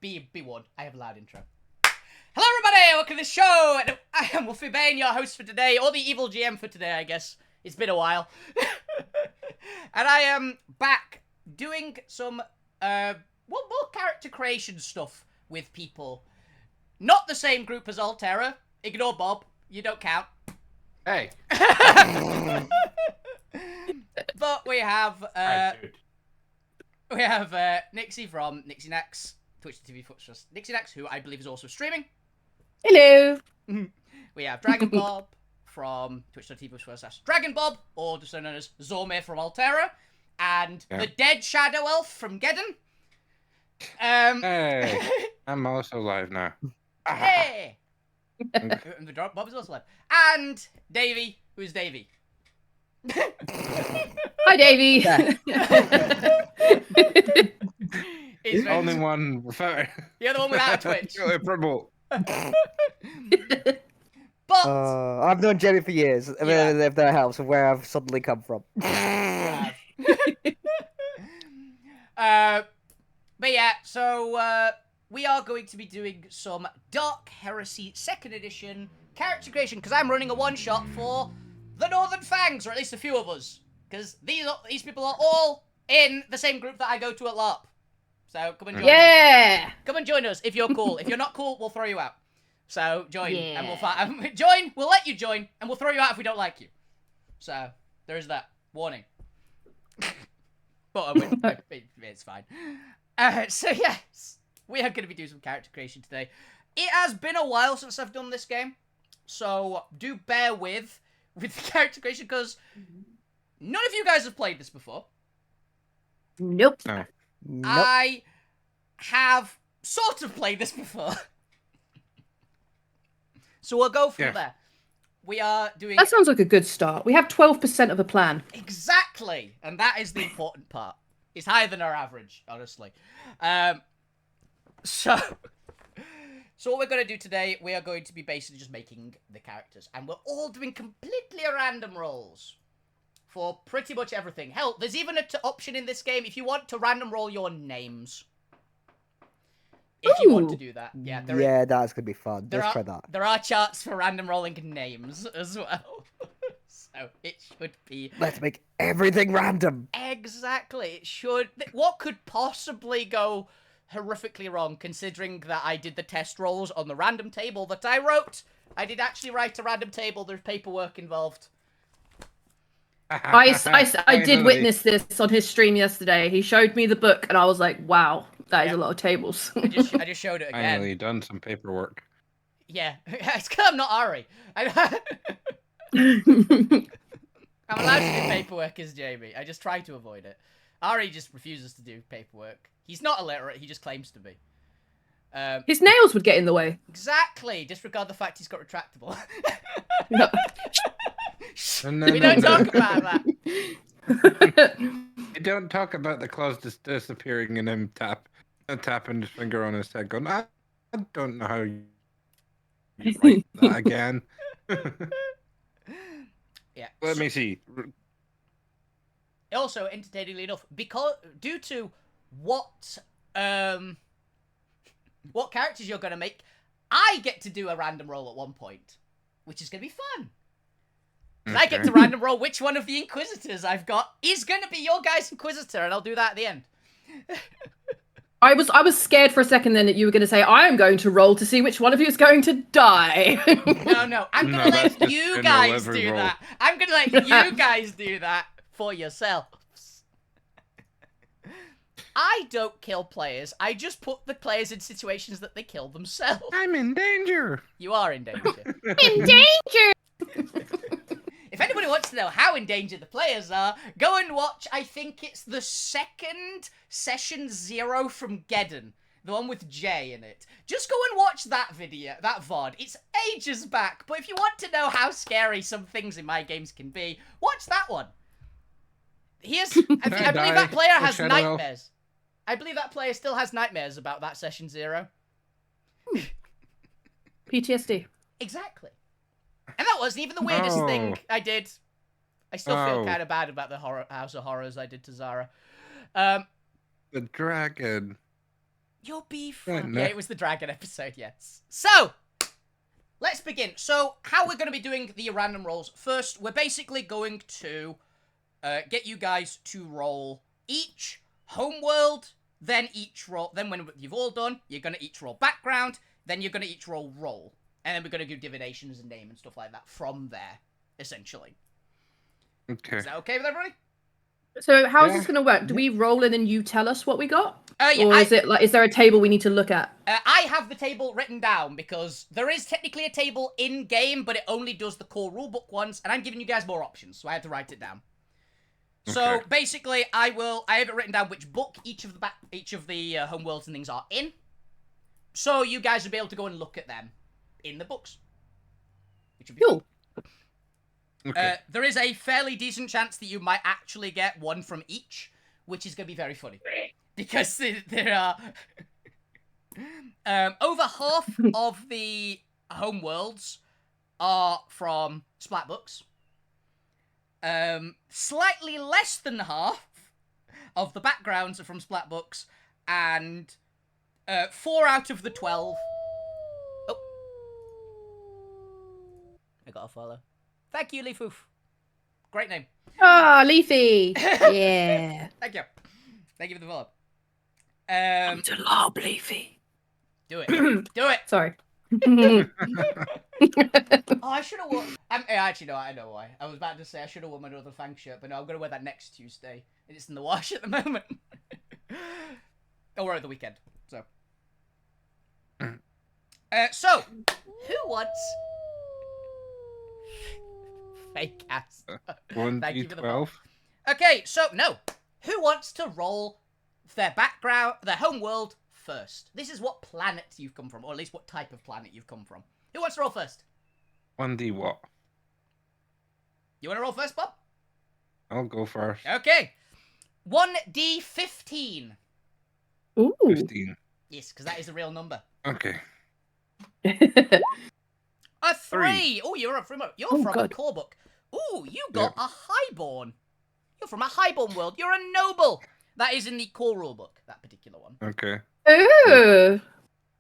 be warned. I have a loud intro. Hello, everybody. Welcome to the show. And I am Wolfie Bane, your host for today, or the evil GM for today, I guess. It's been a while. And I am back doing some more character creation stuff with people. Not the same group as Altera. Ignore Bob. You don't count. Hey. But we have Nixie from Nixie Nax, Twitch TV Footstress Nixie Nax, who I believe is also streaming. Hello. We have Dragon Bob from Twitch.tv Footstress Dragon Bob, or just known as Zormir from Altera, and the dead Shadow Elf from Geddon. Hey, I'm also live now. Hey! And the Bob is also live. And Davey, who's Davey? Hi, Davey. He's Only one without. You're the one without a Twitch. Promote. But I've known Jamie for years. I mean, if that helps with where I've suddenly come from. But yeah, so we are going to be doing some Dark Heresy 2nd Edition character creation, because I'm running a one-shot for the Northern Fangs, or at least a few of us, because these people are all in the same group that I go to at LARP. So come and join us. Come and join us if you're cool. If you're not cool, we'll throw you out. So join, and we'll join. We'll let you join, and we'll throw you out if we don't like you. So there is that warning. But it's fine. So yes, we are going to be doing some character creation today. It has been a while since I've done this game, so do bear with the character creation, because none of you guys have played this before. Nope. No. I have sort of played this before. So we'll go from there. We are doing... That sounds like a good start. We have 12% of a plan. Exactly! And that is the important part. It's higher than our average, honestly. So what we're going to do today, we are going to be basically just making the characters. And we're all doing completely random rolls for pretty much everything. Hell, there's even an option in this game if you want to random roll your names. If you want to do that. Yeah, that's going to be fun. Let's try that. There are charts for random rolling names as well. So it should be... Let's make everything random. Exactly. It should... What could possibly go horrifically wrong, considering that I did the test rolls on the random table that I wrote? I did actually write a random table. There's paperwork involved. I did witness this on his stream yesterday. He showed me the book, and I was like, wow, that is a lot of tables. I just showed it again. Finally done some paperwork. Yeah. It's because I'm not Ari. I'm allowed to do paperwork as Jamie. I just try to avoid it. Ari just refuses to do paperwork. He's not illiterate. He just claims to be. His nails would get in the way. Exactly. Disregard the fact he's got retractable. No. We don't talk about that. You don't talk about the claws just disappearing and him tapping his finger on his head going, I don't know how you write that again. Yeah. Let me see. Also, entertainingly enough, due to what characters you're going to make, I get to do a random roll at one point, which is going to be fun. Okay. I get to random roll which one of the Inquisitors I've got is going to be your guys' Inquisitor, and I'll do that at the end. I was scared for a second then that you were going to say, I am going to roll to see which one of you is going to die. No. I'm going to let you guys do that. I'm going to let you guys do that for yourselves. I don't kill players. I just put the players in situations that they kill themselves. I'm in danger. You are in danger. In danger! If anybody wants to know how in danger the players are, go and watch, I think it's the second Session 0 from Geddon. The one with Jay in it. Just go and watch that video, that VoD. It's ages back, but if you want to know how scary some things in my games can be, watch that one. I believe that player has nightmares. I believe that player still has nightmares about that Session 0. PTSD. Exactly. And that wasn't even the weirdest thing I did. I still feel kind of bad about the House of Horrors I did to Zara. The dragon. You'll be Right, fine. no. Yeah, it was the dragon episode, yes. So, let's begin. So, how we're going to be doing the random rolls. First, we're basically going to get you guys to roll each homeworld, then each roll. Then when you've all done, you're going to each roll background, then you're going to each roll roll. And then we're going to do divinations and name and stuff like that from there, essentially. Okay. Is that okay with everybody? So how is Yeah. this going to work? Do we roll and then you tell us what we got? Yeah, Or is it like, is there a table we need to look at? I have the table written down because there is technically a table in game, but it only does the core rulebook ones, and I'm giving you guys more options, so I had to write it down. So Okay. basically, I have it written down which book each of the homeworlds and things are in, so you guys will be able to go and look at them in the books, which would be Cool. Okay. there is a fairly decent chance that you might actually get one from each, which is going to be very funny. Because there are... over half of the homeworlds are from Splat books. Slightly less than half of the backgrounds are from Splat books. And 4 out of the 12... Oh. I got a follow. Thank you, Leafoof. Great name. Ah, Leafy. Yeah. Thank you. Thank you for the follow. Come to Lob, Leafy. Do it. Do it. Sorry. Oh, I should have worn... actually, no, I know why. I was about to say I should have worn my Northern Fang shirt, but no, I'm going to wear that next Tuesday. It's in the wash at the moment. Or at the weekend, so. So, who wants... Fake ass. Thank you for the follow. 1d12. Okay, so, no. Who wants to roll their background, their homeworld first? This is what planet you've come from, or at least what type of planet you've come from. Who wants to roll first? 1d what? You want to roll first, Bob? I'll go first. Okay. 1d15. Ooh. 15. Yes, because that is a real number. Okay. A 3. Oh, you're from a God. core book. Ooh, you got a highborn. You're from a highborn world. You're a noble. That is in the core rule book, that particular one. Okay. Ooh.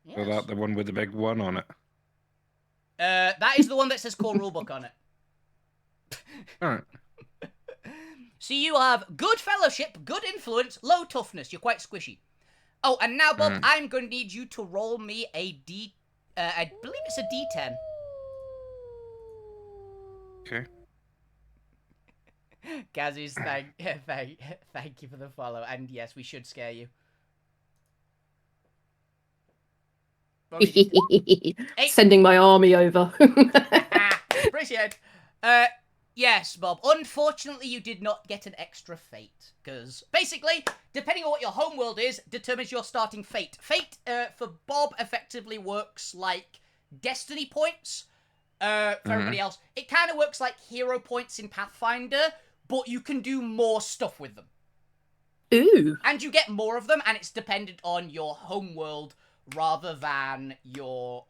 Yes. So that the one with the big 1 on it. That is the one that says core rulebook on it. Alright. So you have good fellowship, good influence, low toughness. You're quite squishy. Oh, and now, Bob, I'm going to need you to roll me a D... I believe it's a D10. Okay. Gazzy's, thank you for the follow. And yes, we should scare you. Sending my army over. Appreciate it. Yes, Bob. Unfortunately, you did not get an extra fate. Because, basically, depending on what your homeworld is, determines your starting fate. Fate, for Bob, effectively works like destiny points. For everybody else, it kind of works like hero points in Pathfinder, but you can do more stuff with them. Ooh. And you get more of them, and it's dependent on your homeworld rather than your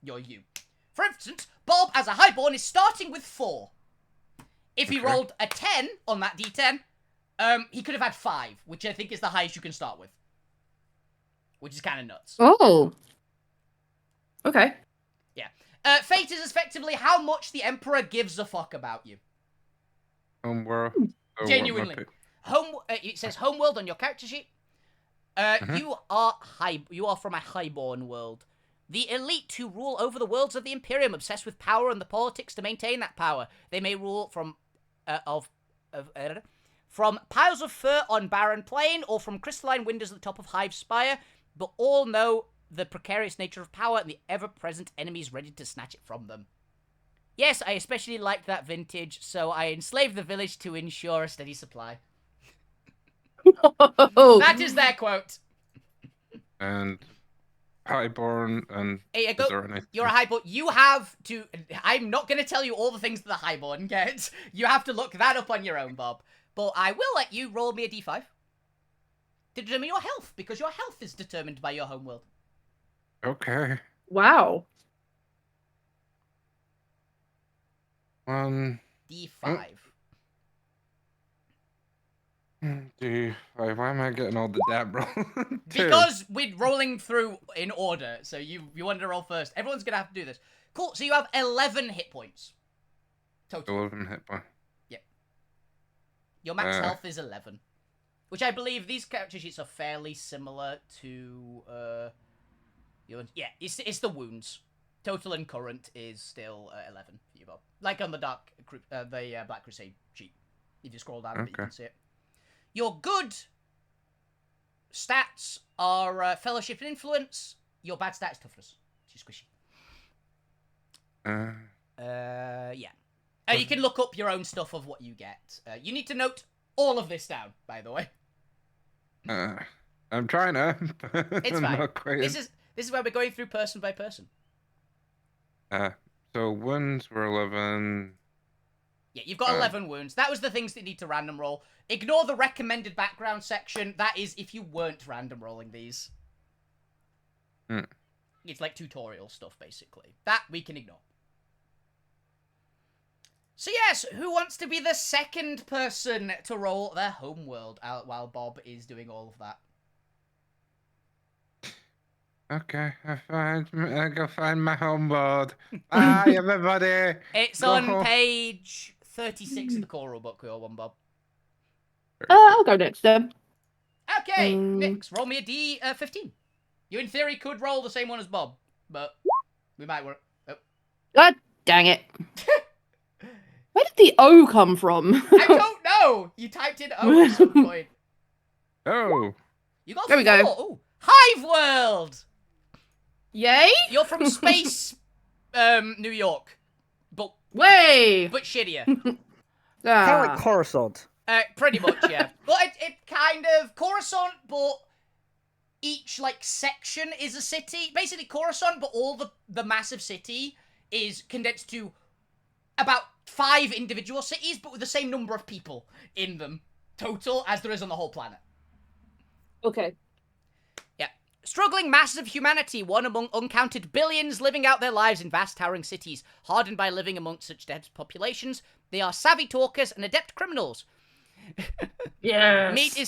you. For instance, Bob, as a highborn, is starting with 4. If he rolled a 10 on that d10, he could have had 5, which I think is the highest you can start with. Which is kind of nuts. Oh. Okay. Yeah. Fate is effectively how much the Emperor gives a fuck about you. Homeworld. Genuinely. It says homeworld on your character sheet. You are from a highborn world. The elite who rule over the worlds of the Imperium, obsessed with power and the politics to maintain that power. They may rule from piles of fur on barren plain, or from crystalline windows at the top of Hive Spire, but all know the precarious nature of power and the ever-present enemies ready to snatch it from them. Yes, I especially liked that vintage, so I enslaved the village to ensure a steady supply. Oh. That is their quote. And highborn and Hey, is there anything? you're a highborn. You have to... I'm not going to tell you all the things that the highborn gets. You have to look that up on your own, Bob. But I will let you roll me a d5 to determine your health, because your health is determined by your homeworld. Okay. Wow. D5. Why am I getting all the dab roll? Because we're rolling through in order, so you wanted to roll first. Everyone's gonna have to do this. Cool. So you have 11 hit points total. 11 hit point. Your max health is 11, which I believe these character sheets are fairly similar to yours. Yeah, it's the wounds. Total and current is still 11 for you, Bob. Like on the Black Crusade sheet. If you scroll down a bit, you can see it. Your good stats are Fellowship and Influence. Your bad stat is Toughness. She's squishy. Yeah. You can look up your own stuff of what you get. You need to note all of this down, by the way. I'm trying to. It's fine. This is where we're going through person by person. So wounds were 11. Yeah, you've got 11 wounds. That was the things that need to random roll. Ignore the recommended background section. That is if you weren't random rolling these. It's like tutorial stuff, basically. That we can ignore. So yes, who wants to be the second person to roll their homeworld out while Bob is doing all of that? Okay, I go find my homeworld. Bye, everybody. It's on page 36 of the core rulebook, we all one, Bob. I'll go next then. Okay, Nix, roll me a D15. You in theory could roll the same one as Bob, but we might work. Oh. God dang it. Where did the O come from? I don't know. You typed in O at some point. Oh. You got there 4. We go. Ooh. Hive World. Yay! You're from space, New York, but shittier. Kind of like Coruscant. Pretty much, yeah. But it kind of Coruscant, but each like section is a city. Basically Coruscant, but all the massive city is condensed to about 5 individual cities, but with the same number of people in them total as there is on the whole planet. Okay. Yeah. Struggling masses of humanity, one among uncounted billions, living out their lives in vast towering cities. Hardened by living amongst such dense populations, they are savvy talkers and adept criminals. Yes. Meat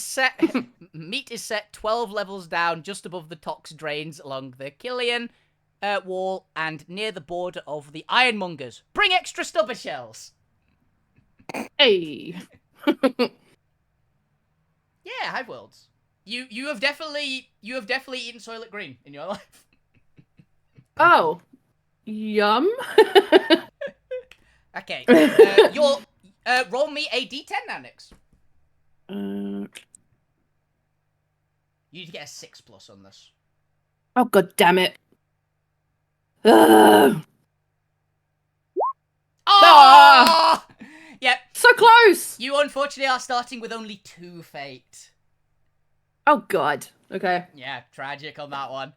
is set 12 levels down, just above the Tox drains along the Killian wall and near the border of the Ironmongers. Bring extra stubber shells. Hey. Yeah, Hive Worlds. You have definitely eaten Soylent Green in your life. Oh. Yum. Okay. Roll me a D10 now, Nix. You need to get a 6+ on this. Oh, god damn it. Ugh. Oh! Yep. So close! You unfortunately are starting with only 2 fate. Oh god. Okay. Yeah, tragic on that one.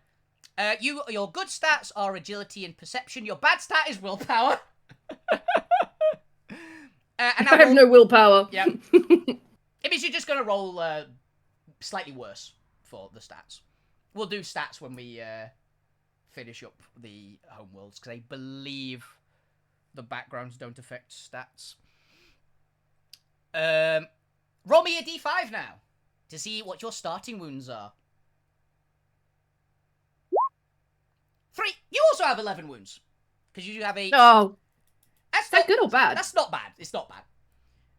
Your good stats are agility and perception. Your bad stat is willpower. And I have no willpower. Yeah. It means you're just gonna roll slightly worse for the stats. We'll do stats when we finish up the homeworlds, because I believe the backgrounds don't affect stats. Roll me a D5 now to see what your starting wounds are. 3. You also have 11 wounds because you have 8. Oh. That's that good or bad? That's not bad. It's not bad.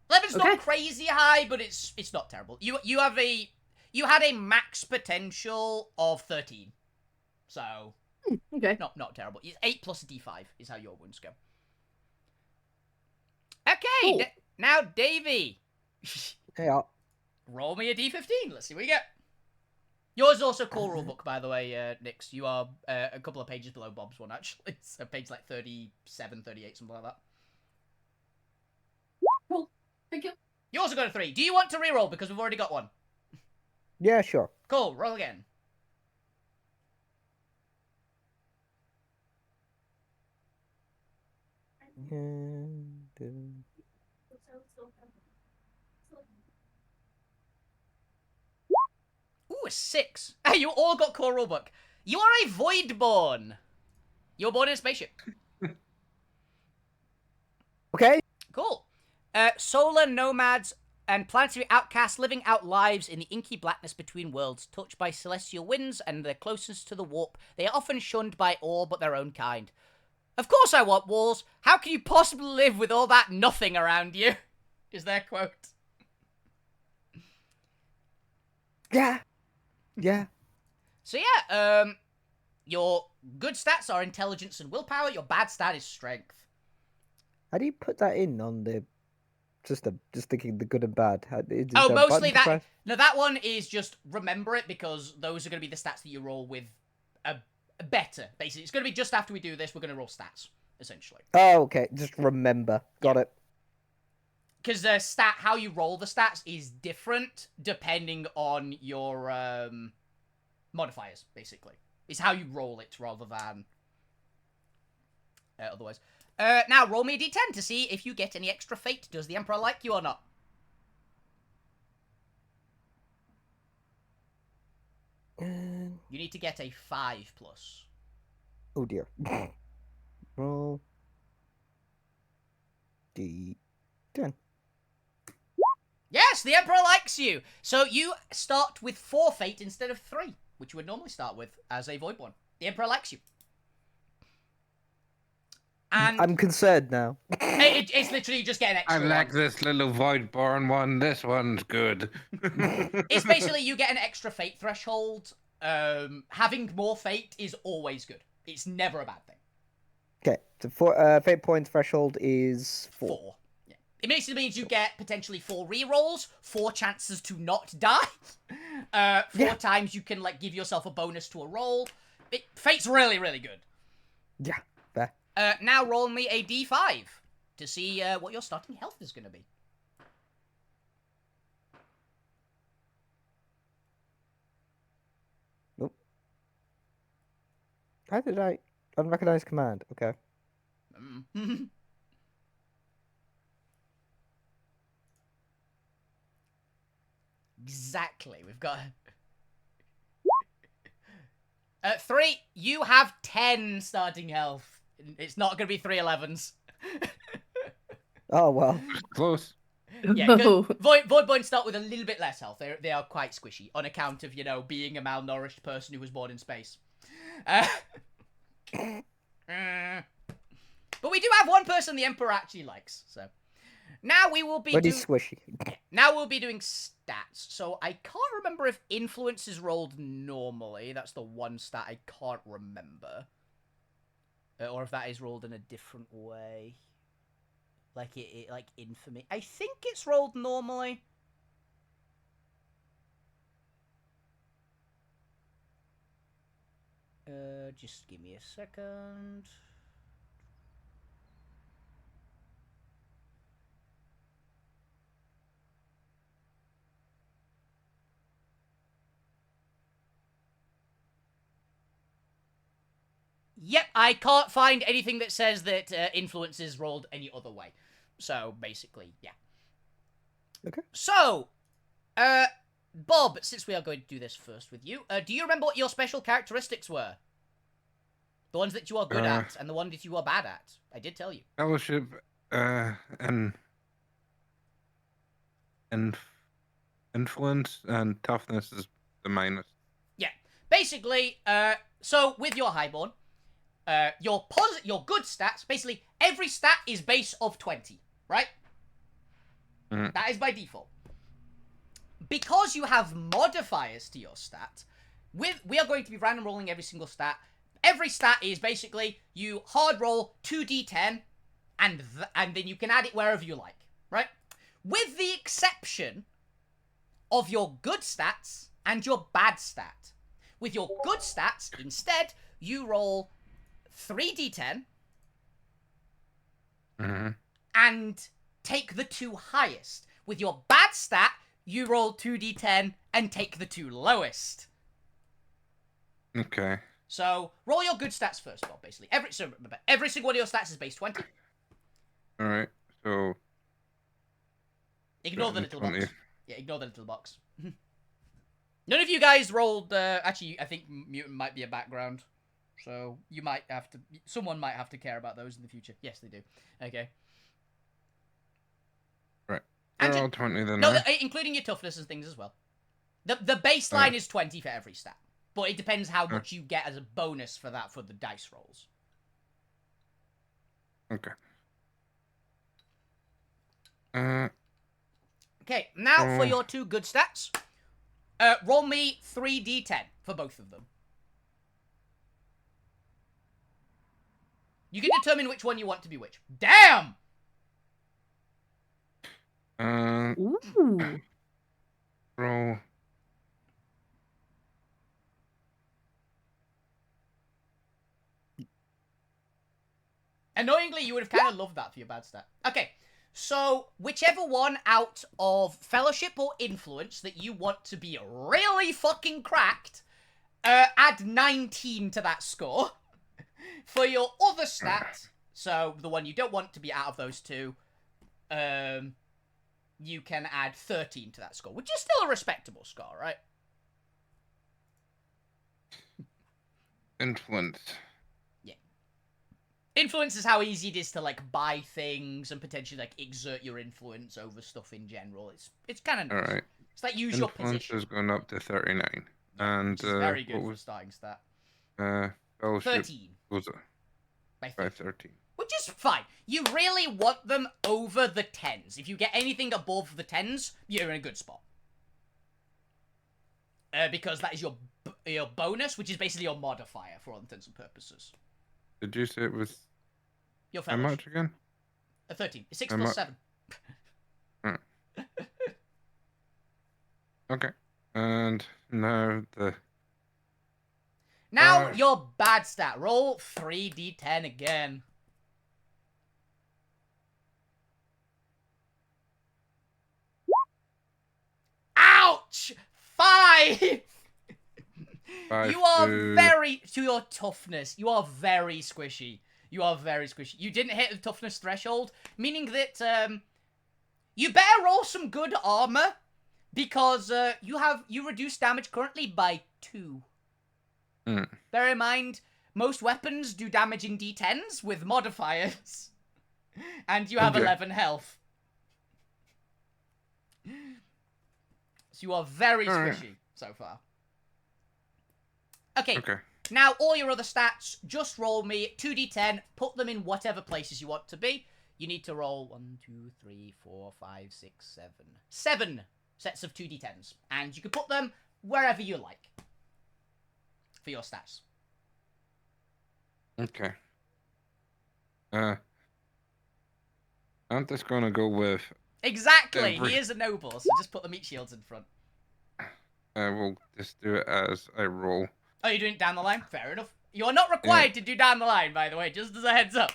11's Okay. not crazy high, but it's not terrible. You had a max potential of 13, so Okay. not terrible. 8 plus a D5 is how your wounds go. Okay, Cool. now Davey. Yeah. Roll me a D15. Let's see what you get. Yours is also core rulebook, by the way, Nix. You are a couple of pages below Bob's one, actually. It's page like 37, 38, something like that. Cool. Thank you. You also got a 3. Do you want to reroll because we've already got one? Yeah, sure. Cool, roll again. Ooh, a 6. Hey, you all got core rulebook. You are a Voidborn. You were born in a spaceship. Okay. Cool. Solar nomads and planetary outcasts living out lives in the inky blackness between worlds, touched by celestial winds and their closeness to the warp. They are often shunned by all but their own kind. Of course I want walls. How can you possibly live with all that nothing around you? Is their quote. Yeah. Yeah. So yeah, your good stats are intelligence and willpower. Your bad stat is strength. How do you put that in on the system? Just thinking the good and bad. Is Oh, there a mostly button to that. press? No, that one is just remember it because those are going to be the stats that you roll with a better. Basically, it's going to be just after we do this, we're going to roll stats, essentially. Oh, okay. Just remember. Got it. Because the stat, how you roll the stats is different depending on your modifiers, basically. It's how you roll it rather than otherwise. Now, roll me a d10 to see if you get any extra fate. Does the Emperor like you or not? You need to get a 5+. Oh dear. Roll D10. Yes, the Emperor likes you. So you start with 4 fate instead of 3, which you would normally start with as a Void one. The Emperor likes you. And I'm concerned now. it's literally just getting I extra like one. this little void-born one. This one's good. It's basically you get an extra fate threshold. Having more fate is always good. It's never a bad thing. Okay, so fate point threshold is 4. 4. Yeah. It basically means you get potentially 4 rerolls, 4 chances to not die. 4 times you can like give yourself a bonus to a roll. Fate's really, really good. Yeah, fair. Now roll me a d5 to see what your starting health is going to be. Nope. How did I unrecognize command? Okay. Exactly. We've got 3. You have 10 starting health. It's not going to be 3 11s. Oh well. Close. Yeah, Void Boys start with a little bit less health. They are quite squishy on account of, you know, being a malnourished person who was born in space. But we do have one person the Emperor actually likes, so. Now we will be But he's squishy. Now we'll be doing stats. So I can't remember if influence is rolled normally. That's the one stat I can't remember. Or if that is rolled in a different way. Like like infamy. I think it's rolled normally. Just give me a second. Yep, I can't find anything that says that influence is rolled any other way. So, basically, yeah. Okay. So, Bob, since we are going to do this first with you, do you remember what your special characteristics were? The ones that you are good at, and the one that you are bad at. I did tell you. Fellowship, and influence and toughness is the minus. Yeah. Basically, so with your highborn, your good stats, basically every stat is base of 20, right? Mhm. That is by default. Because you have modifiers to your stat, we are going to be random rolling every single stat. Every stat is basically you hard roll 2d10, and then you can add it wherever you like, right? With the exception of your good stats and your bad stat. With your good stats, instead, you roll 3d10 and take the 2 highest. With your bad stat, you roll 2d10 and take the 2 lowest. Okay. So, roll your good stats first, Bob, basically. Every single one of your stats is base 20. Alright, so... Ignore the little 20. box. Yeah, ignore the little box. None of you guys rolled, actually, I think mutant might be a background. So, you might have to, someone might have to care about those in the future. Yes, they do. Okay. Right. And They're all 20 then, no, eh? including your toughness and things as well. The baseline is 20 for every stat, but it depends how much you get as a bonus for that for the dice rolls. Okay. Okay, now for your 2 good stats, roll me 3d10 for both of them. You can determine which one you want to be which. Damn! Ooh. Roll. Annoyingly, you would have kind of loved that for your bad stat. Okay, so whichever one out of Fellowship or Influence that you want to be really fucking cracked, add 19 to that score. For your other stat, so the one you don't want to be out of those 2, you can add 13 to that score, which is still a respectable score, right? Influence. Yeah. Influence is how easy it is to, like, buy things and potentially, like, exert your influence over stuff in general. It's kind of nice. Alright. It's like, use your Influence position. has gone up to 39. Yeah, And, which is very good what for was, starting stat. Fellowship 13. was it? By By 13. 13. Which is fine. You really want them over the 10s. If you get anything above the 10s, you're in a good spot. Because that is your bonus, which is basically your modifier for all intents and purposes. Did you say it was Your how fellowship. much again? 13. It's 6 How plus much? 7. Okay. And now the Now, Alright. your bad stat. Roll 3d10 again. Ouch! 5! 5 You are to- very... To your toughness, you are very squishy. You are very squishy. You didn't hit the toughness threshold, meaning that, you better roll some good armor, because, you reduce damage currently by 2. Bear in mind, most weapons do damage in d10s with modifiers. And you have Okay. 11 health. So you are very Alright. squishy so far. Okay, Okay. now all your other stats, just roll me 2d10, put them in whatever places you want to be. You need to roll 1, 2, 3, 4, 5, 6, 7. 7 sets of 2d10s. And you can put them wherever you like. For your stats. Okay. I'm just gonna go with Exactly! Every- He is a noble, so just put the meat shields in front. I will just do it as I roll. Oh, you're doing it down the line? Fair enough. You are not required to do down the line, by the way, just as a heads up.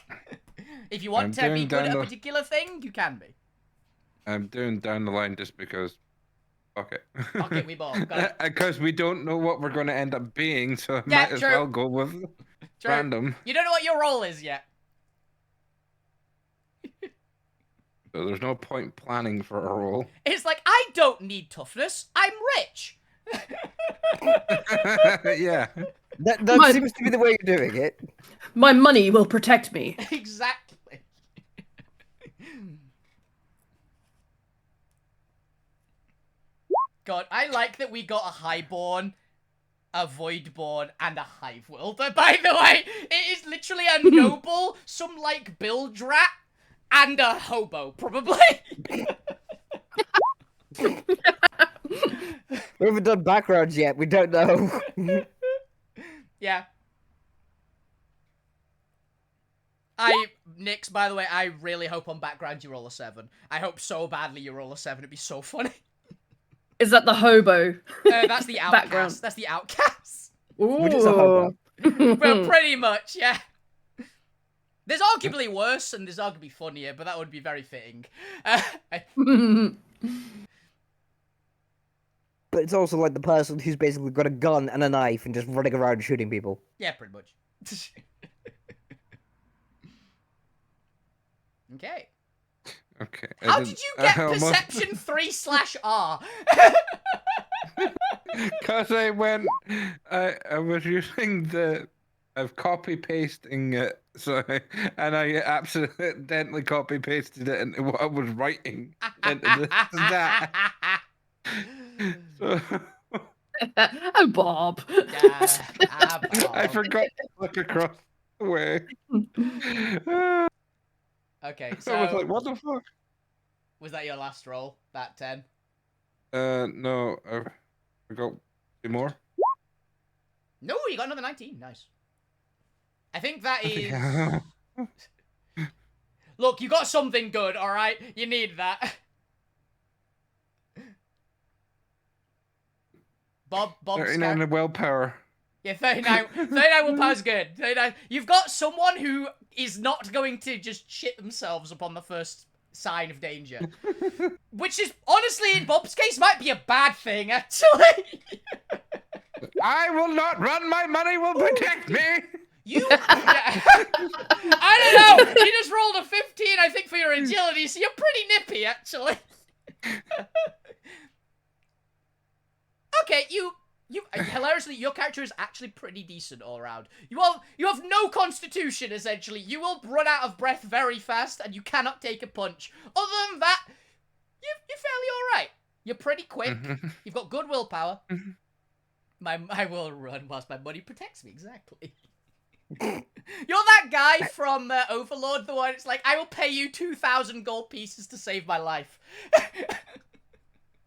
If you want I'm to be doing good at down a the- particular thing, you can be. I'm doing down the line just because fuck it. Fuck it, we both got it. Because we don't know what we're gonna end up being, so I Yeah, might as true. well go with True. random. You don't know what your role is yet. So there's no point planning for a roll. It's like, I don't need toughness. I'm rich. Yeah. That My- seems to be the way you're doing it. My money will protect me. Exactly. God, I like that we got a highborn, a voidborn, and a hive welder, by the way. It is literally a noble, some, like, bilge rat, and a hobo, probably. We haven't done backgrounds yet. We don't know. Yeah. Nix, by the way, I really hope on background you roll a 7. I hope so badly you roll a 7. It'd be so funny. Is that the hobo? That's the outcast. Background. That's the outcast. Which is a hobo. Well, pretty much, yeah. There's arguably worse and there's arguably funnier, but that would be very fitting. But it's also like the person who's basically got a gun and a knife and just running around shooting people. Yeah, pretty much. Okay. Okay. How did you get perception 3/R? Because I was using the of copy pasting it. So, and I accidentally copy pasted it into what I was writing into this stat. So Oh, Bob. I forgot to look across the way. Okay, I was so like, what the fuck? was that your last roll? That 10? No, I forgot 2 more. No, you got another 19. Nice. I think that is. Yeah. Look, you got something good, alright? You need that. Bob's 39 in willpower. Yeah, 39 willpower's good. 39. You've got someone who is not going to just shit themselves upon the first sign of danger. Which is, honestly, in Bob's case, might be a bad thing, actually. I will not run. My money will protect me. I don't know. You just rolled a 15, I think, for your agility, so you're pretty nippy, actually. Okay, hilariously, your character is actually pretty decent all around. You have no constitution, essentially. You will run out of breath very fast, and you cannot take a punch. Other than that, you're fairly all right. You're pretty quick. You've got good willpower. I will run whilst my money protects me, exactly. You're that guy from Overlord, the one it's like, I will pay you 2,000 gold pieces to save my life.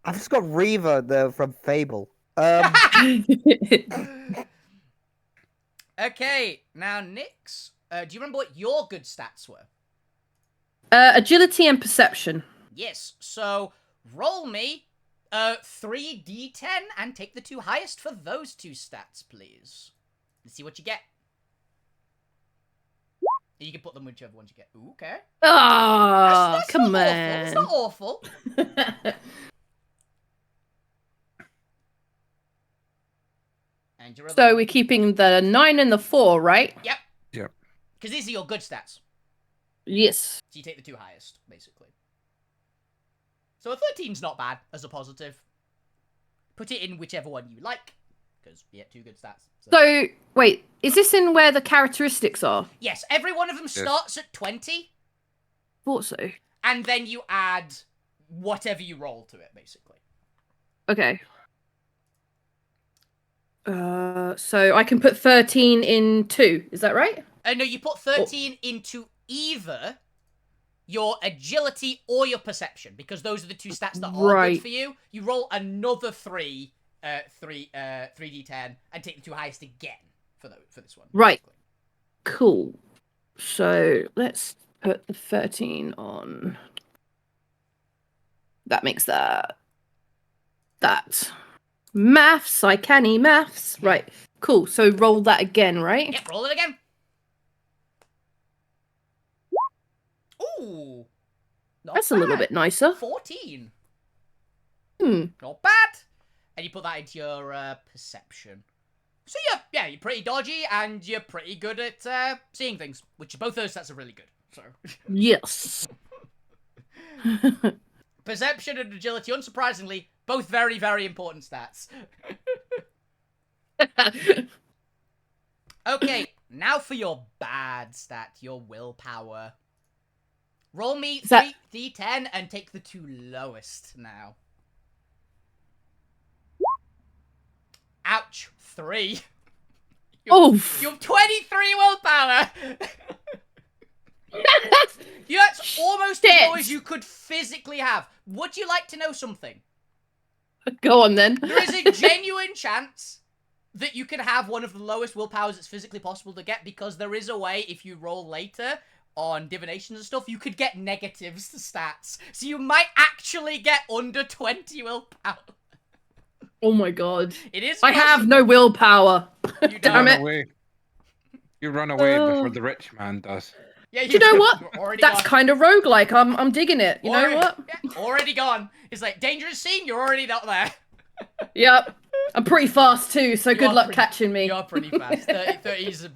I've just got Reaver from Fable. Okay, now Nyx, do you remember what your good stats were? Agility and perception. Yes, so roll me 3d10 and take the 2 highest for those 2 stats, please. Let's see what you get. You can put them whichever ones you get. Ooh, okay. Oh, That's come not on. Awful. It's not awful. And your other So one. we're keeping the 9 and the 4, right? Yep. Yep. Because these are your good stats. Yes. So you take the 2 highest, basically. So a 13's not bad as a positive. Put it in whichever one you like. Because, yeah, 2 good stats. So, wait, is this in where the characteristics are? Yes, every one of them starts at 20. Thought so. And then you add whatever you roll to it, basically. Okay. So I can put 13 in 2, is that right? No, you put 13 into either your agility or your perception, because those are the 2 stats that are good for you. You roll another 3d10 and take the 2 highest again for this one. Right. Basically. Cool. So let's put the 13 on. That makes that. Maths, I canny maths. Right. Cool. So roll that again, right? Yep, roll it again. Ooh. That's a little bit nicer. 14. Hmm. Not bad. And you put that into your perception. So you're pretty dodgy and you're pretty good at seeing things, which both those stats are really good. So Yes. perception and agility, unsurprisingly, both very, very important stats. Okay, now for your bad stat, your willpower. Roll me 3d10 and take the 2 lowest now. Ouch. 3. Oof. You have 23 willpower! That's almost as low as you could physically have. Would you like to know something? Go on then. There is a genuine chance that you can have one of the lowest willpowers it's physically possible to get, because there is a way, if you roll later on divinations and stuff, you could get negatives to stats. So you might actually get under 20 willpower. Oh my god. It is I have no willpower. You Damn don't. it. You run away before the rich man does. Yeah, Do you know what? Already That's gone. kind of roguelike. I'm digging it. You know what? Yeah, already gone. It's like, dangerous scene, you're already not there. Yep. I'm pretty fast too, so good luck catching me. You're pretty fast. 30 is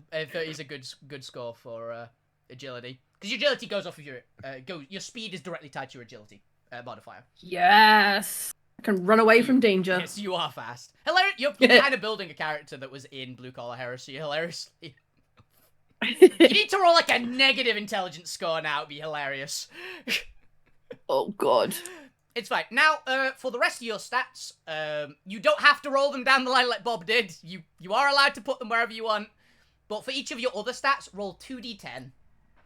a good score for agility. Because your agility goes off of your your speed is directly tied to your agility modifier. Yes. I can run away from danger. Yes, you are fast. Hilarious. You're kind of building a character that was in Blue Collar Heresy, hilariously. You need to roll like a negative intelligence score now. It'd be hilarious. Oh god. It's fine. Now, for the rest of your stats, you don't have to roll them down the line like Bob did. You are allowed to put them wherever you want. But for each of your other stats, roll 2d10.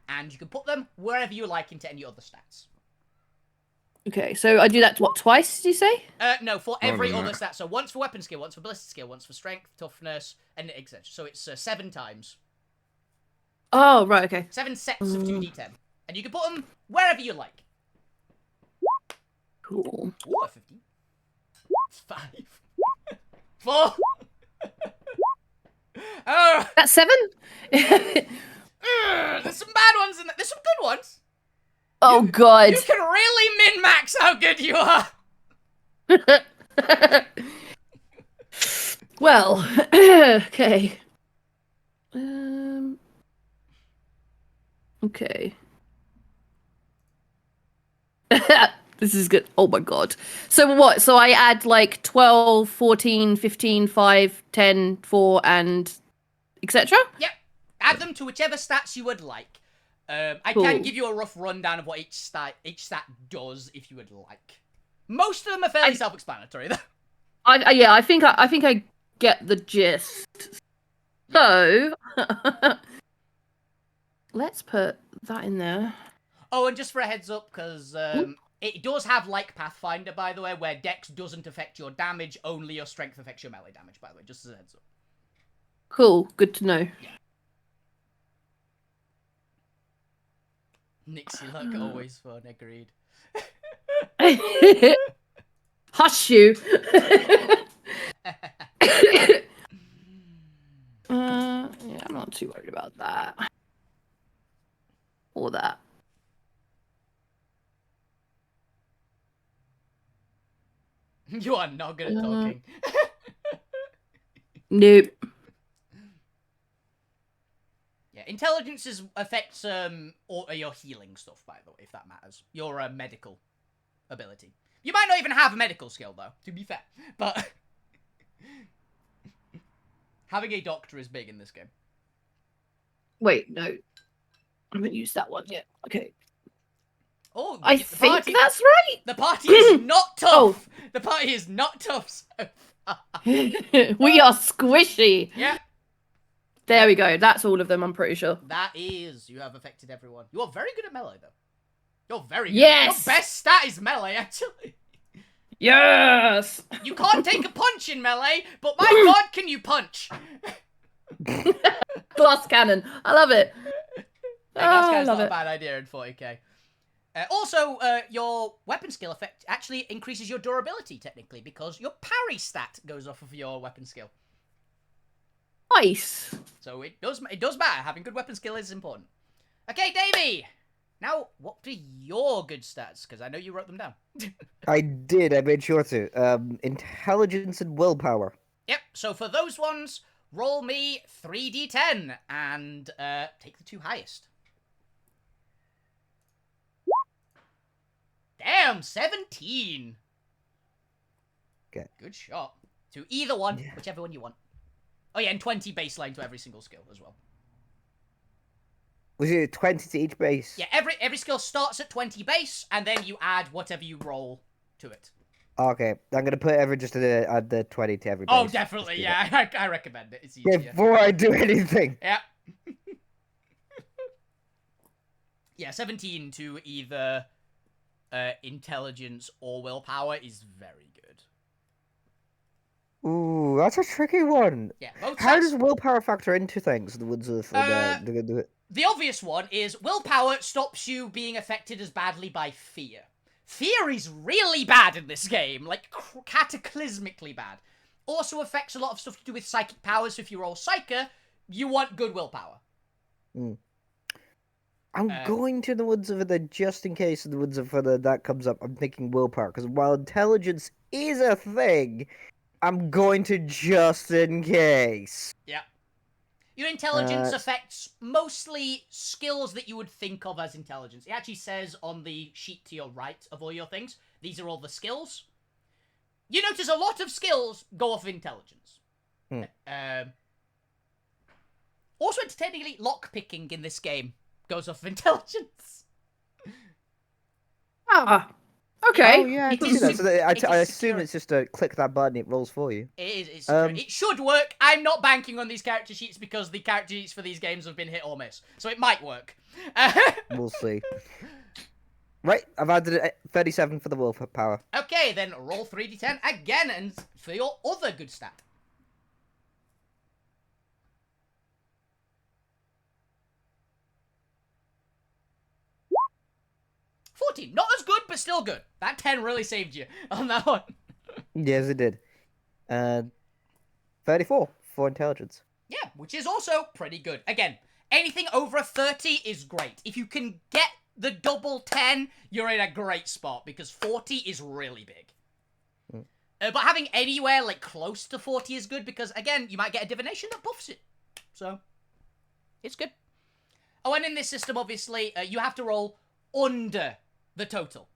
And you can put them wherever you like into any other stats. Okay, so I do that, what, twice, did you say? No, for every than other that. stat. So once for weapon skill, once for ballistic skill, once for strength, toughness, and etc. So it's 7 times. Oh, right, okay. 7 sets of 2d10. And you can put them wherever you like. Cool. Ooh, a 15. 5. 4. Oh, That's 7? there's some bad ones in there. There's some good ones. Oh, God. You can really min-max how good you are. Well, okay. Okay. This is good. Oh my god. So what? So I add like 12, 14, 15, 5, 10, 4, and etc.? Yep. Add them to whichever stats you would like. I Cool. can give you a rough rundown of what each stat does if you would like. Most of them are fairly self-explanatory, though. I think I get the gist. So let's put that in there. Oh, and just for a heads up, because it does have like Pathfinder, by the way, where Dex doesn't affect your damage, only your strength affects your melee damage, by the way, just as a heads up. Cool. Good to know. Nixie luck, always fun, agreed. Hush you. Yeah, I'm not too worried about that. Or that. You are not good at talking. Nope. Yeah, intelligence affects all your healing stuff, by the way, if that matters. Your medical ability. You might not even have a medical skill, though, to be fair. But having a doctor is big in this game. Wait, no. I haven't used that one yet. Okay. Oh, I the think party, that's right. the party is not tough. Oh. The party is not tough. So We are squishy. yeah, There we go. That's all of them, I'm pretty sure. that is. You have affected everyone. You are very good at melee, though. You're very good. Yes! Your best stat is melee, actually. Yes! You can't take a punch in melee, but my god, can you punch? Glass cannon. I love it. That's I kind of love not a it. bad idea in 40k. Also, your weapon skill effect actually increases your durability, technically, because your parry stat goes off of your weapon skill. Nice. So it does matter. Having good weapon skill is important. Okay, Davey! Now, what are your good stats? Because I know you wrote them down. I did. I made sure to. Intelligence and willpower. Yep, so for those ones, roll me 3d10 and take the 2 highest. Damn, 17! Okay. Good shot. To either one, Yeah. whichever one you want. Oh yeah, and 20 baseline to every single skill as well. Was it 20 to each base? Yeah, every skill starts at 20 base, and then you add whatever you roll to it. Okay, I'm gonna put just add the 20 to every base. Oh, definitely, yeah, I recommend it. It's easier. Before I do anything. Yeah. Yeah, 17 to either intelligence or willpower is very good. Ooh, that's a tricky one. Yeah, both How stats- does willpower factor into things? The ones of The obvious one is willpower stops you being affected as badly by fear. Fear is really bad in this game, like cataclysmically bad. Also affects a lot of stuff to do with psychic powers, so if you roll Psyker, you want good willpower. I'm going to the woods of the just in case the woods of that comes up. I'm thinking willpower because while intelligence is a thing, I'm going to just in case. Yeah. Your intelligence affects mostly skills that you would think of as intelligence. It actually says on the sheet to your right of all your things, these are all the skills. You notice a lot of skills go off of intelligence. Also, technically lockpicking in this game goes off of intelligence. Ah, okay. Oh yeah, I It can is see that. So it I is assume secure. it's just a click that button, it rolls for you. It's secure. Um, It should work. I'm not banking on these character sheets because the character sheets for these games have been hit or miss. So it might work. We'll see. Right, I've added 37 for the willpower. Okay, then roll 3d10 again and for your other good stat. $14. Not as good, but still good. That 10 really saved you on that one. Yes, it did. 34 for intelligence. Yeah, which is also pretty good. Again, anything over a 30 is great. If you can get the double 10, you're in a great spot because 40 is really big. But having anywhere like close to 40 is good because, again, you might get a divination that buffs it. So, it's good. Oh, and in this system, obviously, you have to roll under the total.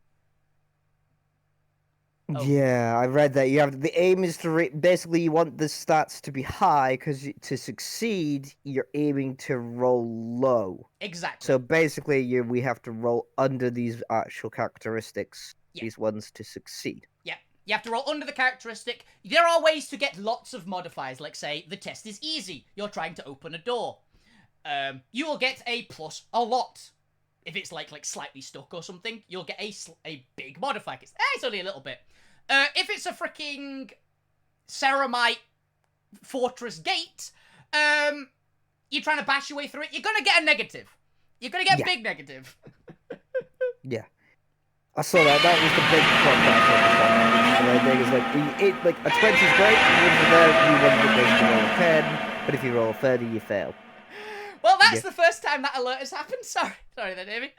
Oh. Yeah, I read that. You have the aim is to basically you want the stats to be high because to succeed you're aiming to roll low. Exactly. So basically, we have to roll under these actual characteristics, Yeah. these ones to succeed. Yeah, you have to roll under the characteristic. There are ways to get lots of modifiers, like say, the test is easy. You're trying to open a door. You will get a plus a lot. If it's like slightly stuck or something, you'll get a big modifier. It's only a little bit. If it's a freaking Ceramite fortress gate, you're trying to bash your way through it, you're gonna get a negative. You're gonna get a big negative. Yeah. I saw that. That was the big part that I focused on. The thing is like a 20 is great. You want to basically roll a 10, but if you roll a 30, you fail. Well, that's the first time that alert has happened. Sorry there, David.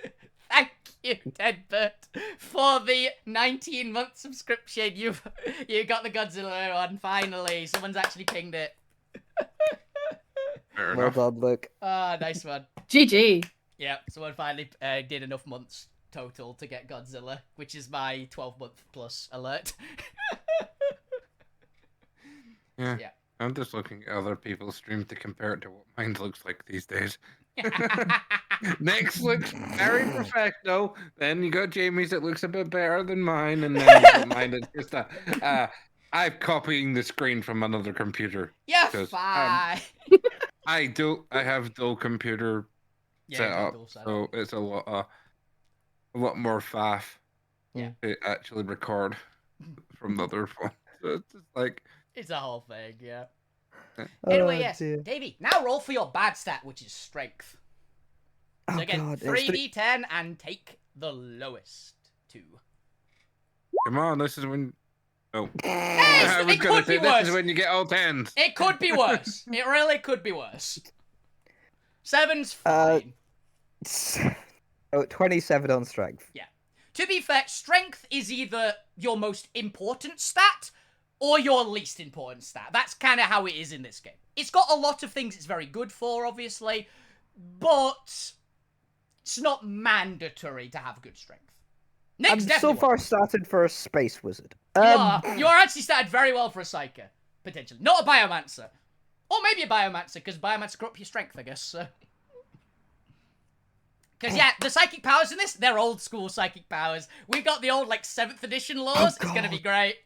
Thank you, Deadbert, for the 19-month subscription. You got the Godzilla one finally. Someone's actually pinged it. Fair Well enough. done, Luke. Ah, nice one. GG. Yeah, someone finally did enough months total to get Godzilla, which is my 12-month plus alert. Yeah. Yeah. I'm just looking at other people's stream to compare it to what mine looks like these days. Next looks very professional. Then you got Jamie's that looks a bit better than mine, and then you got mine that's just I'm copying the screen from another computer. Yeah, 'Cause, fine. I have dual computer set up, so it's a lot more faff. Yeah. To actually record from the other phone. So it's just like It's a whole thing, yeah. Yeah. Anyway, Oh, yes, dear. Davey, now roll for your bad stat, which is strength. So Oh, again, God, it's 3d10 and take the lowest 2. come on, this is when Yes, I was it gonna could be say this worse. is when you get all tens. It could be worse. It really could be worse. 7's Uh, fine. 27 on strength. To be fair, strength is either your most important stat or your least important stat. That's kind of how it is in this game. It's got a lot of things it's very good for, obviously, but it's not mandatory to have good strength. I'm Nick's so definitely far one. started for a space wizard. You are actually started very well for a Psyker, potentially. Not a Biomancer. Or maybe a Biomancer, because Biomancer grew up your strength, I guess, so... Because, yeah, the psychic powers in this, they're old school psychic powers. We've got the old, 7th edition laws. It's going to be great.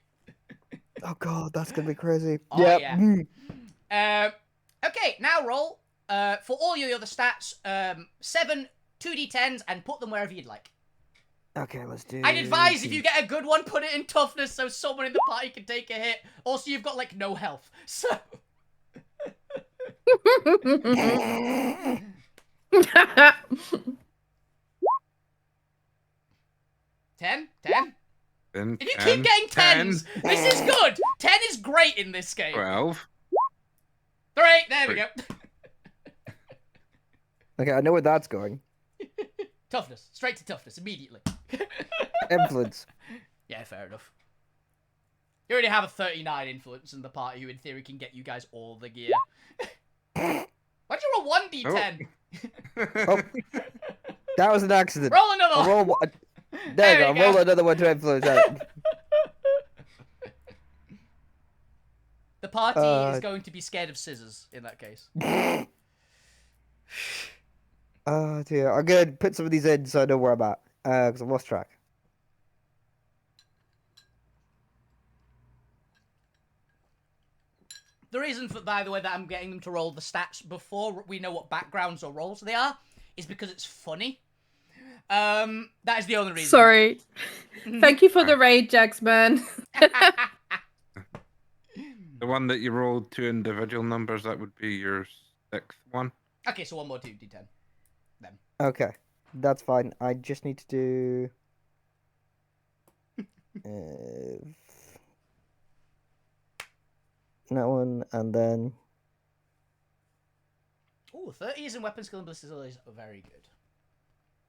Oh god, that's gonna be crazy. Oh, Yep. yeah. Mm. Okay, now roll, for all your other stats, 7 2d10s and put them wherever you'd like. Okay, let's do. I'd advise if you get a good one, put it in toughness so someone in the party can take a hit. Also, you've got, no health. So... 10? 10? Then If you 10, keep getting 10s, 10, this is good! 10 is great in this game. 12. 3, there we go. Okay, I know where that's going. Toughness. Straight to toughness, immediately. Influence. Yeah, fair enough. You already have a 39 influence in the party who in theory can get you guys all the gear. Why'd you roll 1d10? Oh, that was an accident. Roll another I'll one! roll one. There There you you go. go. Roll another one to influence that. The party Uh, is going to be scared of scissors in that case. Oh dear. I'm gonna put some of these in so I know where I'm at. Because I've lost track. The reason, for, by the way, that I'm getting them to roll the stats before we know what backgrounds or roles they are is because it's funny. That is the only reason. Sorry. Thank you for the raid, Jax, man. The one that you rolled two individual numbers, that would be your 6th one. Okay, so one more 2d10. Okay, that's fine. I just need to do. That one, and then. Ooh, 30s in weapon skill and ballistic abilities are very good.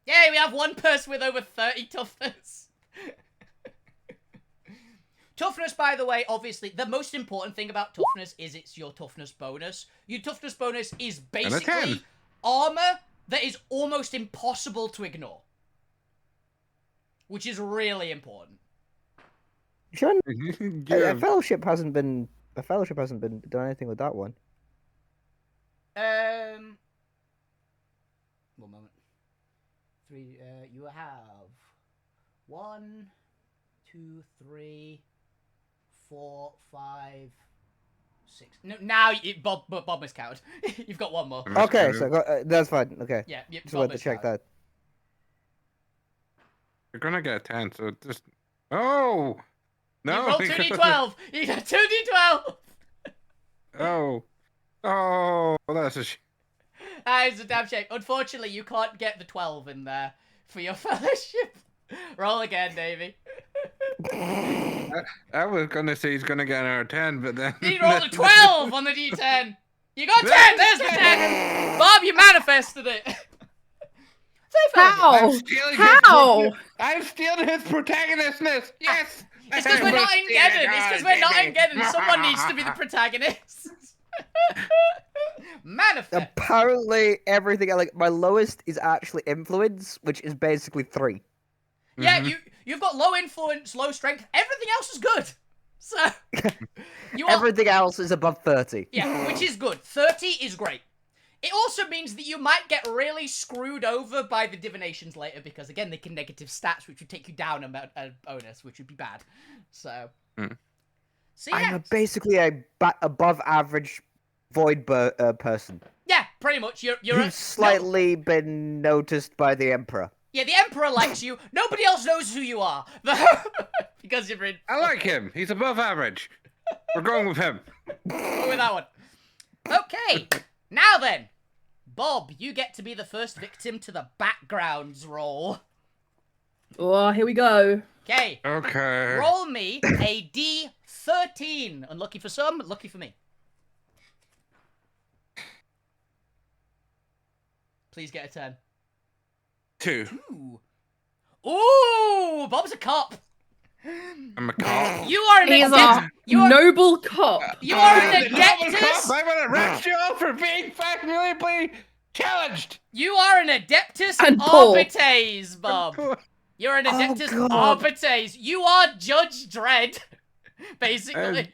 Yay, we have one person with over 30 toughness. Toughness, by the way, obviously, the most important thing about toughness is it's your toughness bonus. Your toughness bonus is basically armor that is almost impossible to ignore. Which is really important. Sure. Yeah. A fellowship hasn't been. A fellowship hasn't been done anything with that one. One moment. Three, you have 1, 2, 3, 4, 5, 6. No, now Bob miscounted. You've got one more. Okay, so that's fine. Okay. Yeah, Just wanted to check that. You're gonna get a 10, so just. Oh! No! You rolled 2d12! You got 2d12! Oh. Oh, that's a That is a damn shame. Unfortunately, you can't get the 12 in there for your fellowship. Roll again, Davey. I was gonna say he's gonna get another 10, but then. You rolled a 12 on the d10. You got 10! There's the 10! Bob, you manifested it! How? How? I'm stealing his protagonistness! Yes! It's because we're not in Geddon! It's because we're not in Geddon! Someone needs to be the protagonist! Manifest! Apparently, everything like my lowest is actually influence, which is basically 3. Yeah, you've got low influence, low strength. Everything else is good. So everything else is above 30. Yeah, which is good. 30 is great. It also means that you might get really screwed over by the divinations later because again they can negative stats, which would take you down a bonus, which would be bad. So, so yeah. I'm basically a above average void person. Yeah, pretty much. You're who's slightly been noticed by the Emperor. Yeah, the Emperor likes you. Nobody else knows who you are. Because you're in... I like him. He's above average. We're going with him. Go with that one. Okay. Now then. Bob, you get to be the first victim to the backgrounds roll. Oh, here we go. Okay. Okay. Roll me a D13. Unlucky for some, lucky for me. Please get a 10. 2. Ooh, Bob's a cop. I'm a cop. You are an He's a noble cop. You are an adeptus. I'm gonna arrest you all for being factually challenged. You are an adeptus And Paul. arbites, Bob. You're an adeptus arbites. You are Judge Dredd, basically.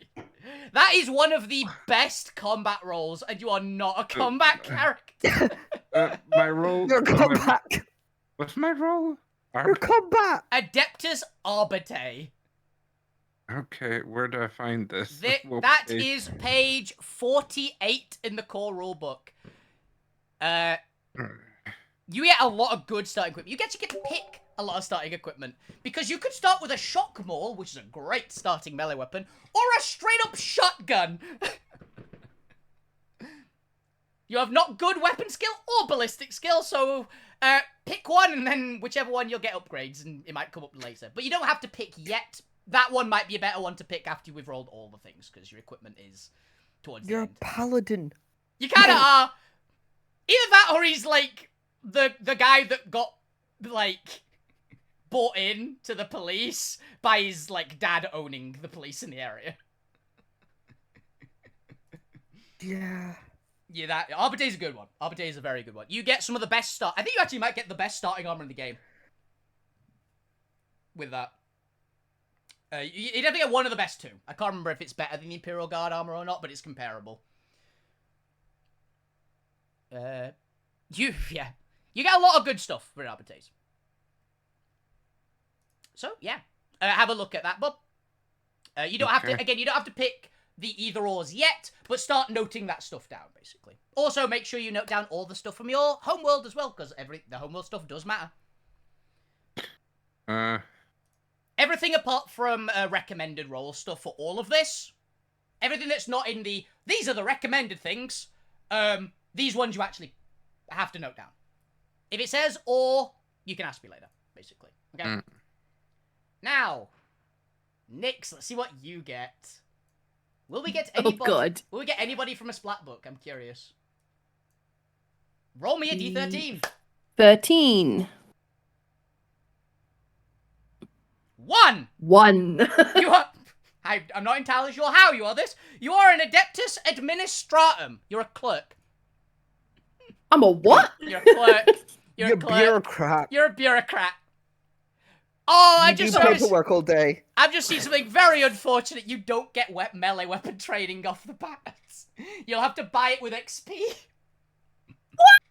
That is one of the best combat roles, and you are not a combat character. My role. You're combat. What's my role? You're combat. Adeptus arbite. Okay, where do I find this? That is page 48 in the core rulebook. You get a lot of good starting equipment. You get to pick a lot of starting equipment. Because you could start with a shock maul, which is a great starting melee weapon, or a straight-up shotgun. You have not good weapon skill or ballistic skill, so pick one, and then whichever one you'll get upgrades, and it might come up later. But you don't have to pick yet. That one might be a better one to pick after we've rolled all the things, because your equipment is towards the You're end. a paladin. You kind of are. Either that, or he's like the guy that got like bought in to the police by his like dad owning the police in the area. Yeah. Yeah, that Arbite is a good one. Arbite is a very good one. You get some of the best start. I think you actually might get the best starting armor in the game with that. You definitely get one of the best too. I can't remember if it's better than the Imperial Guard armor or not, but it's comparable. You get a lot of good stuff for Arbitrates. So, yeah. Have a look at that, bub. You don't have to, again, you don't have to pick the either-ors yet, but start noting that stuff down, basically. Also, make sure you note down all the stuff from your homeworld as well, because the homeworld stuff does matter. Everything apart from recommended role stuff for all of this, everything that's not in these are the recommended things, these ones you actually have to note down. If it says or, you can ask me later, basically. Okay? Now, Nix, let's see what you get. Will we get anybody? Oh, God. Will we get anybody from a splat book? I'm curious. Roll me a d13. 13. 1. 1. You are... I'm not entirely sure how you are this. You are an Adeptus Administratum. You're a clerk. I'm a what? You're a clerk. You're a clerk. bureaucrat. You're a bureaucrat. Oh, I You just do noticed... paperwork all day. I've just seen something very unfortunate. You don't get melee weapon training off the bat. You'll have to buy it with XP. What?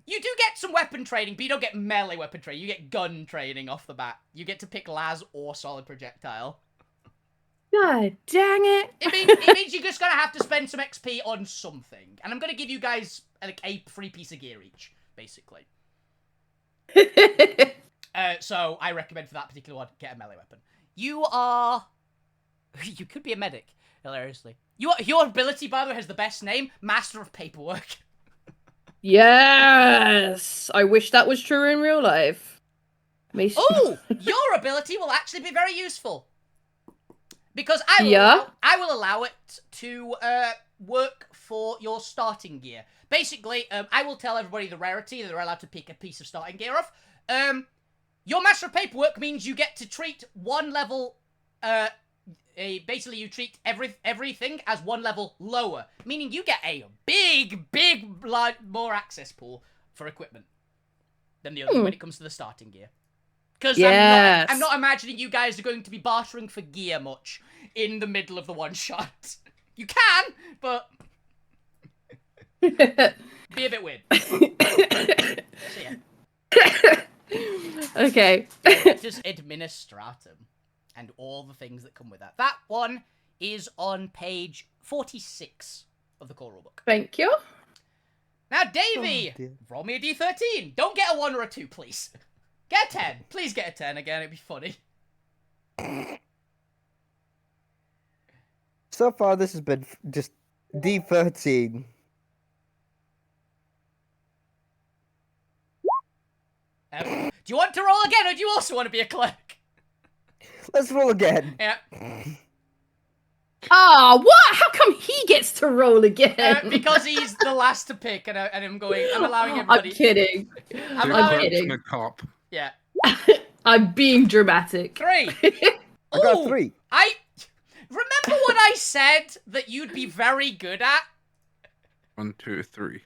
You do get some weapon training, but you don't get melee weapon training. You get gun training off the bat. You get to pick las or solid projectile. God dang it. It means you're just gonna have to spend some XP on something. And I'm gonna give you guys like a free piece of gear each, basically. So I recommend for that particular one, get a melee weapon. You could be a medic, hilariously. Your ability, by the way, has the best name, Master of Paperwork. Yes! I wish that was true in real life. Oh! Your ability will actually be very useful. Because I will allow it to work for your starting gear. Basically, I will tell everybody the rarity that they're allowed to pick a piece of starting gear off. Your Master of Paperwork means you get to treat one level, basically you treat everything as one level lower. Meaning you get a big, more access pool for equipment than the other when it comes to the starting gear. Because I'm not imagining you guys are going to be bartering for gear much in the middle of the one-shot. You can, but... be a bit weird. So, yeah. Okay. Just Administratum. And all the things that come with that. That one is on page 46 of the core rulebook. Thank you. Now, Davey, roll me a d13. Don't get a 1 or a 2, please. Get a 10. Please get a 10 again. It'd be funny. So far, this has been just D13. Do you want to roll again, or do you also want to be a clerk? Let's roll again. Yeah. Ah, what? How come he gets to roll again? Because he's the last to pick, and I'm allowing everybody... I'm kidding. I'm kidding. A cop. Yeah. I'm being dramatic. 3. I got 3. Remember what I said that you'd be very good at? 1, 2, 3.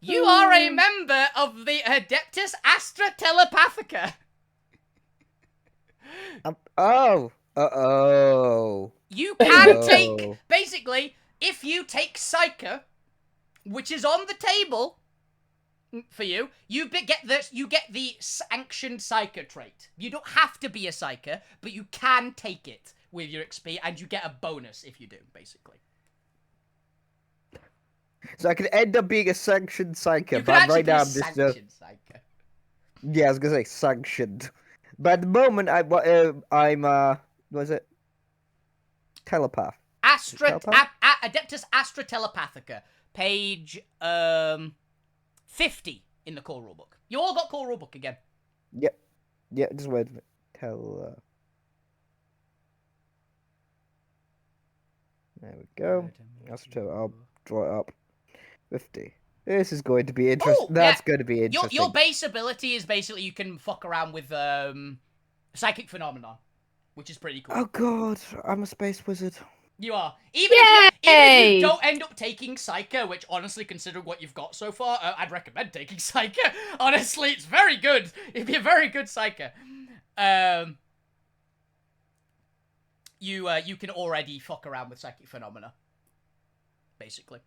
You are a member of the Adeptus Astra Telepathica. You can take, basically, if you take Psyker, which is on the table for you, you get the sanctioned Psyker trait. You don't have to be a Psyker, but you can take it with your XP, and you get a bonus if you do, basically. So I could end up being a sanctioned psyker, You but could right now I'm actually just be sanctioned Psyker. yeah, I was gonna say sanctioned. But at the moment I'm what is it? Telepath. Adeptus Astra Telepathica, page 50 in the core rulebook. You all got core rulebook again. Yep. Yeah, just wait a minute. There we go. I'll draw it up. 50. This is going to be interesting. That's going to be interesting. Your base ability is basically you can fuck around with psychic phenomenon, which is pretty cool. Oh god, I'm a space wizard. You are. Even if you don't end up taking Psyker, which honestly, considering what you've got so far, I'd recommend taking Psyker. Honestly, it's very good. It'd be a very good Psyker. You can already fuck around with psychic phenomena, basically.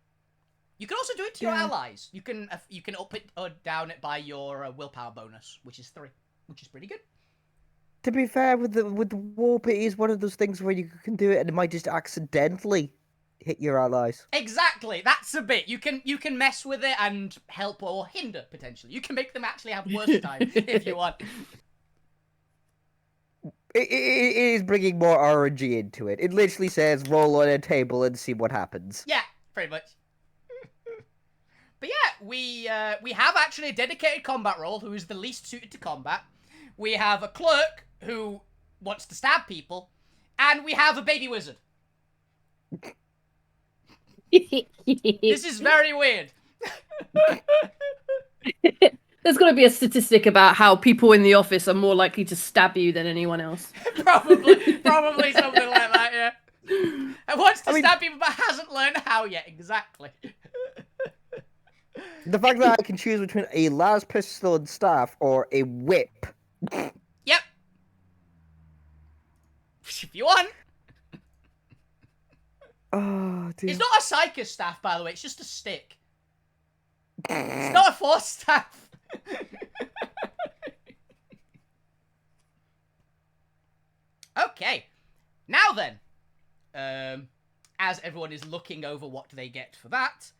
You can also do it to your Yeah. allies. You can up it or down it by your willpower bonus, which is 3, which is pretty good. To be fair, with the warp, it is one of those things where you can do it, and it might just accidentally hit your allies. Exactly. That's a bit. You can mess with it and help or hinder potentially. You can make them actually have worse time if you want. It is bringing more RNG into it. It literally says roll on a table and see what happens. Yeah, pretty much. But yeah, we have actually a dedicated combat role who is the least suited to combat. We have a clerk who wants to stab people, and we have a baby wizard. This is very weird. There's got to be a statistic about how people in the office are more likely to stab you than anyone else. Probably something like that, yeah. And wants to stab people but hasn't learned how yet, exactly. The fact that I can choose between a las pistol and staff or a whip. Yep. If you want. Oh, dear. It's not a psychic staff, by the way, it's just a stick. It's not a force staff. Okay. Now then. As everyone is looking over what they get for that,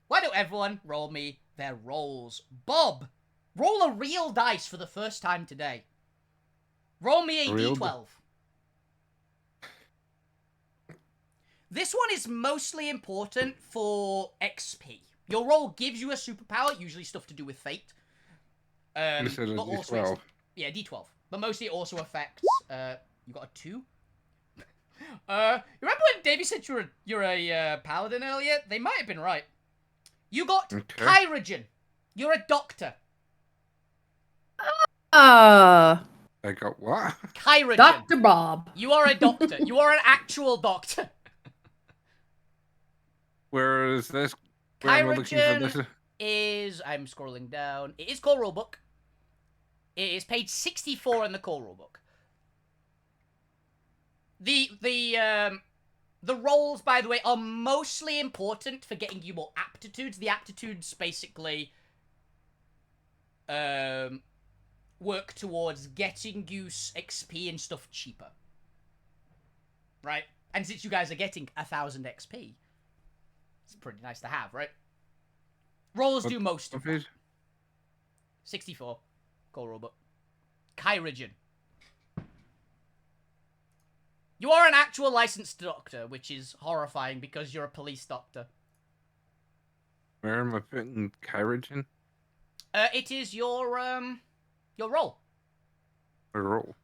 why don't everyone roll me their rolls? Bob, roll a real dice for the first time today. Roll me a d12. This one is mostly important for XP. Your roll gives you a superpower, usually stuff to do with fate. You said a but also D12. yeah, d12. But mostly it also affects. You got a 2. Remember when Davey said you're a paladin earlier? They might have been right. You got Kyrogen. You're a doctor. Ah, I got what? Kyrogen. Dr. Bob. You are a doctor. You are an actual doctor. Where is this? Where am I looking for this? Is I'm scrolling down. It is core rulebook. It is page 64 in the core rulebook. The roles, by the way, are mostly important for getting you more aptitudes. The aptitudes basically work towards getting you XP and stuff cheaper. Right? And since you guys are getting 1,000 XP, it's pretty nice to have, right? Roles do most of it. 64. Core rulebook. Kyrogen. You are an actual licensed doctor, which is horrifying because you're a police doctor. Where am I putting Kyrogen? It is your role. A roll.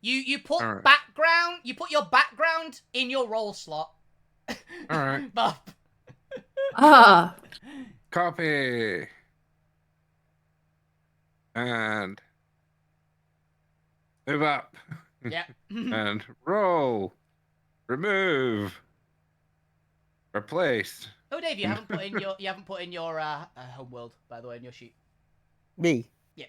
You put All right. background. You put your background in your role slot. All right. Bob. Ah, Copy. And move up. Yeah. And roll. Remove. Replace. Oh, Dave, you haven't put in your homeworld, by the way, in your sheet. Me? Yeah.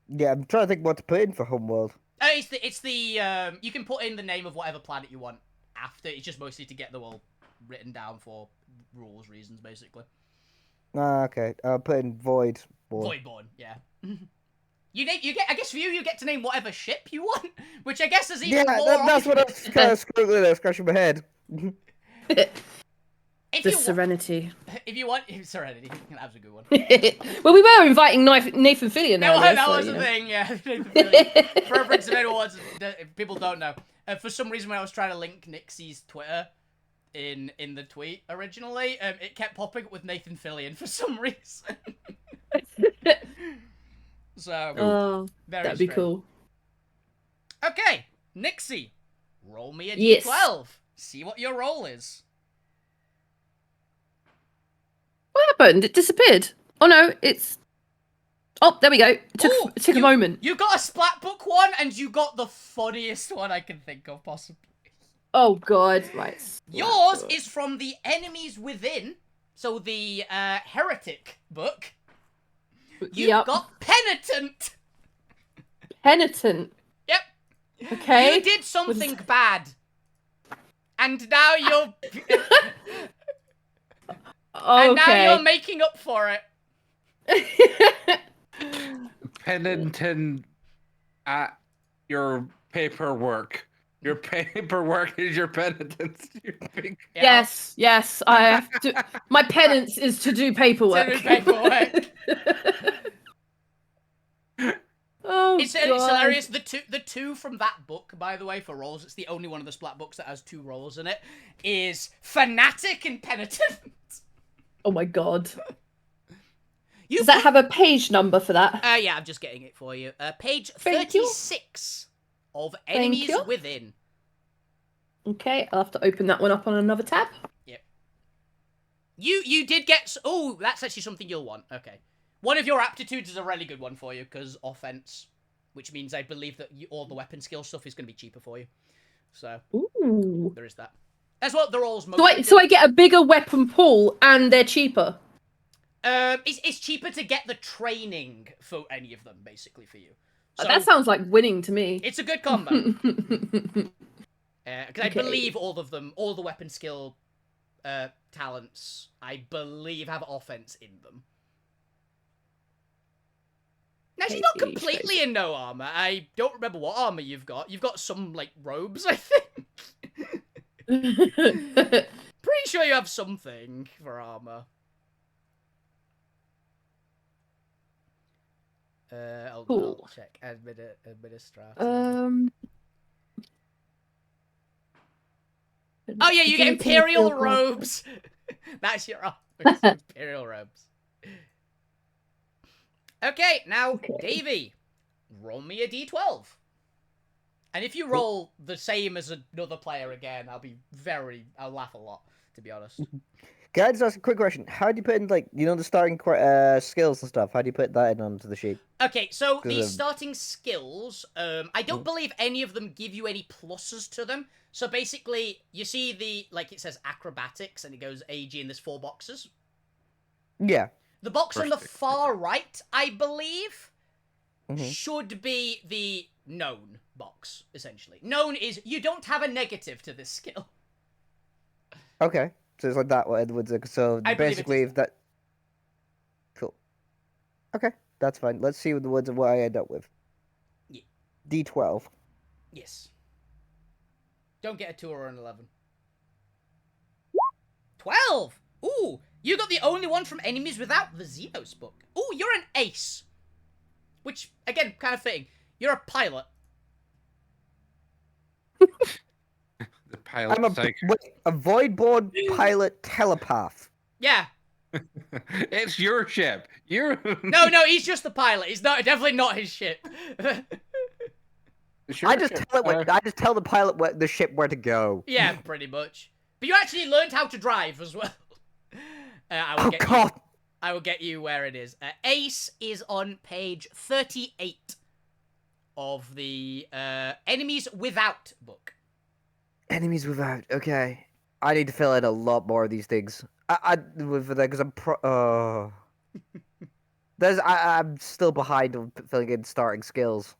Yeah, I'm trying to think what to put in for Homeworld. It's the you can put in the name of whatever planet you want after. It's just mostly to get them all written down for rules reasons, basically. Ah, okay. I'll put in Void. Voidborn, yeah. You get. I guess for you get to name whatever ship you want, which I guess is even more. That's what I was kind of scratching my head. If the you Serenity. If you want Serenity, that's a good one. Well, we were inviting Nathan Fillion No, earlier, that so, was you the know. thing, yeah. For reference, if anyone if people don't know, for some reason when I was trying to link Nixie's Twitter in the tweet originally, it kept popping up with Nathan Fillion for some reason. So, Oh, very that'd be strange. cool. Okay, Nixie, roll me a Yes. d12. See what your roll is. What happened? It disappeared. Oh no, it's. Oh, there we go. It took a moment. You got a splat book one, and you got the funniest one I can think of, possibly. Oh god, right. Yours is from the Enemies Within, so the Heretic book. You got Penitent. Penitent. Yep. Okay. You did something bad. And now you're... And now Okay. you're making up for it. Penitent at your paperwork. Your paperwork is your penitence. You big... Yeah. Yes, I have to. My penance is to do paperwork. To do paperwork. Oh, It's God. hilarious. The two from that book, by the way, for roles, it's the only one of the Splat books that has 2 roles in it, is Fanatic and Penitent. Oh my God. You Does that have a page number for that? Yeah, I'm just getting it for you. Page Thank you. 36 of Enemies you. Within. Okay, I'll have to open that one up on another tab. Yep. You did get... Oh, that's actually something you'll want. Okay. One of your aptitudes is a really good one for you, because offense, which means I believe that all the weapon skill stuff is going to be cheaper for you. So, Ooh. there is that. That's what the roles mostly So I get a bigger weapon pool and they're cheaper. It's cheaper to get the training for any of them, basically, for you. So, That sounds like winning to me. it's a good combo. Because I Okay. believe all of them, all the weapon skill talents, I believe have offense in them. Now, she's not completely in no armor. I don't remember what armor you've got. You've got some, like, robes, I think. Pretty sure you have something for armor. I'll Cool. check. Administrator. Oh yeah, you get Imperial robes. That's your armor. Imperial robes. Okay, now, Davey, roll me a d12. And if you roll the same as another player again, I'll laugh a lot, to be honest. Can I just ask a quick question? How do you put in, like, the starting skills and stuff? How do you put that in onto the sheet? Okay, so the starting skills, I don't believe any of them give you any pluses to them. So basically, you see it says acrobatics, and it goes AG, and there's 4 boxes. Yeah. The box on the far right, I believe, should be the known box, essentially. Known is you don't have a negative to this skill. Okay. So it's like that one. So I believe basically, it is if that... Cool. Okay, that's fine. Let's see what I end up with. Yeah. D12. Yes. Don't get a 2 or an 11. 12! Ooh, you got the only one from Enemies Without the Xenos book. Ooh, you're an ace. Which, again, kind of fitting. You're a pilot. The pilot I'm a void-born pilot telepath. Yeah. It's your ship. You're... No, he's just the pilot. He's definitely not his ship. I just tell the pilot the ship where to go. Yeah, pretty much. But you actually learned how to drive as well. God! I will get you where it is. Ace is on page 38 of the Enemies Without book. Enemies Without. Okay, I need to fill in a lot more of these things. Because I'm still behind on filling in starting skills.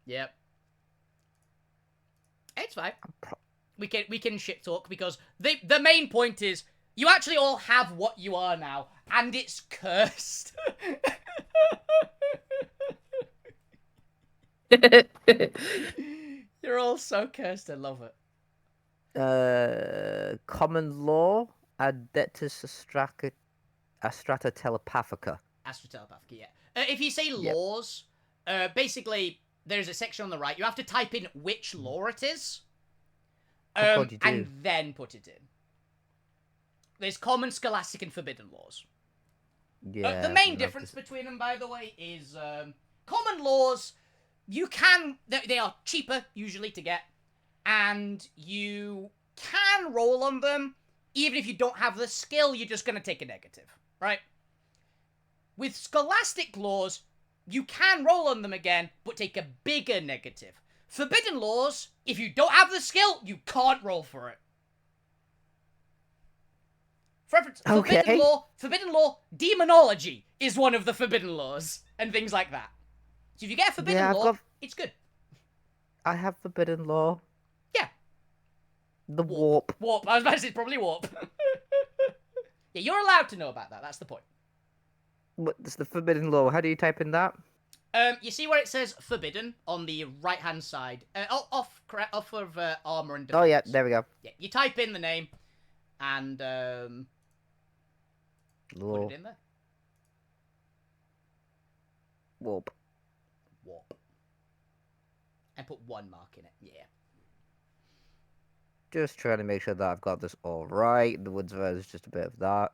Yep. It's fine. We can shit talk because the main point is you actually all have what you are now, and it's cursed. You're all so cursed. I love it. Common law, adeptus astrata telepathica. Astrotelepathica, yeah. If you say laws, basically there's a section on the right. You have to type in which law it is, and then put it in. There's common, scholastic, and forbidden laws. Yeah. The main difference between them, by the way, is common laws. They are cheaper usually to get, and you can roll on them even if you don't have the skill. You're just gonna take a negative, right? With scholastic laws, you can roll on them again, but take a bigger negative. Forbidden laws, if you don't have the skill, you can't roll for it. For reference, forbidden law, demonology is one of the forbidden laws, and things like that. So if you get a forbidden law, it's good. I have forbidden law. Yeah. The warp. Warp. I was about to say, it's probably warp. Yeah, you're allowed to know about that. That's the point. What's the forbidden law? How do you type in that? You see where it says forbidden on the right-hand side, off of armor and defense. Oh yeah, there we go. Yeah, you type in the name, and Law. put it in there. Warp. Warp. And put 1 mark in it. Yeah. Just trying to make sure that I've got this all right. The Woods verse is just a bit of that.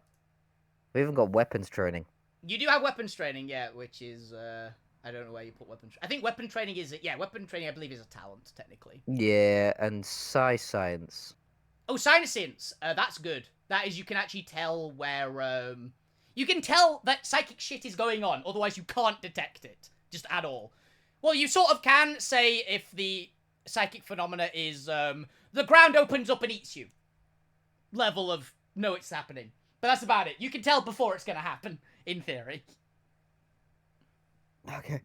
We even got weapons training. You do have weapons training, yeah, which is I don't know where you put weapons. I think weapon training is weapon training I believe is a talent technically. Yeah, and science. Oh, science. That's good. That is, you can actually tell where you can tell that psychic shit is going on. Otherwise, you can't detect it just at all. Well, you sort of can say if the psychic phenomena is the ground opens up and eats you. Level of no, it's happening. But that's about it. You can tell before it's gonna happen, in theory. Okay,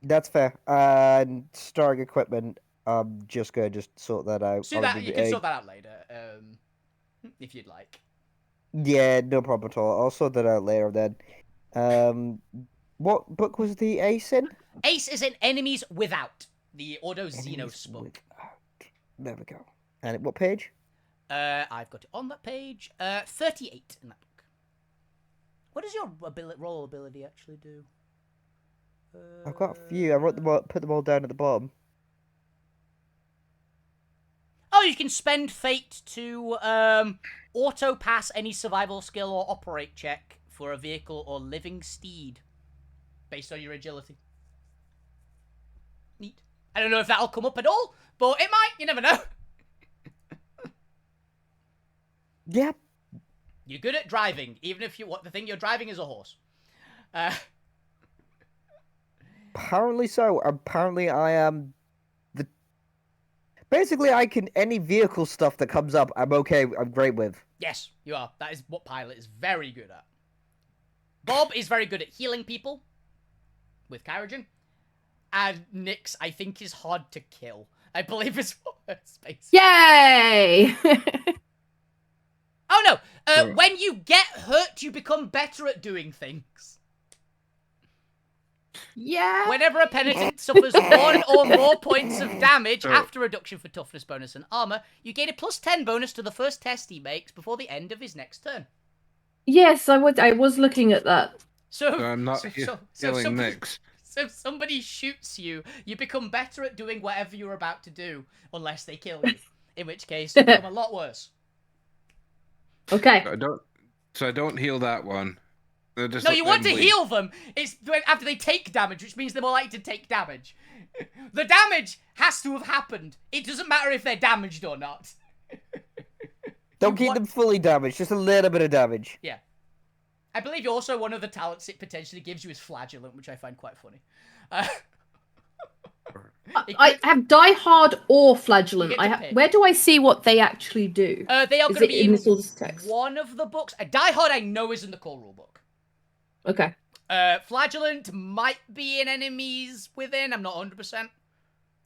that's fair. And starting equipment, I'm just gonna sort that out. So that you can sort that out later, if you'd like. Yeah, no problem at all. I'll sort that out later then. What book was the ace in? Ace is in Enemies Without, the Ordo Xenos book. There we go. And what page? I've got it on that page. 38 in that book. What does your roll ability actually do? I've got a few. I wrote them all, put them all down at the bottom. Oh, you can spend fate to auto pass any survival skill or operate check for a vehicle or living steed based on your agility. Neat. I don't know if that'll come up at all, but it might. You never know. Yeah. You're good at driving, even if the thing you're driving is a horse. Apparently so. Apparently I am the... Basically, I can... Any vehicle stuff that comes up, I'm okay. I'm great with. Yes, you are. That is what Pilot is very good at. Bob is very good at healing people with Kyrogen. And Nyx, I think, is hard to kill. I believe is space. Yay! Oh no! When you get hurt, you become better at doing things. Yeah. Whenever a penitent suffers 1 or more points of damage after reduction for toughness bonus and armor, you gain a +10 bonus to the first test he makes before the end of his next turn. Yes, I was looking at that. So I'm not healing Nyx. So if somebody shoots you, you become better at doing whatever you're about to do, unless they kill you. In which case, you become a lot worse. Okay. So I don't heal that one. No, you want to heal them. It's after they take damage, which means they're more likely to take damage. The damage has to have happened. It doesn't matter if they're damaged or not. Don't keep them fully damaged, just a little bit of damage. Yeah. I believe also one of the talents it potentially gives you is flagellant, which I find quite funny. I have Die Hard or Flagellant. Where do I see what they actually do? They are going to be in text? One of the books. Die Hard I know is in the core rulebook. Okay. Flagellant might be in Enemies Within. I'm not 100%,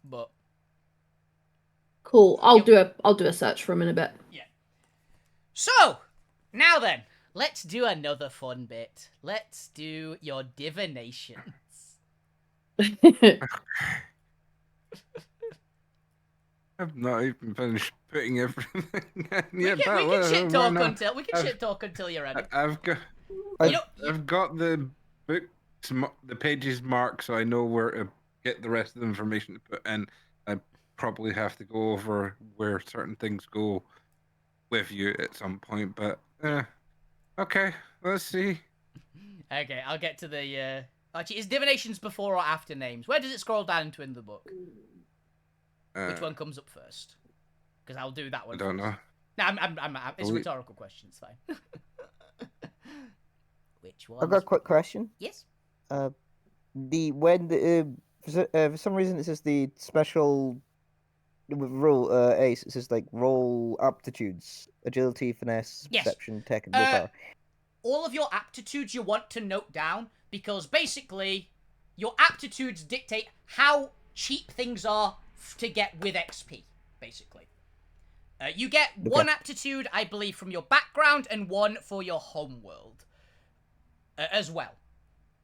but cool. I'll do a search for him in a bit. Yeah. So now then, let's do another fun bit. Let's do your divinations. I've not even finished putting everything in. We can shit talk until you're ready. I've got the book, the pages marked, so I know where to get the rest of the information to put in. I probably have to go over where certain things go with you at some point, but okay, let's see. Okay, I'll get to the. Actually, is divinations before or after names? Where does it scroll down to in the book? Which one comes up first? Because I'll do that one. I don't know. No, it's a rhetorical question. It's fine. Which one? I've got a quick question. Yes. For some reason it says the special rule ace. It says like roll aptitudes, agility, finesse, perception, tech, and willpower. All of your aptitudes you want to note down because basically your aptitudes dictate how cheap things are to get with XP. Basically, You get one aptitude, I believe, from your background and one for your homeworld as well.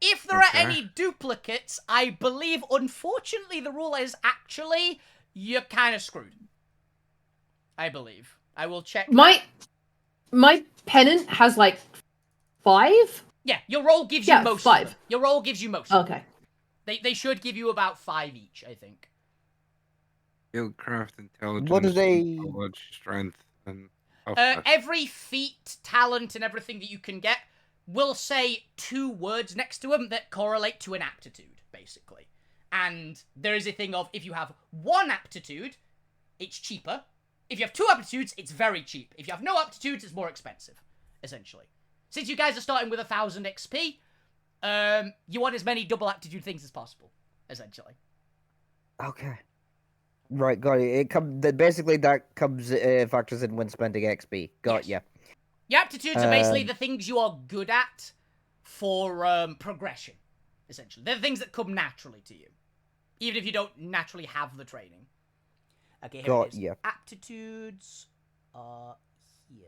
If there are any duplicates, I believe, unfortunately, the rule is actually you're kind of screwed. I believe. I will check. My pennant has like 5. Yeah, your roll gives you most. 5. Of them. Your roll gives you most. Okay. They should give you about 5 each, I think. Skillcraft, intelligence, What do they- knowledge, strength, and Every feat, talent, and everything that you can get will say 2 words next to them that correlate to an aptitude, basically. And there is a thing of, if you have 1 aptitude, it's cheaper. If you have 2 aptitudes, it's very cheap. If you have no aptitudes, it's more expensive, essentially. Since you guys are starting with 1,000 XP, you want as many double aptitude things as possible, essentially. Okay. Right, got it. Basically that comes factors in when spending XP. Got Yes. ya. Your aptitudes are basically the things you are good at for progression, essentially. They're the things that come naturally to you, even if you don't naturally have the training. Okay, here it is. ya. Aptitudes are here.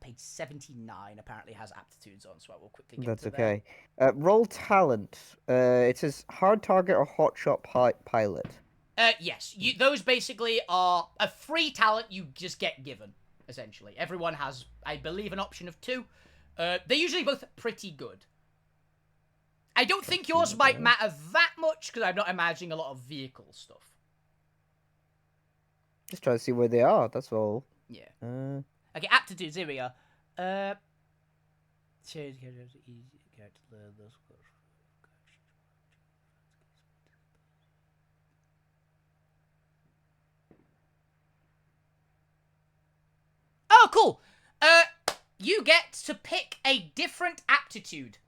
Page 79 apparently has aptitudes on, so I will quickly get That's to okay. Roll talent. It says hard target or hotshot pilot. Yes, those basically are a free talent you just get given, essentially. Everyone has, I believe, an option of 2. They're usually both pretty good. I don't think yours might matter that much, because I'm not imagining a lot of vehicle stuff. Just trying to see where they are, that's all. Yeah. Okay, aptitudes, here we are. Oh, cool! You get to pick a different aptitude.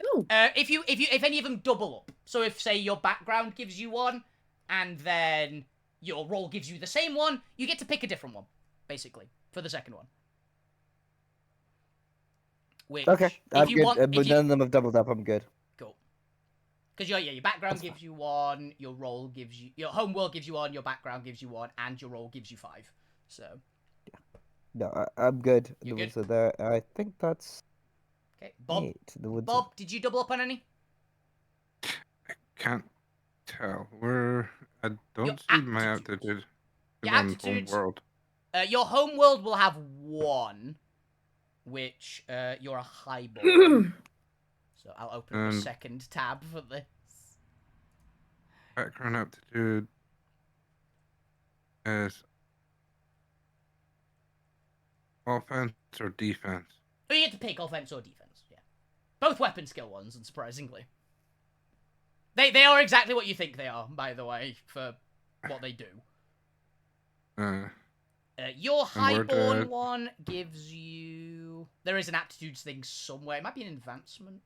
Ooh. If any of them double up. So if, say, your background gives you 1, and then your roll gives you the same one, you get to pick a different one, basically, for the second one. Which, Okay, I'm if you good. want, But none of them have doubled up, I'm good. cool. Because your background gives you 1, your roll gives you, your home world gives you 1, your background gives you 1, and your roll gives you 5. So. No, I'm good. You're The good? ones are there. I think that's Okay, Bob. it. The ones Bob, did you double up on any? can't tell. I don't Your see my aptitudes. aptitude. Your on aptitudes- Homeworld. Your home world will have 1, which you're a highborn. So I'll open the second tab for this. Background aptitude is offense or defense. Oh, you get to pick offense or defense. Yeah, both weapon skill ones, unsurprisingly. They are exactly what you think they are, by the way, for what they do. Your highborn one gives you. There is an aptitudes thing somewhere. It might be an advancement.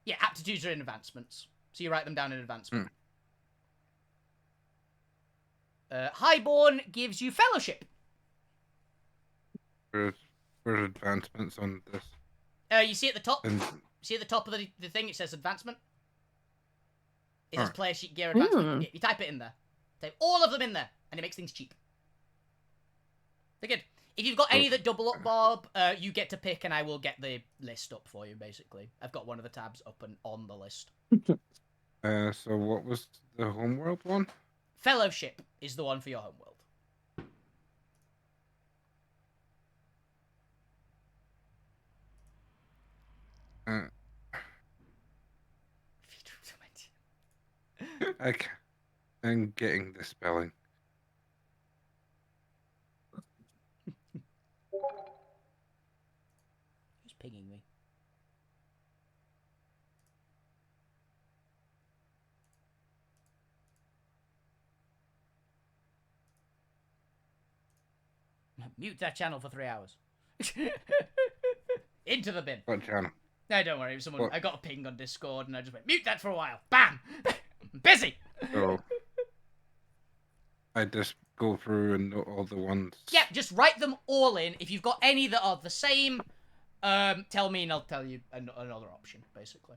Yeah, aptitudes are in advancements, so you write them down in advancement. Highborn gives you fellowship. Where's advancements on this? You see at the top. And See at the top of the thing, it says advancement. It says Oh. player sheet gear advancement. You type it in there. Type all of them in there, and it makes things cheap. They're good. If you've got any that double up, Bob, you get to pick, and I will get the list up for you, basically. I've got one of the tabs up and on the list. so what was the Homeworld one? Fellowship is the one for your homeworld. I'm getting the spelling. Who's pinging me? Mute that channel for 3 hours. Into the bin. What channel? No, don't worry. It was someone. What? I got a ping on Discord, and I just went mute that for a while. Bam. I'm busy. So I just go through and know all the ones. Yeah, just write them all in. If you've got any that are the same, tell me, and I'll tell you another option, basically.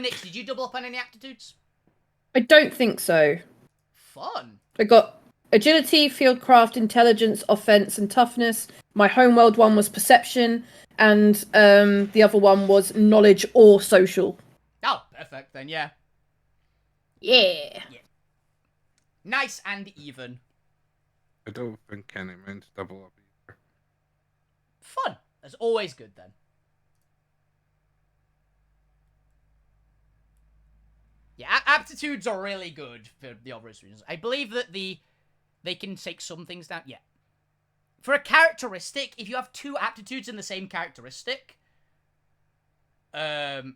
Nick, did you double up on any aptitudes? I don't think so. Fun. I got agility, fieldcraft, intelligence, offense, and toughness. My homeworld one was perception, and the other one was knowledge or social. Oh, perfect then, yeah. Yeah. Nice and even. I don't think any means double up either. Fun. That's always good then. Yeah, aptitudes are really good for the obvious reasons. I believe that they can take some things down. Yeah. For a characteristic, if you have 2 aptitudes in the same characteristic, you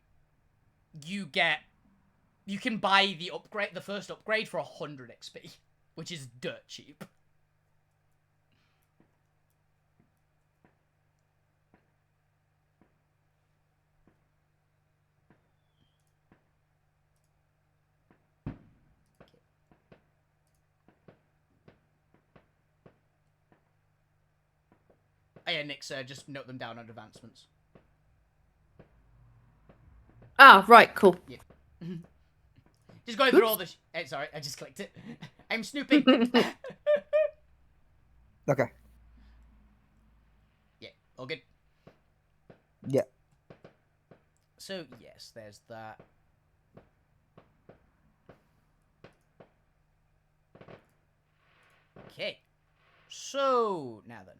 can buy the first upgrade for 100 XP, which is dirt cheap. Oh yeah, Nick, just note them down on advancements. Ah, right, cool. Yeah. Just going through all the... sorry, I just clicked it. I'm snooping. Okay. Yeah, all good. Yeah. So, yes, there's that. Okay. So, now then.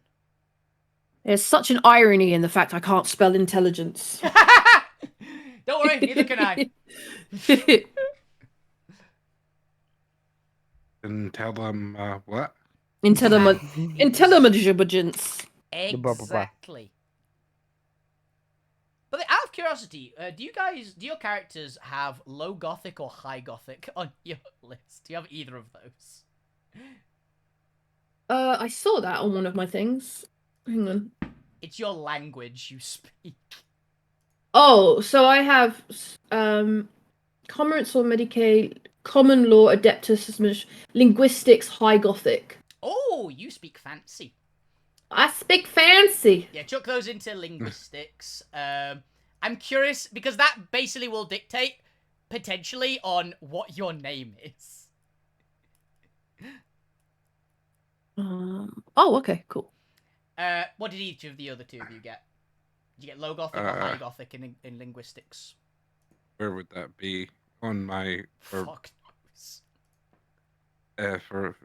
There's such an irony in the fact I can't spell intelligence. Don't worry, neither can I. And tell them what? Intelligence. Exactly. But out of curiosity, do your characters have low gothic or high gothic on your list? Do you have either of those? I saw that on one of my things. Hang on. It's your language you speak. Oh, so I have Commerce or Medicaid, Common Law, Adeptus, Linguistics, High Gothic. Oh, you speak fancy. I speak fancy. Yeah, chuck those into linguistics. I'm curious, because that basically will dictate, potentially, on what your name is. Oh, okay, cool. What did each of the other 2 of you get? Did you get low gothic or high gothic in linguistics? Where would that be? On my... Fuck knows. For...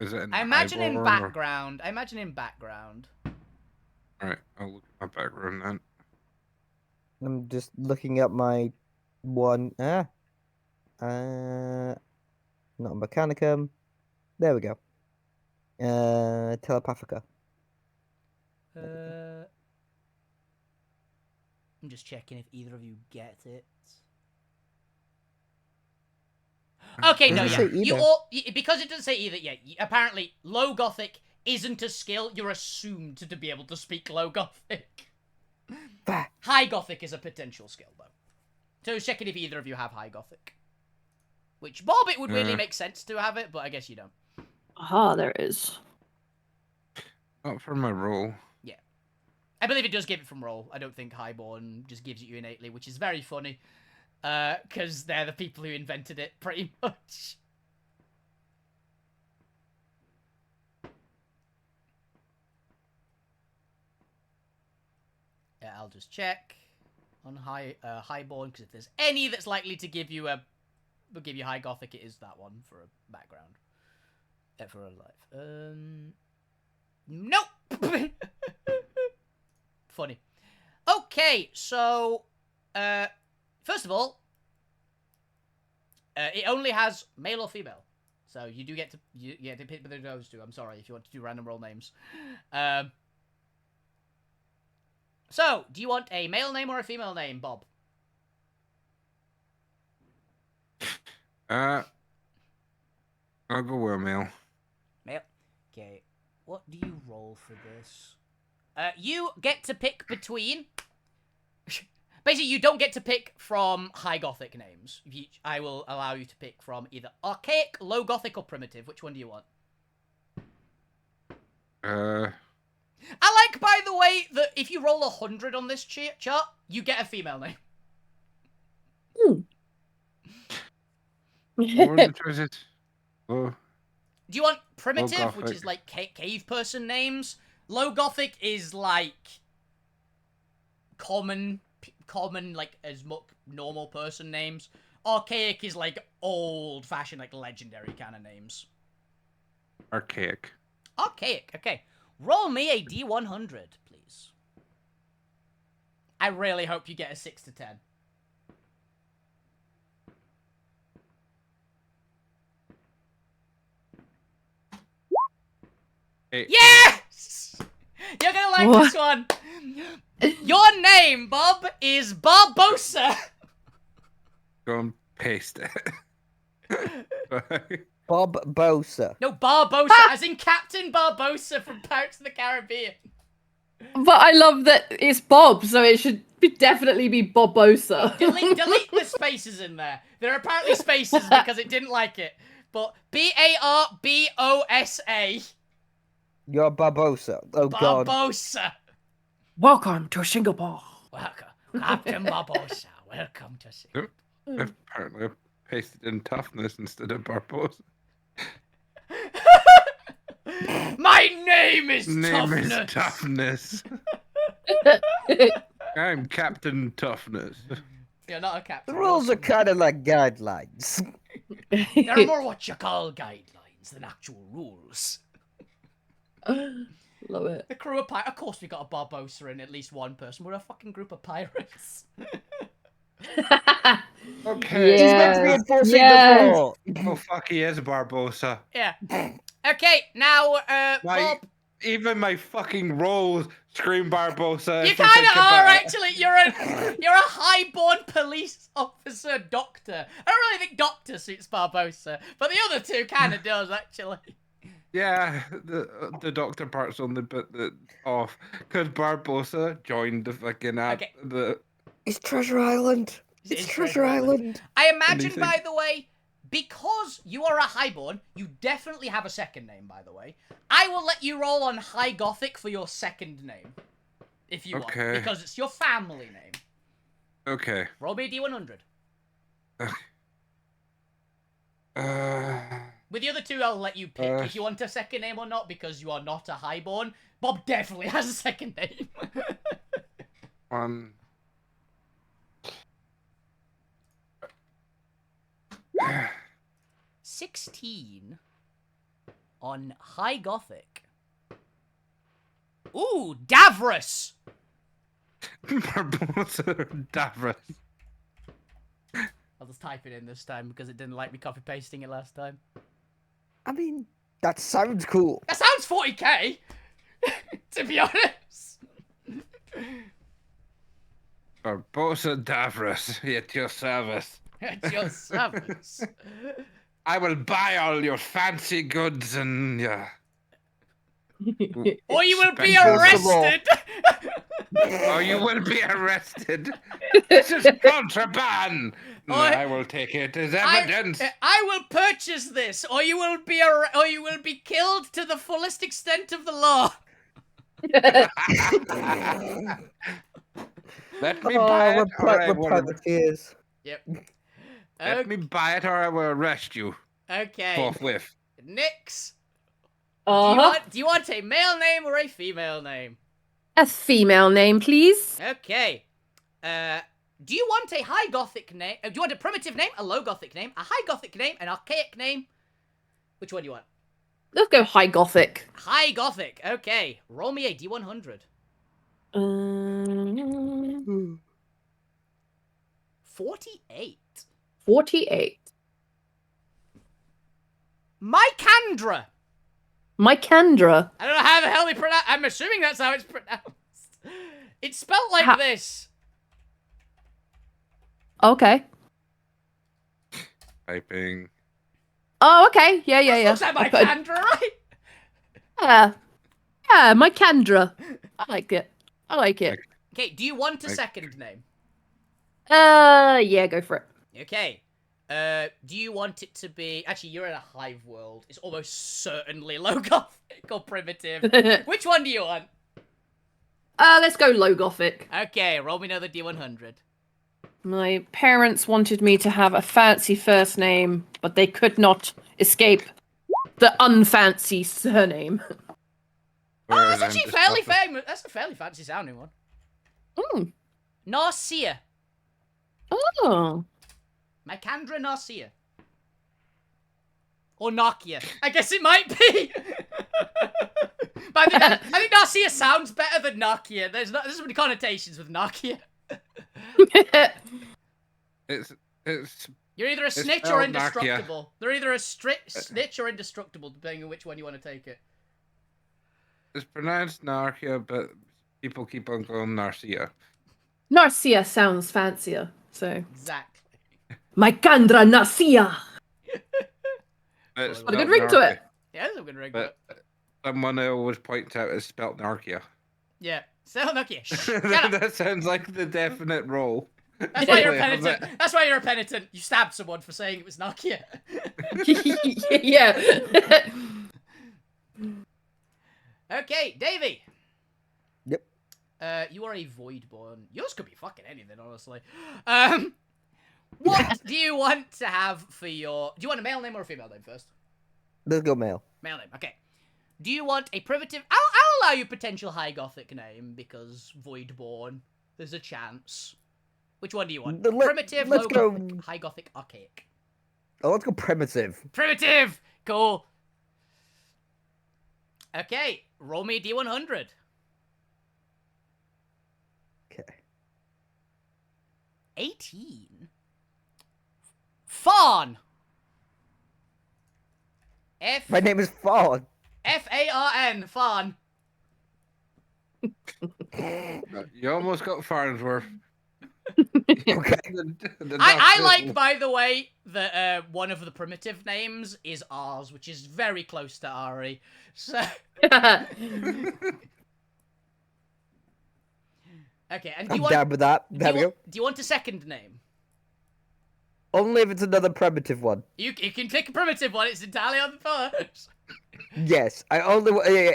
Is it in I imagine in highborn or- background. I imagine in background. Alright, I'll look at my background then. I'm just looking at my one. Not a Mechanicum. There we go. Telepathica. I'm just checking if either of you get it. Okay, no, Doesn't yeah. say You either. all because it doesn't say either. Yeah, apparently low gothic isn't a skill. You're assumed to be able to speak low gothic. Bah. High gothic is a potential skill though. So checking if either of you have high gothic. Which Bob, it would really make sense to have it, but I guess you don't. Aha, there it is. Not for my role. Yeah, I believe it does give it from roll. I don't think highborn just gives it you innately, which is very funny. Because they're the people who invented it, pretty much. Yeah, I'll just check on highborn, because if there's any that's likely to give you high gothic, it is that one for a background. For a life. Nope. Funny. Okay, so first of all, it only has male or female, so you do get to pick between those 2. I'm sorry if you want to do random roll names. So, do you want a male name or a female name, Bob? I'll go with male. Male. Okay. What do you roll for this? You get to pick between... Basically, you don't get to pick from high gothic names. I will allow you to pick from either archaic, low gothic, or primitive. Which one do you want? I like, by the way, that if you roll 100 on this chart, you get a female name. What were the choices? Oh, Do you want primitive, which Gothic. is like cave person names? Low Gothic is like common, like as much normal person names. Archaic is like old-fashioned, like legendary kind of names. archaic. Archaic, okay. Roll me a D100, please. I really hope you get a 6 to 10. Hey, Yes! You're gonna like What? this one. Your name, Bob, is Barbosa. go and paste it. Bob Bosa. No, Barbosa, as in Captain Barbosa from Pirates of the Caribbean. But I love that it's Bob, so it should definitely be Bobosa. Delete the spaces in there. There are apparently spaces because it didn't like it. But Barbosa. You're Barbosa. Oh god. Barbosa. Welcome to Singapore. Welcome, Captain Barbosa. Welcome to Singapore. Apparently, I pasted in toughness instead of Barbosa. My name is Name Toughness. is Toughness. I'm Captain Toughness. You're not a captain. The rules are kind of like guidelines. They're more what you call guidelines than actual rules. Love it. The crew of pirates. Of course, we got a Barbosa in at least one person. We're a fucking group of pirates. Okay. He's meant to be Yes. enforcing Yes. the law. Oh fuck, he is Barbosa. Yeah. Okay, now, Bob. Even my fucking rolls scream Barbosa. You if kind think of are about it. actually. You're a highborn police officer doctor. I don't really think doctor suits Barbosa, but the other two kind of does actually. Yeah, the doctor part's only bit off because Barbosa joined the fucking Okay. the. It's Treasure Island. It It's is Treasure Treasure Island. Island. I imagine, Anything. by the way, because you are a highborn, you definitely have a second name. By the way, I will let you roll on High Gothic for your second name, if you want, Okay. because it's your family name. Okay. Roll me a D100. With the other two, I'll let you pick if you want a second name or not, because you are not a highborn. Bob definitely has a second name. 1. 16 on High Gothic. Ooh, Davros! Barbosa Davros. I'll just type it in this time because it didn't like me copy pasting it last time. I mean, that sounds cool. That sounds 40k! To be honest. Barbosa Davros, at your service. At your service. I will buy all your fancy goods and yeah. Or you will be Special arrested! Oh, you will be arrested. This is contraband. No, Oh, I will take it as evidence. I will purchase this, or you will be killed to the fullest extent of the law. Let me Oh, buy it, or I we're will. privateers. Yep. Let me buy it, or I will arrest you Okay. forthwith. Nix. Uh-huh. Do you want a male name or a female name? A female name, please. Okay. Do you want a high gothic name? Do you want a primitive name, a low gothic name, a high gothic name, an archaic name? Which one do you want? Let's go High Gothic. High gothic. Okay. Roll me a D100. 48. 48. Mycandra. Mycandra. I don't know how the hell they pronounce. I'm assuming that's how it's pronounced. It's spelled like How- this. Okay. Typing. Oh, okay. Yeah. Looks like Mycandra, right? Yeah. Yeah, Mycandra. I like it. Okay. Do you want a second name? Yeah, go for it. Okay. Do you want it to be... Actually, you're in a hive world. It's almost certainly low gothic or primitive. Which one do you want? Let's go Low Gothic. Okay, roll me another D100. My parents wanted me to have a fancy first name, but they could not escape the unfancy surname. Oh, that's actually fairly famous. That's a fairly fancy sounding one. Mm. Narcia. Oh. Mycandra Narcia. Or Narcia. I guess it might be. But I think Narcia sounds better than Narcia. There's so many connotations with Narcia. It's You're either a snitch or spelled indestructible. They're either a snitch or indestructible, depending on which one you want to take it. it's pronounced Narcia, but people keep on going Narcia. Narcia sounds fancier, so. Exactly. Mycandra Narcia! It's Got a good spelled ring to Narcia, it. Yeah, that's a good ring to it. But someone always points out it's spelled Narcia. Yeah. So Narcia. Shut up. That sounds like the definite role. That's why you're a penitent. That's why you're a penitent. You stabbed someone for saying it was Narcia. Yeah. Okay, Davey. Yep. You are a voidborn. Yours could be fucking anything, honestly. What do you want to have for your... Do you want a male name or a female name first? Let's go male. Male name, okay. Do you want a primitive... I'll allow you a potential high gothic name, because voidborn. There's a chance. Which one do you want? Primitive, let's low go- gothic, high gothic, archaic. Oh, let's go primitive. Primitive! Cool. Okay, roll me a D100. Okay. 18. Fawn! My name is Fawn. F-A-R-N, Fawn. You almost got Farnsworth. Okay. I like, by the way, that one of the primitive names is ours, which is very close to Ari. So... Okay, and do I'm you want... down with that. There we go. Do you want a second name? Only if it's another primitive one. You can pick a primitive one, it's entirely on the first. Yes. I only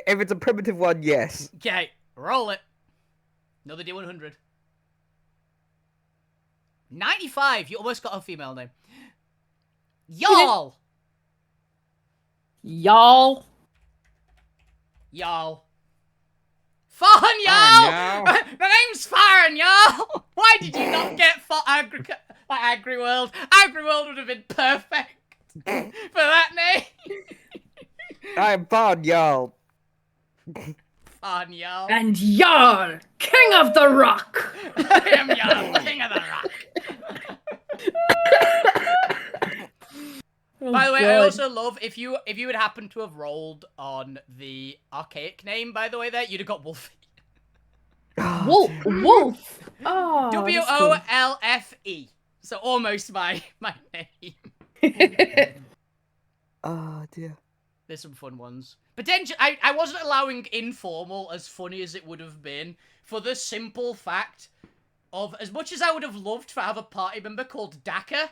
if it's a primitive one, yes. Okay, roll it. Another D100. 95, you almost got a female name. Y'all! Y'all. Y'all. Farn, y'all! Farn, The name's Farn, y'all! Why did you not get Agri-World? Agri-World would have been perfect for that name. I'm Fawn, y'all. Farn, y'all. And Yar, King of the Rock. I am y'all, king of the rock. By the way, I also love if you had happened to have rolled on the archaic name, by the way, there, you'd have got Wolfie. Wolf. Wolf. Oh, W-O-L-F-E. So almost my name. Oh dear. There's some fun ones. Potentially, I wasn't allowing informal as funny as it would have been for the simple fact of, as much as I would have loved to have a party member called Daka,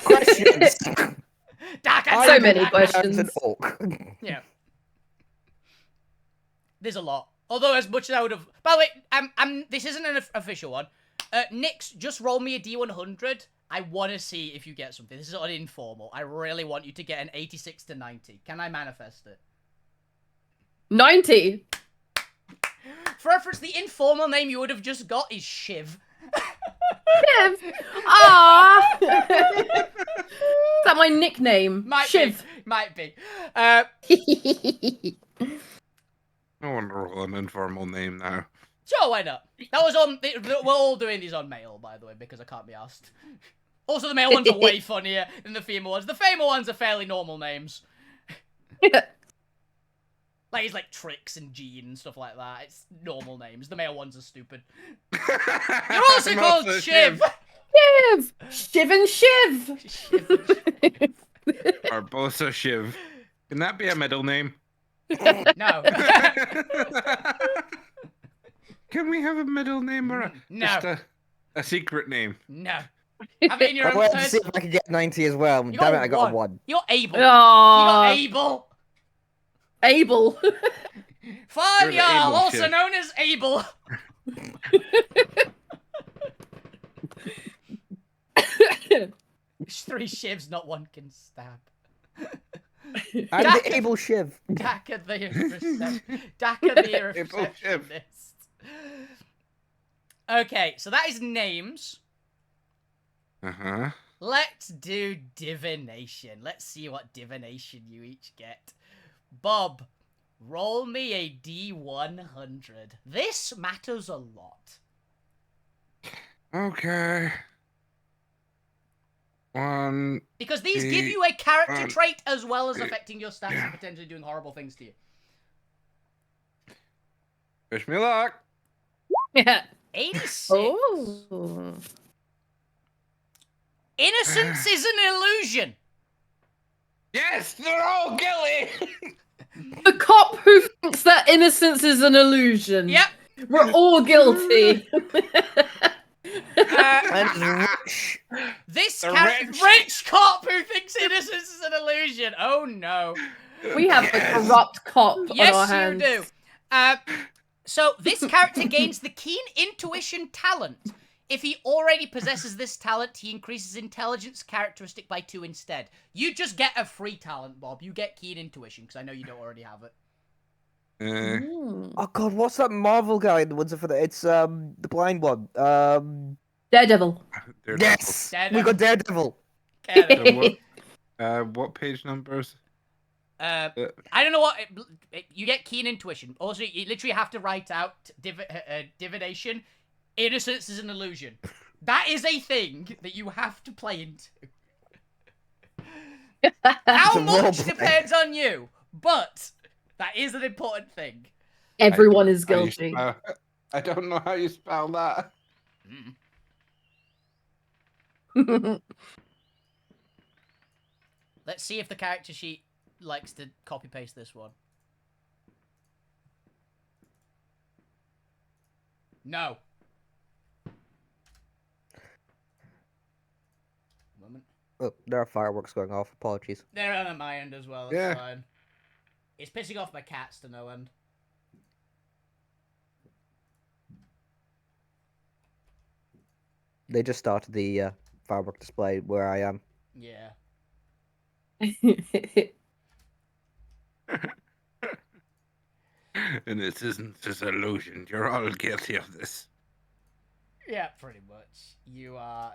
Questions. Daka, So many Daka. questions. An orc. Yeah. There's a lot. Although, as much as I would have... By the way, this isn't an official one. Nix, just roll me a D100. I want to see if you get something. This is an informal. I really want you to get an 86 to 90. Can I manifest it? 90. For reference, the informal name you would have just got is Shiv. Shiv. Aww. Is that my nickname? Shiv. Might be. I want to roll an informal name now. Sure, why not? That was on... We're all doing these on male, by the way, because I can't be asked. Also, the male ones are way funnier than the female ones. The female ones are fairly normal names. Like, it's like Trix and Jean and stuff like that. It's normal names. The male ones are stupid. You're also I'm called also Shiv! Shiv. Shiv and Shiv. Barbosa Shiv. Can that be a middle name? No. Can we have a middle name or No. just a secret name? No. Have it in your I own wanted to see person. if I could get 90 as well. You Damn it, I got a 1. You're able. You got Aww. able. Abel. Farm the Jarl, able also shiv. known as Abel. It's 3 shivs, not 1 can stab. I'm Daka- the able Shiv. Daka the Daka the Able shiv. receptionist. Okay, so that is names. Uh-huh. Let's do divination. Let's see what divination you each get. Bob, roll me a D100. This matters a lot. Okay. 1. Because these give you a character 1. trait as well as affecting your stats and potentially doing horrible things to you. Wish me luck. Yeah. 86. Oh. Innocence is an illusion. Yes, they're all guilty. The cop who thinks that innocence is an illusion. Yep. We're all guilty. And rich. This The rich. rich. Cop who thinks innocence is an illusion. Oh no. We have a corrupt cop on our Yes, you hands. do. So this character gains the keen intuition talent. If he already possesses this talent, he increases intelligence characteristic by 2 instead. You just get a free talent, Bob. You get keen intuition, because I know you don't already have it. Oh god, what's that Marvel guy? The ones for the it's the blind one. Daredevil. Yes, Daredevil. we got Daredevil. What page numbers? I don't know what... you get keen intuition. Also, you literally have to write out divination. Innocence is an illusion. That is a thing that you have to play into. How a much roleplay. depends on you, but that is an important thing. Everyone is How you guilty. spell- I don't know how you spell that. Let's see if the character sheet likes to copy paste this one. No. Moment. Oh, there are fireworks going off. Apologies. They're on my end as well. That's Yeah. fine. It's pissing off my cats to no end. They just started the firework display where I am. Yeah. And this isn't just an illusion. You're all guilty of this. Yeah, pretty much. You are...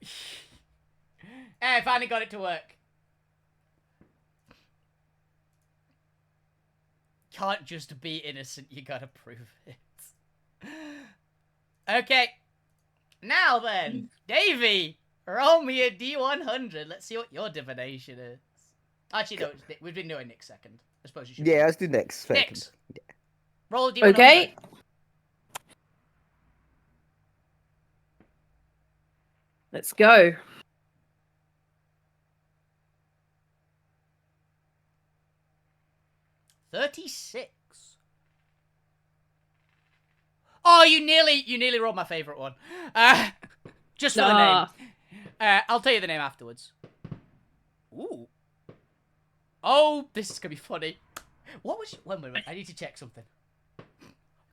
Hey, I finally got it to work. Can't just be innocent, you gotta prove it. Okay. Now then, Davey, roll me a D100. Let's see what your divination is. Actually, no, we've been doing Nick's second. I suppose you should. Yeah, let's do next. Next. Second. Yeah. Roll a D100. Okay. Let's go. $36. Oh, you nearly rolled my favorite one. Just for the name. I'll tell you the name afterwards. Ooh. Oh, this is gonna be funny. What was? One minute. I need to check something.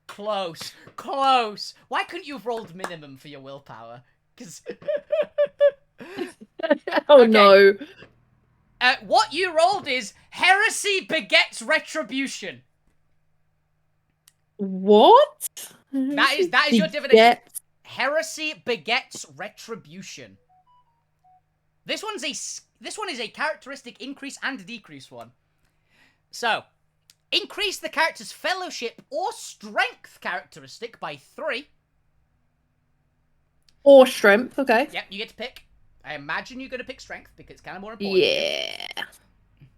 Close. Close. Why couldn't you have rolled minimum for your willpower? Because. Oh Okay. no. What you rolled is heresy begets retribution. What? That is your divination. Get- Heresy begets retribution. This one is a characteristic increase and decrease one. So, increase the character's fellowship or strength characteristic by 3. Or strength, okay. Yep, you get to pick. I imagine you're going to pick strength because it's kind of more important. Yeah.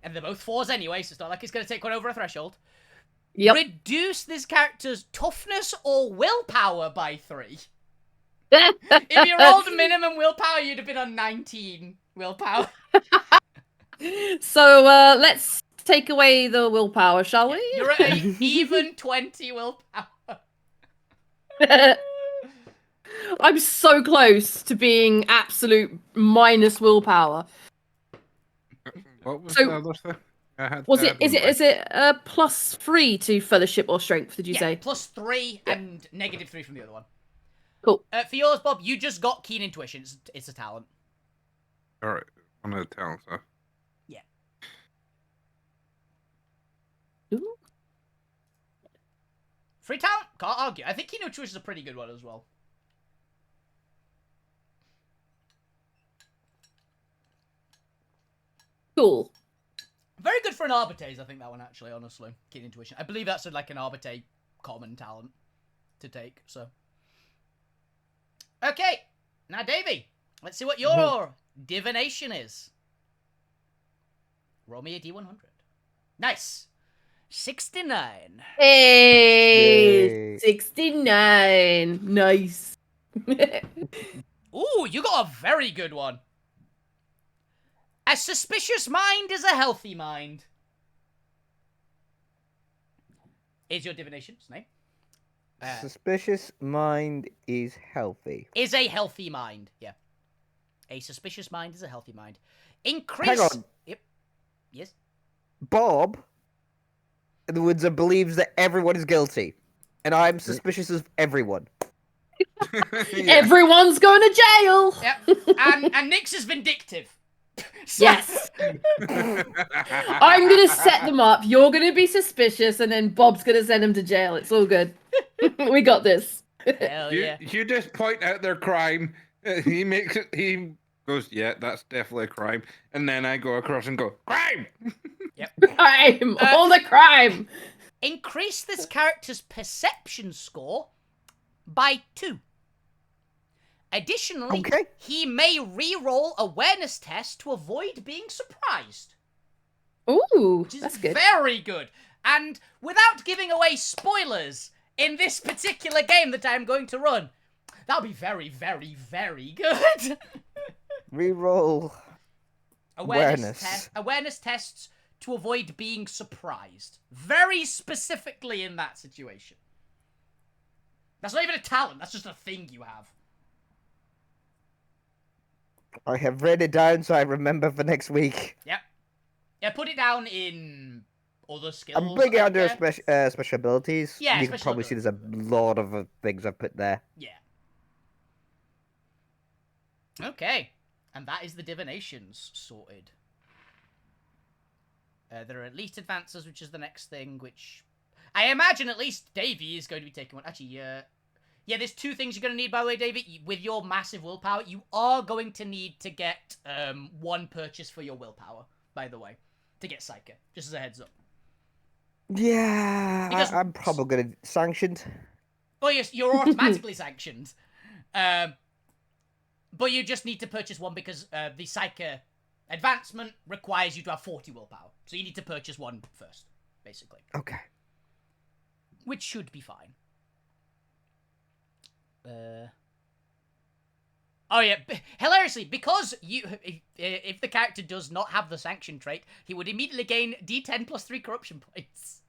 And they're both 4s anyway, so it's not like it's going to take one over a threshold. Yep. Reduce this character's toughness or willpower by 3. If you rolled a minimum willpower, you'd have been on 19 willpower. So let's take away the willpower, shall we? You're at an even 20 willpower. I'm so close to being absolute minus willpower. What was So- the other thing? I had Was that it? Is one it? Is it +3 to fellowship or strength? Did you Yeah, say? +3 Yeah. and -3 from the other one. Cool. For yours, Bob, you just got keen intuition. It's a talent. All right, one of the talents. Huh? Ooh. Free talent? Can't argue. I think keen intuition is a pretty good one as well. Cool. Very good for an Arbitraze, I think that one actually, honestly. Keen intuition. I believe that's like an Arbitrate common talent to take, so. Okay, now Davey, let's see what your divination is. Roll me a D100. Nice. 69. Hey, Yay. 69. Nice. Ooh, you got a very good one. A suspicious mind is a healthy mind. Is your divination's name? Suspicious mind is healthy. Is a healthy mind. Yeah. A suspicious mind is a healthy mind. Increase. Hang on. Yep. Yes. Bob, in the woods, believes that everyone is guilty, and I'm suspicious of everyone. Yeah. Everyone's going to jail. Yep. And Nyx is vindictive. So- Yes. I'm going to set them up. You're going to be suspicious, and then Bob's going to send them to jail. It's all good. We got this. Hell You yeah. you just point out their crime. He makes it. He goes, yeah, that's definitely a crime. And then I go across and go, crime. Crime. All the crime. Increase this character's perception score by 2. Additionally, Okay. he may re-roll awareness test to avoid being surprised. Ooh, Which is that's good. very good. And without giving away spoilers in this particular game that I'm going to run, that'll be very, very, very good. Reroll. Awareness tests to avoid being surprised. Very specifically in that situation. That's not even a talent, that's just a thing you have. I have written it down so I remember for next week. Yep. Yeah, put it down in other skills. I'm putting it I under guess. special abilities. Yeah, you can special probably see there's a lot of things I've put there. Yeah. Okay. And that is the divinations sorted. There are elite advances, which is the next thing, which I imagine at least Davey is going to be taking one. Actually, yeah, there's 2 things you're going to need, by the way, Davey. With your massive willpower, you are going to need to get 1 purchase for your willpower, by the way, to get Psyker, just as a heads up. Yeah, Because- I'm probably going to sanctioned. Oh, yes, you're automatically sanctioned. But you just need to purchase 1 because the Psyker advancement requires you to have 40 willpower. So you need to purchase 1 first, basically. Okay. Which should be fine. Oh yeah, hilariously, because if the character does not have the sanction trait, he would immediately gain D10 plus 3 corruption points.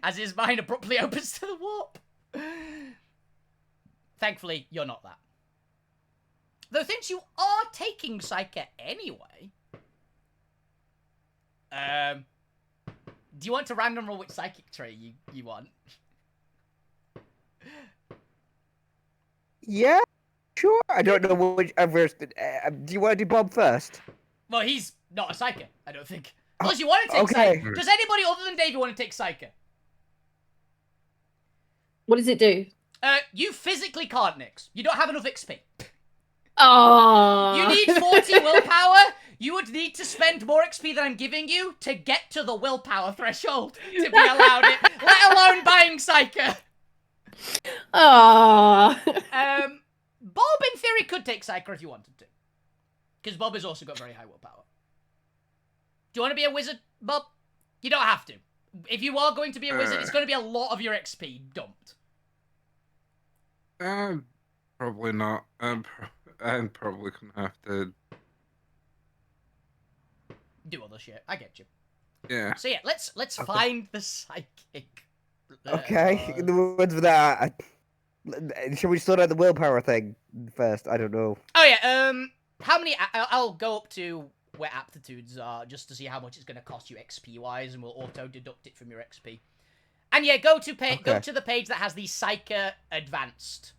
As his mind abruptly opens to the warp. Thankfully, you're not that. Though since you are taking Psyker anyway, do you want to random roll which psychic trait you want? Yeah, sure. I don't know which. Do you want to do Bob first? Well, he's not a Psyker, I don't think. Unless you want to take okay. Psyker. Does anybody other than Davey want to take Psyker? What does it do? You physically can't, Nyx. You don't have enough XP. Oh. You need 40 willpower. You would need to spend more XP than I'm giving you to get to the willpower threshold to be allowed it, let alone buying Psyker. Oh. Bob, in theory, could take Psyker if you wanted to. Because Bob has also got very high willpower. Do you want to be a wizard, Bob? You don't have to. If you are going to be a wizard, it's going to be a lot of your XP dumped. Probably not. I'm probably gonna have to. Do other shit. I get you. Yeah. So yeah, let's find the psychic. Okay. In the words of that, should we sort out the willpower thing first? I don't know. Oh yeah. How many? I'll go up to where aptitudes are, just to see how much it's going to cost you XP wise, and we'll auto deduct it from your XP. And yeah, go to the page that has the Psyker advancement,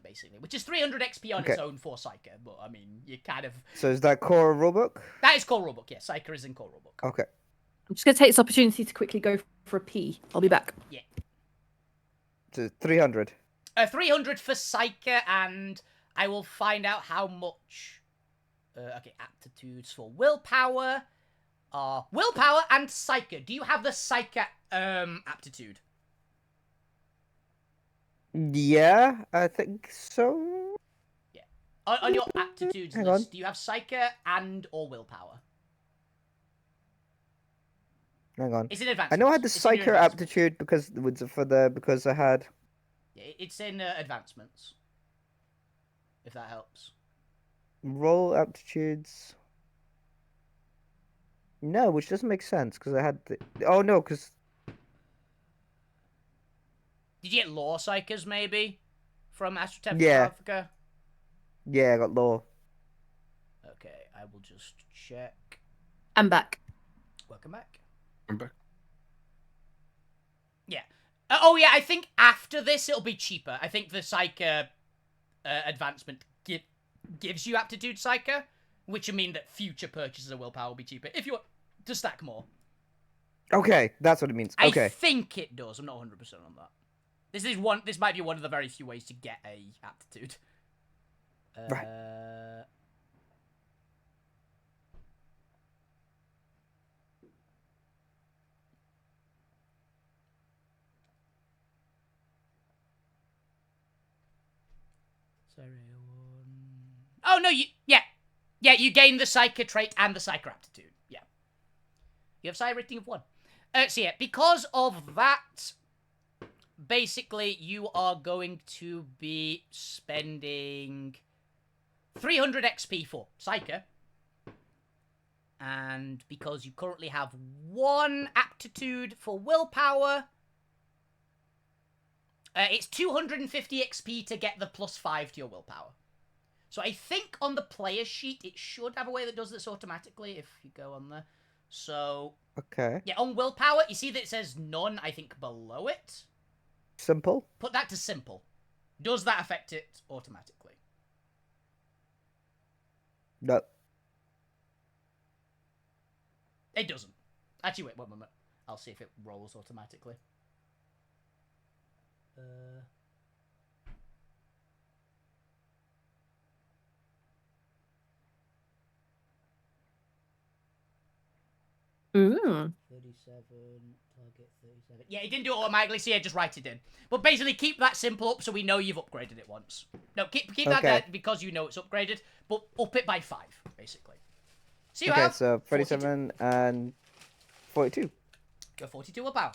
basically, which is 300 XP on its own for Psyker. But I mean, you kind of. So is that core rulebook? That is core rulebook. Yeah, Psyker is in core rulebook. Okay. I'm just going to take this opportunity to quickly go for a pee. I'll be back. Yeah. So 300. 300 for Psyker, and I will find out how much. Okay, aptitudes for willpower. Willpower and Psyker. Do you have the Psyker aptitude? Yeah, I think so. Yeah. On your aptitudes Hang list, on. do you have Psyker and or willpower? Hang on. It's in advanced. I know I had the It's in your Psyker advancements. aptitude because I had. Yeah, it's in advancements. If that helps. Roll aptitudes. No, which doesn't make sense because I had the. Oh no, because Did you get law psychers maybe from Astrotep Yeah. Africa? yeah, I got law. Okay, I will just check. I'm back. Welcome back. I'm back. Yeah. Oh yeah, I think after this it'll be cheaper. I think the Psyker advancement gives you aptitude Psyker, which will mean that future purchases of willpower will be cheaper if you want to stack more. Okay, that's what it means. I Okay. think it does. I'm not 100% on that. This might be one of the very few ways to get a aptitude. Right. Oh no, you gain the Psyker trait and the Psyker aptitude. Yeah, you have Psy rating of 1. So yeah, because of that, basically you are going to be spending 300 XP for Psyker, and because you currently have 1 aptitude for willpower. It's 250 XP to get the +5 to your willpower. So I think on the player sheet, it should have a way that does this automatically if you go on there. So, Okay. yeah, on willpower, you see that it says none, I think, below it. Simple. Put that to simple. Does that affect it automatically? No. It doesn't. Actually, wait one moment. I'll see if it rolls automatically. Ooh. 37, target 37. Yeah, it didn't do it automatically, so yeah, just write it in. But basically, keep that simple up so we know you've upgraded it once. No, keep that Okay. there because you know it's upgraded, but up it by 5, basically. So you Okay, have so 42. 37 and 42. Go 42 willpower.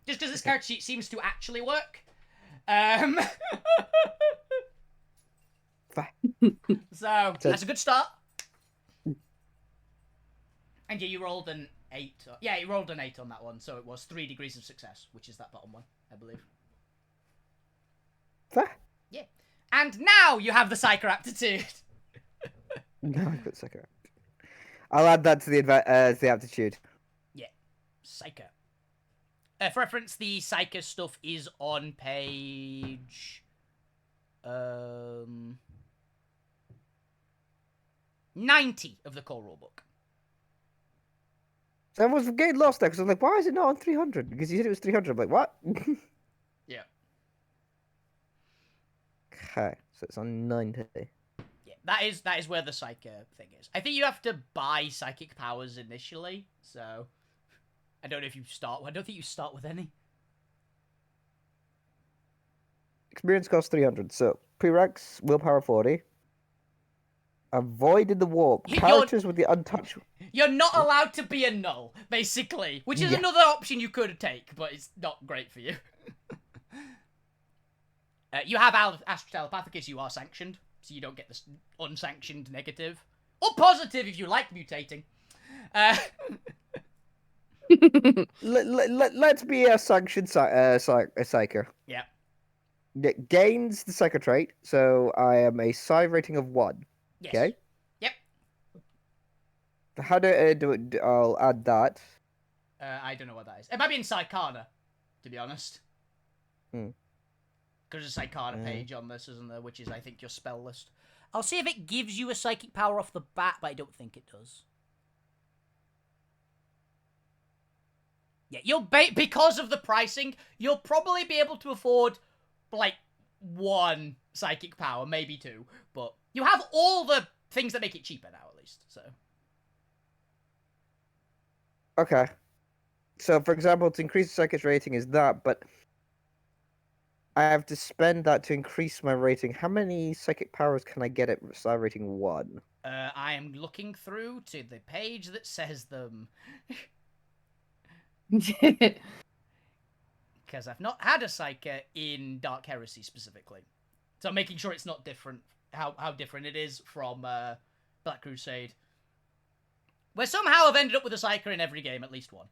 Just because this character sheet seems to actually work. So, that's a good start. And yeah, you rolled an 8. Yeah, you rolled an 8 on that one, so it was 3 degrees of success, which is that bottom one, I believe. Fair. Yeah. And now you have the Psyker aptitude. No, I got Psyker. I'll add that to the aptitude. Yeah. Psyker. For reference, the Psyker stuff is on page... 90 of the core rulebook. So I was getting lost there because I was like, why is it not on 300? Because you said it was 300. I'm like, what? Yeah. Okay, so it's on 90. Yeah, that is where the Psyker thing is. I think you have to buy psychic powers initially, so... I don't know if you start... I don't think you start with any. Experience costs 300. So prereqs, willpower 40. Avoided the warp. You're- Characters with the untouchable. You're not allowed to be a null, basically. Which is Yeah. another option you could take, but it's not great for you. You have Astral Telepathicus, you are sanctioned, so you don't get this unsanctioned negative. Or positive if you like mutating. Let's be a sanctioned psyker. Yeah. It gains the psycho trait, so I am a psi rating of 1. Yes. Okay. Yep. How I'll add that. I don't know what that is. It might be in Psychana, to be honest. Hmm. There's a Psychana page on this, isn't there? Which is, I think, your spell list. I'll see if it gives you a psychic power off the bat, but I don't think it does. Yeah, because of the pricing, you'll probably be able to afford, like, 1 psychic power, maybe 2. But you have all the things that make it cheaper now, at least, so... Okay. So, for example, to increase the psychic rating is that, but I have to spend that to increase my rating. How many psychic powers can I get at star rating 1? I am looking through to the page that says them. Because I've not had a Psyker in Dark Heresy specifically. So I'm making sure it's not different, how different it is from Black Crusade. Where somehow I've ended up with a Psyker in every game, at least one.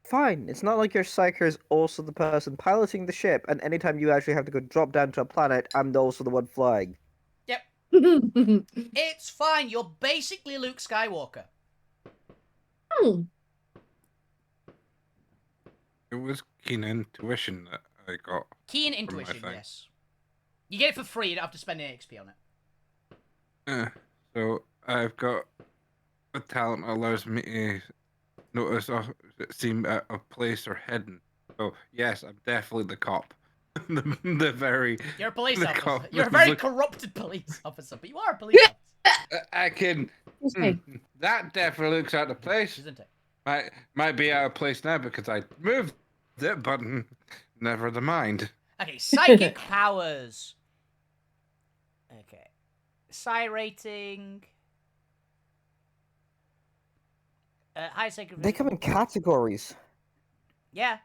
Fine. It's not like your psyker is also the person piloting the ship, and anytime you actually have to go drop down to a planet, I'm also the one flying. Yep. It's fine. You're basically Luke Skywalker. Oh. It was keen intuition that I got. Keen from my intuition, thing. yes. You get it for free. You don't have to spend any XP on it. So I've got a talent that allows me to notice seem out of place or hidden. So yes, I'm definitely the cop. the very. You're a police the officer. cop You're a that very look- corrupted police officer, but you are a police officer, I can. Okay. That definitely looks out of place. isn't it? Might be out of place now because I moved it, but never the mind. Okay, psychic powers. Okay. Psi rating. High psychic. They come in categories. Yeah.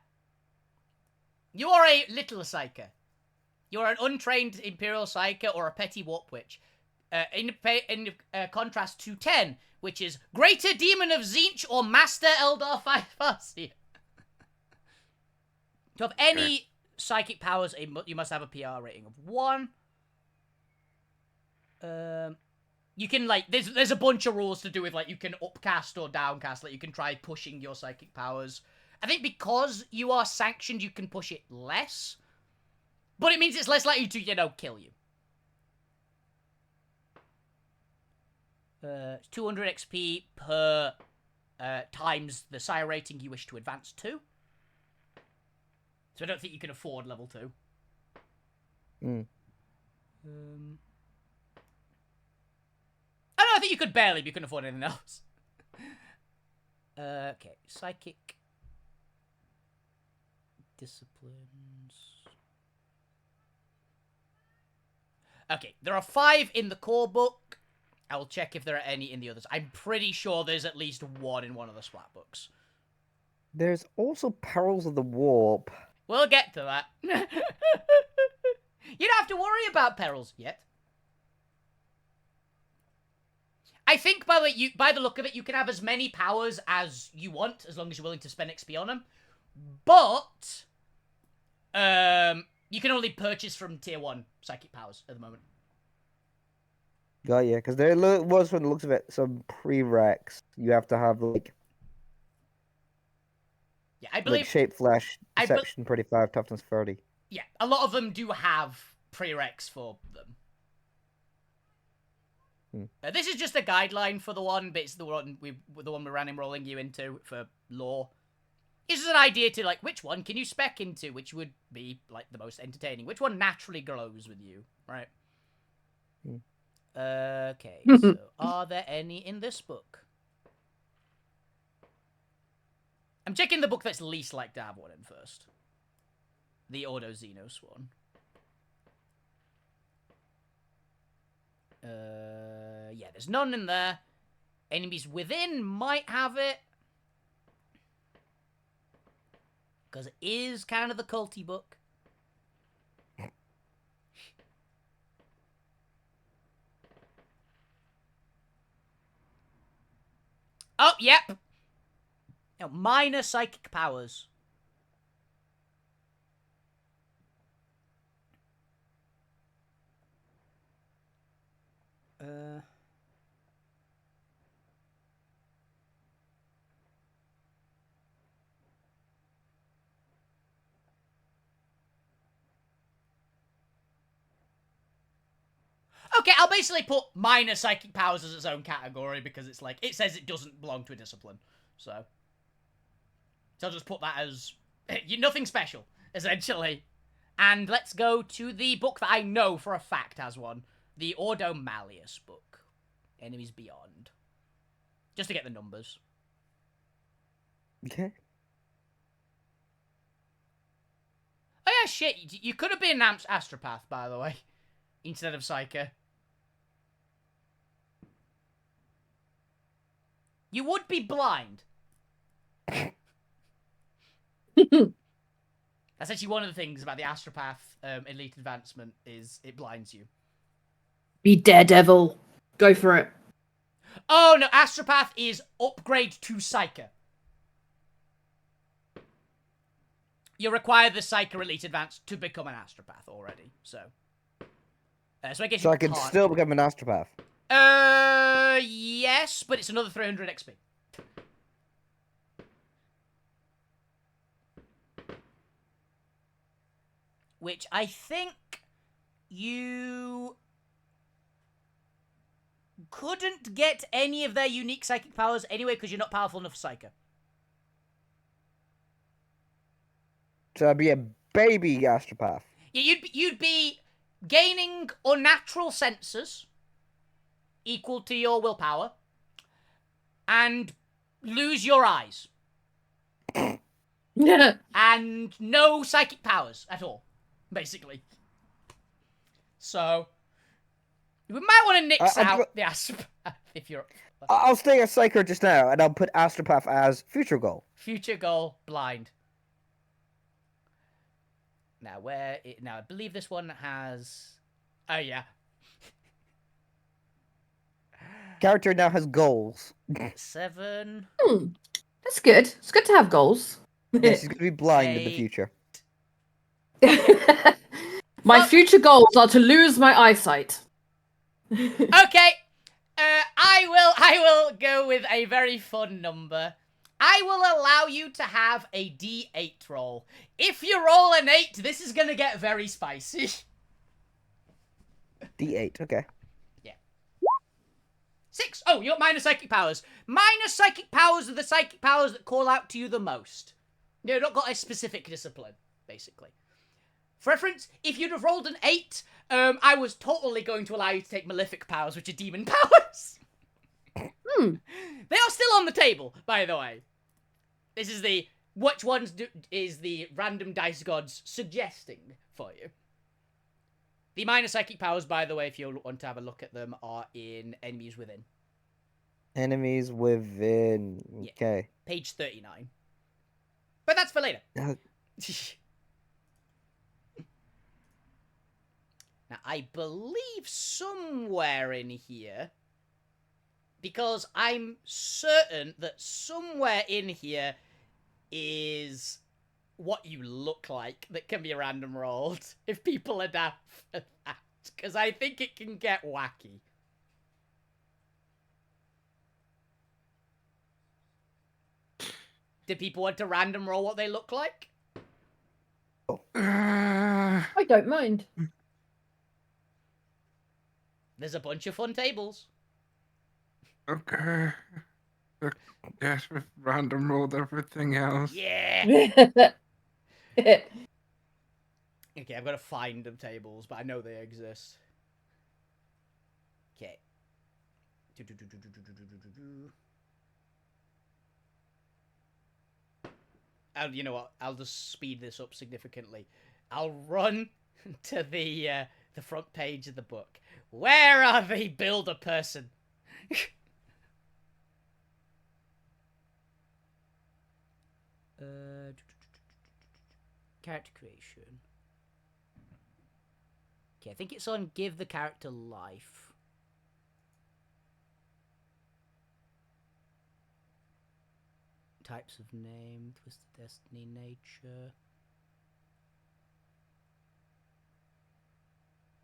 You are a little psyker. You are an untrained Imperial psyker or a petty warp witch. In contrast to 10, which is Greater Demon of Zinch or Master Eldar Farsi. To have any psychic powers, you must have a PR rating of 1. You can, like, there's a bunch of rules to do with, like, you can upcast or downcast, like, you can try pushing your psychic powers. I think because you are sanctioned, you can push it less. But it means it's less likely to, you know, kill you. 200 XP per times the psi rating you wish to advance to. So I don't think you can afford level 2. I think you could barely, but you couldn't afford anything else. Okay, psychic disciplines. Okay, there are 5 in the core book. I will check if there are any in the others. I'm pretty sure there's at least 1 in one of the splat books. There's also Perils of the Warp. We'll get to that. You don't have to worry about perils yet. I think by the look of it, you can have as many powers as you want, as long as you're willing to spend XP on them. But you can only purchase from tier 1 psychic powers at the moment. Got yeah, because there was, from the looks of it, some prereqs. You have to have like Yeah, I believe like shape, flesh, deception, 35, toughness 30. Yeah, a lot of them do have prereqs for them. This is just a guideline for the one, but it's the one we're rolling you into for lore. This is an idea to, like, which one can you spec into, which would be, like, the most entertaining. Which one naturally glows with you, right? Okay, so are there any in this book? I'm checking the book that's least like to have one in first. The Ordo Xenos one. Yeah, there's none in there. Enemies within might have it. Because it is kind of the culty book. Oh, yep. Now, minor psychic powers. Okay, I'll basically put minor psychic powers as its own category because it's like, it says it doesn't belong to a discipline. So I'll just put that as nothing special, essentially. And let's go to the book that I know for a fact has one. The Ordo Malleus book. Enemies Beyond. Just to get the numbers. Okay. Oh yeah, shit. You could have been an astropath, by the way. Instead of Psyker. You would be blind. That's actually one of the things about the astropath elite advancement is it blinds you. Be Daredevil. Go for it. Oh no, astropath is upgrade to Psyker. You require the Psyker elite advance to become an astropath already, so I guess So you I can can't. still become an astropath. Yes, but it's another 300 XP. Which I think you couldn't get any of their unique psychic powers anyway because you're not powerful enough for Psyker. So I'd be a baby astropath. Yeah, you'd be gaining unnatural senses equal to your willpower and lose your eyes Yeah. and no psychic powers at all, basically. So we might want to nix out the astropath if you're I'll stay a psyker just now, and I'll put astropath as future goal. future goal blind. Now now I believe this one has. Oh yeah. Character now has goals. 7. That's good. It's good to have goals. Yes, he's gonna be blind in the 8. future. My future goals are to lose my eyesight. Okay. I will go with a very fun number. I will allow you to have a D8 roll. If you roll an 8, this is gonna get very spicy. D8, okay. 6. Oh, you got minor psychic powers. Minor psychic powers are the psychic powers that call out to you the most. You've not got a specific discipline, basically. For reference, if you'd have rolled an 8, I was totally going to allow you to take malefic powers, which are demon powers. They are still on the table, by the way. This is the which ones is the random dice gods suggesting for you. The minor psychic powers, by the way, if you want to have a look at them, are in Enemies Within. Enemies within. Okay. Page 39. But that's for later. Now, I believe somewhere in here, because I'm certain that somewhere in here is what you look like that can be random rolled if people are down for that, because I think it can get wacky. Do people want to random roll what they look like? I don't mind. There's a bunch of fun tables. Okay. Yes, we've random rolled everything else. Yeah! Okay, I've got to find them tables, but I know they exist. Okay. You know what? I'll just speed this up significantly. I'll run to the front page of the book. Where are they? Build a person. Character creation. Okay, I think it's on give the character life. Types of name, twisted destiny, nature.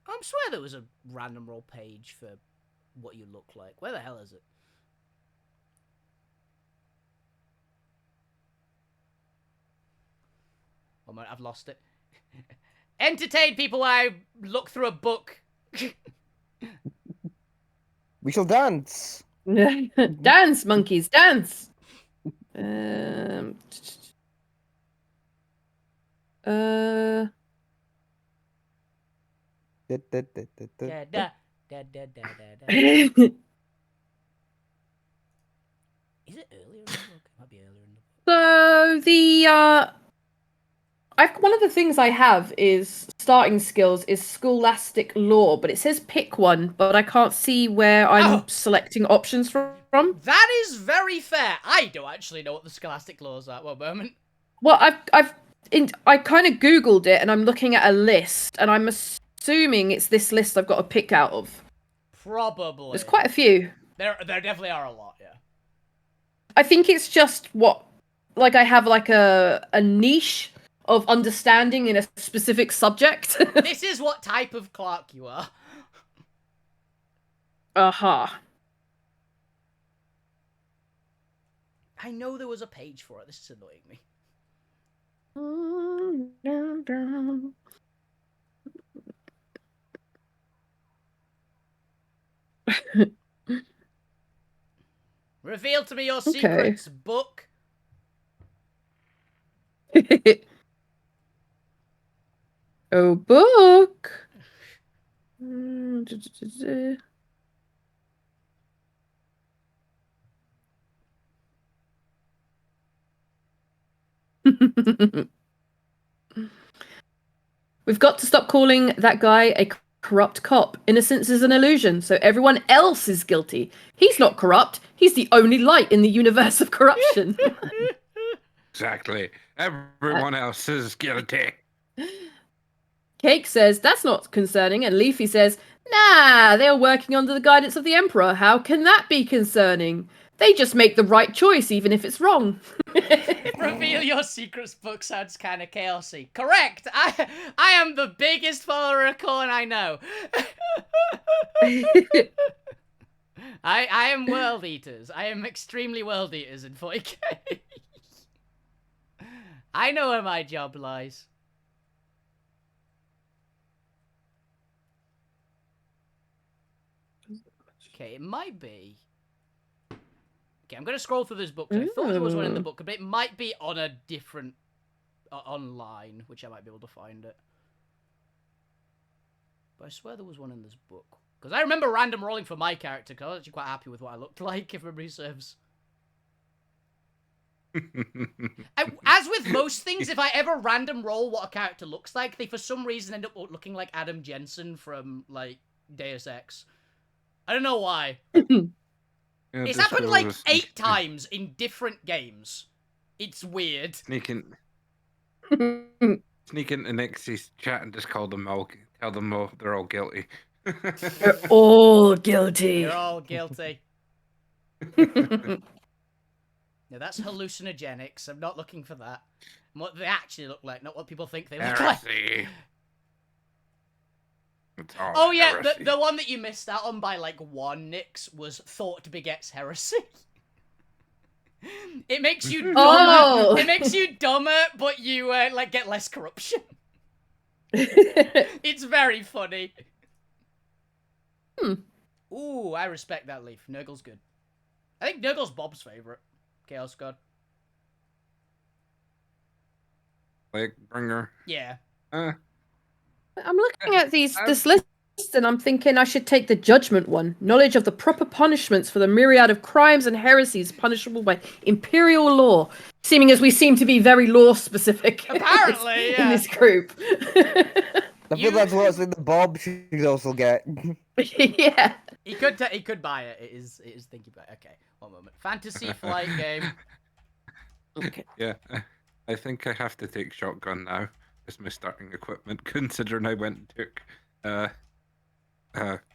I swear there was a random roll page for what you look like. Where the hell is it? Oh man, I've lost it. Entertain people while I look through a book. We shall dance. Dance, monkeys, dance. Uh, Da, da, da, da, da, da, da. Is it earlier in the book? It might be earlier in the book. So one of the things I have is starting skills is scholastic law, but it says pick one, but I can't see where I'm selecting options from. That is very fair. I don't actually know what the scholastic laws are at one moment. Well, I kind of googled it, and I'm looking at a list, and I'm assuming it's this list I've got to pick out of. Probably. There's quite a few. There definitely are a lot, yeah. I think it's just I have like a niche of understanding in a specific subject. This is what type of clerk you are. I know there was a page for it. This is annoying me. Reveal to me your secrets, book. Oh, book. We've got to stop calling that guy a corrupt cop. Innocence is an illusion, so everyone else is guilty. He's not corrupt. He's the only light in the universe of corruption. Exactly. Everyone else is guilty. Cake says, that's not concerning, and Leafy says, nah, they're working under the guidance of the Emperor. How can that be concerning? They just make the right choice, even if it's wrong. Reveal your secrets, book sounds kind of chaosy. Correct! I am the biggest follower of Corn I know. I am world eaters. I am extremely world eaters in 40k. I know where my job lies. Okay, it might be. Okay, I'm going to scroll through this book. I thought there was one in the book, but it might be on a different... online, which I might be able to find it. But I swear there was one in this book. Because I remember random rolling for my character, because I was actually quite happy with what I looked like, if memory serves. As with most things, if I ever random roll what a character looks like, they for some reason end up looking like Adam Jensen from, like, Deus Ex. I don't know why. Yeah, It's happened like 8 times in different games. It's weird. Sneak into Nixie's chat and just tell them all they're all guilty. They're all guilty. You're all guilty. No, that's hallucinogenics. I'm not looking for that. And what they actually look like, not what people think they look Heresy. like. Oh yeah, the one that you missed out on by like 1, Nix, was thought begets heresy. It makes you dumber. Oh. It makes you dumber, but you like get less corruption. It's very funny. Ooh, I respect that, Leaf. Nurgle's good. I think Nurgle's Bob's favorite. Chaos God. Like bringer. Yeah. I'm looking at this list, and I'm thinking I should take the judgment one. Knowledge of the proper punishments for the myriad of crimes and heresies punishable by imperial law. Seeming as we seem to be very law specific. Apparently, yeah. In this group. I feel that's what's in the Bob should also get. Yeah. He could buy it. It is thinking about it. Okay, one moment. Fantasy flight game. Okay. Yeah. I think I have to take shotgun now as my starting equipment, considering I went and took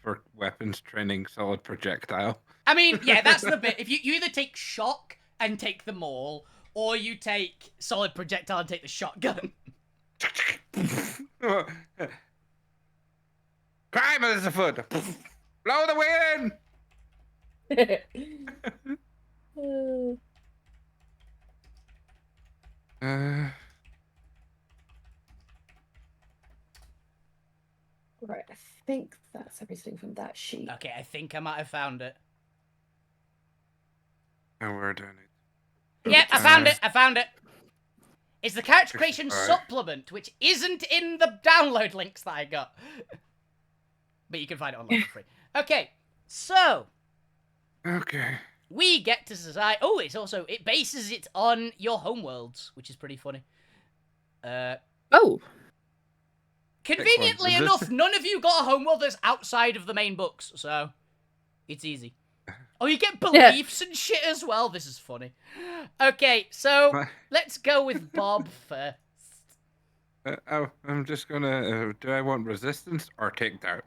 for weapons training solid projectile. I mean, yeah, that's the bit. If you either take shock and take them all, or you take solid projectile and take the shotgun. Crime is afoot. Blow the wind. Right. think that's everything from that sheet. Okay, I think I might have found it. And we're doing it. Yep, I found it. I found it. It's the character creation 55. supplement, which isn't in the download links that I got. But you can find it online for free. Okay, so Okay. we get to decide. Oh, it bases it on your homeworlds, which is pretty funny. Oh. Conveniently enough, none of you got a homeworld that's outside of the main books, so it's easy. Oh, you get beliefs and shit as well. This is funny. Okay, so let's go with Bob first. I'm just gonna. Do I want resistance or takedown?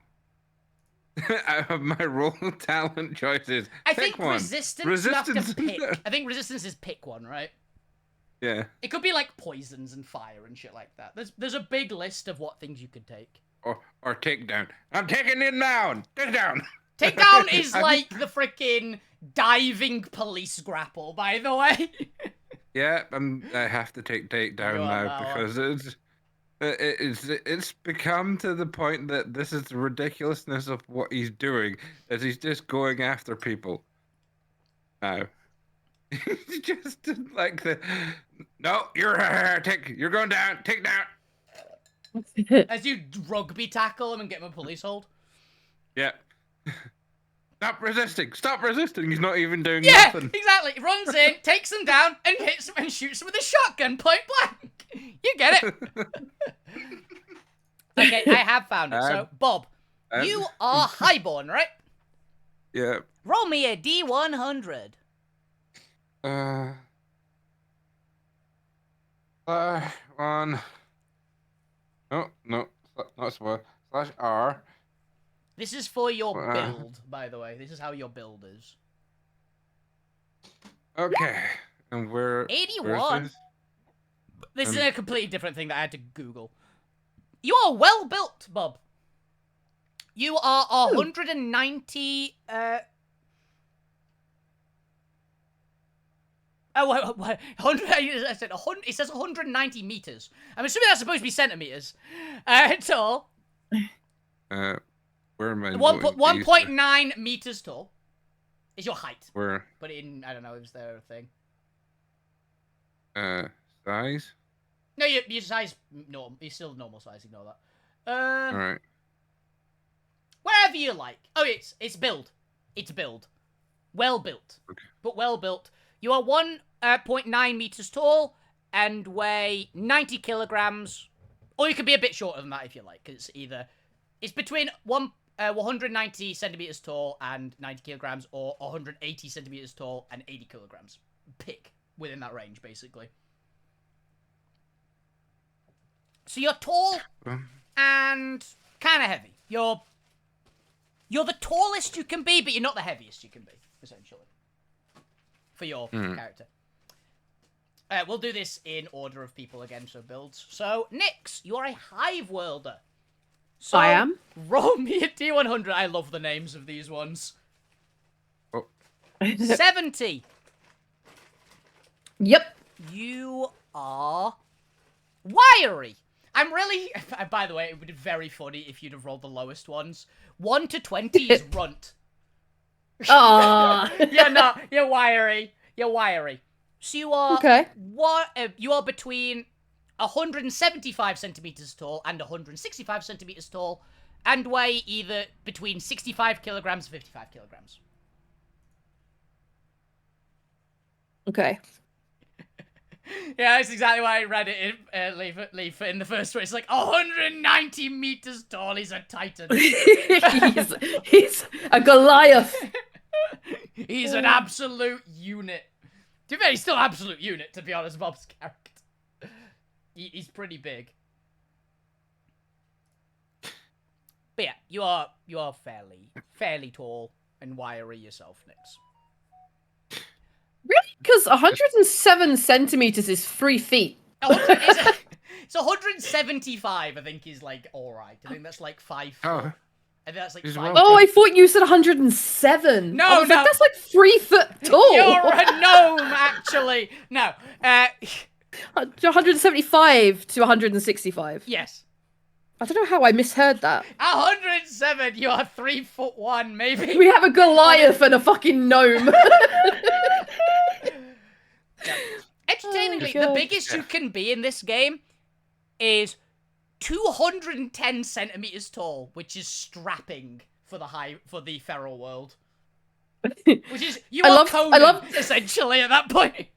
Out of my role talent choices, I pick think one. resistance you have to pick. I think resistance is pick one, right? Yeah. It could be like poisons and fire and shit like that. There's a big list of what things you could take. Or takedown. I'm taking it down. Takedown. Takedown is like the freaking diving police grapple, by the way. Yeah, I have to take takedown now because it's become to the point that this is the ridiculousness of what he's doing, as he's just going after people. Now. He's just like no, you're going down, take down. As you rugby tackle him and get him a police hold. Yeah. Stop resisting! He's not even doing Yeah, nothing. exactly. He runs in, takes him down, and hits him and shoots him with a shotgun point blank. You get it. Okay, I have found it. So, Bob, you are highborn, right? Yeah. Roll me a D100. One. No, not slash R. This is for your build, by the way. This is how your build is. Okay. And where? 81. This is a completely different thing that I had to Google. You are well built, Bob. You are 190. What? 100. I said 100. It says 190 meters. I'm assuming that's supposed to be centimeters. Tall. Where am I? 1.9 meters tall is your height. Where? But in, I don't know, is there a thing? Size? No, your size, normal. You're still normal size, ignore that. Alright. Wherever you like. Oh, it's build. It's build. Well built. Okay. But well built. You are 1.9 meters tall and weigh 90 kilograms. Or you can be a bit shorter than that if you like. It's between 190 centimeters tall and 90 kilograms, or 180 centimeters tall and 80 kilograms. Pick within that range, basically. So you're tall and kind of heavy. You're the tallest you can be, but you're not the heaviest you can be, essentially. For your character. We'll do this in order of people again, so builds. So, Nyx, you are a hive worlder. So, I am. Roll me a D100. I love the names of these ones. Oh. 70. Yep. You are wiry. I'm really... By the way, it would be very funny if you'd have rolled the lowest ones. 1 to 20 is runt. Aww. Yeah, no, you're wiry. You're wiry. So you are... Okay. You are between 175 centimeters tall and 165 centimeters tall, and weigh either between 65 kilograms and 55 kilograms. Okay. Yeah, that's exactly why I read it in Leaf in the first one. It's like 190 meters tall. He's a titan. he's a Goliath. He's an absolute unit. To be fair, he's still an absolute unit, to be honest, Bob's character. He's pretty big. But yeah, you are fairly tall and wiry yourself, Nyx. Really? Because 107 centimeters is 3 feet. It's 175, I think, is like alright. I think that's like 5 foot. Oh. I think that's like He's 5 well- foot. Oh, I thought you said 107. No, I was no. like, that's like 3 foot tall. You're a gnome, actually. No. 175 to 165. Yes. I don't know how I misheard that. 107. You are 3'1", maybe. We have a Goliath and a fucking gnome. Yeah. Entertainingly, Oh, the God. biggest you can be in this game is 210 centimeters tall, which is strapping for the feral world. Which is Conan, essentially at that point.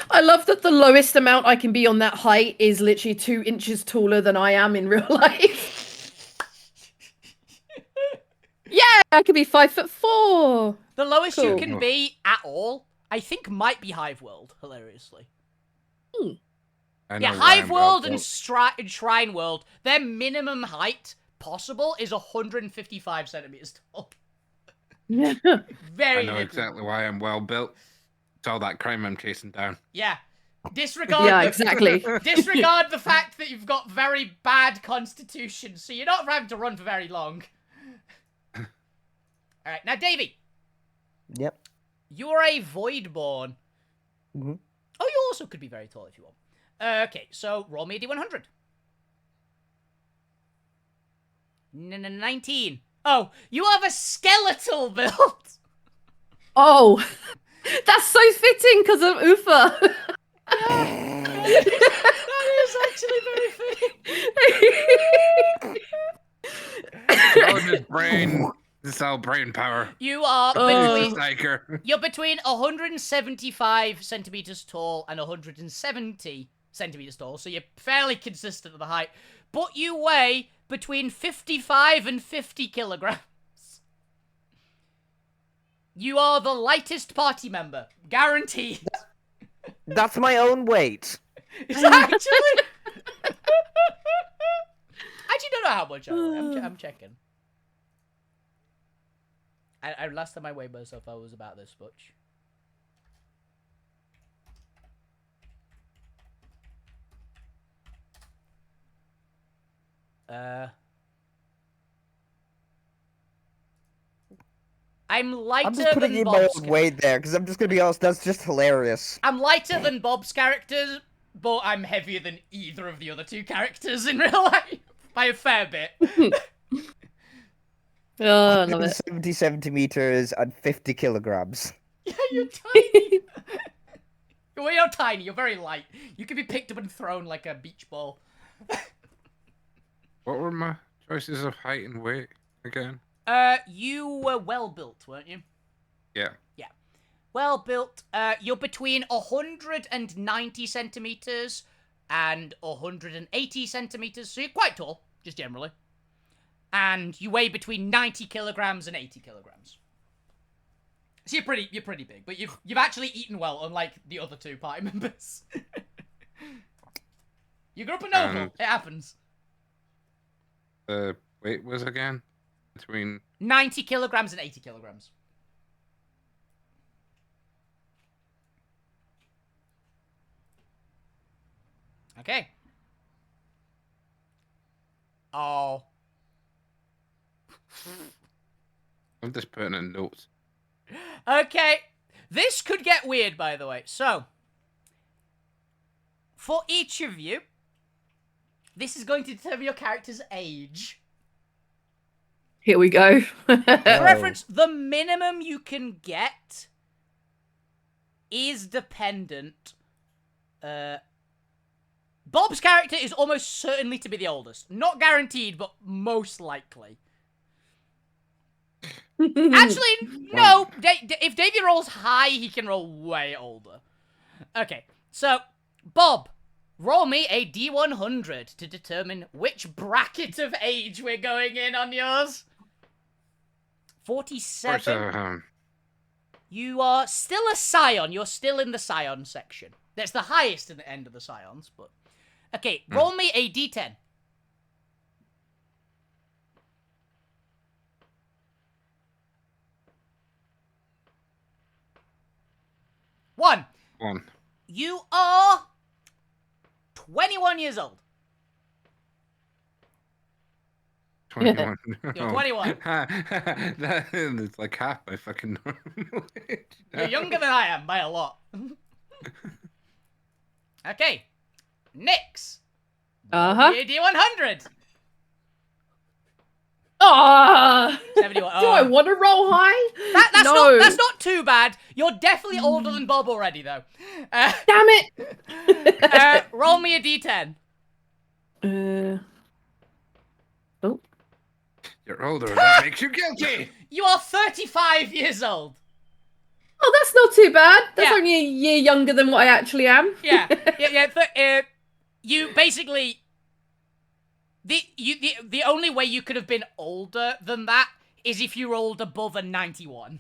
I love that the lowest amount I can be on that height is literally 2 inches taller than I am in real life. Yeah, I could be 5'4". The lowest you Cool. can be at all, I think, might be Hive World, hilariously. I know Yeah, why Hive I'm well World and built. Shrine World, their minimum height possible is 155 centimeters tall. Yeah. Very I know little. exactly why I'm well built. It's all that crime I'm chasing down. Yeah. Disregard Yeah, the, exactly. disregard the fact that you've got very bad constitution, so you're not having to run for very long. Alright, now Davey, Yep. you're a Voidborn. Mhm. Oh, you also could be very tall if you want. Okay, so roll me a d100. 19. Oh, you have a skeletal build. Oh, that's so fitting because of Ufa. That is actually very fitting. Oh, this brain. This is all brain power. You are It's between a psyker. you're between 175 centimeters tall and 170 centimeters tall, so you're fairly consistent at the height. But you weigh between 55 and 50 kilograms. You are the lightest party member, guaranteed. That's my own weight. It's actually. Actually, don't know how much I weigh. I'm checking. I last time I weighed myself, I was about this much. I'm lighter I'm just putting than in my Bob's own weight there, because I'm just gonna be honest, that's just hilarious. I'm lighter than Bob's characters, but I'm heavier than either of the other two characters in real life. By a fair bit. Oh, I love it. 70 centimeters and 50 kilograms. Yeah, you're tiny. Well, you're tiny, you're very light. You can be picked up and thrown like a beach ball. What were my choices of height and weight again? You were well built, weren't you? Yeah. Yeah. Well built. You're between 190 centimeters and 180 centimeters, so you're quite tall, just generally. And you weigh between 90 kilograms and 80 kilograms. So you're pretty big, but you've actually eaten well, unlike the other two party members. You grew up a noble. It happens. The weight was again between 90 kilograms and 80 kilograms. Okay. Oh. I'm just putting in notes. Okay. This could get weird, by the way. So, for each of you, this is going to determine your character's age. Here we go. For reference, the minimum you can get is dependent. Bob's character is almost certainly to be the oldest. Not guaranteed, but most likely. Actually, no. If Davey rolls high, he can roll way older. Okay, so, Bob, roll me a D100 to determine which bracket of age we're going in on yours. 47. You are still a scion. You're still in the scion section. That's the highest in the end of the scions, but... Okay, roll me a D10. One. You are 21 years old. 21. You're 21. It's like half my fucking normal age. You're younger than I am by a lot. Okay. Nyx. Uh-huh. D100. Ah! 71. Do I want to roll high? That's not too bad. You're definitely older than Bob already, though. Damn it! Roll me a d10. Oh. You're older. That makes you guilty. You are 35 years old. Oh, that's not too bad. That's Yeah. only a year younger than what I actually am. Yeah. You basically... The only way you could have been older than that is if you rolled above a 91.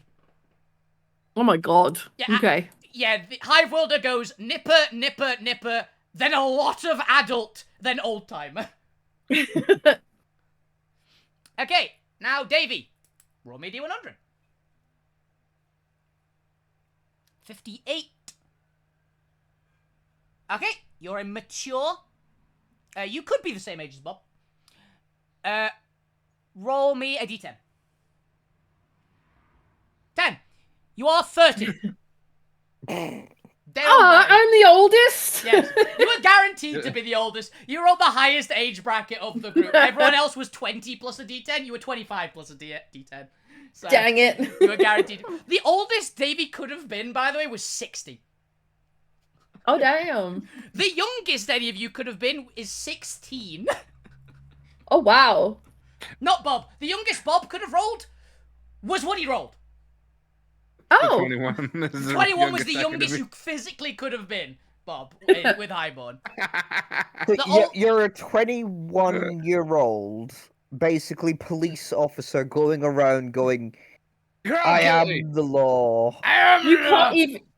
Oh my god. Yeah, Okay. The Hive Worlder goes nipper, nipper, nipper, then a lot of adult, then old timer. Okay, now Davey, roll me a d100. 58. Okay, you're immature. You could be the same age as Bob. Roll me a d10. 10. You are 30. I'm the oldest. Yes. You were guaranteed to be the oldest. You were on the highest age bracket of the group. Everyone else was 20 plus a d10. You were 25 plus a d10. So Dang it. you were guaranteed. The oldest Davey could have been, by the way, was 60. Oh, damn. The youngest any of you could have been is 16. Oh, wow. Not Bob. The youngest Bob could have rolled was what he rolled. Oh. 21. 21 was the I could youngest have you physically could have been, Bob, with Highborn. been. So you're a 21-year-old, basically police officer going around going, You're all I guilty. am the law.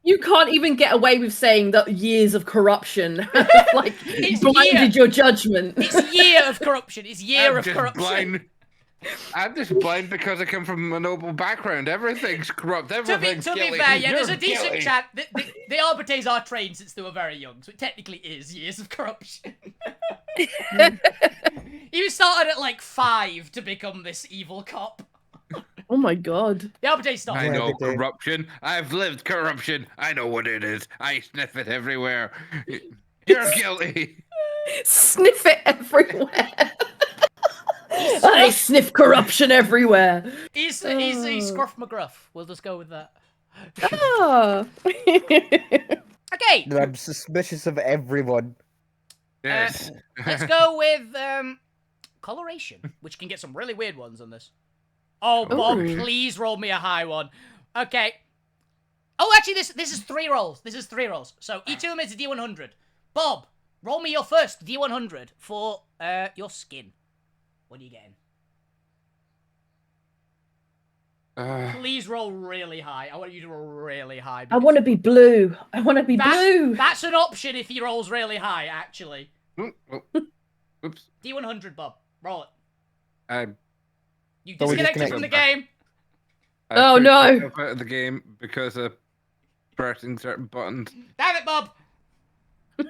You can't even get away with saying that years of corruption like It's blinded your judgment. It's year of corruption. It's year I'm of just corruption. blind. I'm just blind because I come from a noble background. Everyth's corrupt. Everything's To be guilty. fair, yeah, there's You're a decent guilty. chance. The Arbites are trained since they were very young, so it technically is years of corruption. You started at like 5 to become this evil cop. Oh my god. The Arbites started. I know they do. corruption. I've lived corruption. I know what it is. I sniff it everywhere. You're guilty. Sniff it everywhere. I sniff corruption everywhere. He's Scruff McGruff. We'll just go with that. Ah. Okay, And I'm suspicious of everyone. Yes. let's go with coloration, which can get some really weird ones on this. Oh, Bob, Ooh. please roll me a high one. Okay. Oh, actually, this is 3 rolls. This is 3 rolls. So each of them is a D100. Bob, roll me your first D100 for your skin. What are you getting? Please roll really high. I want you to roll really high. I want to be blue. I want to be blue. That's an option if he rolls really high, actually. Oops. D100, Bob. Roll it. I You Oh, we disconnected from the game. Oh, took no. myself out of the game because of pressing certain buttons. Damn it, Bob.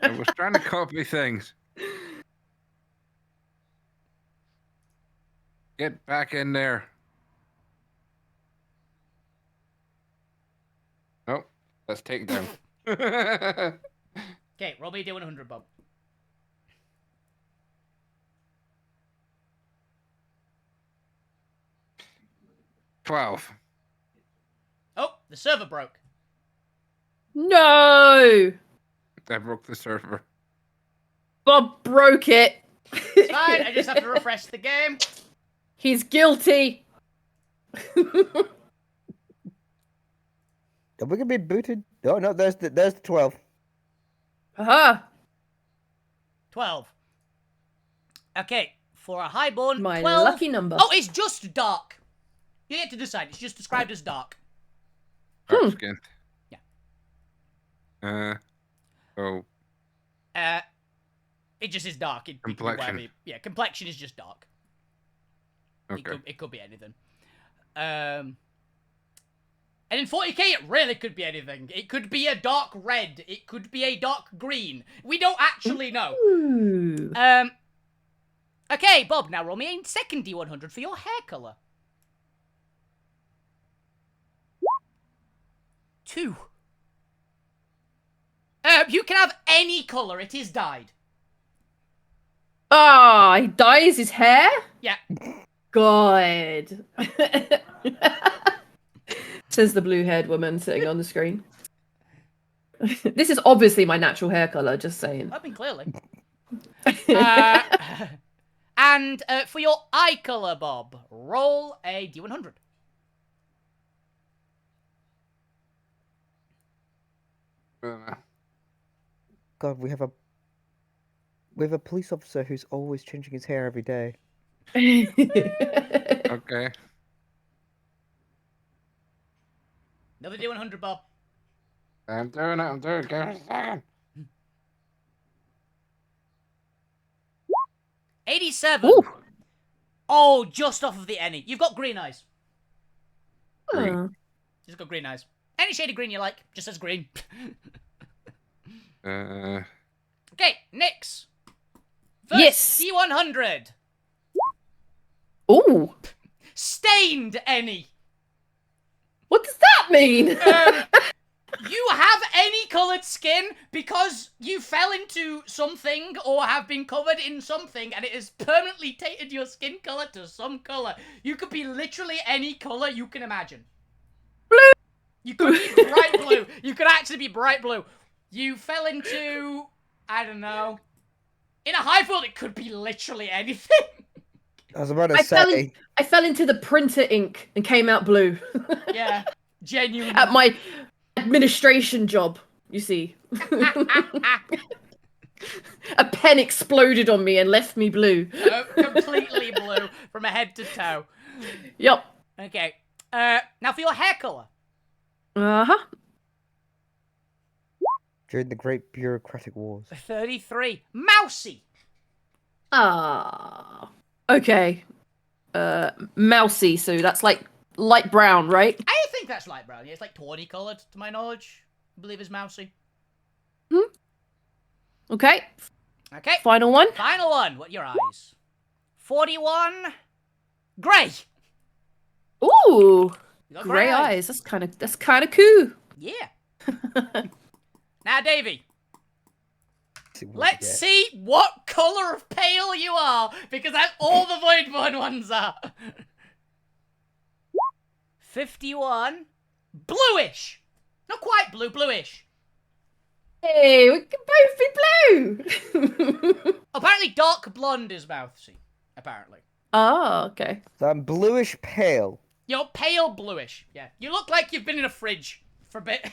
I was trying to copy things. Get back in there. Oh, that's takedown. Okay, roll me a D100, Bob. $12. Oh, the server broke. No. I broke the server. Bob broke it. It's fine, I just have to refresh the game. He's guilty. Are we gonna be booted? Oh no, there's the 12. Aha. 12. Okay, for a highborn, My 12. lucky number. Oh, it's just dark. You get to decide. It's just described as dark. Dark skin. Yeah. Oh, It just is dark. It could be Complexion. whatever yeah, complexion is just dark. okay. It could be anything. And in 40k, it really could be anything. It could be a dark red. It could be a dark green. We don't actually know. Ooh. Okay, Bob, now roll me a second D100 for your hair colour. 2. You can have any colour. It is dyed. Ah, he dyes his hair? Yeah. God. Says the blue-haired woman sitting on the screen. This is obviously my natural hair color, just saying. I mean, clearly. And for your eye color, Bob, roll a D100. God, we have a police officer who's always changing his hair every day. Okay. Another D100, Bob. I'm doing it. Give me a second. 87. Ooh. Oh, just off of the any. You've got green eyes. Oh. Just got green eyes. Any shade of green you like, just says green. Uh, Okay, Nyx. First Yes. D100. Ooh. Stained any. What does that mean? You have any coloured skin because you fell into something or have been covered in something and it has permanently tainted your skin colour to some colour. You could be literally any colour you can imagine. Blue. You could be bright blue. You could actually be bright blue. You fell into, I don't know. In a hive world, it could be literally anything. I was about to say. I fell into the printer ink and came out blue. Yeah, genuinely. At my administration job, you see. A pen exploded on me and left me blue. Completely blue from head to toe. Yup. Okay. Now for your hair colour. Uh-huh. During the great bureaucratic wars. 33. Mousy. Ah. Okay. Mousy, so that's like light brown, right? I think that's light brown. Yeah, it's like tawny coloured, to my knowledge. I believe it's mousy. Okay. Okay. Final one. Final one. What are your eyes? 41. Grey. Ooh. You got Grey eyes. That's kind of cool. Yeah. Now, Davey. See what we Let's get. see what colour of pale you are, because that's all the Voidborn ones are. 51. Bluish. Not quite blue, bluish. Hey, we can both be blue. Apparently dark blonde is mousy. Apparently. Oh, okay. So I'm bluish pale. You're pale bluish. Yeah. You look like you've been in a fridge for a bit.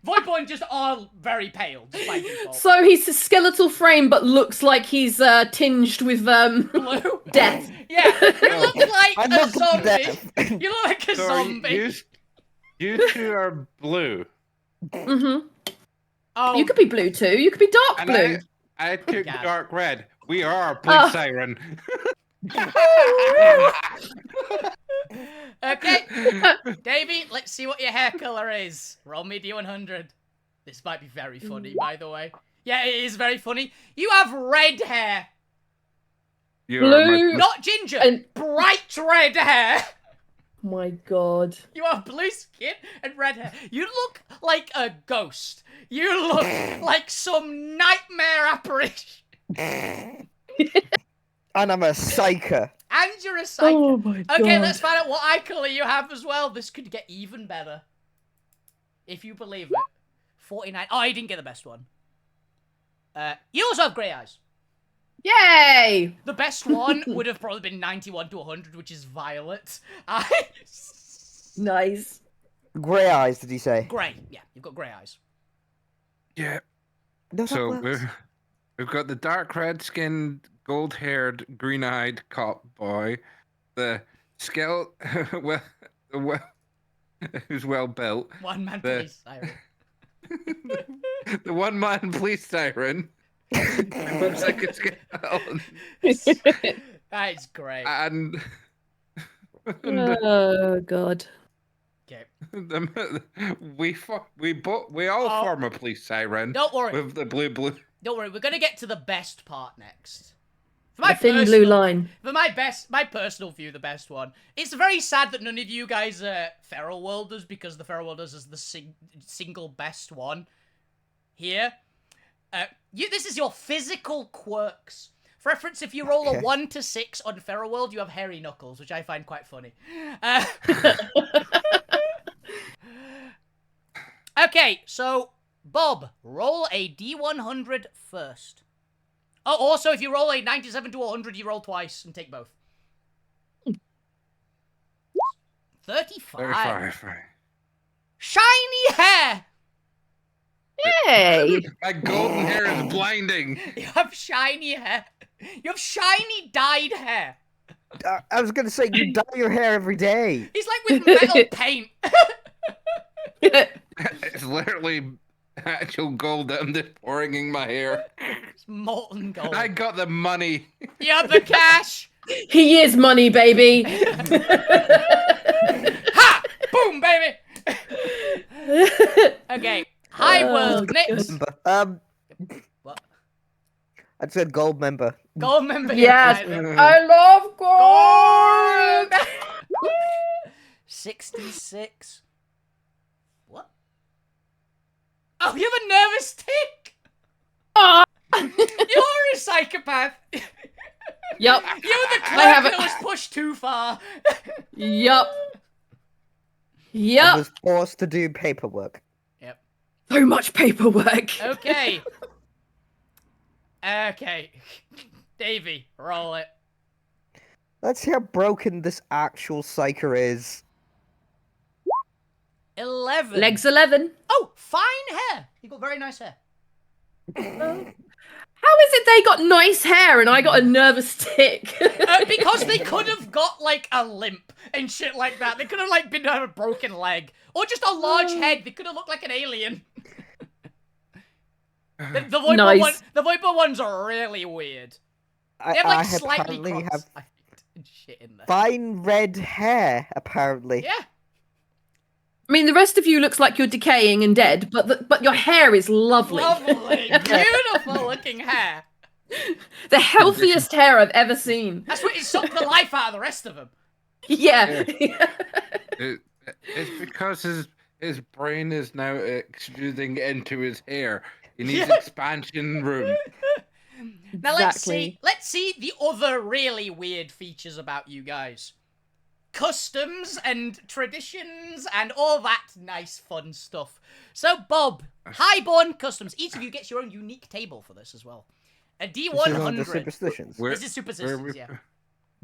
Voidborn just are very pale, just by default. So he's a skeletal frame, but looks like he's tinged with Blue? death. Yeah, you look like I a look zombie. death. You look like a so zombie. you two are blue. Mm-hmm. Oh, You could be blue too. You could be dark And blue. I took God. dark red. We are police Oh. siren. Okay, Davey, let's see what your hair color is. Roll me D100. This might be very funny, by the way. Yeah, it is very funny. You have red hair. You Blue. Not ginger. And- Bright red hair. My God. You have blue skin and red hair. You look like a ghost. You look like some nightmare apparition. And I'm a psyker. And you're a psycho. Oh my God. Okay, let's find out what eye color you have as well. This could get even better. If you believe it. 49. Oh, you didn't get the best one. You also have grey eyes. Yay! The best one would have probably been 91 to 100, which is violet eyes. Nice. Grey eyes, did he say? Grey. Yeah, you've got grey eyes. Yeah. No, So that works. we've got the dark red skinned, gold haired, green eyed cop boy, the who's well built, One man The- police siren. the one man police siren, who looks like a skeleton, That is great. and Oh God. Okay. we all Oh. form a police siren Don't worry. with the blue. Don't worry. We're gonna get to the best part next. For The thin blue line. For my personal view, the best one. It's very sad that none of you guys are Feral Worlders, because the Feral Worlders is the single best one. Here. This is your physical quirks. For reference, if you roll a Okay. 1 to 6 on Feral World, you have hairy knuckles, which I find quite funny. Okay, so Bob, roll a D100 first. Oh, also, if you roll a 97 to 100, you roll twice and take both. 35. 35, right. Shiny hair! Hey. My golden hair is blinding. You have shiny hair. You have shiny dyed hair. I was gonna say you dye your hair every day. He's like with metal paint. It's literally actual gold that I'm just pouring in my hair. It's molten gold. I got the money. You have the cash. He is money, baby. Ha! Boom, baby. Okay. High Oh, world next. Member. What? I said gold member. Gold member. Yes. Right. I love gold. 66. What? Oh, you have a nervous tick. Aw. You're a psychopath. Yup. You're the I clerk have it. that was pushed too far. Yup. I Yup. was forced to do paperwork. Yep. So much paperwork. Okay. Okay. Davey, roll it. Let's see how broken this actual psyker is. 11. Legs 11. Oh, fine hair. You got very nice hair. How is it they got nice hair and I got a nervous tick? Because they could have got like a limp and shit like that. They could have like been a broken leg or just a large head. They could have looked like an alien. The Viper Nice. the Viper ones are really weird. They have like slightly apparently crocs have I think, and shit in there. fine red hair, apparently. Yeah. I mean, the rest of you looks like you're decaying and dead, but your hair is lovely. Lovely, beautiful looking hair. The healthiest hair I've ever seen. That's what it sucked the life out of the rest of them. Yeah. It's because his brain is now extruding into his hair. He needs Yeah. expansion room. Now Exactly. let's see the other really weird features about you guys. Customs and traditions and all that nice fun stuff. So Bob, Highborn Customs. Each of you gets your own unique table for this as well. A This is under D100. superstitions. Where- This is superstitions, yeah.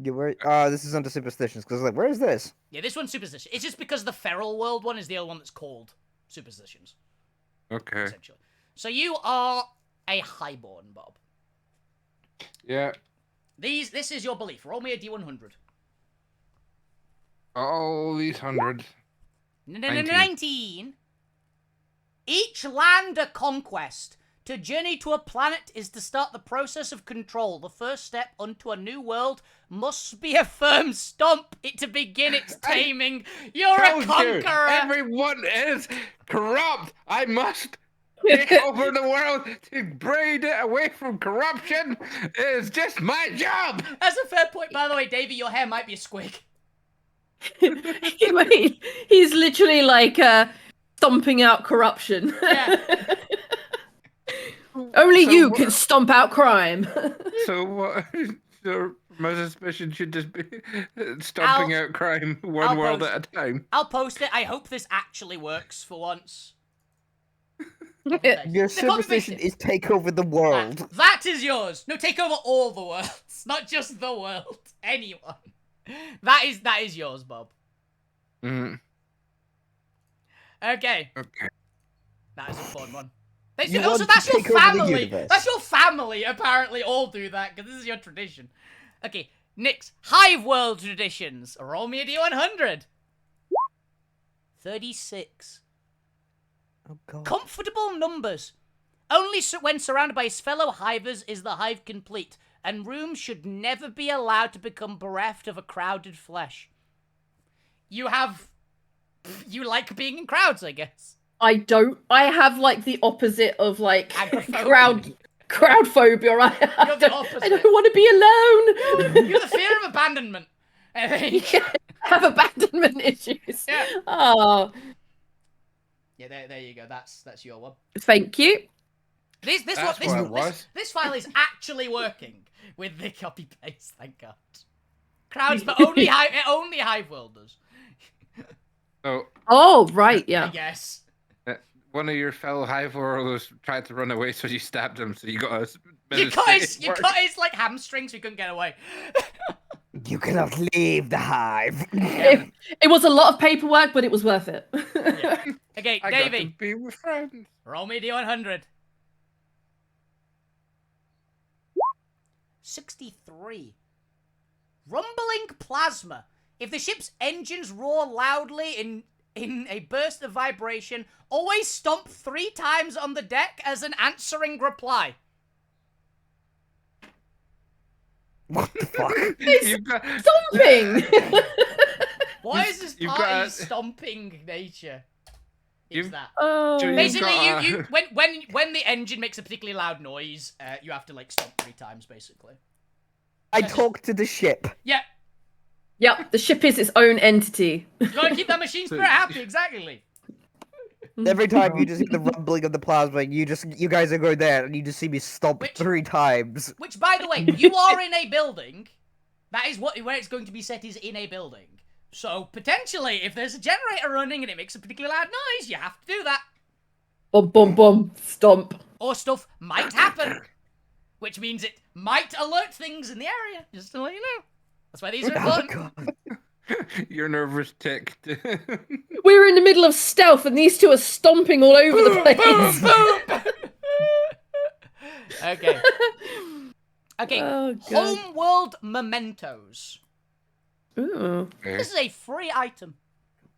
You were this is under superstitions because like, where is this? Yeah, this one's superstition. It's just because the Feral World one is the other one that's called superstitions, Okay. essentially. So you are a Highborn, Bob. Yeah. This is your belief. Roll me a D100. All these hundreds. 19. Each land a conquest. To journey to a planet is to start the process of control. The first step onto a new world must be a firm stomp it to begin its taming. You're a Told you, conqueror. everyone is corrupt. I must take over the world to braid it away from corruption. It's just my job. That's a fair point, by the way, Davey. Your hair might be a squig. I mean, he's literally like stomping out corruption. Yeah. Only So you what- can stomp out crime. So what? So my suspicion should just be stomping out crime one I'll world post- at a time. I'll post it. I hope this actually works for once. Your They can't be superstition wasted. is take over the world. That is yours. No, take over all the worlds, not just the world. Anyone. That is yours, Bob. Mm, Okay, okay. that is a fun one. That's, You also, want that's to your take over the family. universe. That's your family. Apparently, all do that because this is your tradition. Okay, next, Hive World traditions. Roll me a D100. 36. Oh god. Comfortable numbers. Only when surrounded by his fellow hivers is the hive complete, and rooms should never be allowed to become bereft of a crowded flesh. You like being in crowds, I guess. I don't. I have like the opposite of like Agoraphobia. crowd phobia. You're the opposite. I don't want to be alone. You're the fear of abandonment. I think. Yeah, I have abandonment issues. Yeah. Oh, Yeah, there you go. That's your one. thank you. That's what it was. This file is actually working with the copy paste. Thank God. Crowds, but only Hive World does. So Oh, right, I yeah. guess. one of your fellow Hive Worlders tried to run away, so you stabbed him. So you got us. You cut his like hamstrings. We couldn't get away. You cannot leave the hive. It was a lot of paperwork, but it was worth it. Yeah. Okay, I got to Davey, be with friends. roll me D100. 63. Rumbling plasma. If the ship's engines roar loudly in a burst of vibration, always stomp 3 times on the deck as an answering reply. What the fuck? You've got, Stomping! Why is this you've party got- stomping nature? Is You've- that? Oh. You've Basically, got you when the engine makes a particularly loud noise, you have to like stomp 3 times, basically. I talk to the ship. Yeah, Yep, the ship is its own entity. you gotta keep that machine spirit happy. Exactly. Every time you just hear the rumbling of the plasma, you guys are going there, and you just see me stomp Which- 3 times. Which, by the way, you are in a building. That is where it's going to be set, is in a building. So potentially, if there's a generator running and it makes a particularly loud noise, you have to do that. Bum bum bum. Stomp. Or stuff might happen, which means it might alert things in the area. Just to let you know. That's why these are Oh, important. God. Your nervous tick. We're in the middle of stealth, and these two are stomping all over the place. Okay. Okay. Oh, God. Homeworld mementos. Ooh. This is a free item,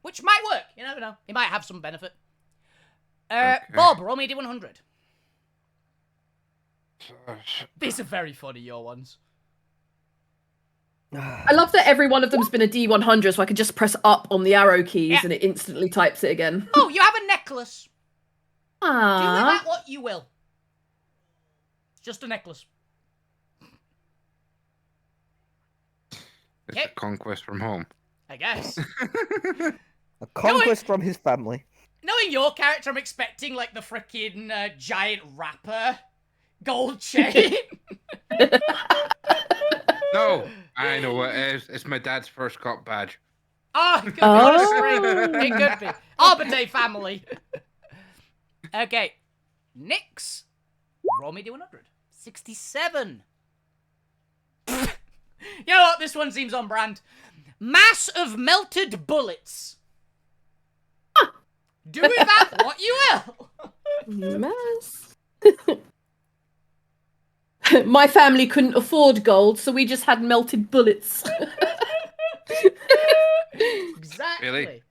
which might work. You never know. It might have some benefit. Okay. Bob, roll me a D100. These are very funny, your ones. I love that every one of them's been a D100, so I can just press up on the arrow keys Yeah. and it instantly types it again. Oh, you have a necklace. Do with Aww. that what you will. It's just a necklace. It's Okay. a conquest from home. I guess. A conquest from his family. Knowing your character, I'm expecting like the freaking giant rapper gold chain. No, I know what it is. It's my dad's first cop badge. Oh, it could be. Oh. It could be. Arbiter family. Okay. Nyx. Roll me D100. 67. You know what? This one seems on brand. Mass of melted bullets. Do with that what you will. Mess. My family couldn't afford gold, so we just had melted bullets. Exactly.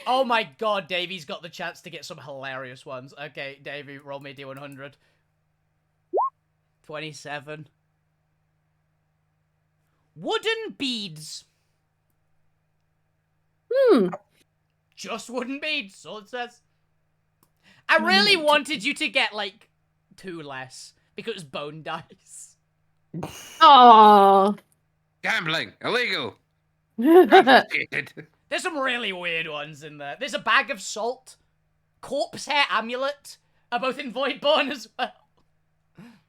Oh my god, Davey's got the chance to get some hilarious ones. Okay, Davey, roll me D100. 27. Wooden beads. Just wooden beads, that's all it says. I really wanted you to get, like, 2 less, because it's bone dice. Aww. Gambling illegal. That's Confiscated. There's some really weird ones in there. There's a bag of salt, corpse hair amulet, are both in Voidborn as well.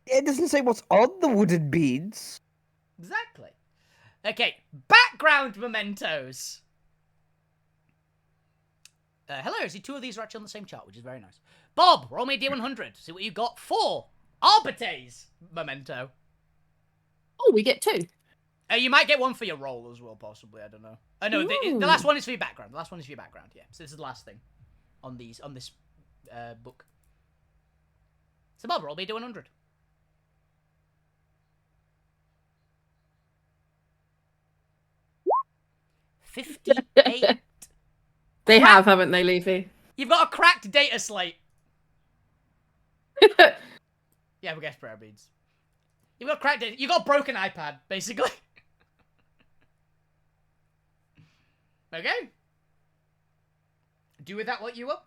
It doesn't say what's on the wooden beads. Exactly. Okay, background mementos. Hello, see, 2 of these are actually on the same chart, which is very nice. Bob, roll me a D100. See what you got. 4. Arbites memento. Oh, we get 2. You might get one for your roll as well, possibly. I don't know. No, the last one is for your background. The last one is for your background, yeah. So this is the last thing on this book. So Bob, roll me a D100. $58. They have, haven't they, Leafy? You've got a cracked data slate. Yeah, we get prayer beads. You've got cracked data. You got a broken iPad, basically. Okay. Do with that what you will.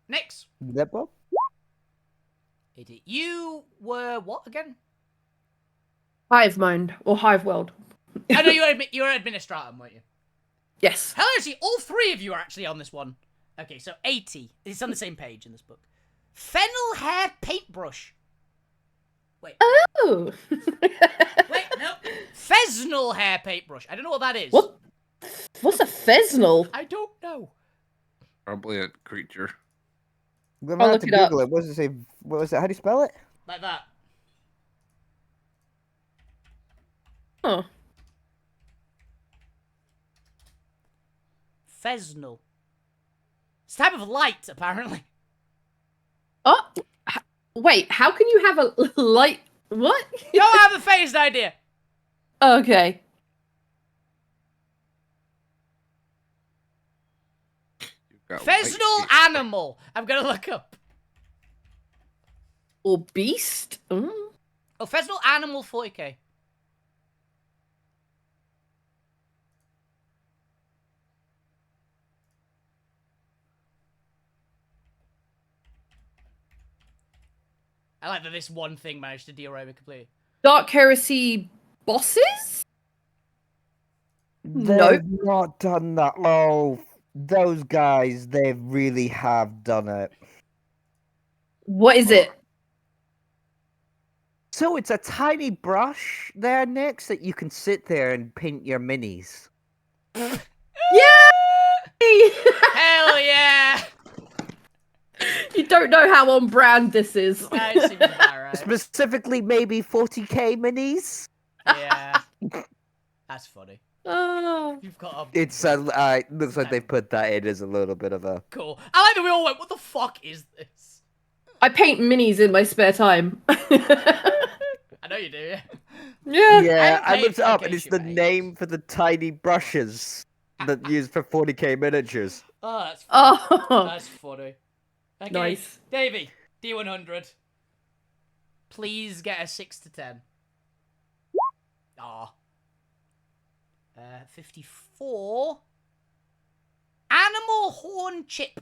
Next. Yep, Bob? You were what again? Hive Mind, or Hive World. I know you were administrator, weren't you? Yes. Heresy, all 3 of you are actually on this one. Okay, so 80. It's on the same page in this book. Fennel hair paintbrush. Wait. Oh. Wait, no. Fesnel hair paintbrush. I don't know what that is. What? What's a Fesnel? I don't know. Probably a creature. I'm gonna I'll have look to it up. Google it. What does it say? What was it? How do you spell it? Like that. Oh. Fesnel. It's a type of light, apparently. Oh. Wait, how can you have a light? What? Don't have the faintest idea. Okay. You've got Fesnel white animal. I'm gonna look up. Or beast? Mm. Oh, Fesnel animal 40k. I like that this one thing managed to derail me completely. Dark Heresy bosses? They've not done that. Oh, those guys, they really have done it. What is it? So it's a tiny brush there, Nick, that you can sit there and paint your minis. Yay! Hell yeah! You don't know how on brand this is. That seems about right. Specifically, maybe 40k minis. Yeah. That's funny. Oh. You've got a... It's looks like they put that in as a little bit of a. Cool. I like that we all went, what the fuck is this? I paint minis in my spare time. I know you do, yeah. Yeah. Yeah, I I looked it up, and it's the mate. name for the tiny brushes that used for 40k miniatures. Oh, that's funny. Oh. That's funny. Okay. Nice. Davey, D100. Please get a 6 to 10. Aw. 54. Animal horn chip.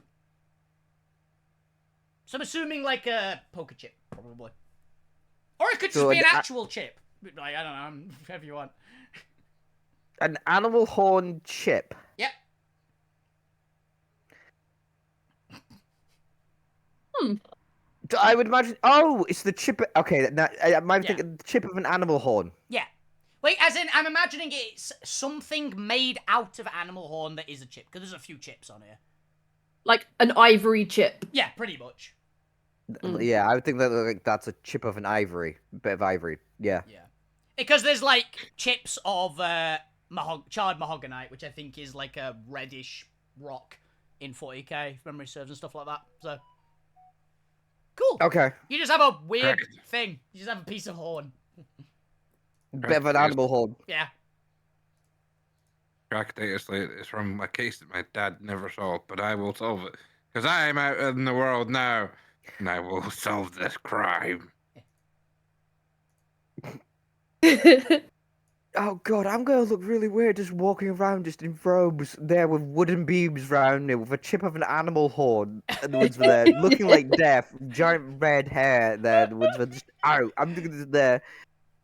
So I'm assuming like a poker chip, probably. Or it could just So be an an actual chip. Like, I don't know, whatever you want. An animal horn chip. Yep. I would imagine. Oh, it's the chip. Okay, I might think the chip of an animal horn. Yeah. Wait, as in, I'm imagining it's something made out of animal horn that is a chip, because there's a few chips on here. Like an ivory chip. Yeah, pretty much. Yeah, I would think that like that's a chip of an ivory, bit of ivory. Yeah. Yeah. Because there's, like, chips of charred mahogonite, which I think is, like, a reddish rock in 40k, if memory serves, and stuff like that. So, cool. Okay. You just have a weird Right. thing. You just have a piece of horn. Bit of an animal horn. Yeah. Track data slate is from a case that my dad never solved, but I will solve it. Because I am out in the world now, and I will solve this crime. Oh god, I'm gonna look really weird just walking around just in robes there with wooden beams around me with a chip of an animal horn and the ones were there looking like death, giant red hair there, the ones were just out. I'm looking at there,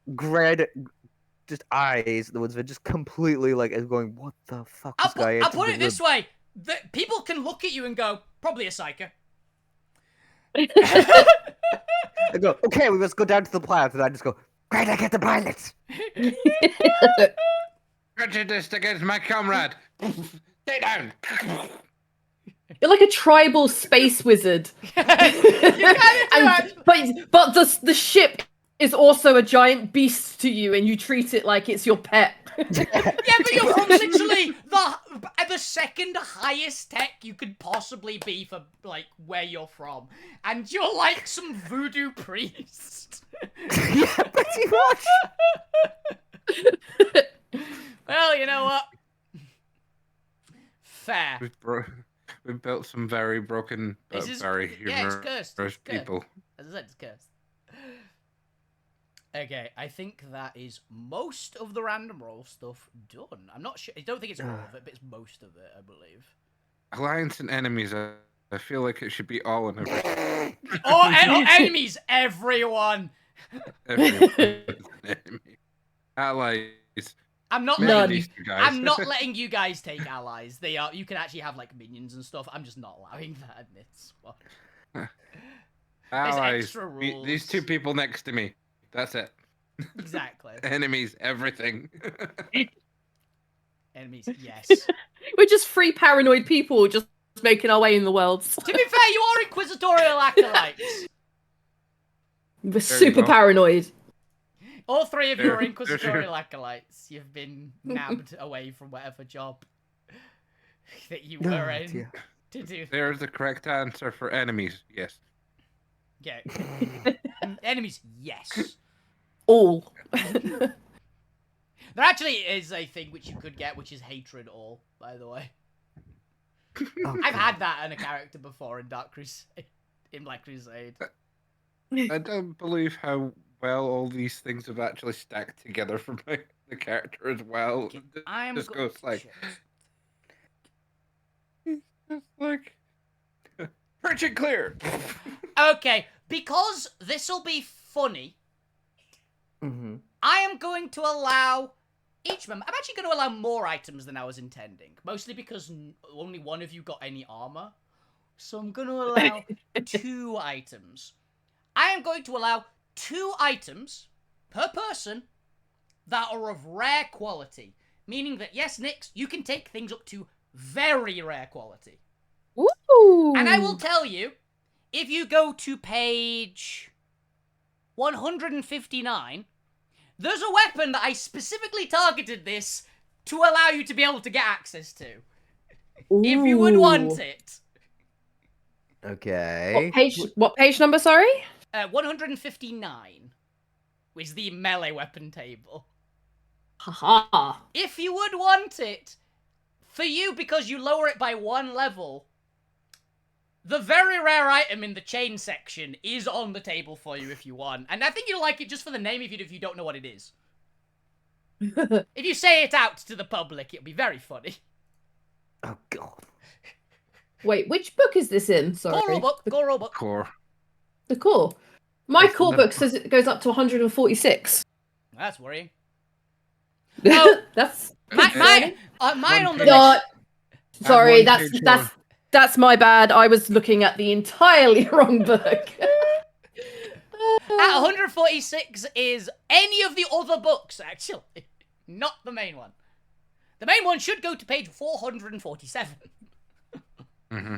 red just eyes, the ones were just completely like going, what the fuck I'll this guy put it this way. People can look at you and go, probably a psycho. I go, okay, we must go down to the plant, and I just go, great, I get the pilot. Prejudiced against my comrade. Stay down. You're like a tribal space wizard. actually. But the ship is also a giant beast to you, and you treat it like it's your pet. Yeah, but you're from literally the second highest tech you could possibly be for, like, where you're from. And you're like some voodoo priest. Yeah, pretty much. Well, you know what? Fair. We've built some very broken, but This is- very yeah, it's humorous cursed, it's cursed. people. As I said, it's cursed. Okay, I think that is most of the random roll stuff done. I'm not sure. I don't think it's all of it, but it's most of it, I believe. Alliance and enemies. I feel like it should be all in every. Oh, enemies, everyone. Everyone's an enemy. Allies. I'm not Maybe None. these two guys. I'm not letting you guys take allies. They are. You can actually have like minions and stuff. I'm just not allowing that in this one. Allies. extra These two rules. people next to me. That's it. Exactly. Enemies, everything. Enemies, yes. We're just three paranoid people just making our way in the world. To be fair, you are inquisitorial acolytes. We're super go. paranoid. All three of you are There- inquisitorial acolytes. You've been nabbed away from whatever job that you were in dear. to do. There's the correct answer for enemies. Yes. Yeah. Enemies, yes. All. There actually is a thing which you could get, which is hatred all, by the way. Oh, I've God. had that in a character before in Dark Crusade. In Black Crusade. I don't believe how well all these things have actually stacked together for the character as well. Okay, I am Just going goes to like, check. it's like, preach it clear. Okay, because this'll be funny, Mhm. I am going to allow each member. I'm actually going to allow more items than I was intending, mostly because only one of you got any armor. So I'm going to allow 2 items. I am going to allow 2 items per person that are of rare quality, meaning that yes, Nix, you can take things up to very rare quality. Ooh. And I will tell you, if you go to page 159, there's a weapon that I specifically targeted this to allow you to be able to get access to. If you would want it. Okay. What page number, sorry? 159 is the melee weapon table. Haha. If you would want it, for you, because you lower it by 1 level, the very rare item in the chain section is on the table for you if you want. And I think you'll like it just for the name if you don't know what it is. If you say it out to the public, it'll be very funny. Oh God. Wait, which book is this in? Sorry. Go rulebook, go rulebook. Core. The core. My That's core the- book says it goes up to 146. That's worrying. That's Mine on the One list. not. Sorry, one page that's my bad. I was looking at the entirely wrong book. At 146 is any of the other books, actually. Not the main one. The main one should go to page 447. Mm-hmm.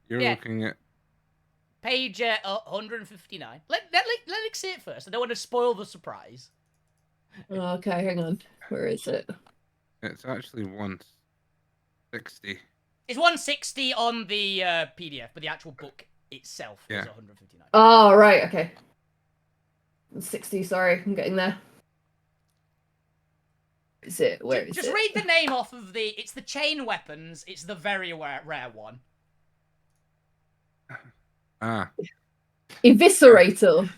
You're Yeah. looking at. Page 159. Let Nick see it first. I don't want to spoil the surprise. Okay, hang on. Where is it? It's actually 160. It's 160 on the PDF, but the actual book itself is Yeah. 159. Oh, right, okay. 60, sorry, I'm getting there. Is it? Where is Just it? read the name off of the... It's the chain weapons. It's the very rare one. Ah. Eviscerator.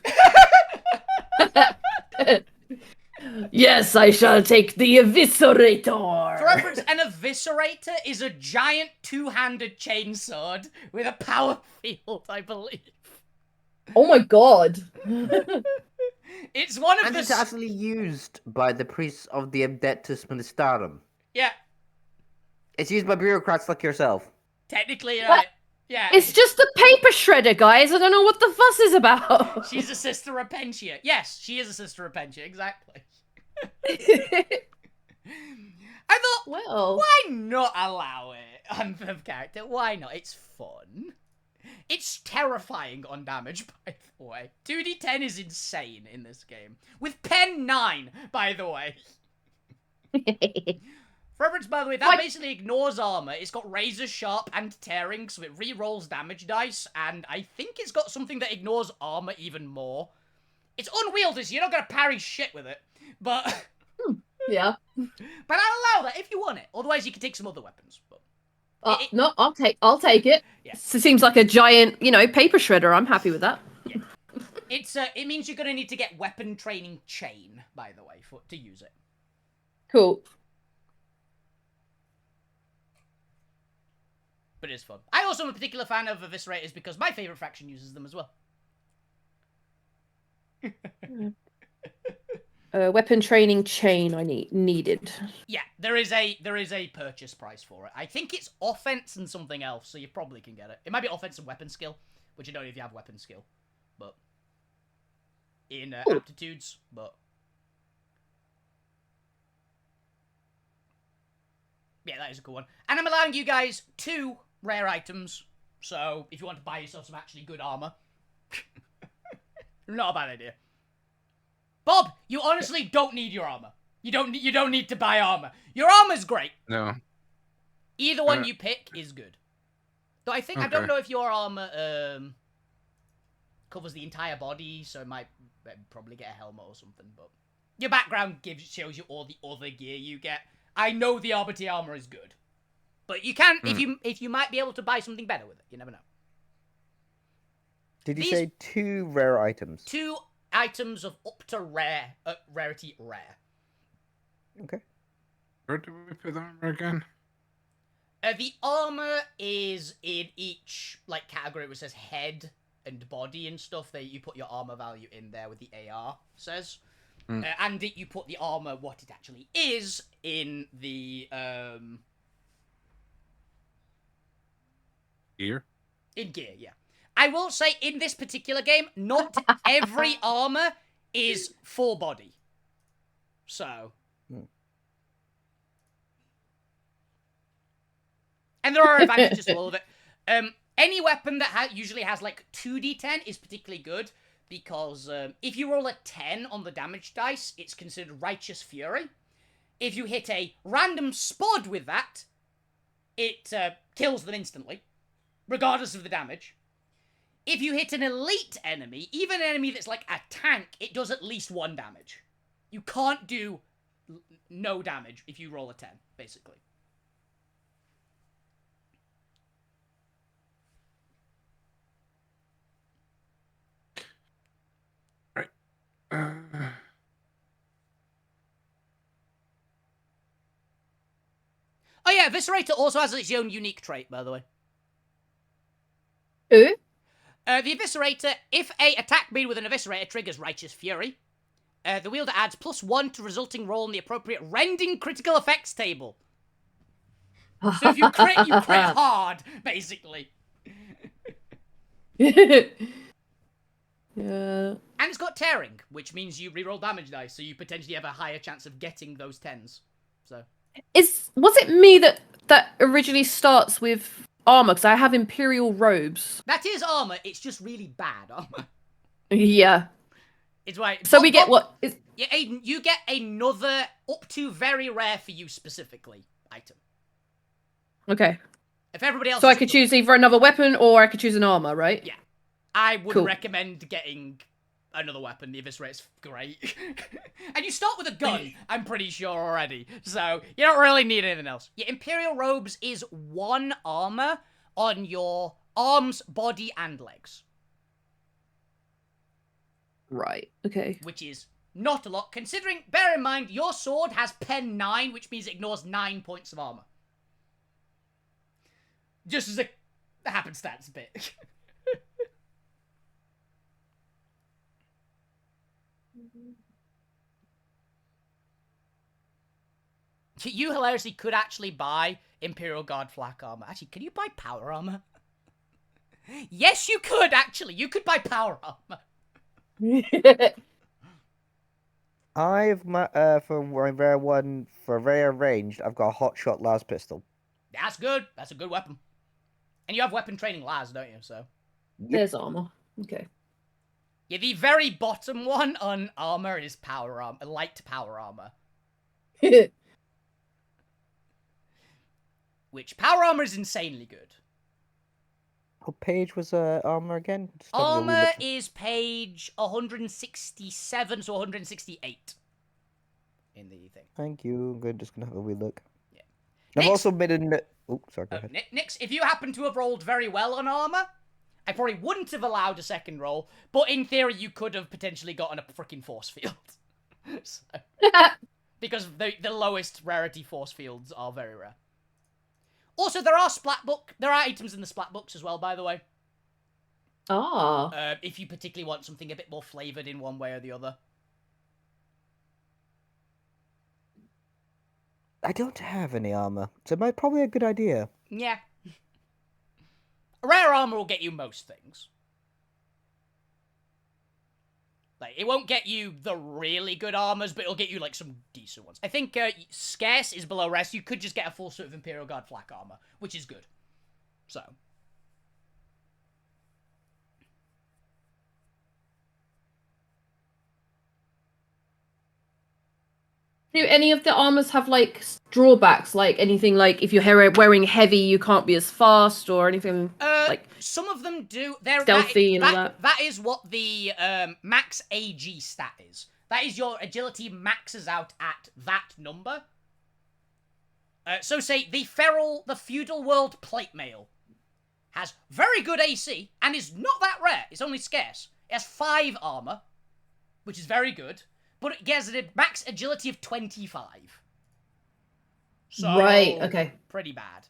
Yes, I shall take the Eviscerator. For reference, an eviscerator is a giant 2-handed chainsword with a power field, I believe. Oh my god. It's one of And the... it's actually used by the priests of the Adeptus Ministarum. Yeah, It's used by bureaucrats like yourself. technically, you're What? right. Yeah. It's just a paper shredder, guys. I don't know what the fuss is about. She's a sister of Pentia. Yes, she is a sister of Pentia, exactly. I thought, Well, why not allow it on the character? Why not? It's fun. It's terrifying on damage, by the way. 2d10 is insane in this game. With pen 9, by the way. For reference, by the way, that What? basically ignores armor. It's got razor sharp and tearing, so it re-rolls damage dice, and I think it's got something that ignores armor even more. It's unwieldy, so you're not gonna parry shit with it. But yeah. I'll allow that if you want it. Otherwise, you can take some other weapons. But No, I'll take it. Yeah. So it seems like a giant, paper shredder. I'm happy with that. it means you're gonna need to get weapon training chain, by the way, to use it. Cool. But it's fun. I also am a particular fan of eviscerators because my favorite faction uses them as well. Weapon training chain I needed. Yeah, there is a purchase price for it. I think it's offense and something else, so you probably can get it. It might be offense and weapon skill, which you don't know if you have weapon skill, but in aptitudes, but yeah, that is a good one. And I'm allowing you guys 2 rare items, so if you want to buy yourself some actually good armor, not a bad idea. Bob, you honestly don't need your armor. You don't need to buy armor. Your armor's great. No. Either one you pick is good. Though I think I don't Okay. know if your armor covers the entire body, so it might probably get a helmet or something. But your background shows you all the other gear you get. I know the Arbiter armor is good, but you can if you might be able to buy something better with it. You never know. Did you say 2 rare items? 2 items of up to rare rarity rare. Okay. Where do we put the armor again? The armor is in each like category which says head and body and stuff. You put your armor value in there with the AR says, and you put the armor what it actually is in the Here. in gear. Yeah, I will say in this particular game, not every armor is full body. So. And there are advantages to all of it. Any weapon that usually has like 2d10 is particularly good because if you roll a 10 on the damage dice, it's considered Righteous Fury. If you hit a random spod with that, it kills them instantly, regardless of the damage. If you hit an elite enemy, even an enemy that's like a tank, it does at least 1 damage. You can't do no damage if you roll a 10, basically. Oh yeah, Eviscerator also has its own unique trait, by the way. Ooh. The Eviscerator, if a attack made with an Eviscerator triggers Righteous Fury, the wielder adds +1 to resulting roll in the appropriate rending critical effects table. So if you crit hard, basically. Yeah. And it's got tearing, which means you reroll damage dice, so you potentially have a higher chance of getting those 10s. So Was it me that originally starts with armor? Because I have Imperial robes. that is armor. It's just really bad armor. Yeah. It's right. So we get what is. Yeah, Aiden, you get another up to very rare for you specifically item. Okay. If everybody else, So I could choose either another weapon or I could choose an armor, right? Yeah. I would Cool. recommend getting another weapon. The Eviscerator's great. And you start with a gun, I'm pretty sure already. So you don't really need anything else. Your Imperial Robes is 1 armor on your arms, body, and legs. Right. Okay. Which is not a lot, considering, bear in mind, your sword has pen 9, which means it ignores 9 points of armor. Just as a happenstance bit. You hilariously could actually buy Imperial Guard flak armor. Actually, can you buy power armor? Yes, you could, actually. You could buy power armor. I've for my rare one for rare ranged, I've got a hot shot las pistol. That's good. That's a good weapon. And you have weapon training las, don't you? So There's armor. Okay. yeah, the very bottom one on armor is power armor, light power armor. Which power armor is insanely good. What page was armor again? Just having a wee Armor look. is page 167 to 168 in the thing. Thank you. I'm just gonna have a wee look. Yeah. I've Next- also made a. Oh, sorry. Go ahead. Nix, if you happen to have rolled very well on armor, I probably wouldn't have allowed a second roll, but in theory you could have potentially gotten a freaking force field. So, because the lowest rarity force fields are very rare. Also, there are items in the splat books as well, by the way. Ah. If you particularly want something a bit more flavored in one way or the other. I don't have any armor, so it might probably a good idea. Yeah. Rare armor will get you most things. Like, it won't get you the really good armors, but it'll get you, like, some decent ones. I think scarce is below rare, so you could just get a full suit of Imperial Guard flak armor, which is good. So. Do any of the armors have like drawbacks? Like anything like if you're wearing heavy, you can't be as fast or anything like some of them do. They're stealthy and all that. That is what the max AG stat is. That is your agility maxes out at that number. So say the feudal world plate mail has very good AC and is not that rare. It's only scarce. It has 5 armor, which is very good. But it gets a max agility of 25. So, right, okay. Pretty bad.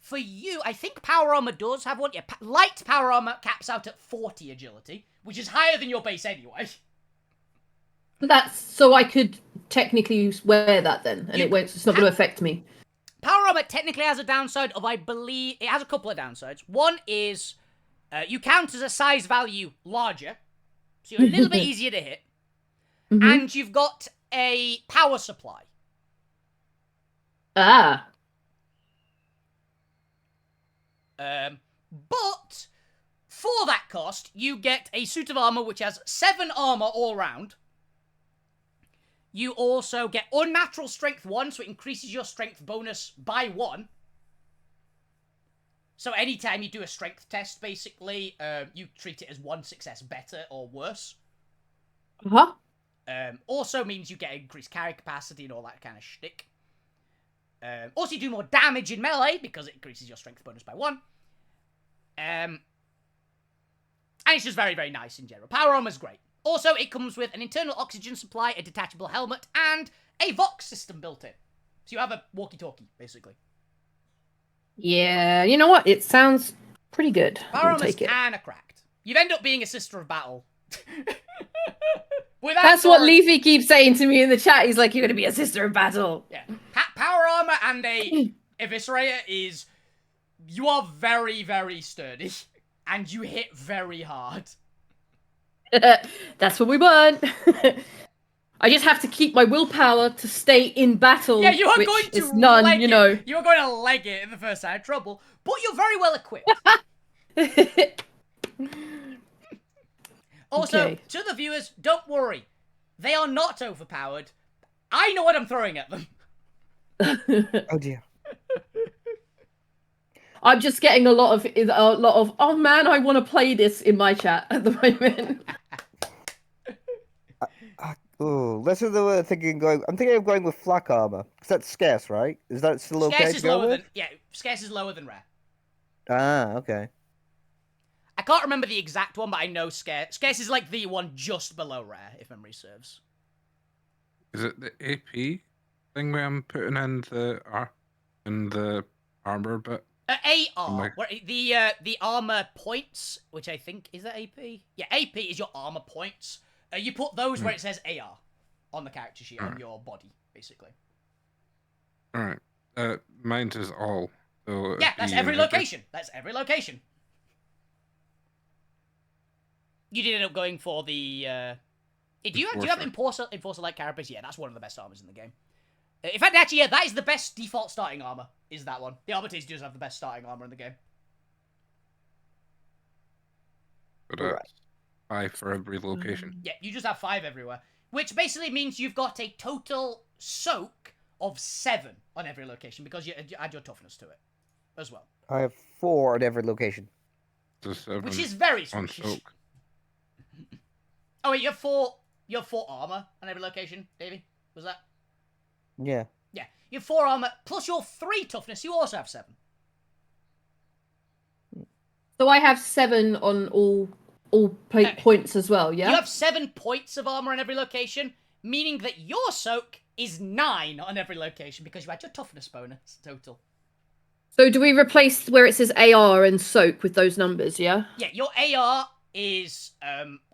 For you, I think power armor does have one. Yeah, light power armor caps out at 40 agility, which is higher than your base anyway. That's so I could technically wear that then, and it's not going to affect me. Power armor technically has a downside of, I believe, it has a couple of downsides. One is you count as a size value larger, so you're a little bit easier to hit. Mm-hmm. And you've got a power supply. Ah. But for that cost, you get a suit of armor which has 7 armor all round. You also get unnatural strength 1, so it increases your strength bonus by 1. So anytime you do a strength test, basically, you treat it as 1 success better or worse. Uh-huh. Also means you get increased carry capacity and all that kind of shtick. Also, you do more damage in melee because it increases your strength bonus by 1. And it's just very, very nice in general. Power armor is great. Also, it comes with an internal oxygen supply, a detachable helmet, and a Vox system built in. So you have a walkie-talkie, basically. Yeah, you know what? It sounds pretty good. Power armor is kind of cracked. You'd end up being a sister of battle. That's what Leafy keeps saying to me in the chat. He's like, you're going to be a sister of battle. Yeah. Power armor and a eviscerator is... You are very, very sturdy. And you hit very hard. That's what we want. I just have to keep my willpower to stay in battle. Yeah, you are going to none, you know. You are going to leg it in the first sign of trouble. But you're very well equipped. Also, okay. To the viewers, don't worry. They are not overpowered. I know what I'm throwing at them. Oh dear. I'm just getting a lot of oh man, I want to play this in my chat at the moment. Oh, this is the word thinking going. I'm thinking of going with flak armor because that's scarce, right? Is that still okay? Scarce is lower than scarce is lower than rare. Ah, okay. I can't remember the exact one, but I know scarce. Scarce is like the one just below rare, if memory serves. Is it the AP thing where I'm putting in the armor bit? AR, where the armor points, which I think is that AP. Yeah, AP is your armor points. You put those where it says AR on the character sheet on your body, basically. All right. Mine says all. So yeah, that's every location. That's every location. You did end up going for the. Do you have Enforcer like carapace? Yeah, that's one of the best armors in the game. In fact, actually, yeah, that is the best default starting armor. Is that one? The Armitage does have the best starting armor in the game. But that's 5 for every location. Yeah, you just have 5 everywhere, which basically means you've got a total soak of 7 on every location because you add your toughness to it as well. I have 4 on every location, which is very sweet. Soak. Oh wait, you have 4 armor on every location, Davey? Was that? Yeah. Yeah, you have 4 armor plus your 3 toughness. You also have 7. So I have 7 on all points as well. Yeah. You have 7 points of armor on every location, meaning that your soak is 9 on every location because you had your toughness bonus total. So do we replace where it says AR and soak with those numbers? Yeah. Yeah, your AR is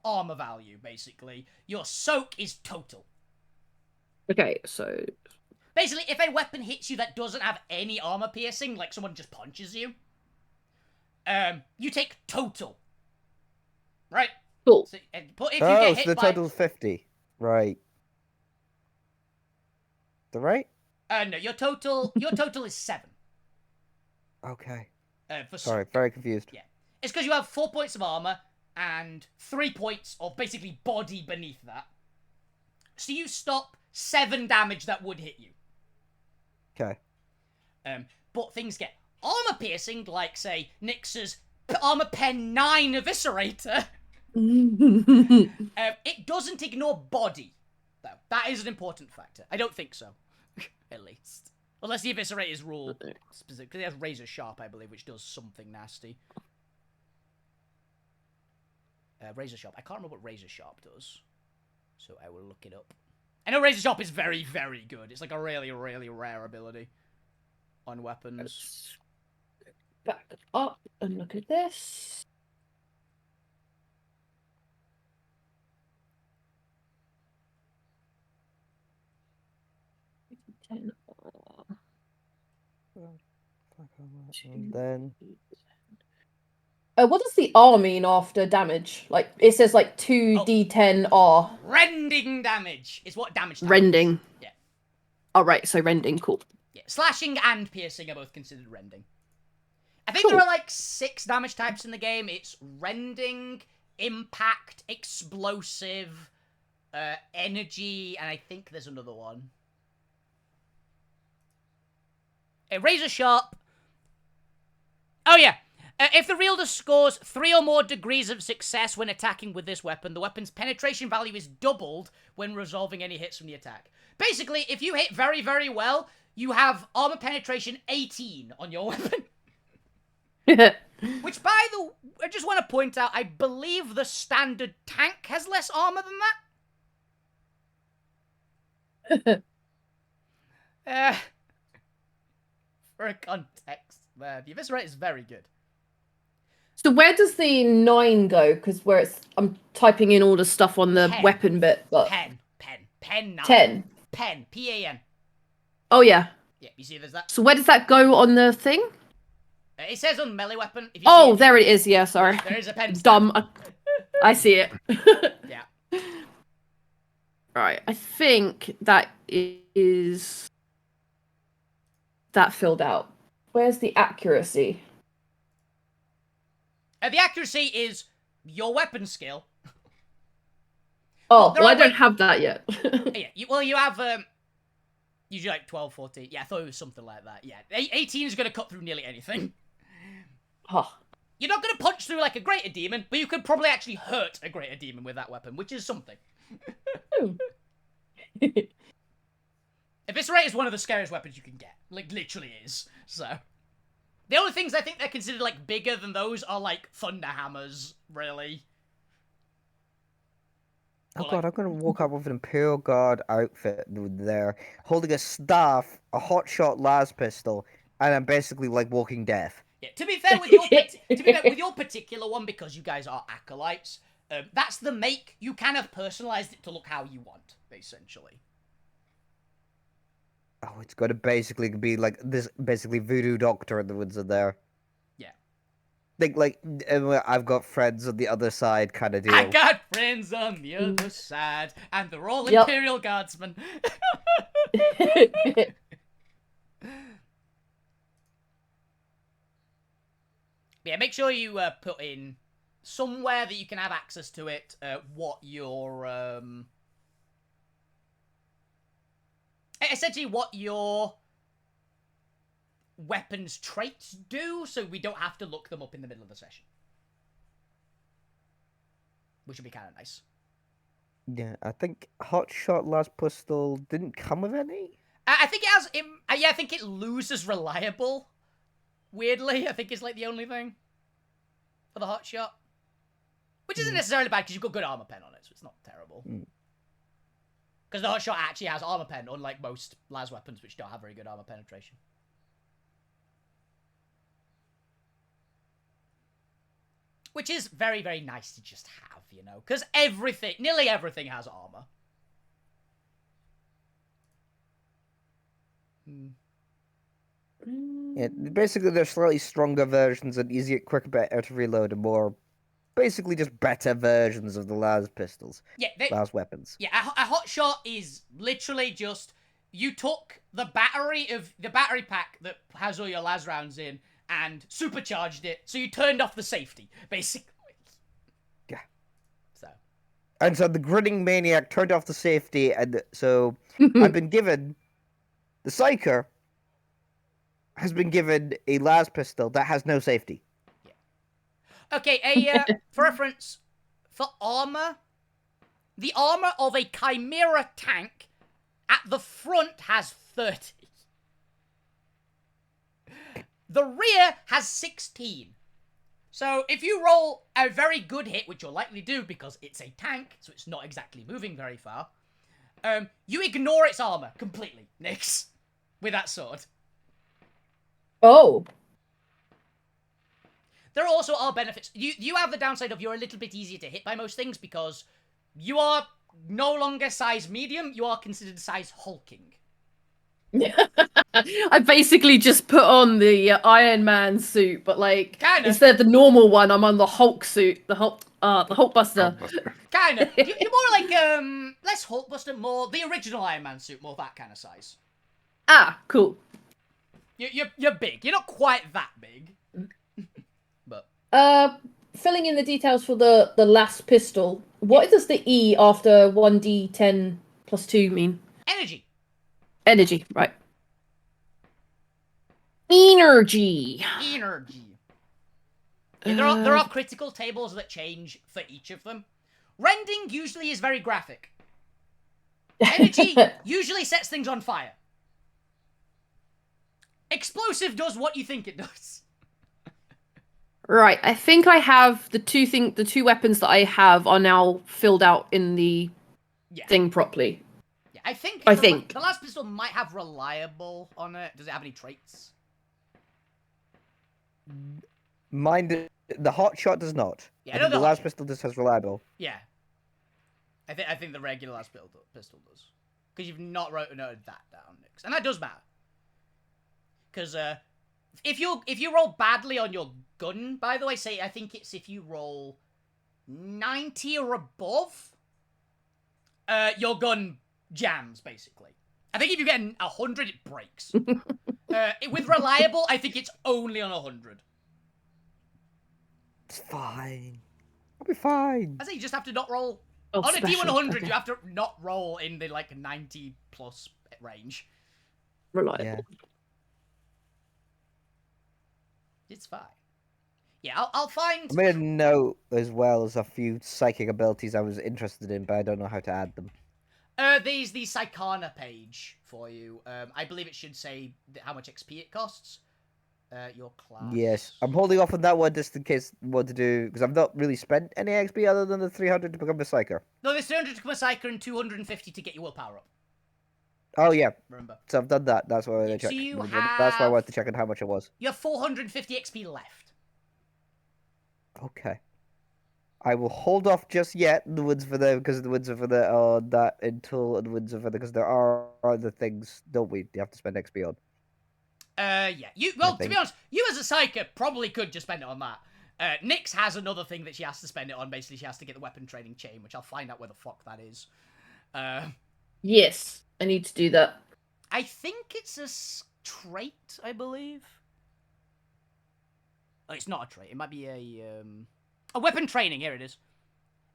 armor value basically. Your soak is total. Okay, so Basically, if a weapon hits you that doesn't have any armor piercing, like someone just punches you, you take total. Right? Cool. So, but if you Oh, get so hit the by... total's 50. Right. The right? No, your total is 7. Okay. For Sorry, soak. very confused. Yeah. It's because you have 4 points of armor and 3 points of basically body beneath that. So you stop 7 damage that would hit you. Okay. But things get armor piercing, like, say, Nyx's Armor Pen 9 Eviscerator. It doesn't ignore body, though. That is an important factor. I don't think so. At least. Unless the Eviscerate is rule specific. Because it has Razor Sharp, I believe, which does something nasty. Razor Sharp. I can't remember what Razor Sharp does. So I will look it up. I know Razor Sharp is very, very good. It's like a really, really rare ability on weapons. Let's back up and look at this. And then What does the R mean after damage? Like, it says like 2d10 R. Rending damage is what damage type Rending. is. Yeah. Oh, right, so rending, cool. Yeah. Slashing and piercing are both considered rending. I think Cool. there are like 6 damage types in the game. It's rending, impact, explosive, energy, and I think there's another one. Razor Sharp. Oh, yeah. If the wielder scores 3 or more degrees of success when attacking with this weapon, the weapon's penetration value is doubled when resolving any hits from the attack. Basically, if you hit very, very well, you have armor penetration 18 on your weapon. Which, by the way, I just want to point out, I believe the standard tank has less armor than that. For a context, the Eviscerate is very good. So where does the 9 go? Because where it's, I'm typing in all the stuff on the Pen. weapon bit, but Pen 9. 10. Pen, P-A-N. Oh yeah. Yeah, you see there's that? So where does that go on the thing? It says on melee weapon. If you Oh, see it, there it is. Yeah, sorry. There is a pen. Dumb. I see it. Yeah. Right. I think that is that filled out. Where's the accuracy? The accuracy is your weapon skill. Oh, there well, I are don't have that yet. Yeah, you have usually like 12, 14. Yeah, I thought it was something like that. Yeah, 18 is going to cut through nearly anything. Oh. You're not going to punch through like a greater demon, but you could probably actually hurt a greater demon with that weapon, which is something. Eviscerate is one of the scariest weapons you can get. Like, literally is. So. The only things I think they're considered, like, bigger than those are, like, thunder hammers, really. oh Or, god, I'm gonna walk up with an Imperial Guard outfit there, holding a staff, a hotshot las pistol, and I'm basically like Walking Death. Yeah, to be fair with your with your particular one, because you guys are acolytes, that's the make. You kind of personalized it to look how you want, essentially. Oh, it's gonna basically be like this, basically voodoo doctor in the woods are there. Yeah. Think like I've got friends on the other side kind of deal. I got friends on the other side, and they're all Yep. Imperial Guardsmen. Yeah, make sure you put in somewhere that you can have access to it, what your, essentially what your weapons traits do, so we don't have to look them up in the middle of the session. Which would be kind of nice. Yeah, I think hotshot las pistol didn't come with any. I think it has, yeah, I think it loses reliable. Weirdly, I think it's like the only thing for the hot shot. Which isn't necessarily bad because you've got good armor pen on it, so it's not terrible. Because the hot shot actually has armor pen, unlike most las weapons which don't have very good armor penetration. Which is very, very nice to just have, you know, because nearly everything has armor. Yeah, basically, they're slightly stronger versions and easier, quicker, better to reload, and more basically just better versions of the las pistols, Yeah, las weapons. yeah. A hot shot is literally just you took the battery pack that has all your las rounds in and supercharged it, so you turned off the safety, basically. Yeah. So. And so the grinning maniac turned off the safety, and so I've been given the psyker has been given a las pistol that has no safety. Okay, for reference, for armor, the armor of a Chimera tank at the front has 30. The rear has 16. So if you roll a very good hit, which you'll likely do because it's a tank, so it's not exactly moving very far, you ignore its armor completely, Nyx, with that sword. Oh. There also are benefits. You have the downside of you're a little bit easier to hit by most things because you are no longer size medium, you are considered size hulking. I basically just put on the Iron Man suit, but like Kinda. instead of the normal one, I'm on the Hulk suit, the Hulkbuster. Kinda. You're more like less Hulkbuster, more the original Iron Man suit, more that kind of size. Ah, cool. You're big. You're not quite that big. But Filling in the details for the last pistol. What does the E after 1d10 plus 2 mean? energy. Energy, right. Energy. Energy. Yeah, there are critical tables that change for each of them. Rending usually is very graphic. Energy usually sets things on fire. Explosive does what you think it does. Right, I think I have the two weapons that I have are now filled out in the thing properly. Yeah, I think the last pistol might have reliable on it. Does it have any traits? Mine, the hot shot does not. Yeah, I think the last pistol just has reliable. Yeah, I think the regular last pistol does, because you've not noted that down, Nyx, and that does matter. Because if you roll badly on your gun, by the way, say I think it's if you roll 90 or above, your gun jams basically. I think if you get 100, it breaks. With reliable, I think it's only on 100. It's fine. I'll be fine. I say you just have to not roll Oh, on a D100. okay. You have to not roll in the like 90 plus range. Reliable. Yeah. It's fine. Yeah, I'll find. I made a note as well as a few psychic abilities I was interested in, but I don't know how to add them. There's the Psychana page for you. I believe it should say how much XP it costs. Your class. Yes, I'm holding off on that one just in case what to do, because I've not really spent any XP other than the 300 to become a psyker. No, there's 300 to become a psyker and 250 to get your willpower up. Oh yeah, Remember. so I've done that. That's why I checked. That's why I wanted to check on how much it was. You have 450 XP left. Okay. I will hold off just yet. The woods for the because the woods are for the that until the woods are for the because there are other things, don't we? You have to spend XP on. Yeah. To be honest, you as a psyker probably could just spend it on that. Nyx has another thing that she has to spend it on. Basically, she has to get the weapon training chain, which I'll find out where the fuck that is. Yes, I need to do that. I think it's a trait, I believe. Oh, it's not a trait. It might be a weapon training. Here it is.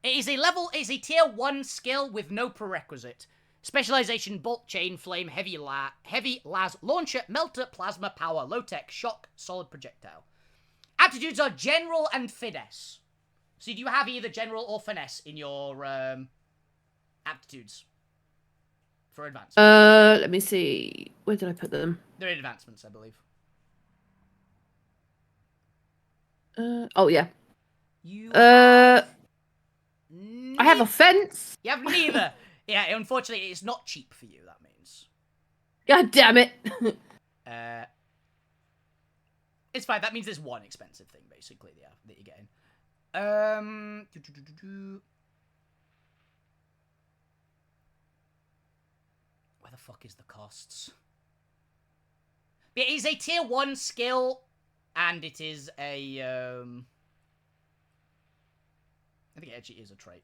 It is a tier 1 skill with no prerequisite. Specialization, bolt, chain, flame, heavy las, launcher, melter, plasma, power, low-tech, shock, solid projectile. Aptitudes are general and finesse. So do you have either general or finesse in your aptitudes for advancement? Let me see. Where did I put them? They're in advancements, I believe. Oh yeah. I I have a fence. You have neither. Yeah, unfortunately, it's not cheap for you, that means. God damn it. It's fine. That means there's one expensive thing, basically, that you're getting. Where the fuck is the costs? It is a tier 1 skill, and it is a, I think it actually is a trait.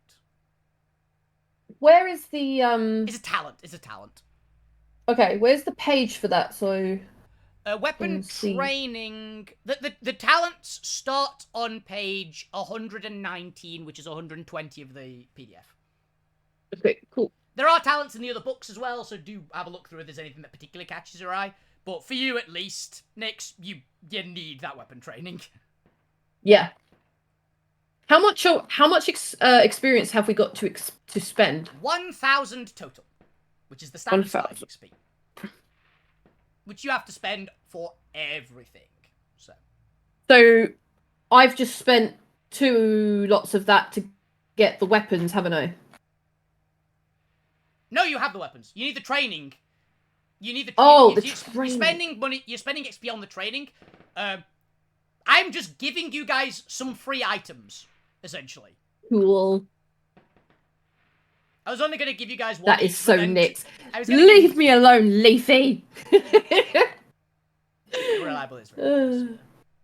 Where is the It's a talent. It's a talent. Okay, where's the page for that? So Weapon see. training. The talents start on page 119, which is 120 of the PDF. Okay, cool. There are talents in the other books as well, so do have a look through if there's anything that particularly catches your eye. But for you, at least, Nix, you need that weapon training. Yeah. How much experience have we got to spend? 1,000 total, which is the standard size 1,000. XP, which you have to spend for everything. So I've just spent 2 lots of that to get the weapons, haven't I? No, you have the weapons. You need the training. You need the. The you're training. spending money. You're spending XP on the training. I'm just giving you guys some free items, essentially. Cool. I was only going to give you guys one. That is so Nix. Leave me alone, Leafy. Reliable is very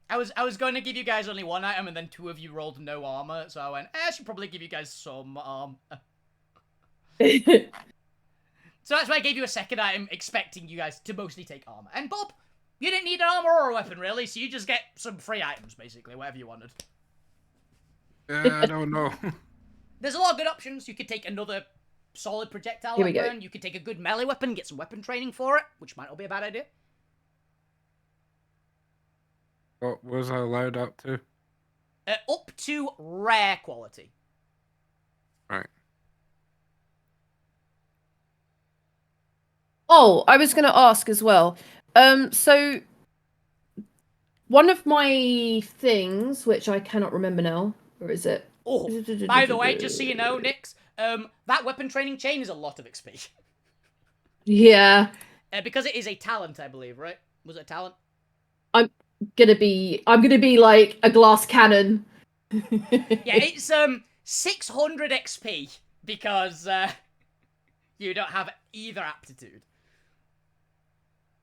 nice. I was going to give you guys only one item, and then 2 of you rolled no armor, so I went, I should probably give you guys some armor. So that's why I gave you a second item, expecting you guys to mostly take armor. And Bob, you didn't need an armor or a weapon, really, so you just get some free items, basically, whatever you wanted. I don't know. There's a lot of good options. You could take another solid projectile Here we weapon. go. You could take a good melee weapon, get some weapon training for it, which might not be a bad idea. What was I allowed up to? Up to rare quality. Right. Oh, I was going to ask as well. So one of my things, which I cannot remember now, or is it? Oh, by the way, just so you know, Nix, that weapon training chain is a lot of XP. Yeah. Because it is a talent, I believe, right? Was it a talent? I'm gonna be like a glass cannon. Yeah, it's 600 XP because you don't have either aptitude.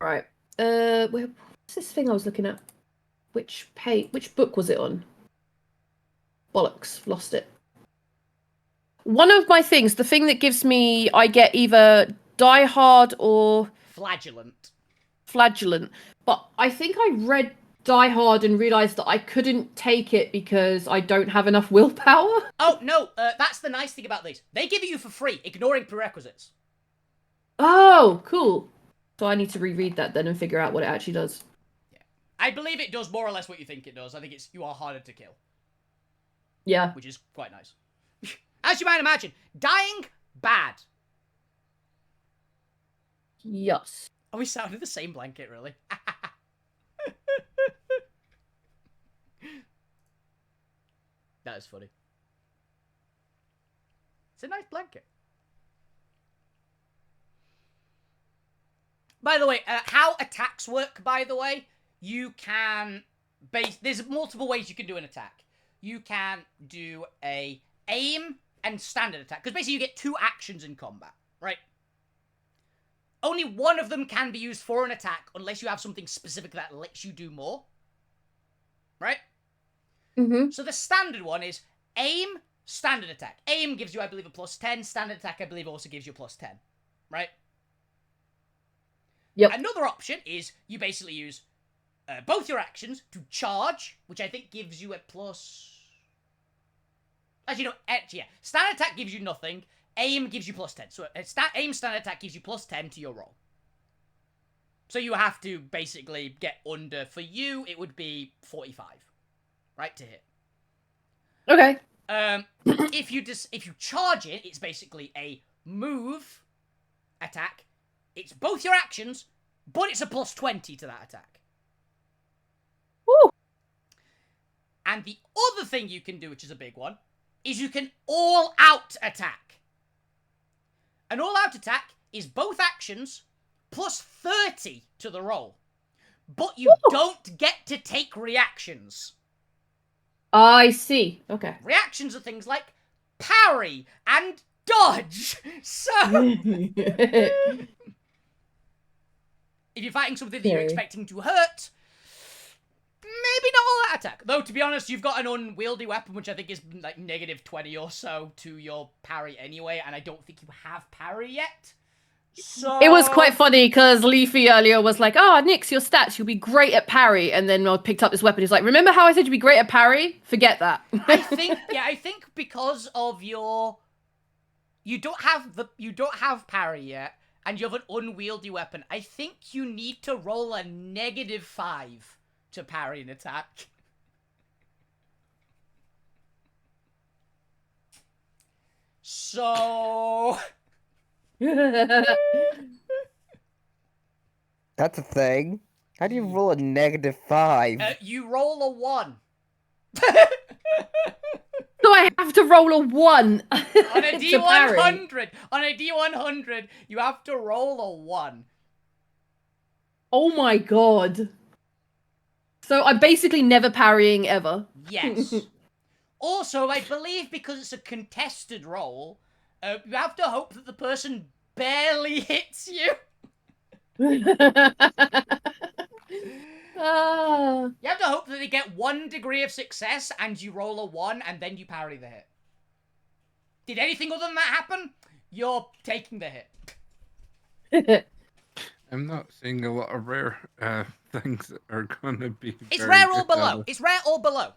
Right. What's this thing I was looking at? Which book was it on? Bollocks, lost it. One of my things, the thing that gives me, I get either Die Hard or Flagellant. But I think I read Die Hard and realised that I couldn't take it because I don't have enough willpower. Oh, no, that's the nice thing about these. They give it you for free, ignoring prerequisites. Oh, cool. So I need to reread that then and figure out what it actually does. Yeah. I believe it does more or less what you think it does. I think you are harder to kill. Yeah. Which is quite nice. As you might imagine, dying, bad. Yes. Are we sounding the same blanket, really? That is funny. It's a nice blanket. By the way, how attacks work, by the way, you can there's multiple ways you can do an attack. You can do a aim and standard attack, because basically you get 2 actions in combat, right? Only one of them can be used for an attack unless you have something specific that lets you do more, right? Mm-hmm. So the standard one is aim, standard attack. Aim gives you, I believe, a +10. Standard attack, I believe, also gives you a +10, right? Yep. Another option is you basically use both your actions to charge, which I think gives you a plus... Actually, no, yeah. Standard attack gives you nothing. Aim gives you +10. So aim standard attack gives you +10 to your roll. So you have to basically get under, for you, it would be 45, right, to hit. Okay. If you charge it, it's basically a move attack. It's both your actions, but it's a +20 to that attack. Woo. And the other thing you can do, which is a big one, is you can all-out attack. An all-out attack is both actions +30 to the roll. But you don't get to take reactions. I see. Okay. Reactions are things like parry and dodge. So... If you're fighting something that you're Okay. expecting to hurt, maybe not all that attack. Though, to be honest, you've got an unwieldy weapon, which I think is like -20 or so to your parry anyway, and I don't think you have parry yet. So It was quite funny because Leafy earlier was like, "Oh, Nix, your stats, you'll be great at parry," and then I picked up this weapon. He's like, "Remember how I said you'd be great at parry? Forget that." I think because of you don't have parry yet, and you have an unwieldy weapon. I think you need to roll a -5 to parry an attack. So That's a thing. How do you roll a -5? you roll a 1. So I have to roll a 1 On a to parry. D100, you have to roll a 1. Oh my god. So I'm basically never parrying ever. Yes. Also, I believe because it's a contested roll, you have to hope that the person barely hits you. Ah. You have to hope that they get 1 degree of success and you roll a 1 and then you parry the hit. Did anything other than that happen? You're taking the hit. I'm not seeing a lot of rare things that are gonna be. It's very rare or good below. level. It's rare or below.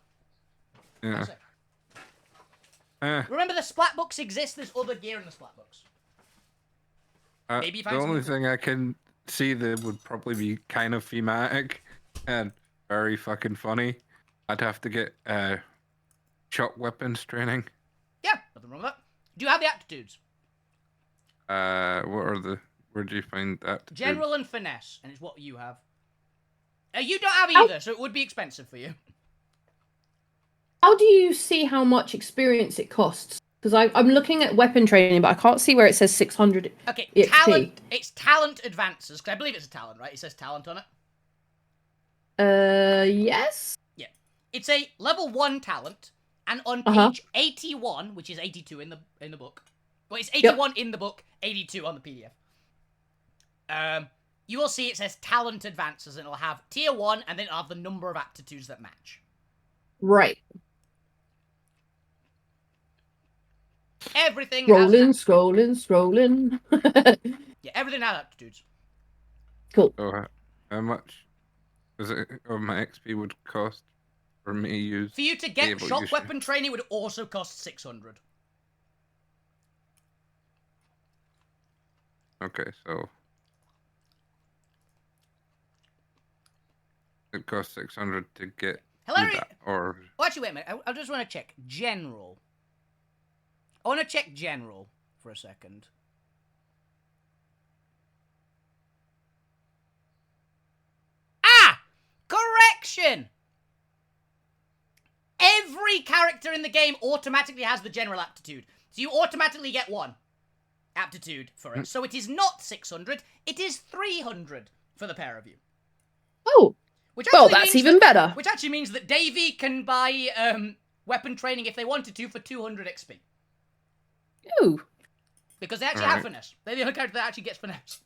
Yeah. That's it. Uh, Remember, the splat books exist. There's other gear in the splat books. Maybe you the find only something thing I can see that would probably be kind of thematic and very fucking funny, I'd have to get shot weapons training. Yeah, nothing wrong with that. Do you have the aptitudes? Where do you find that? General and finesse, and it's what you have. You don't have either, so it would be expensive for you. How do you see how much experience it costs? Because I'm looking at weapon training, but I can't see where it says 600 Okay, EXP. talent. It's talent advances, because I believe it's a talent, right? It says talent on it. Yes? Yeah. It's a level 1 talent, and on Uh-huh. page 81, which is 82 in the book. Well, it's 81 in the book, 82 on the PDF. You will see it says talent advances, and it'll have tier 1, and then it'll have the number of aptitudes that match. Right. Everything Scrolling. Yeah, everything has aptitudes. Cool. So how much is it? Or my XP would cost for me to use? For you to get able shock use weapon training would also cost 600. Okay, so it costs 600 to get Hilarious. that, or Oh, actually, wait a minute. I just want to check general. I want to check general for a second. Ah! Correction! Every character in the game automatically has the general aptitude. So you automatically get 1 aptitude for it. So it is not 600, it is 300 for the pair of you. Oh, Which well, actually that's means even better. Which actually means that Davey can buy weapon training if they wanted to for 200 XP. Ooh. Because they actually have Alright. finesse. They're the only character that actually gets finesse.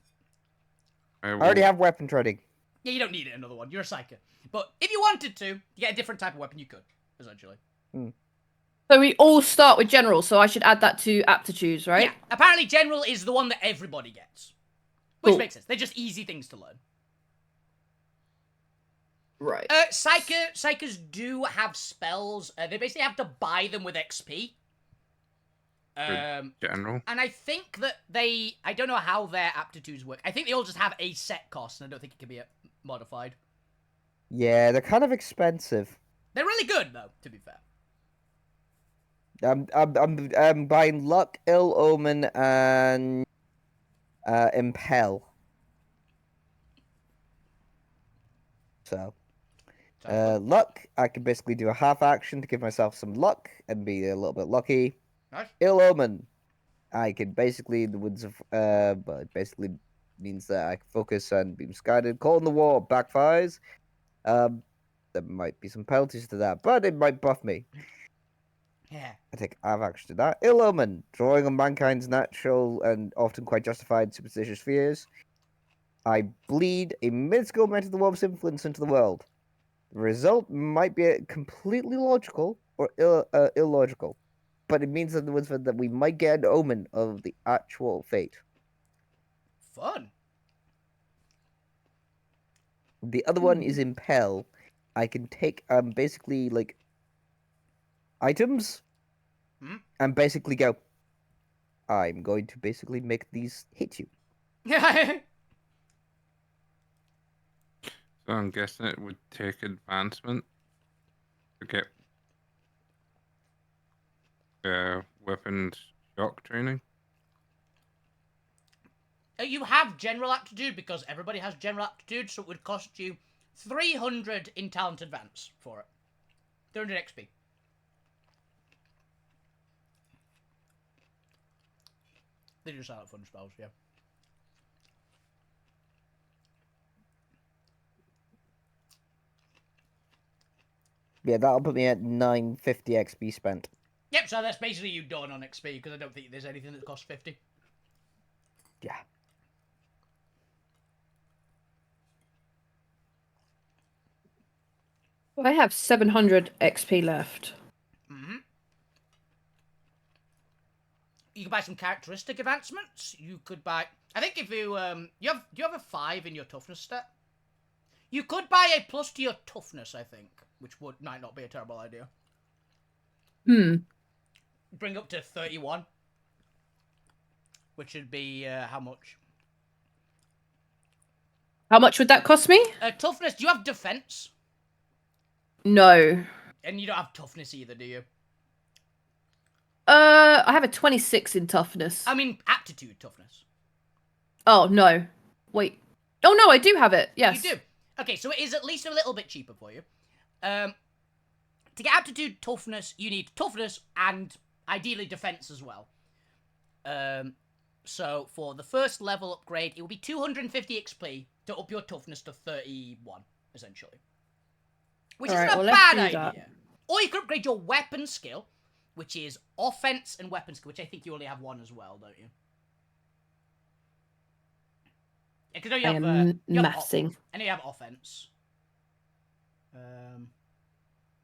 I I already have weapon training. Yeah, you don't need it another one. You're a psyker. But if you wanted to get a different type of weapon, you could, essentially. So we all start with general, so I should add that to aptitudes, right? Yeah. Apparently, general is the one that everybody gets. Which Cool. makes sense. They're just easy things to learn. Right. Psykers do have spells. They basically have to buy them with XP. general. And I think that I don't know how their aptitudes work. I think they all just have a set cost, and I don't think it can be modified. Yeah, they're kind of expensive. They're really good, though, to be fair. I'm buying Luck, Ill Omen, and Impel. So, Luck, I can basically do a half action to give myself some luck and be a little bit lucky. Nice. Ill Omen, I can basically the Woods of but it basically means that I can focus and be misguided. Call in the War backfires. There might be some penalties to that, but it might buff me. Yeah. I think I've actually done that. Ill Omen, drawing on mankind's natural and often quite justified superstitious fears. I bleed a minuscule amount of the warp's influence into the world. The result might be completely logical or illogical, but it means that we might get an omen of the actual fate. Fun. The other one is impel. I can take basically like items and basically go. I'm going to basically make these hit you. So I'm guessing it would take advancement to get weapons shock training. You have general aptitude because everybody has general aptitude, so it would cost you 300 in talent advance for it. 300 XP. They do silent fun spells, yeah. Yeah, that'll put me at 950 XP spent. Yep, so that's basically you done on XP, because I don't think there's anything that costs 50. Yeah. I have 700 XP left. You could buy some characteristic advancements. You could buy... I think if you... do you have a 5 in your toughness stat? You could buy a plus to your toughness, I think, which might not be a terrible idea. Bring up to 31. Which would be, how much? How much would that cost me? Toughness. Do you have defense? No. And you don't have toughness either, do you? I have a 26 in toughness. I mean, aptitude toughness. Oh, no. Wait. Oh, no, I do have it. Yes. You do. Okay, so it is at least a little bit cheaper for you. To get aptitude toughness, you need toughness and ideally defense as well. So for the first level upgrade, it will be 250 XP to up your toughness to 31, essentially. Which isn't a bad idea. Or you could upgrade your weapon skill, which is offense and weapon skill, which I think you only have one as well, don't you? Yeah, because you have, mathsing. I know you have offense.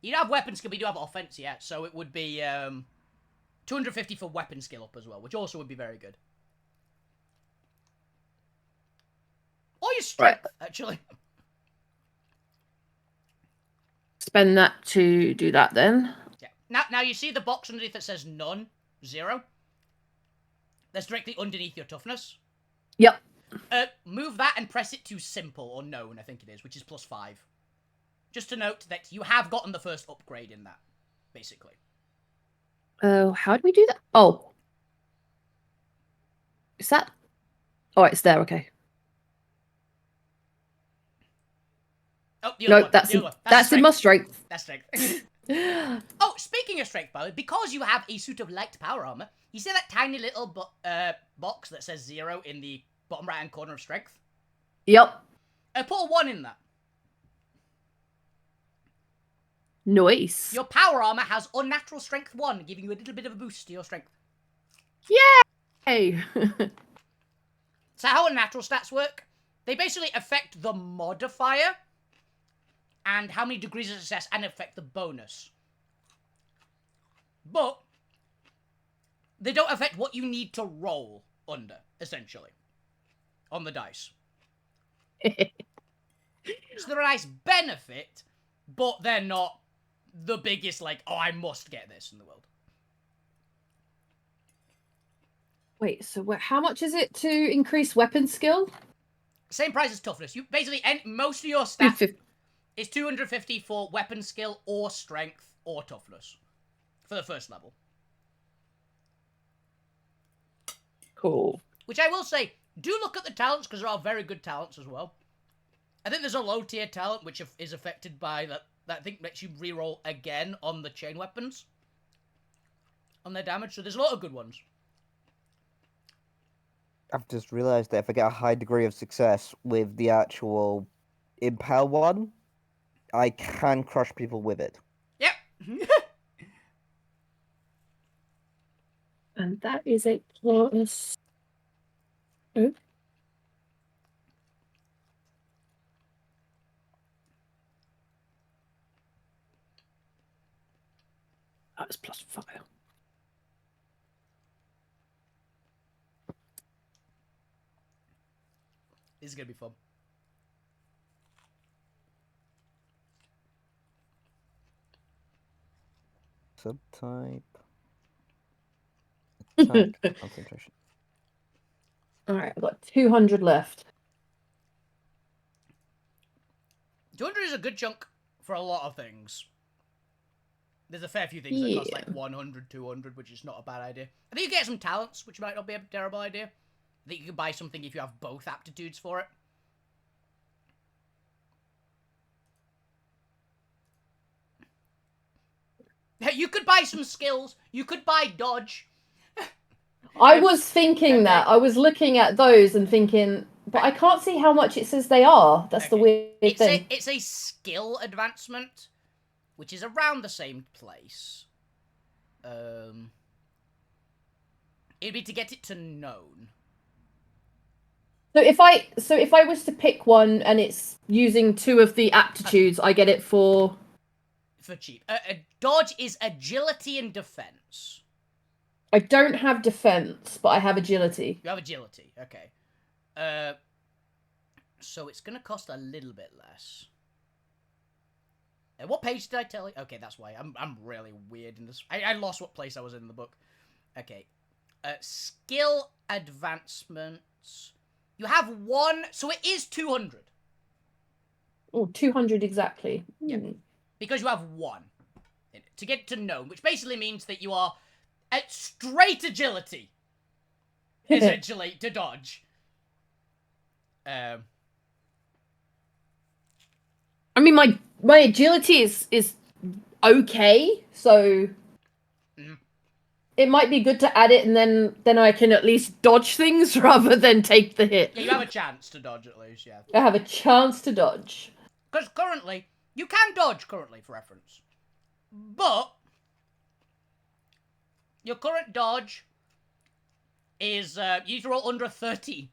You don't have weapon skill, but you do have offense, yeah. So it would be 250 for weapon skill up as well, which also would be very good. Or your strength, actually. Spend that to do that then. Yeah. Now you see the box underneath that says none, 0. That's directly underneath your toughness. Yep. Move that and press it to simple or known, I think it is, which is +5. Just to note that you have gotten the first upgrade in that, basically. Oh, how do we do that? Oh. Is that? Oh, it's there, okay. Oh, no, that's in my strength. That's strength. Oh, speaking of strength, by the way, because you have a suit of light power armor, you see that tiny little box that says 0 in the bottom right-hand corner of strength? Yep. Put a 1 in that. Nice. Your power armor has unnatural strength 1, giving you a little bit of a boost to your strength. Yay! So how unnatural stats work? They basically affect the modifier and how many degrees of success and affect the bonus. But they don't affect what you need to roll under, essentially, on the dice. So they're a nice benefit, but they're not the biggest, like, oh, I must get this in the world. Wait, so how much is it to increase weapon skill? Same price as toughness. You basically, most of your stats is 250 for weapon skill or strength or toughness for the first level. Cool. Which I will say, do look at the talents because there are very good talents as well. I think there's a low tier talent which is affected by that I think lets you reroll again on the chain weapons. On their damage, so there's a lot of good ones. I've just realised that if I get a high degree of success with the actual impel one, I can crush people with it. Yep. And that is a plus... Oh. That's +5. This is gonna be fun. Subtype. Attack. Concentration. All right, I've got 200 left. 200 is a good chunk for a lot of things. There's a fair few things that cost like 100, 200, which is not a bad idea. I think you get some talents, which might not be a terrible idea. I think you can buy something if you have both aptitudes for it. You could buy some skills. You could buy dodge. I was thinking that. I was looking at those and thinking, but I can't see how much it says they are. That's the weird thing. It's a skill advancement, which is around the same place. It'd be to get it to known. So if I was to pick one and it's using 2 of the aptitudes, I get it for cheap. Dodge is agility and defense. I don't have defense, but I have agility. You have agility, okay. So it's gonna cost a little bit less. What page did I tell you? Okay, that's why. I'm really weird in this. I lost what place I was in the book. Okay. Skill advancements. You have 1, so it is 200. Oh, 200 exactly. Yeah. Because you have 1 in it, to get to known, which basically means that you are at straight agility, essentially, to dodge. I mean, my agility is okay, so it might be good to add it, and then I can at least dodge things rather than take the hit. Yeah, you have a chance to dodge at least, yeah. I have a chance to dodge. Because currently, you can dodge currently, for reference. But your current dodge is, you need to roll under a 13.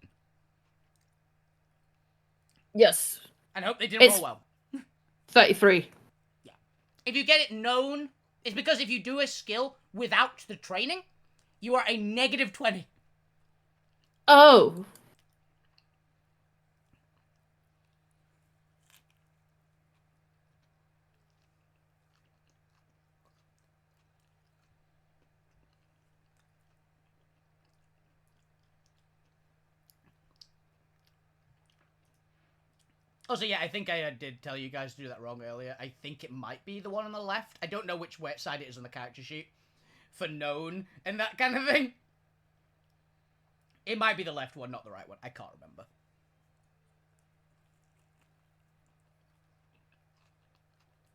Yes. And hope they didn't roll well. 33. Yeah. If you get it known, it's because if you do a skill without the training, you are a negative 20. Oh. Also, yeah, I think I did tell you guys to do that wrong earlier. I think it might be the one on the left. I don't know which side it is on the character sheet for known and that kind of thing. It might be the left one, not the right one. I can't remember.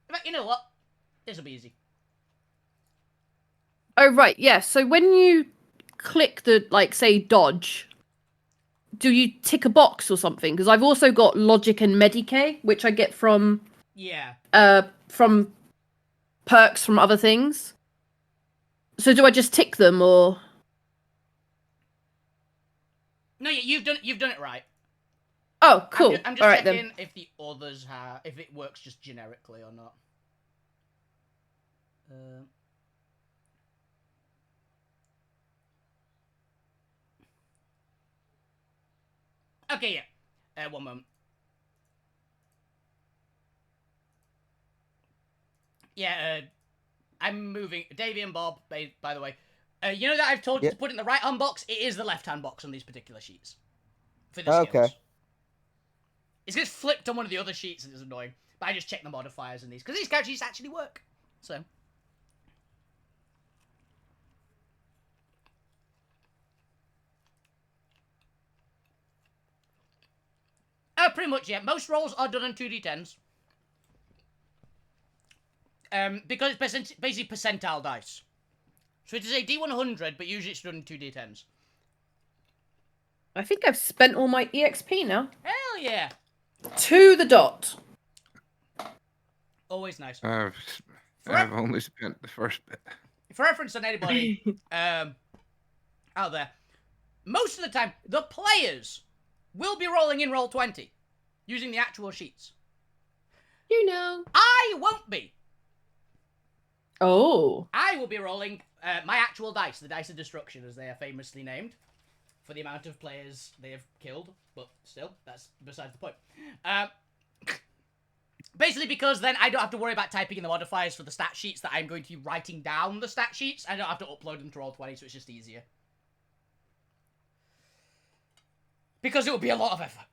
But you know what? This will be easy. Oh, right, yeah. So when you click the, like, say, dodge, do you tick a box or something? Because I've also got logic and Medicae, which I get from from perks from other things. So do I just tick them, or? No, yeah, you've done it right. Oh, cool. I'm just all right, checking then. if the others have, if it works just generically or not. Okay, yeah. One moment. Yeah, I'm moving. Davey and Bob, by the way. You know that I've told you to put it in the right-hand box? It is the left-hand box on these particular sheets. For the skills. Okay. It's just flipped on one of the other sheets and it's annoying. But I just check the modifiers in these. Because these character sheets actually work. So. Pretty much, yeah. Most rolls are done on 2d10s. Because it's basically percentile dice. So it is a D100, but usually it's done in 2d10s. I think I've spent all my EXP now. Hell yeah! To the dot. Always nice. I've only spent the first bit. For reference on anybody out there, most of the time, the players will be rolling in Roll20 using the actual sheets. You know. I won't be. Oh. I will be rolling my actual dice, the dice of destruction, as they are famously named, for the amount of players they have killed. But still, that's besides the point. Basically, because then I don't have to worry about typing in the modifiers for the stat sheets that I'm going to be writing down the stat sheets. I don't have to upload them to Roll20, so it's just easier. Because it would be a lot of effort.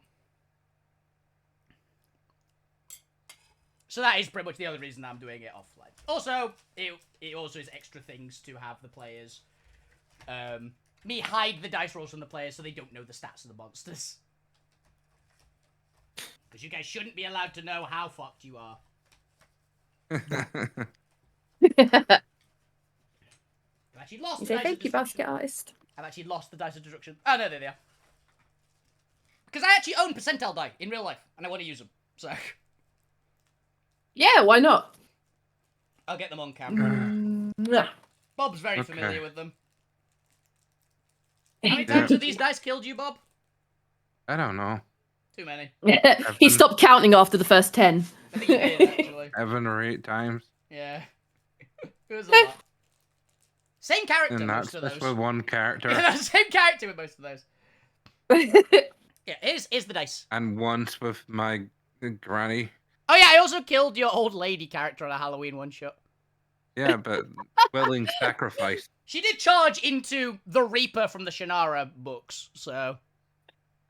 So that is pretty much the other reason I'm doing it offline. Also, it also is extra things to have the players, me hide the dice rolls from the players so they don't know the stats of the monsters. Because you guys shouldn't be allowed to know how fucked you are. I've actually lost the Say dice thank of you, destruction. basket artist. I've actually lost the dice of destruction. Oh, no, there they are. Because I actually own percentile die in real life, and I want to use them. So Yeah, why not? I'll get them on camera. Mwah. Bob's very Okay. familiar with them. How many times have these dice killed you, Bob? I don't know. Too many. He stopped counting after the first 10. I think he did, actually. 7 or 8 times. Yeah. It was a lot. Same character, And that's most of just those. with one character. Yeah, that's the same character with most of those. Yeah, here's the dice. And once with my granny. Oh yeah, I also killed your old lady character on a Halloween one-shot. Yeah, but willing sacrifice. She did charge into the Reaper from the Shannara books, so...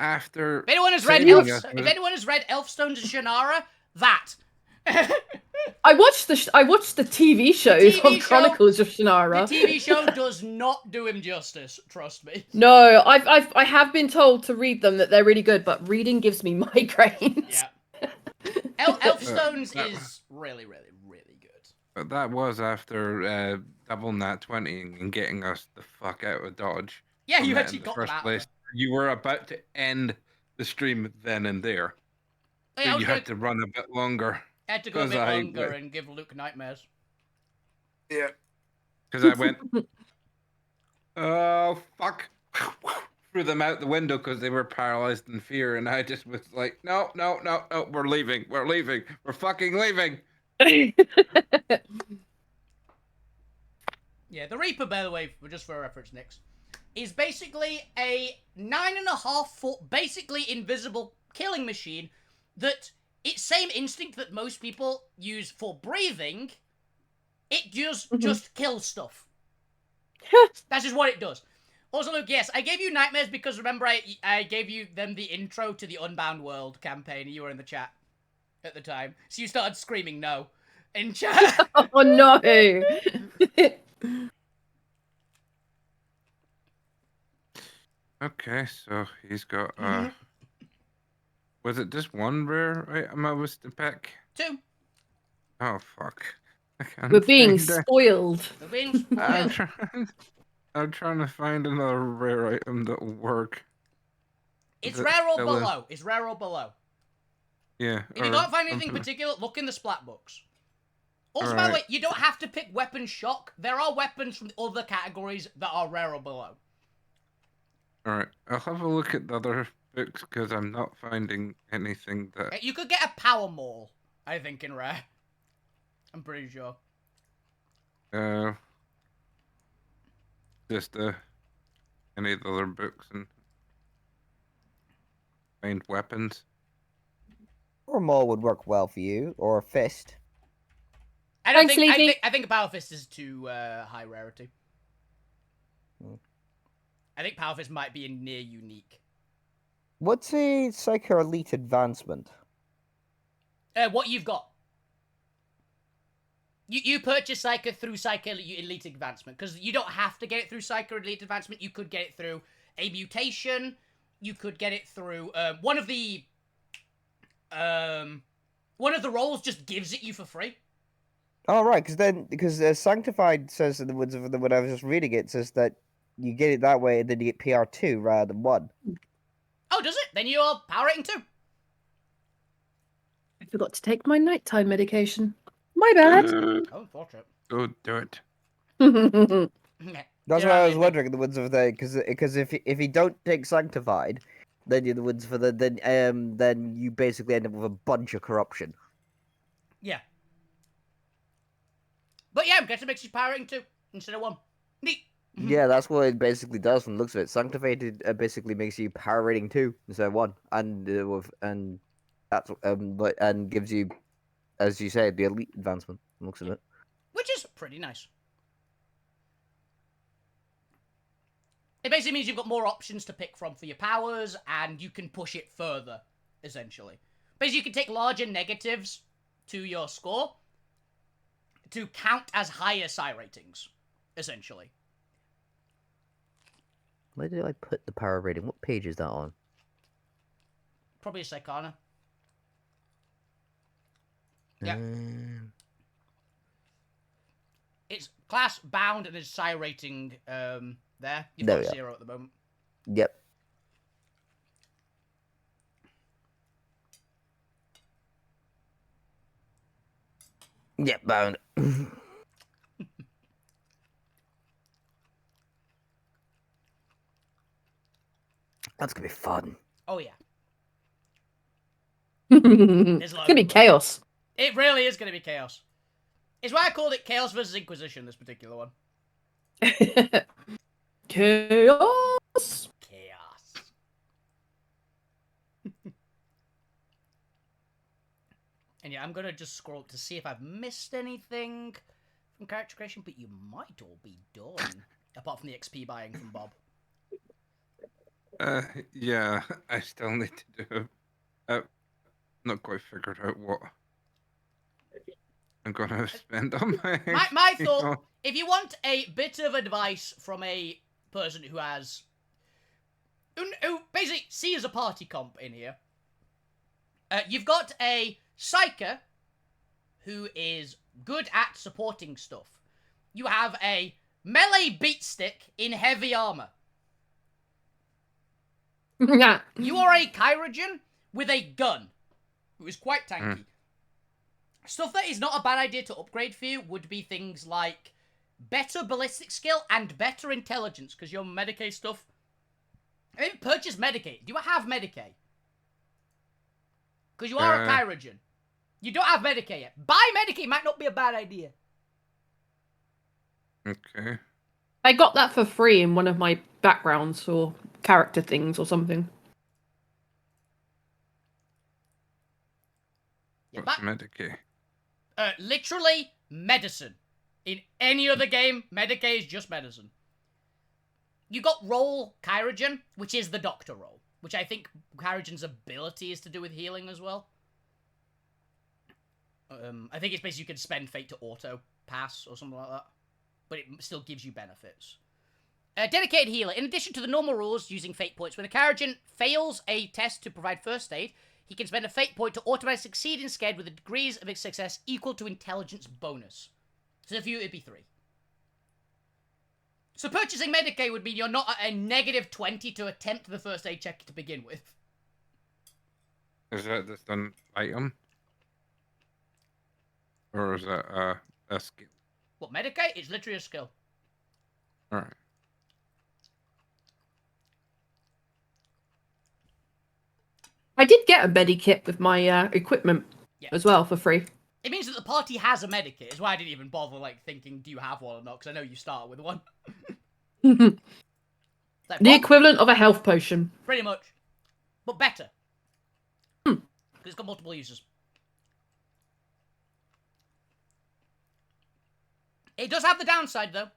After If anyone has read saving Elf, us if anyone has read Elfstone's Shannara, that. I watched the TV shows TV of Chronicles of Shannara. The TV show does not do him justice, trust me. No, I have been told to read them that they're really good, but reading gives me migraines. Yeah. Elfstone's is really, really, really good. But that was after double nat 20 and getting us the fuck out of Dodge. Yeah, from you it actually in the got them first out. place. You were about to end the stream then and there. Hey, So you had to run a bit longer. I had to go a bit 'cause I- longer and give Luke nightmares. Yeah. Because I went, oh, fuck. Threw them out the window because they were paralyzed in fear. And I just was like, no, we're leaving. We're leaving. We're fucking leaving. Yeah, the Reaper, by the way, just for reference, Nix, is basically a 9.5 foot, basically invisible killing machine that its same instinct that most people use for breathing, it just kills stuff. That's just what it does. Also, Luke, yes, I gave you nightmares because remember I gave you them the intro to the Unbound World campaign. You were in the chat at the time, so you started screaming no in chat. Oh no! Okay, so he's got, was it just one rare item I was to pick? 2. Oh, fuck. I can't We're being find it. spoiled. We're being I'm spoiled. trying to find another rare item that'll work. It's Is it rare or still a- below. It's rare or below. Yeah. If you or can't find anything something. particular, look in the splat books. Also, by the way, Alright. you don't have to pick weapon shock. There are weapons from other categories that are rare or below. Alright, I'll have a look at the other books because I'm not finding anything that. You could get a power maul, I think, in rare. I'm pretty sure. Just any of the other books and find weapons. Or a maul would work well for you, or a fist. I don't Thanks, think. Levy. I think a power fist is too high rarity. Hmm. I think power fist might be near unique. What's a Psycho Elite advancement? What you've got. You purchase Psycho through Psycho Elite Advancement, because you don't have to get it through Psycho Elite Advancement. You could get it through a mutation. You could get it through one of the roles just gives it you for free. Oh right, because Sanctified says in the words of when I was just reading it, says that you get it that way and then you get PR2 rather than 1. Oh, does it? Then you're power rating 2. I forgot to take my nighttime medication. My bad. Oh, unfortunate. Go do it. That's Yeah, why I was I- wondering in the woods of the because if you don't take Sanctified, then you're in the woods for the then you basically end up with a bunch of corruption. Yeah. But yeah, Getter makes you power rating 2 instead of 1. Neat. Yeah, that's what it basically does from the looks of it. Sanctivated basically makes you power rating 2 instead of 1, and that's and gives you, as you said, the elite advancement. From the looks of it. Which is pretty nice. It basically means you've got more options to pick from for your powers, and you can push it further, essentially. Basically, you can take larger negatives to your score to count as higher psi ratings, essentially. Where did I put the power rating? What page is that on? Probably a Psychana. Yeah. It's class bound and there's psi rating there. You've got 0 at the moment. Yep. Yep, bound. That's gonna be fun. Oh, yeah. It's gonna be chaos. It really is going to be chaos. It's why I called it Chaos versus Inquisition, this particular one. Chaos. Chaos. And yeah, I'm going to just scroll up to see if I've missed anything from character creation, but you might all be done. Apart from the XP buying from Bob. Yeah, I still need to do it. Not quite figured out what I'm gonna spend on my thought, if you want a bit of advice from a person who has, who basically sees a party comp in here, you've got a Psyker who is good at supporting stuff. You have a melee beatstick in heavy armor. Yeah. You are a Kyrogen with a gun, who is quite tanky. Stuff that is not a bad idea to upgrade for you would be things like better ballistic skill and better intelligence, because your Medicae stuff... I mean, purchase Medicae. Do you have Medicae? Because you are a Kyrogen. You don't have Medicae yet. Buy Medicae might not be a bad idea. Okay. I got that for free in one of my backgrounds or character things or something. What's Medicae? Literally medicine. In any other game, Medicae is just medicine. You got role Kyrogen, which is the doctor role, which I think Kyrogen's ability is to do with healing as well. I think it's basically you can spend fate to auto pass or something like that, but it still gives you benefits. Dedicated healer. In addition to the normal rules using fate points, when a Kyrogen fails a test to provide first aid, he can spend a fate point to automatically succeed instead with the degrees of his success equal to intelligence bonus. So for you, it'd be 3. So purchasing Medicae would mean you're not at a negative 20 to attempt the first aid check to begin with. Is that just an item? Or is that a skill? What, Medicae? It's literally a skill. Alright. I did get a medikit with my equipment as well for free. It means that the party has a medikit. Is why I didn't even bother thinking, do you have one or not? Because I know you start with one. The equivalent of a health potion. Pretty much, but better. Because it's got multiple uses. It does have the downside though.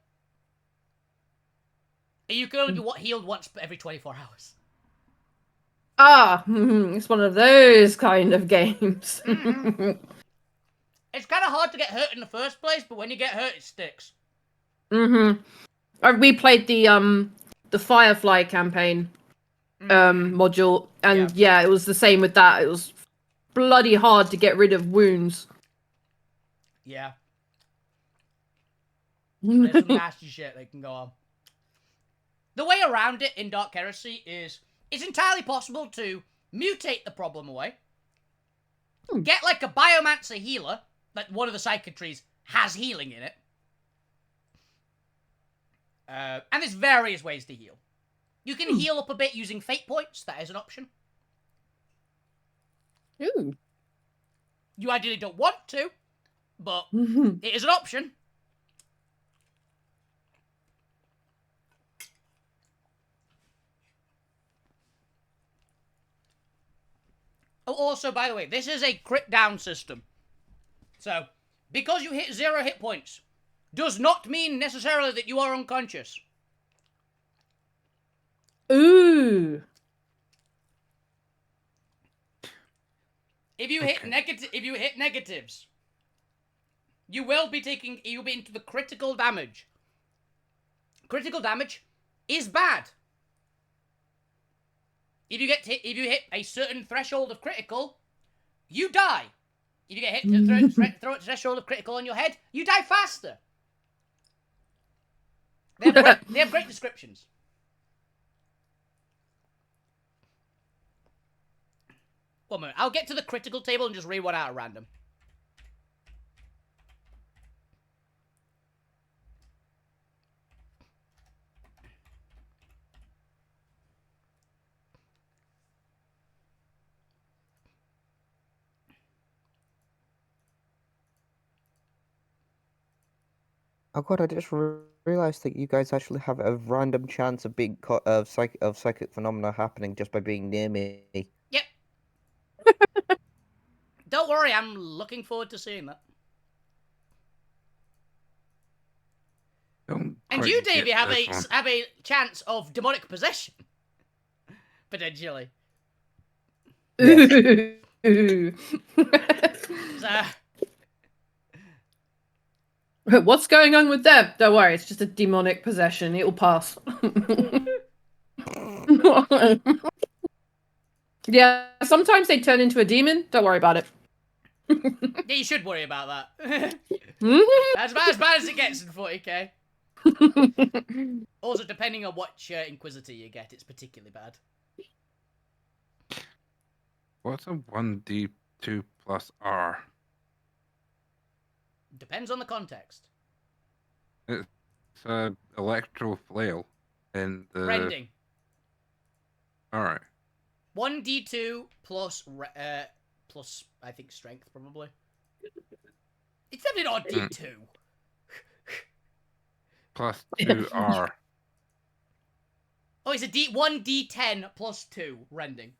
You can only be healed once every 24 hours. It's one of those kind of games. It's kind of hard to get hurt in the first place, but when you get hurt, it sticks. We played the Firefly campaign module, and yeah, it was the same with that. It was bloody hard to get rid of wounds. Yeah. There's some nasty shit that can go on. The way around it in Dark Heresy is it's entirely possible to mutate the problem away. Get like a Biomancer healer, like one of the psychiatries has healing in it. And there's various ways to heal. You can heal up a bit using fate points, that is an option. Ooh. You ideally don't want to, but it is an option. Oh, also, by the way, this is a crit down system. So, because you hit 0 hit points, does not mean necessarily that you are unconscious. Ooh. If you hit negatives, you'll be into the critical damage. Critical damage is bad. If you hit a certain threshold of critical, you die. If you get hit to throw a threshold of critical on your head, you die faster. They have great descriptions. One moment. I'll get to the critical table and just read one out at random. Oh god, I just realized that you guys actually have a random chance of being of psychic phenomena happening just by being near me. Yep. Don't worry, I'm looking forward to seeing that. Don't And quite you, get Davey, have this one. a chance of demonic possession. Potentially. Ooh. So, What's going on with them? Don't worry, it's just a demonic possession. It'll pass. Yeah, sometimes they turn into a demon. Don't worry about it. yeah, you should worry about that. As bad as it gets in 40k. Also, depending on which Inquisitor you get, it's particularly bad. What's a 1d2 plus R? Depends on the context. It's a electro flail in the. Rending. Alright. 1d2 plus, plus, I think, strength, probably. It's definitely not a d2. Plus 2R. Oh, it's a 1d10 plus 2 rending.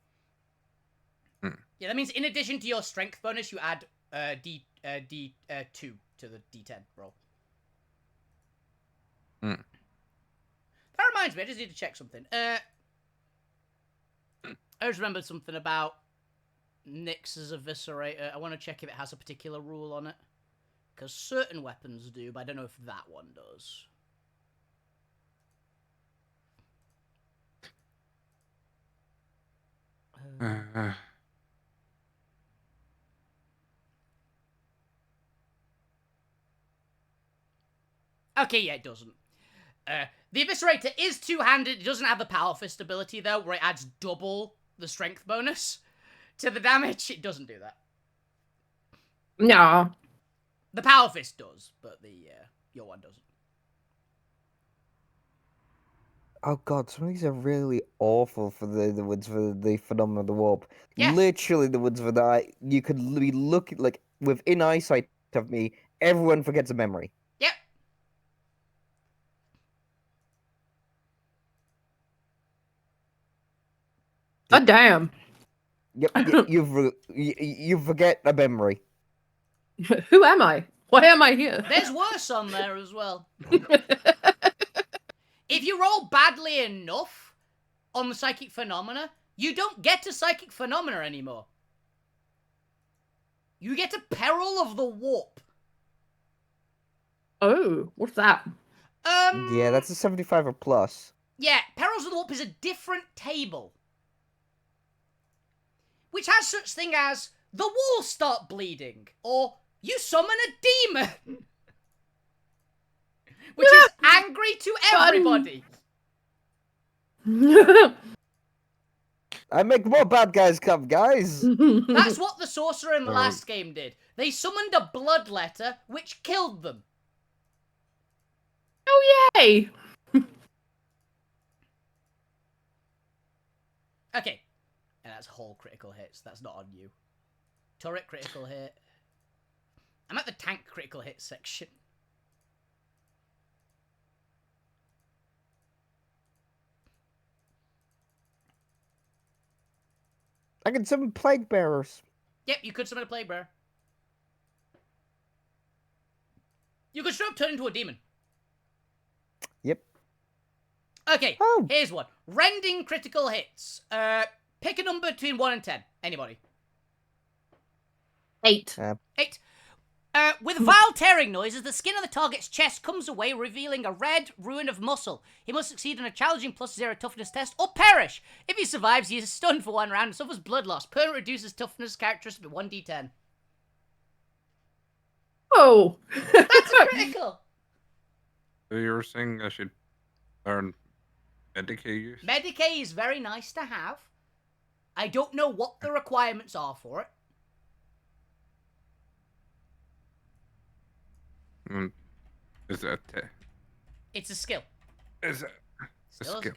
Hmm. Yeah, that means in addition to your strength bonus, you add d2 to the d10 roll. Hmm. That reminds me, I just need to check something. I just remembered something about Nyx's Eviscerator. I want to check if it has a particular rule on it. Because certain weapons do, but I don't know if that one does. Okay, yeah, it doesn't. The Eviscerator is two-handed. It doesn't have the Power Fist ability, though, where it adds double the strength bonus to the damage. It doesn't do that. No. The Power Fist does, but the your one doesn't. Oh god, some of these are really awful for the ones for the Phenomenon of the Warp. Yeah. Literally the ones for that you could be looking like within eyesight of me, everyone forgets a memory. Yep. God damn. Yep, you forget a memory. Who am I? Why am I here? There's worse on there as well. If you roll badly enough on the Psychic Phenomena, you don't get to Psychic Phenomena anymore. You get to Peril of the Warp. Oh, what's that? Yeah, that's a 75 or plus. Yeah, Perils of the Warp is a different table. Which has such thing as, the walls start bleeding, or you summon a demon. Which is angry to everybody. I make more bad guys come, guys! That's what the sorcerer in the Oh. last game did. They summoned a blood letter, which killed them. Oh, yay! Okay. And that's whole critical hits. That's not on you. Turret critical hit. I'm at the tank critical hit section. I can summon plague bearers. Yep, you could summon a plague bearer. You could straight up turn into a demon. Yep. Okay, Oh. here's one. Rending critical hits. Pick a number between 1 and 10. Anybody? 8. 8. With vile tearing noises, the skin of the target's chest comes away, revealing a red ruin of muscle. He must succeed in a challenging +0 toughness test or perish. If he survives, he is stunned for 1 round and suffers blood loss. Permanent reduces toughness characteristic to 1d10. Oh. That's critical. So you were saying I should learn Medicae use? Medicae is very nice to have. I don't know what the requirements are for it. Is it It's a skill. Is it Still a skill? skill.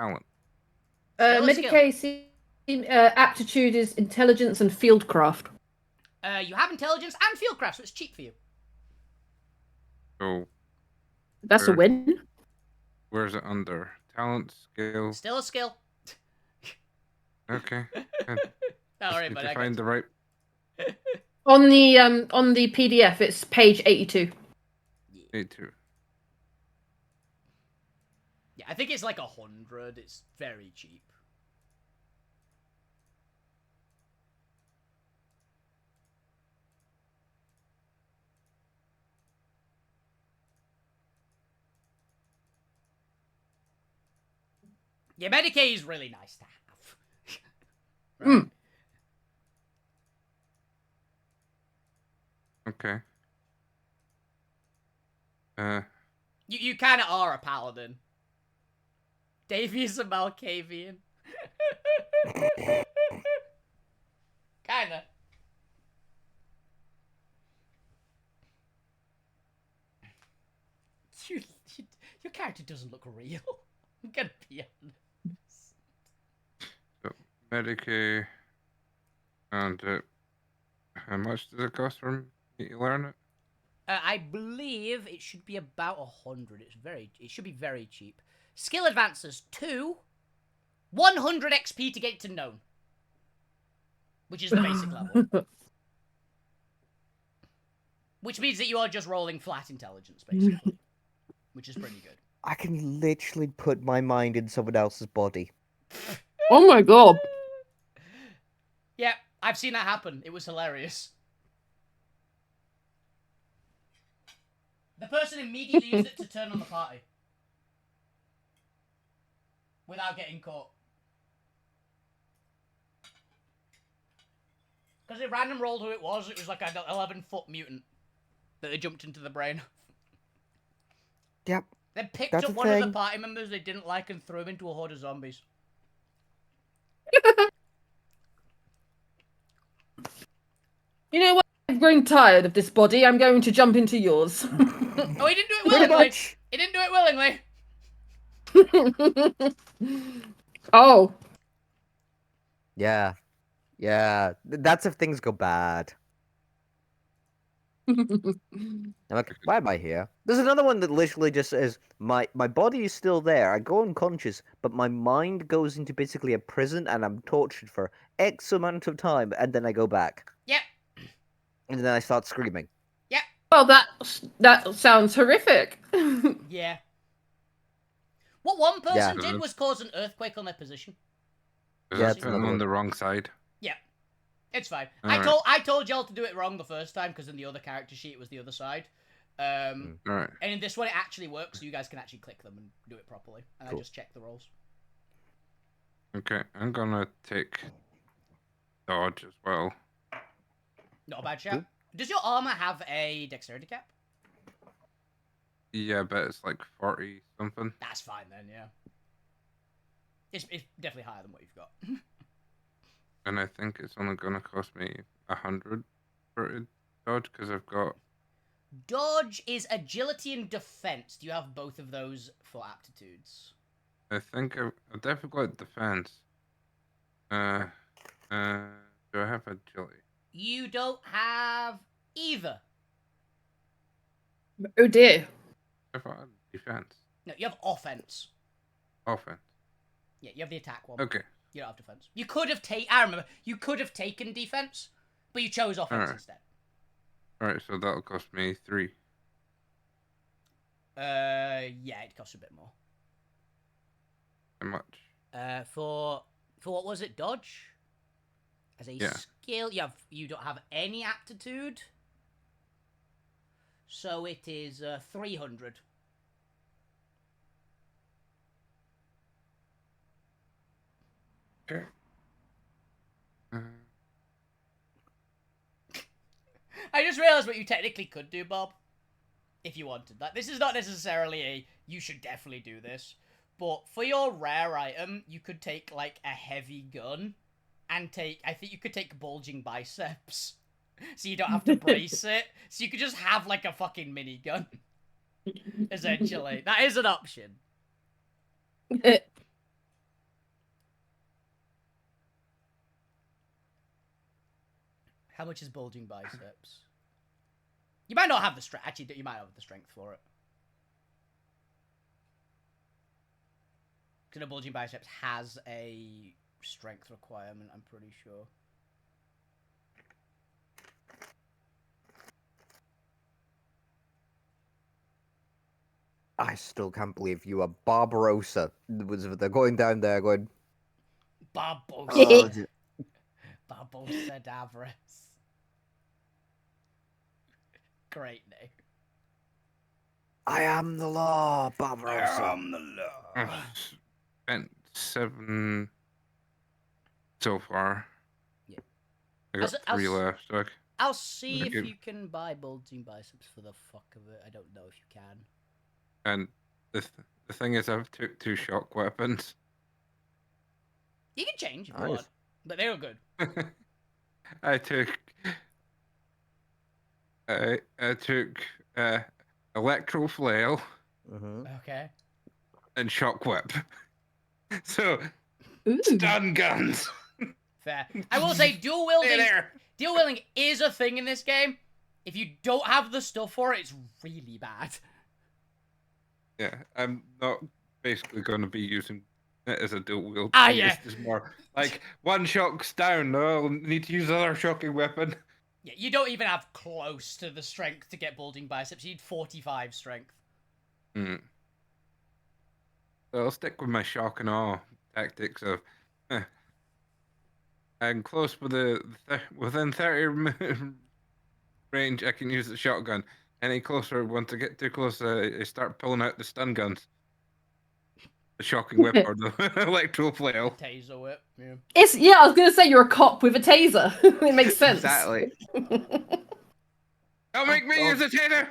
Talent? Still a skill. Medicae aptitude is intelligence and fieldcraft. You have intelligence and fieldcraft, so it's cheap for you. So That's a win. where's it under? Talent, skill. Still a skill. Okay. Don't worry Need about to it. find the right. On the PDF, it's page 82. 82. Yeah, I think it's like 100. It's very cheap. Yeah, Medicae is really nice to have. Right. Okay. You kind of are a paladin. Davey is a Malkavian. Kinda. Your character doesn't look real. I'm gonna be honest. So Medicae, and how much does it cost for me to learn it? I believe it should be about 100. It should be very cheap. Skill advances 2, 100 XP to get to known, which is the basic level. Which means that you are just rolling flat intelligence, basically, which is pretty good. I can literally put my mind in someone else's body. Oh my god. Yeah, I've seen that happen. It was hilarious. The person immediately used it to turn on the party. Without getting caught. Because it random rolled who it was like an 11-foot mutant that they jumped into the brain. Yep. They picked That's up a one of the thing. party members they didn't like and threw him into a horde of zombies. You know what? I'm growing tired of this body. I'm going to jump into yours. Oh, he didn't do it Pretty willingly! much. He didn't do it willingly! Oh. Yeah. Yeah. That's if things go bad. I'm like, why am I here? There's another one that literally just says, my body is still there. I go unconscious, but my mind goes into basically a prison and I'm tortured for X amount of time, and then I go back. Yep. And then I start screaming. Well, that sounds horrific. Yeah. What one person Yeah. did was cause an earthquake on their position. Is Yeah, that it's putting another on one. the wrong side? Yeah. It's fine. Alright. I told y'all to do it wrong the first time because in the other character sheet it was the other side. All right. And in this one it actually works, so you guys can actually click them and do it properly. And Cool. I just check the rolls. Okay, I'm gonna take dodge as well. Not a bad shout. Cool. Does your armor have a dexterity cap? Yeah, but it's like 40 something. That's fine then, yeah. It's definitely higher than what you've got. And I think it's only gonna cost me 100 for dodge because I've got. Dodge is agility and defense. Do you have both of those for aptitudes? I think I've definitely got defense. Do I have agility? You don't have either. Oh dear. I thought I had defense. No, you have offense. Offense. Yeah, you have the attack one. Okay, You don't have defense. You could have I remember. You could have taken defense, but you chose offense Alright. instead. Alright, so that'll cost me 3. Yeah, it costs a bit more. How much? For what was it? Dodge? As a skill, you don't have any aptitude. So it is 300. Okay. I just realized what you technically could do, Bob. If you wanted that. This is not necessarily a, you should definitely do this. But for your rare item, you could take, like, a heavy gun. And I think you could take bulging biceps. So you don't have to brace it. So you could just have, like, a fucking minigun. Essentially. That is an option. How much is bulging biceps? You might not have the strength. Actually, you might have the strength for it. Because the bulging biceps has a strength requirement, I'm pretty sure. I still can't believe you are Barbarossa. They're going down there going... Barbosa. Barbosa Davros. Great name. I am the law, Barbarossa. I am the law. I've spent 7 so far. Yeah. I got 3 left. So I'll see if you can buy bulging biceps for the fuck of it. I don't know if you can. And the thing is, I've took 2 shock weapons. You can change if you want, but they were good. I took electro flail Okay. and shock whip. So Ooh. stun guns. Fair. I will say dual wielding is a thing in this game. If you don't have the stuff for it, it's really bad. Yeah, I'm not basically going to be using it as a dual wield. Yeah. It's just more like one shock's down. No, I'll need to use another shocking weapon. Yeah, you don't even have close to the strength to get bulging biceps. You need 45 strength. So I'll stick with my shock and awe tactics of I'm close with within 30 range. I can use the shotgun. Any closer, once I get too close, I start pulling out the stun guns. The shocking whip or the electro flail. Taser whip, yeah. I was gonna say you're a cop with a taser. It makes sense. Exactly. Don't make me use a taser!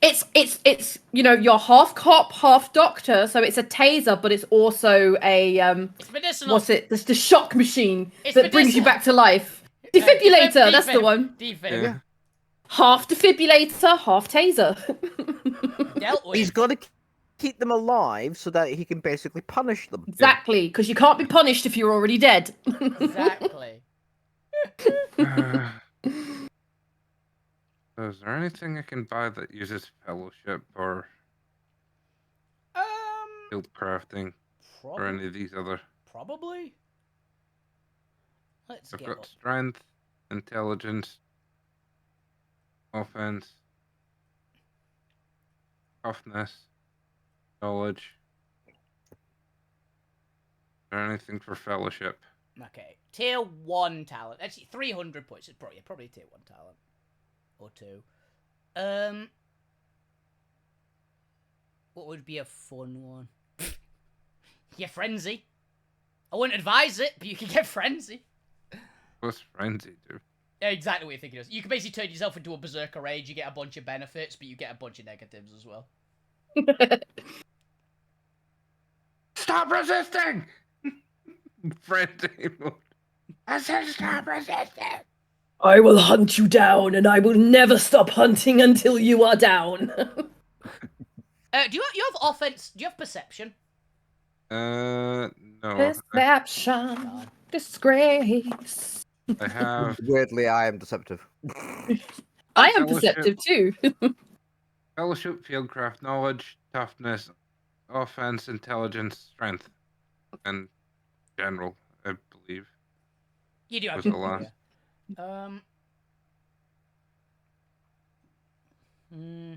It's you're half cop, half doctor, so it's a taser, but it's also a It's medicinal. what's it? The shock machine It's that brings you medicinal. back to life. Defibrillator, that's the one. Defib. Yeah. Half defibrillator, half taser. Dealt with. He's got to keep them alive so that he can basically punish them. Exactly, because you can't be punished if you're already dead. Exactly. So is there anything I can buy that uses fellowship or field crafting or any of these other? Probably. Let's I've get got up. strength, intelligence, offense, toughness, knowledge. Is there anything for fellowship? Okay, tier 1 talent. Actually, 300 points. It's probably tier 1 talent. Or 2. What would be a fun one? Yeah, Frenzy. I wouldn't advise it, but you can get Frenzy. What's frenzy do? Yeah, exactly what you're thinking of. You can basically turn yourself into a berserker rage. You get a bunch of benefits, but you get a bunch of negatives as well. Stop resisting! Frenzy mode. I said stop resisting! I will hunt you down, and I will never stop hunting until you are down. Do you have offense? Do you have perception? No. Perception, disgrace. I have Weirdly, I am deceptive. I am Fellowship. perceptive too. fellowship, fieldcraft, knowledge, toughness, offense, intelligence, strength, and general. I believe. You do have Was the Temple, last. yeah. Hmm.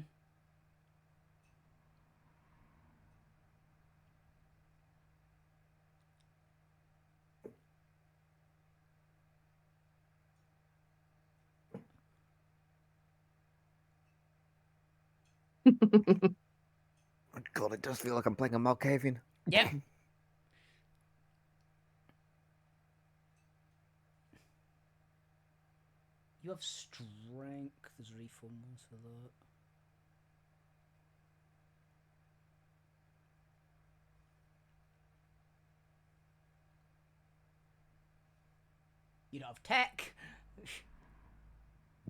God, it does feel like I'm playing a Malkavian. Yep. You have strength. There's refunds for that. You don't have tech.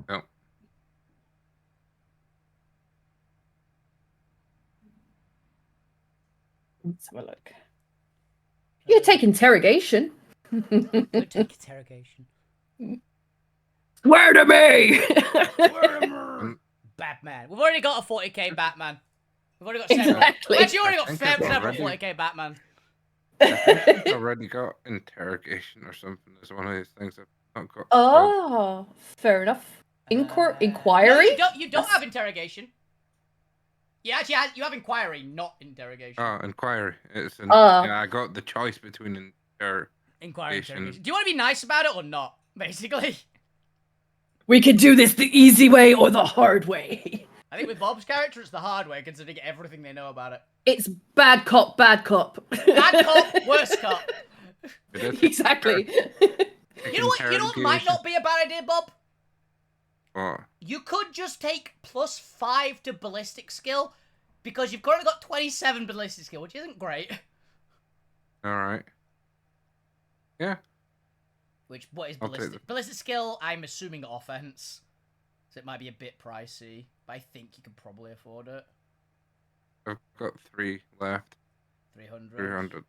No. Let's have a look. You take interrogation. Could take interrogation. Swear to me! Batman. We've already got a 40k Batman. We've already got several. Exactly. We've actually already got I think I've several already- 40k Batman. I think I've already got interrogation or something. It's one of these things I've not got. Oh, fair enough. Inquiry? No, you don't. You don't That's- have interrogation. You actually you have inquiry, not interrogation. Oh, inquiry. It's an, Ah. yeah, I got the choice between Inquiry, interrogation. interrogation. Do you want to be nice about it or not? Basically, We can do this the easy way or the hard way. I think with Bob's character, it's the hard way, considering everything they know about it. It's bad cop, bad cop. Bad cop, worse cop. It is Exactly. You know what? You know what might not be a bad idea, Bob. Oh, You could just take +5 to ballistic skill, because you've currently got 27 ballistic skill, which isn't great. all right. Yeah. Which, what is I'll take ballistic? Ballistic skill, I'm assuming offense. So it might be a bit pricey, but I think you could probably afford it. I've got 3 left. 300. 300.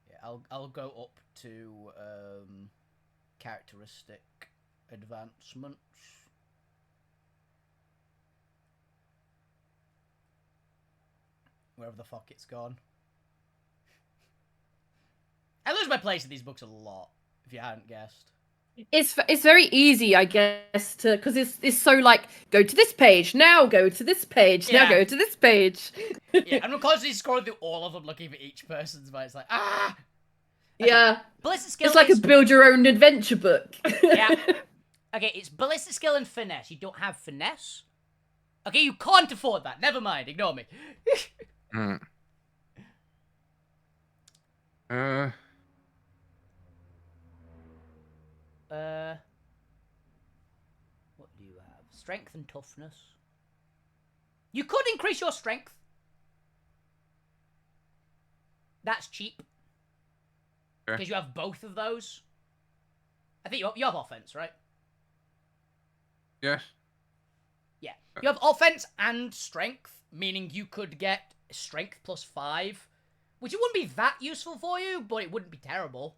Yeah, I'll go up to characteristic advancements. Wherever the fuck it's gone. I lose my place in these books a lot, if you hadn't guessed. It's very easy, I guess, to because it's so like go to this page now, go to this page now, Yeah. go to this page. Yeah, I'm constantly scrolling through all of them looking for each person's, but it's like, ah! Okay. Yeah, Ballistic skill it's like a is... build your own adventure book. Yeah. Okay, it's ballistic skill and finesse. You don't have finesse? Okay, you can't afford that. Never mind, ignore me. Hmm. What do you have? Strength and toughness. You could increase your strength. That's cheap. Okay. Because you have both of those. I think you have offense, right? Yes. Yeah. You have offense and strength, meaning you could get strength +5, which it wouldn't be that useful for you, but it wouldn't be terrible.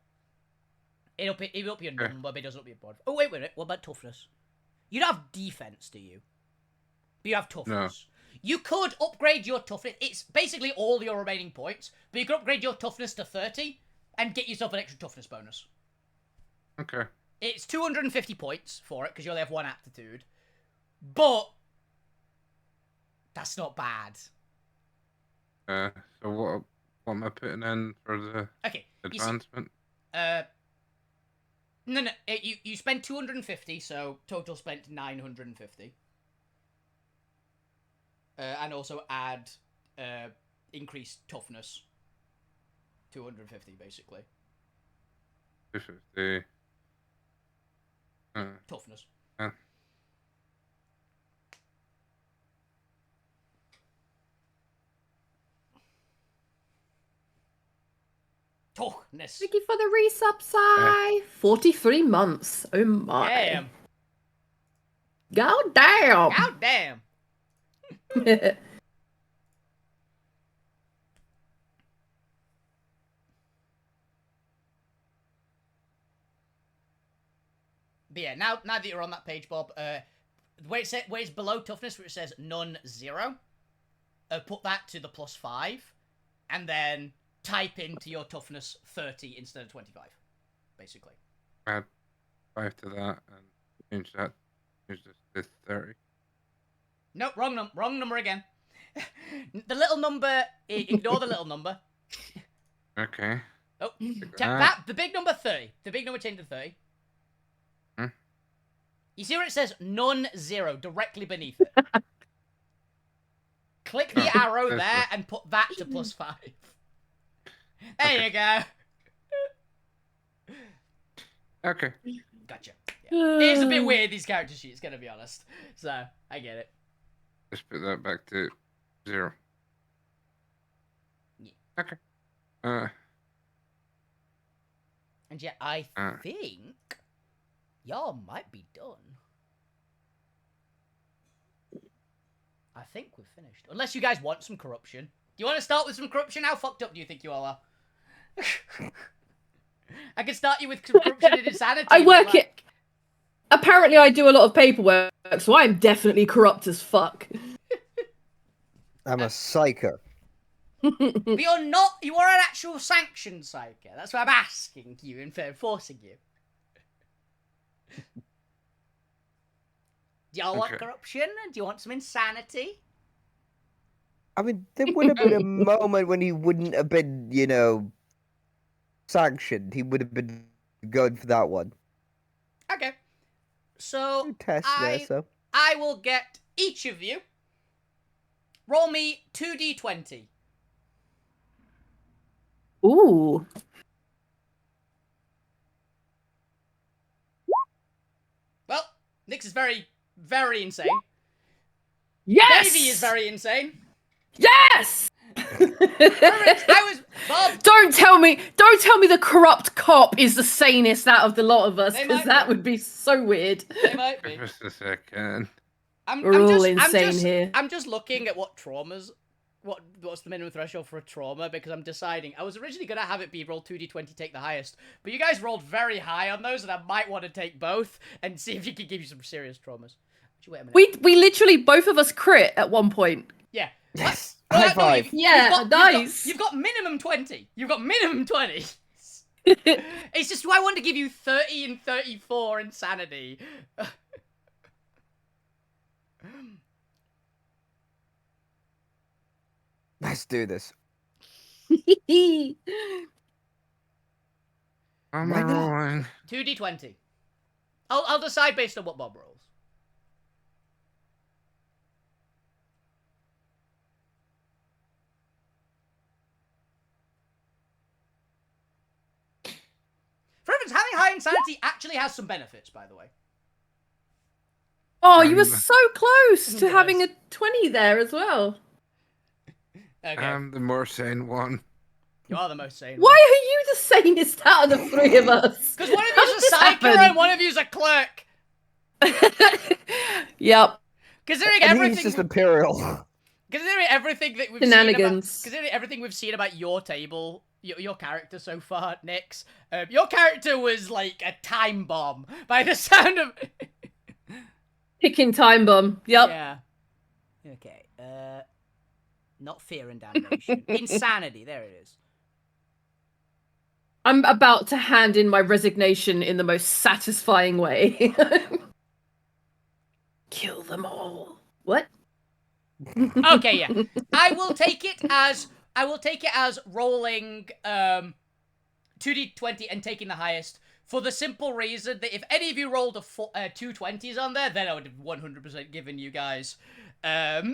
It'll be a number, but it doesn't be a bod. Oh, wait. What about toughness? You don't have defense, do you? But you have toughness. You could upgrade your toughness. It's basically all your remaining points, but you could upgrade your toughness to 30 and get yourself an extra toughness bonus. Okay. It's 250 points for it, because you only have 1 aptitude. But that's not bad. So what am I putting in for the Okay. advancement? No. You spend 250, so total spent 950. And also add increased toughness. 250, basically. 250. Toughness. Toughness. Thank you for the resub, Sai. 43 months. Oh my. Damn. God damn. God damn. But yeah, now that you're on that page, Bob, where it's below toughness, where it says none 0, put that to the +5, and then type into your toughness 30 instead of 25, basically. Add 5 to that and change that. Change this to 30. Nope, wrong number again. The little number, ignore the little number. Okay. Oh, that. the big number 30. The big number changed to 30. Hmm? You see where it says none 0 directly beneath it? Click the arrow there's there and put that to +5. There you go. Okay. Gotcha. Yeah. It is a bit weird, these character sheets, gonna be honest. So, I get it. Just put that back to 0. Yeah. Okay. And yet, I think y'all might be done. I think we've finished. Unless you guys want some corruption. Do you want to start with some corruption? How fucked up do you think you all are? I can start you with some corruption and insanity. I work it. Apparently, I do a lot of paperwork, so I'm definitely corrupt as fuck. I'm a psycho. But you're not. You are an actual sanctioned psycho. That's what I'm asking you and forcing you. Do y'all want corruption? Do you want some insanity? I mean, there would have been a moment when he wouldn't have been, you know, sanctioned. He would have been going for that one. Okay. So Test there, so. I will get each of you. Roll me 2d20. Ooh. Well, Nyx is very, very insane. Yes! Davey is very insane. Yes! Bob. Don't tell me the corrupt cop is the sanest out of the lot of us, They because might that be. would be so weird. They might be. Just a second. We're all insane here. I'm just looking at what traumas, what's the minimum threshold for a trauma, because I'm deciding. I was originally gonna have it be roll 2d20, take the highest, but you guys rolled very high on those, and I might want to take both and see if you can give you some serious traumas. Actually, wait a minute. We literally both of us crit at one point. Yeah. Yes. Well, High five. Nice. You've got minimum 20. You've got minimum 20. It's just, do I want to give you 30 and 34 insanity? Let's do this. I'm Why not? rolling. 2d20. I'll decide based on what Bob rolls. For instance, having high insanity actually has some benefits, by the way. Oh, you were so close to having a 20 there as well. Okay. I'm the more sane one. You are the most sane. Why are you the sanest out of the three of us? Because one of How you's did a this psycho happen? and one of you's a clerk. Yep. Considering And everything, he's just Imperial. considering everything that we've Shenanigans. seen considering everything we've seen about your table, your character so far, Nyx, your character was like a time bomb by the sound of. Picking time bomb. Yep. Yeah. Okay. Not fear and damnation. Insanity. There it is. I'm about to hand in my resignation in the most satisfying way. Kill them all. What? Okay, yeah. I will take it as rolling 2d20 and taking the highest for the simple reason that if any of you rolled two 20s on there, then I would have 100% given you guys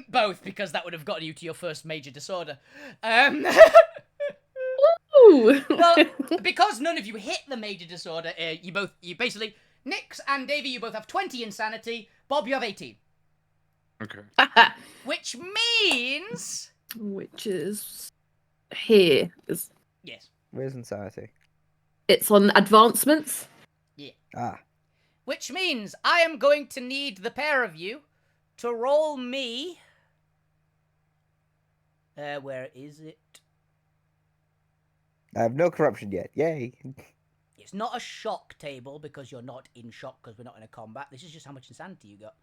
both, because that would have gotten you to your first major disorder. Ooh. Well, because none of you hit the major disorder, you basically, Nyx and Davey, you both have 20 insanity. Bob, you have 18. Okay. Which means... Which is here. Yes. Where's insanity? It's on advancements. Yeah. Ah. Which means I am going to need the pair of you to roll me... where is it? I have no corruption yet. Yay. It's not a shock table because you're not in shock because we're not in a combat. This is just how much insanity you got.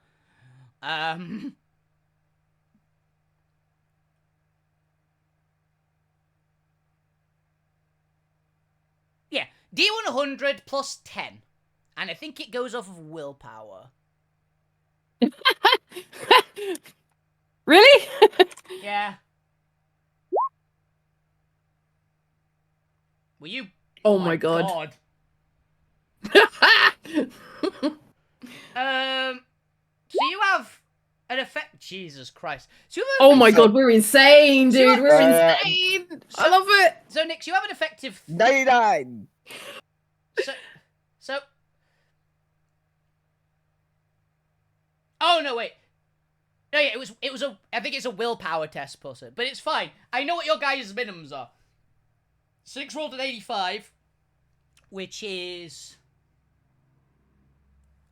Yeah, D100 plus 10. And I think it goes off of willpower. Really? Yeah. Were you... Oh my god. So you have an effect... Jesus Christ. So you have Oh an my effective- god, we're insane, So you dude. We're insane. I love it. So, Nick, you have an effective... 99. So... Oh, no, wait. No, yeah, it was a... I think it's a willpower test plus it. But it's fine. I know what your guys' minimums are. 6 rolled an 85. Which is...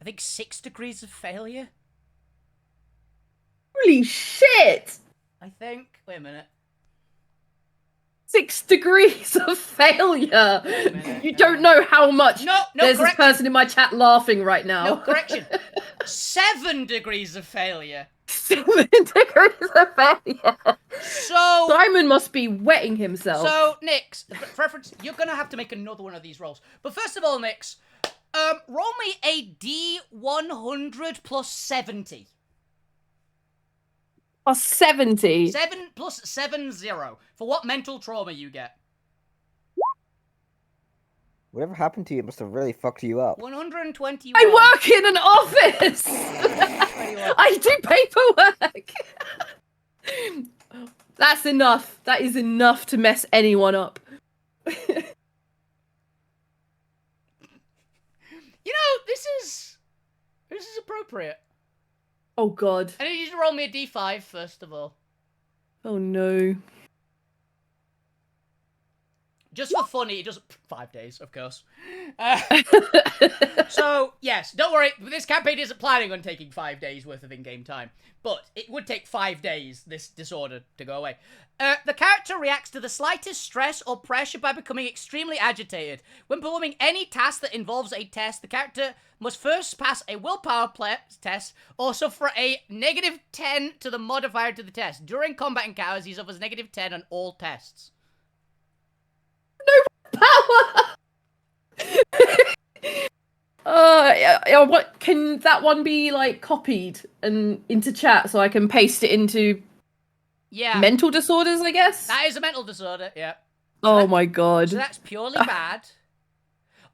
I think 6 degrees of failure. Holy shit. I think. Wait a minute. 6 degrees of failure. minute, You don't know how much. No, There's this correction. person in my chat laughing right now. No, correction. 7 degrees of failure. 7 degrees of failure. So... Simon must be wetting himself. So, Nix, for reference, you're gonna have to make another one of these rolls. But first of all, Nix, roll me a D100 plus 70. Plus 70. 7 plus 70 for what mental trauma you get. Whatever happened to you must have really fucked you up. 121. I work in an office. 21. I do paperwork. That's enough. That is enough to mess anyone up. You know, this is appropriate. Oh god. I need you to roll me a D5 first of all. Oh no. Just for funny, it does 5 days, of course. So, yes, don't worry, this campaign isn't planning on taking 5 days worth of in-game time. But it would take 5 days, this disorder, to go away. The character reacts to the slightest stress or pressure by becoming extremely agitated. When performing any task that involves a test, the character must first pass a willpower test or suffer a -10 to the modifier to the test. During combat encounters, he suffers -10 on all tests. Power. What can that one be like copied and into chat so I can paste it into Yeah. mental disorders, I guess? That is a mental disorder, yeah. Oh my god. So that's purely bad.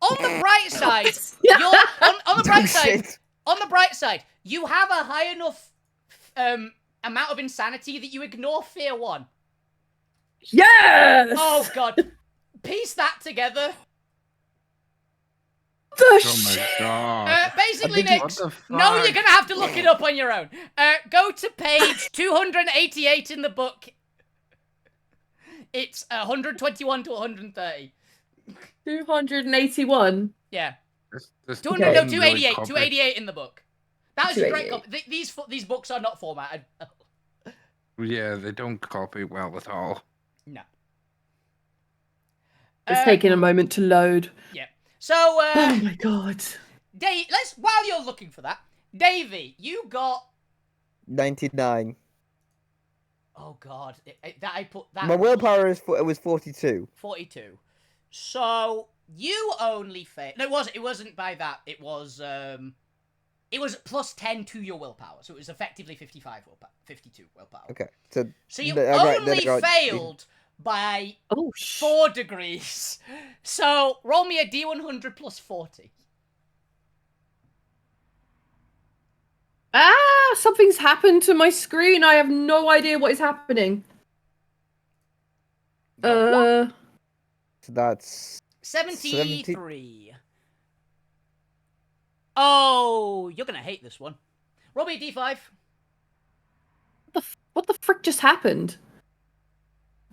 On the bright side, Yeah. you're on the bright side. Shit. On the bright side, you have a high enough amount of insanity that you ignore fear 1. Yes! Oh god. Piece that together. The Oh shit. my god. Basically, think- Nix, What the no, you're fuck? gonna have to look it up on your own. Go to page 288 in the book. It's 121 to 130. 281. Yeah. This 200, Okay. no, really 288. copy. 288 in the book. That was a great 288. copy. These books are not formatted. Yeah, they don't copy well at all. No. It's taking a moment to load. Yeah. So, Oh my god. while you're looking for that, Davey, you got... 99. Oh god, I put that... My willpower was 42. 42. So, you only failed... No, it wasn't by that. It was plus 10 to your willpower. So it was effectively 55 willpower. 52 willpower. Okay, so So you right, only right. failed by Oh 4 degrees. So, roll me a D100 plus 40. Ah, something's happened to my screen. I have no idea what is happening. So that's 73. Oh, you're gonna hate this one. Roll me a D5. What the frick just happened?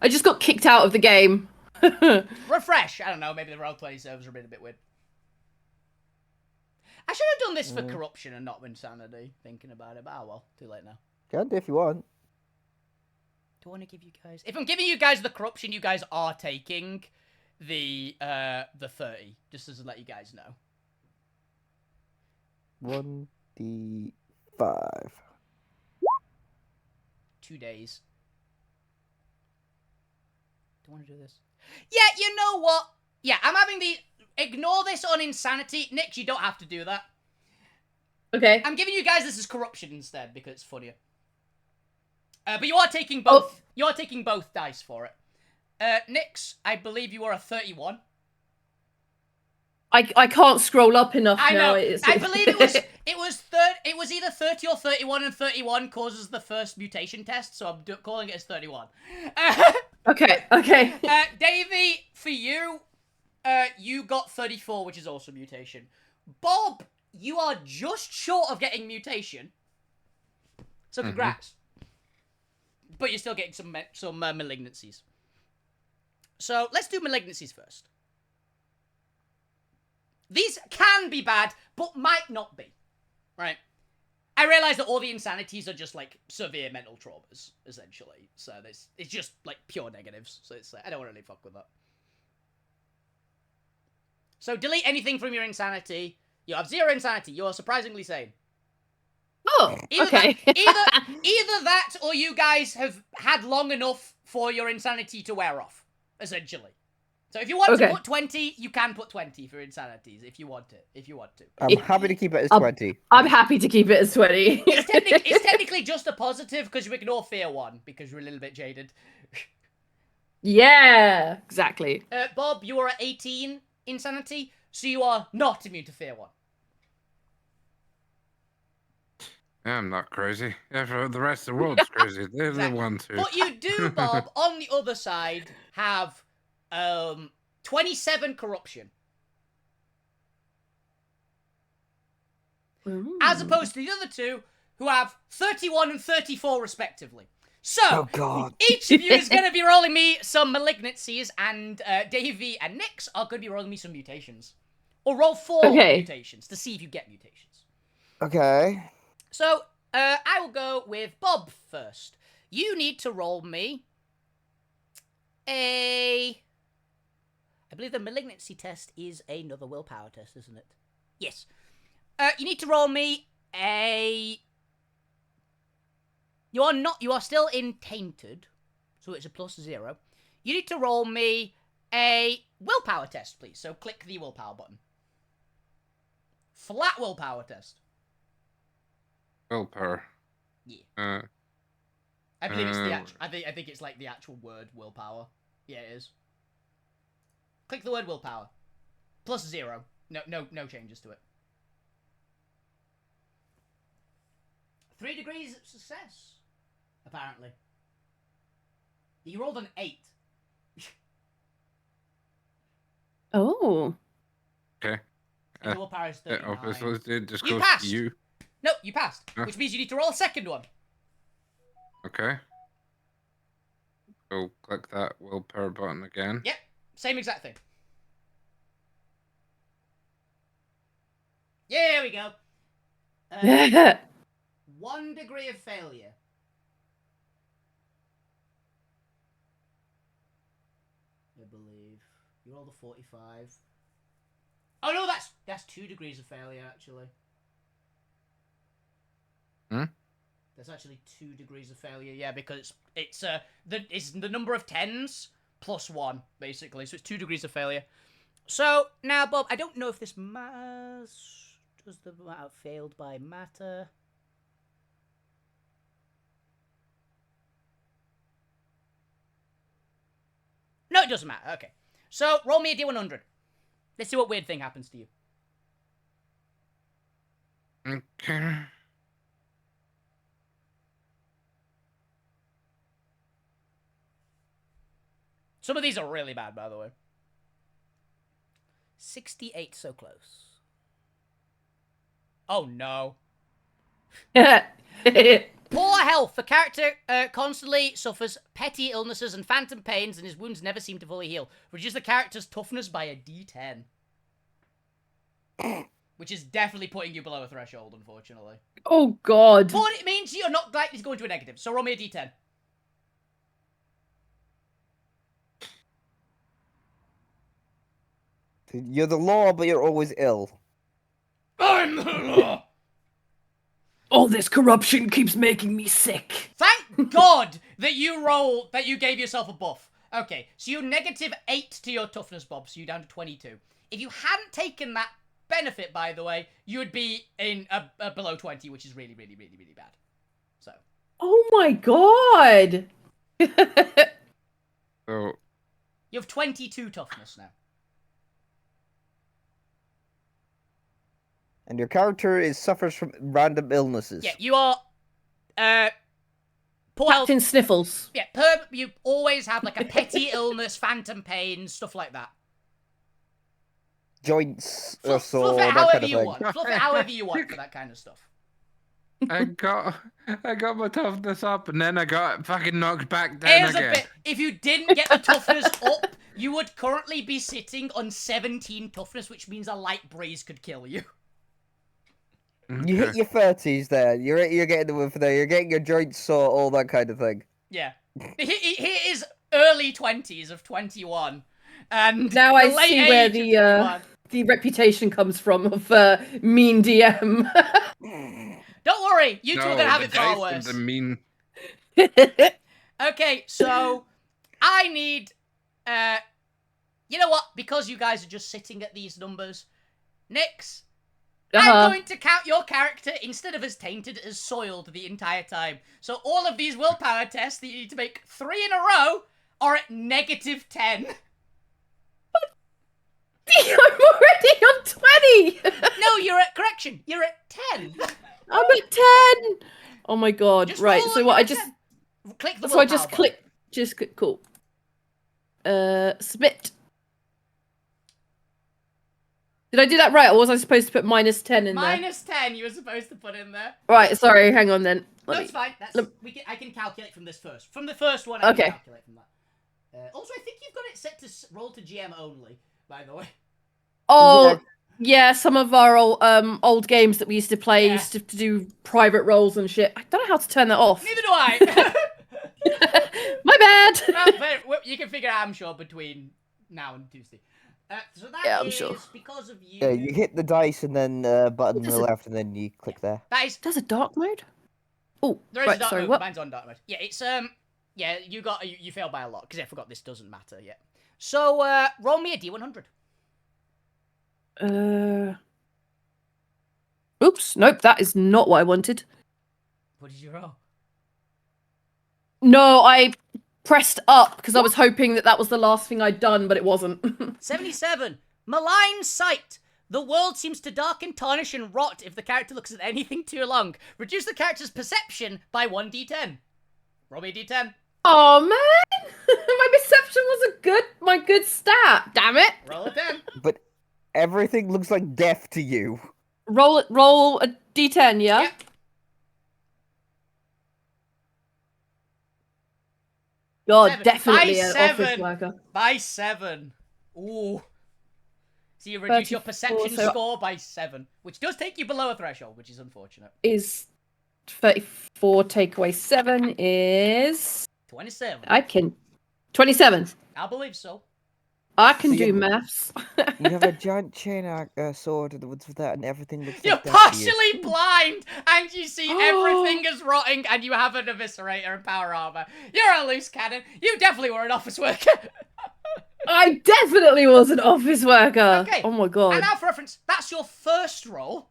I just got kicked out of the game. Refresh. I don't know, maybe the roleplay servers are a bit weird. I should have done this for corruption and not insanity, thinking about it, but oh well, too late now. can do if you want. Do I want to give you guys... If I'm giving you guys the corruption, you guys are taking the 30, just as to let you guys know. 1d5. 2 days. Do I want to do this? Yeah, you know what? Yeah, I'm having the... Ignore this on insanity. Nick, you don't have to do that. Okay. I'm giving you guys this as corruption instead, because it's funnier. But you are taking both. Oh. You are taking both dice for it. Nix, I believe you are a 31. I can't scroll up enough I now. know. I believe it was it was either 30 or 31, and 31 causes the first mutation test, so I'm calling it as 31. Okay. Davey, for you, you got 34, which is also mutation. Bob, you are just short of getting mutation. So congrats. But you're still getting some malignancies. So let's do malignancies first. These can be bad, but might not be. Right? I realize that all the insanities are just, like, severe mental traumas, essentially. So it's just, like, pure negatives. So it's I don't really fuck with that. So delete anything from your insanity. You have 0 insanity. You are surprisingly sane. Oh, okay. Either that, or you guys have had long enough for your insanity to wear off, essentially. So if you want to put 20, you can put 20 for insanities if you want it. If you want to. I'm happy to keep it as 20. I'm happy to keep it as 20. It's technically just a positive because you ignore fear 1 because you're a little bit jaded. Yeah, exactly. Bob, you are at 18 insanity, so you are not immune to fear 1. Yeah, I'm not crazy. Yeah, for the rest of the world's crazy. They're the ones who... But you do, Bob, on the other side, have 27 corruption. Ooh. As opposed to the other two, who have 31 and 34 respectively. So, Oh, God. each of you is going to be rolling me some malignancies, and Davey and Nix are going to be rolling me some mutations. Or roll 4 mutations to see if you get mutations. Okay. So, I will go with Bob first. You need to roll me I believe the malignancy test is another willpower test, isn't it? Yes. You need to roll me You are still in tainted, so it's a +0. You need to roll me a willpower test, please. So click the willpower button. Flat willpower test. Willpower. Yeah. I believe it's the actual. I think it's like the actual word willpower. Yeah, it is. Click the word willpower. +0. No changes to it. 3 degrees of success. Apparently. You rolled an 8. Oh. Okay. And your willpower is 39. Obviously, it just You goes passed! to you. No, you passed. Huh? Which means you need to roll a second one. Okay. So click that willpower button again. Yep. Same exact thing. Yeah, there we go. 1 degree of failure. I believe. You rolled a 45. Oh no, that's 2 degrees of failure, actually. There's actually 2 degrees of failure, yeah, because it's the number of 10s plus 1, basically, so it's 2 degrees of failure. So, now, Bob, I don't know if this matters. Does the matter failed by matter? No, it doesn't matter, okay. So, roll me a D100. Let's see what weird thing happens to you. Okay. Some of these are really bad, by the way. 68, so close. Oh, no. Poor health. The character constantly suffers petty illnesses and phantom pains, and his wounds never seem to fully heal. Reduce the character's toughness by a D10. Which is definitely putting you below a threshold, unfortunately. Oh, God. But it means you're not likely to go into a negative, so roll me a D10. You're the law, but you're always ill. I'm the law! All this corruption keeps making me sick. Thank God that you gave yourself a buff. Okay, so you're -8 to your toughness, Bob, so you're down to 22. If you hadn't taken that benefit, by the way, you would be in a below 20, which is really, really, really, really bad. So. Oh my god! So You have 22 toughness now. And your character suffers from random illnesses. Yeah, you are, poor health. Captain Sniffles. Yeah, you always have like a petty illness, phantom pain, stuff like that. Joints, Fluff sore, it that however kind of you thing. want. Fluff it however you want for that kind of stuff. I got my toughness up, and then I got fucking knocked back down Here's again. a bit. If you didn't get the toughness up, you would currently be sitting on 17 toughness, which means a light breeze could kill you. You hit your 30s there. You're getting the whiff there. You're getting your joints sore, all that kind of thing. Yeah. He is early 20s of 21. And Now the I late see where age of 21. the reputation comes from of mean DM. Don't worry, you two are No, gonna have the it far dice and worse. the mean. Okay, so I need you know what? Because you guys are just sitting at these numbers, Nix, I'm going to count your character instead of as tainted as soiled the entire time. So all of these willpower tests that you need to make 3 in a row are at -10. I'm already on 20! No, you're at correction. You're at 10. I'm at 10! Oh my god, Just right, roll so on what, your I just... 10. Click the So I just willpower click, cool. Submit. Did I do that right, or was I supposed to put -10 in there? -10 you were supposed to put in there. Right, sorry, hang on then. No, Let it's me... fine. That's let- I can calculate from this first. From the first one, I Okay. can calculate from that. Also, I think you've got it set to roll to GM only, by the way. Oh, yeah, some of our old games that we used to play Yeah. used to do private roles and shit. I don't know how to turn that off. Neither do I. My bad! But you can figure out, I'm sure, between now and Tuesday. So that Yeah, I'm is sure. because of you. Yeah, you hit the dice and then button to What is the it? left, and then you click there. That is There's a dark mode? Oh, there is right, a dark sorry, mode. what? Mine's on dark mode. Yeah, it's yeah, you failed by a lot because I forgot this doesn't matter yet. So roll me a D100. Oops, nope, that is not what I wanted. What did you roll? No, I pressed up because I was hoping that was the last thing I'd done, but it wasn't. 77. Malign sight. The world seems to darken, tarnish, and rot if the character looks at anything too long. Reduce the character's perception by 1d10. Roll me a d10. Oh man, my perception was my good stat. Damn it! Roll a 10. But everything looks like death to you. Roll a d10, yeah. Yep. God, 7. definitely By an 7. office worker. By 7. Ooh. So you reduce your 34, perception so- score by 7, which does take you below a threshold, which is unfortunate. Is 34 take away 7 is 27. I can 27. I believe so. I can So do you- maths. You have a giant chain sword in the woods with that, and everything looks You're like death to you. partially blind, and you see Oh. everything is rotting, and you have an eviscerator and power armor. You're a loose cannon. You definitely were an office worker. I definitely was an office worker. Okay, Oh my god. And now, for reference, that's your first roll.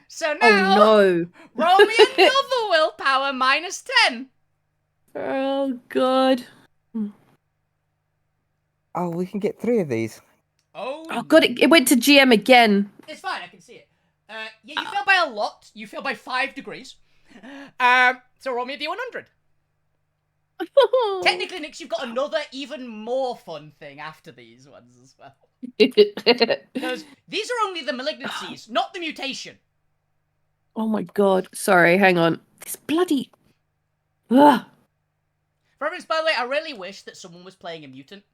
So Oh now, no. roll me another willpower -10. Oh god. Oh, we can get 3 of these. Oh god, it went to GM again. It's fine, I can see it. Yeah, you fell by a lot. You fell by 5 degrees. So roll me a D100. Technically, Nix, you've got another, even more fun thing after these ones as well. Because these are only the malignancies, not the mutation. Oh my god. Sorry, hang on. This bloody. Ugh. For reference, by the way, I really wish that someone was playing a mutant.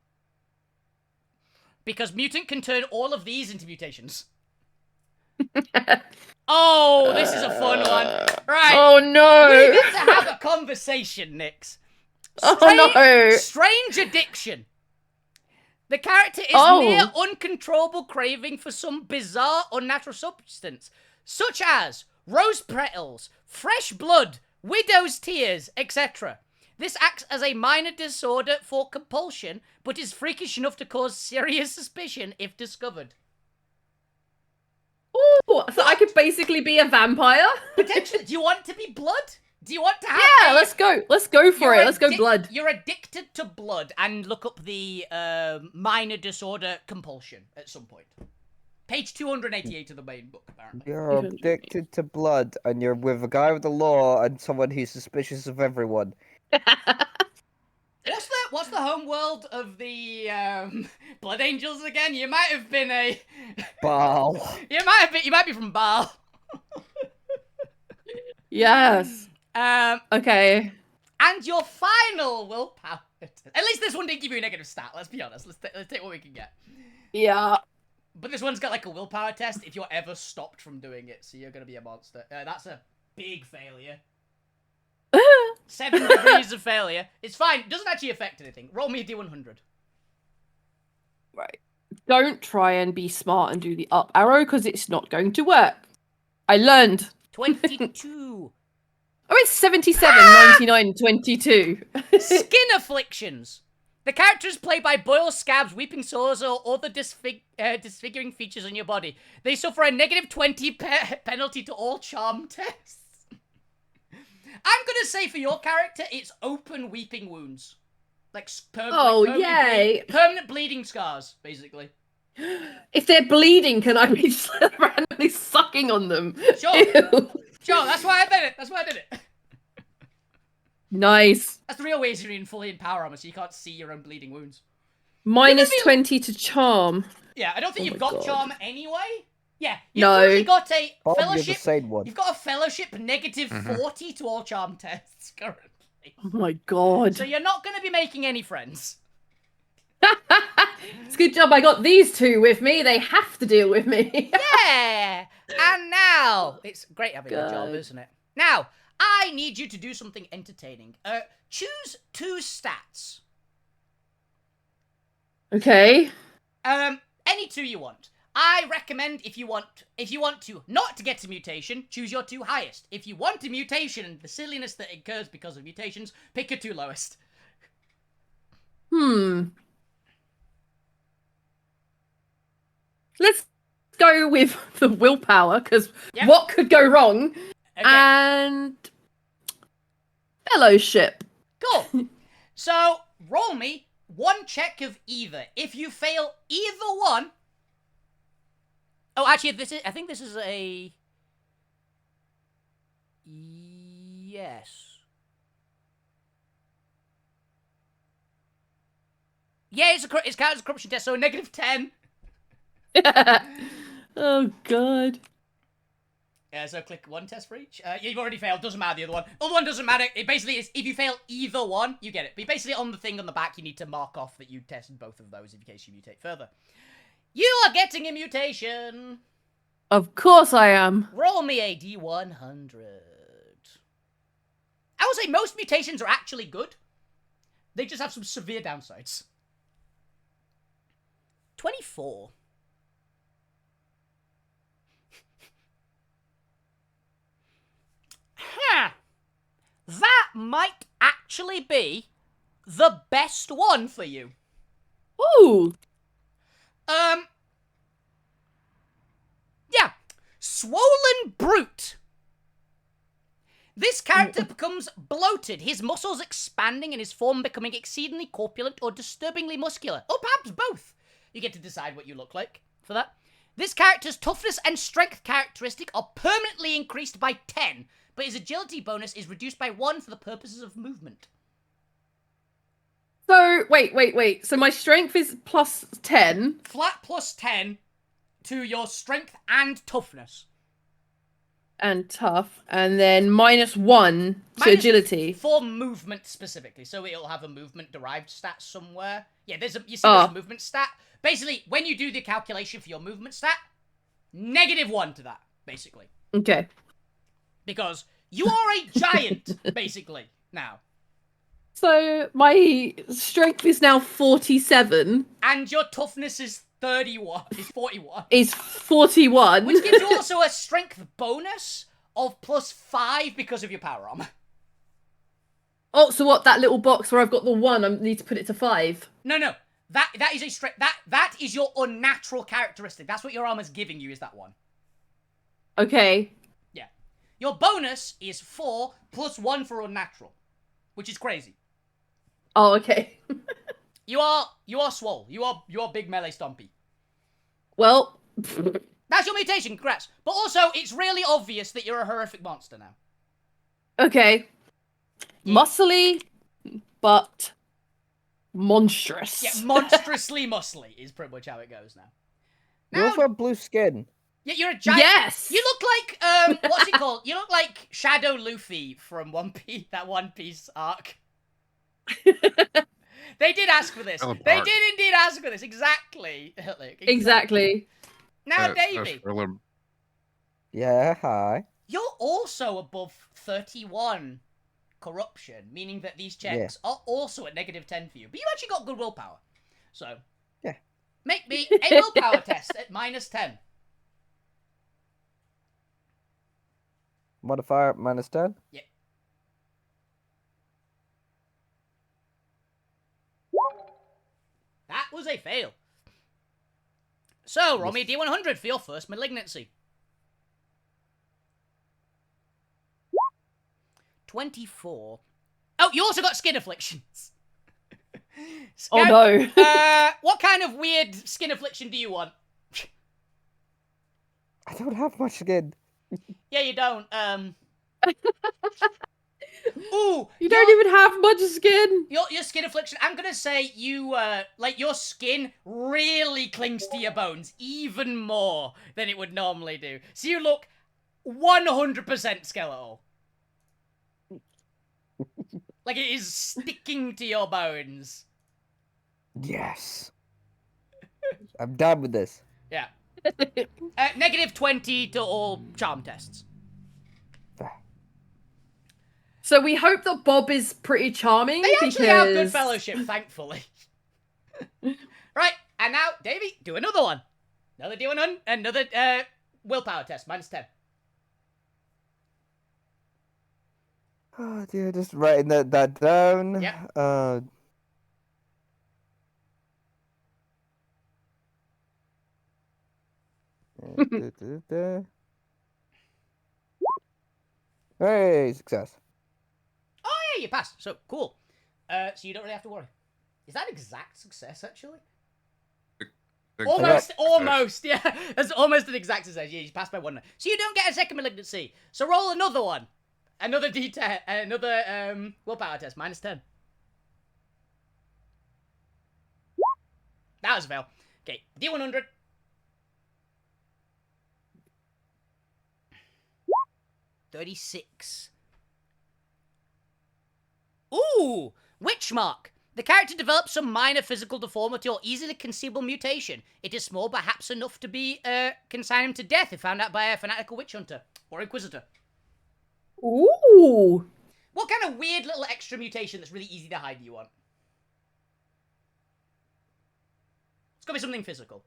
Because mutant can turn all of these into mutations. Oh, this is a fun one. Right. Oh no. We get to have a conversation, Nix. Oh no. Strange addiction. The character is Oh. near uncontrollable craving for some bizarre unnatural substance, such as rose petals, fresh blood, widow's tears, etc. This acts as a minor disorder for compulsion, but is freakish enough to cause serious suspicion if discovered. Ooh, so I could basically be a vampire? Potentially. Do you want to be blood? Do you want to have Yeah, let's go. Let's go for it. Let's go blood. You're addicted to blood, and look up the minor disorder compulsion at some point. Page 288 of the main book, apparently. You're addicted to blood, and you're with a guy with the law and someone who's suspicious of everyone. What's the home world of the Blood Angels again? You might have been a Baal. You might be from Baal. Yes. Okay. And your final willpower. At least this one didn't give you a negative stat. Let's be honest. Let's take what we can get. Yeah. But this one's got like a willpower test if you're ever stopped from doing it, so you're gonna be a monster. That's a big failure. 7 degrees of failure. It's fine. It doesn't actually affect anything. Roll me a d100. Right. Don't try and be smart and do the up arrow, because it's not going to work. I learned. 22. Oh, it's 77, 99, 22. Skin afflictions. The character is played by boils, scabs, weeping sores, or other disfiguring features on your body. They suffer a negative 20 penalty to all charm tests. I'm gonna say for your character, it's open weeping wounds. Like, permanent bleeding scars, basically. If they're bleeding, can I be just randomly sucking on them? Sure. Ew. Sure, that's why I did it. Nice. That's the real way you're in fully in power armor, so you can't see your own bleeding wounds. Minus 20 to charm. Yeah, I don't think you've got God. charm anyway. Yeah, you've No. only got a Oh, you're the fellowship. same one. You've got a fellowship negative 40 to all charm tests currently. Oh my god. So you're not going to be making any friends. It's a good job I got these two with me. They have to deal with me. Yeah! And now, it's great having a job, God. isn't it? Now, I need you to do something entertaining. Choose 2 stats. Okay. Any 2 you want. I recommend if you want to not to get a mutation, choose your 2 highest. If you want a mutation and the silliness that occurs because of mutations, pick your 2 lowest. Let's go with the willpower, because Yep. what could go wrong? Okay. And fellowship. Cool. So, roll me 1 check of either. If you fail either one... Oh, actually, I think this is a... Yes. Yeah, it's counted as a corruption test, so a negative 10. Oh god. Yeah, so click 1 test for each. You've already failed, doesn't matter the other one. The other one doesn't matter. It basically is, if you fail either one, you get it. But basically on the thing on the back, you need to mark off that you tested both of those in case you mutate further. You are getting a mutation. Of course I am. Roll me a D100. I would say most mutations are actually good. They just have some severe downsides. 24. Huh. That might actually be the best one for you. Ooh. Yeah. Swollen Brute. This character becomes bloated, his muscles expanding and his form becoming exceedingly corpulent or disturbingly muscular. Or perhaps both. You get to decide what you look like for that. This character's toughness and strength characteristic are permanently increased by 10, but his agility bonus is reduced by 1 for the purposes of movement. So, wait. So my strength is plus 10. Flat plus 10 to your strength and toughness. And tough. And then minus 1 to Minus agility. For movement specifically. So it'll have a movement-derived stat somewhere. Yeah, there's a movement stat. Basically, when you do the calculation for your movement stat, -1 to that, basically. Okay. Because you are a giant, basically, now. So my strength is now 47. And your toughness is 41. Is 41. Which gives you also a strength bonus of +5 because of your power armor. Oh, so what? That little box where I've got the 1, I need to put it to 5. No. That is a straight. That is your unnatural characteristic. That's what your armor's giving you. Is that 1? Okay. Yeah. Your bonus is 4 plus 1 for unnatural, which is crazy. Oh, okay. You are swole. You are big melee stompy. Well, That's your mutation. Congrats. But also, it's really obvious that you're a horrific monster now. okay. Yeah. Muscly, but monstrous. Yeah, monstrously muscly is pretty much how it goes now. You also have blue skin. Yeah, you're a giant. Yes. You look like what's it called? You look like Shadow Luffy from One Piece. That One Piece arc. They did ask for this. Oh, They Bart. did indeed ask for this. Exactly. Exactly. Now, That's Davey, really- Yeah, hi. you're also above 31 corruption, meaning that these checks are also at -10 for you. But you actually got good willpower. So, Yeah. make me a willpower test at -10. Modifier -10. Yeah. That was a fail. So, roll me a D100 for your first malignancy. 24. Oh, you also got skin afflictions. Oh no. What kind of weird skin affliction do you want? I don't have much skin. Yeah, you don't. Ooh, You don't even have much skin. your skin affliction. I'm gonna say you like your skin really clings to your bones even more than it would normally do. So you look 100% skeletal. Like it is sticking to your bones. Yes. I'm done with this. Yeah. -20 to all charm tests. So we hope that Bob is pretty charming. They actually have good because- fellowship, thankfully. Right, and now, Davey, do another one. Another D100, another willpower test, -10. Oh dear, just writing that down. Yeah. Hey, success. Oh, yeah, you passed. So, cool. So you don't really have to worry. Is that exact success, actually? Almost, yeah. That's almost an exact success. Yeah, you passed by 1. So you don't get a second malignancy. So roll another one. Another D10, another willpower test, -10. That was a fail. Okay, D100. $36. Ooh! Witch Mark. The character develops some minor physical deformity or easily conceivable mutation. It is small, perhaps enough to be consign him to death if found out by a fanatical witch hunter or inquisitor. Ooh. What kind of weird little extra mutation that's really easy to hide do you want? It's gotta be something physical.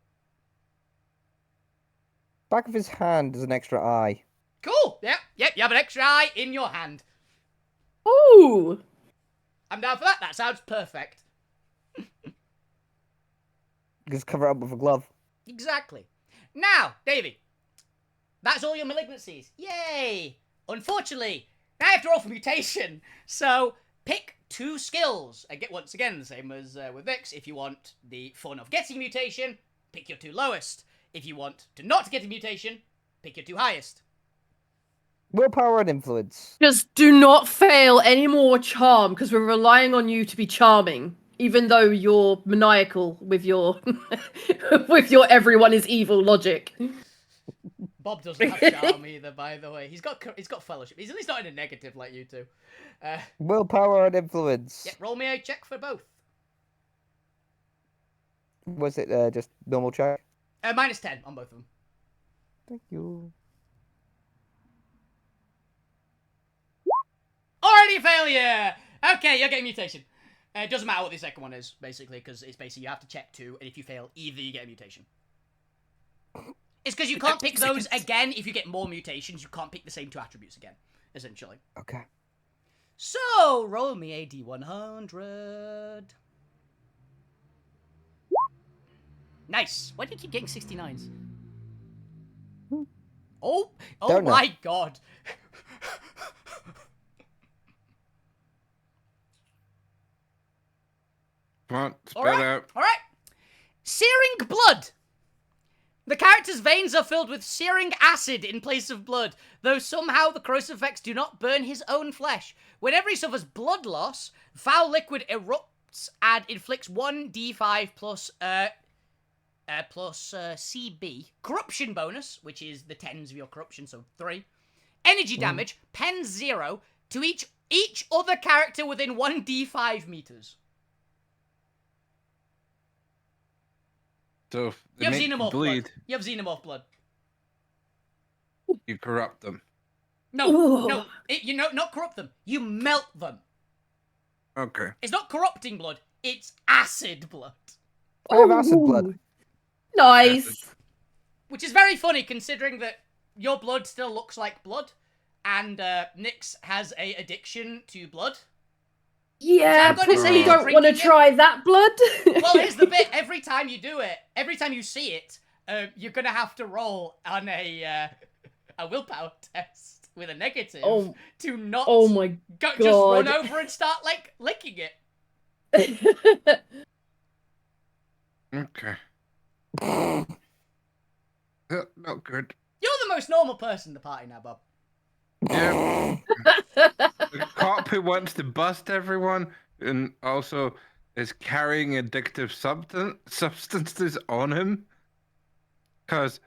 Back of his hand is an extra eye. Cool! Yep, you have an extra eye in your hand. Ooh. I'm down for that. That sounds perfect. Just cover it up with a glove. Exactly. Now, Davey, that's all your malignancies. Yay! Unfortunately, now I have to roll for mutation. So, pick 2 skills. And get once again, the same as with Vix. If you want the fun of getting mutation, pick your 2 lowest. If you want to not get a mutation, pick your 2 highest. Willpower and influence. Just do not fail any more charm, because we're relying on you to be charming, even though you're maniacal with your with your everyone is evil logic. Bob doesn't have charm either, by the way. He's got fellowship. He's at least not in a negative like you two. Willpower and influence. Yeah, roll me a check for both. Was it just normal check? -10 on both of them. Thank you. Already a failure! Okay, you're getting mutation. It doesn't matter what the second one is, basically, because it's basically you have to check 2, and if you fail either, you get a mutation. It's because you can't pick those again if you get more mutations. You can't pick the same 2 attributes again, essentially. Okay. So, roll me a D100. Nice. Why do you keep getting 69s? Oh Don't know. my god. Come on, spit Alright, out. alright. Searing blood. The character's veins are filled with searing acid in place of blood, though somehow the corrosive effects do not burn his own flesh. Whenever he suffers blood loss, foul liquid erupts and inflicts 1d5 plus CB. Corruption bonus, which is the 10s of your corruption, so 3. Energy damage, pen 0, to each other character within 1d5 meters. So if they You have make you xenomorph bleed, blood. You have xenomorph blood. you corrupt them. No, Ooh. no, not corrupt them. You melt them. Okay. It's not corrupting blood. It's acid blood. I have acid blood. Ooh. Nice. Which is very funny considering that your blood still looks like blood. And Nyx has a addiction to blood. Yeah, I'm gonna say probably he's don't want to drinking it. try that blood. Well, here's the bit. Every time you do it, every time you see it, you're gonna have to roll on a willpower test with a negative to not Oh my just run God. over and start, like, licking it. Okay. Not good. You're the most normal person in the party now, Bob. Yeah. The cop who wants to bust everyone and also is carrying addictive substances on him. Because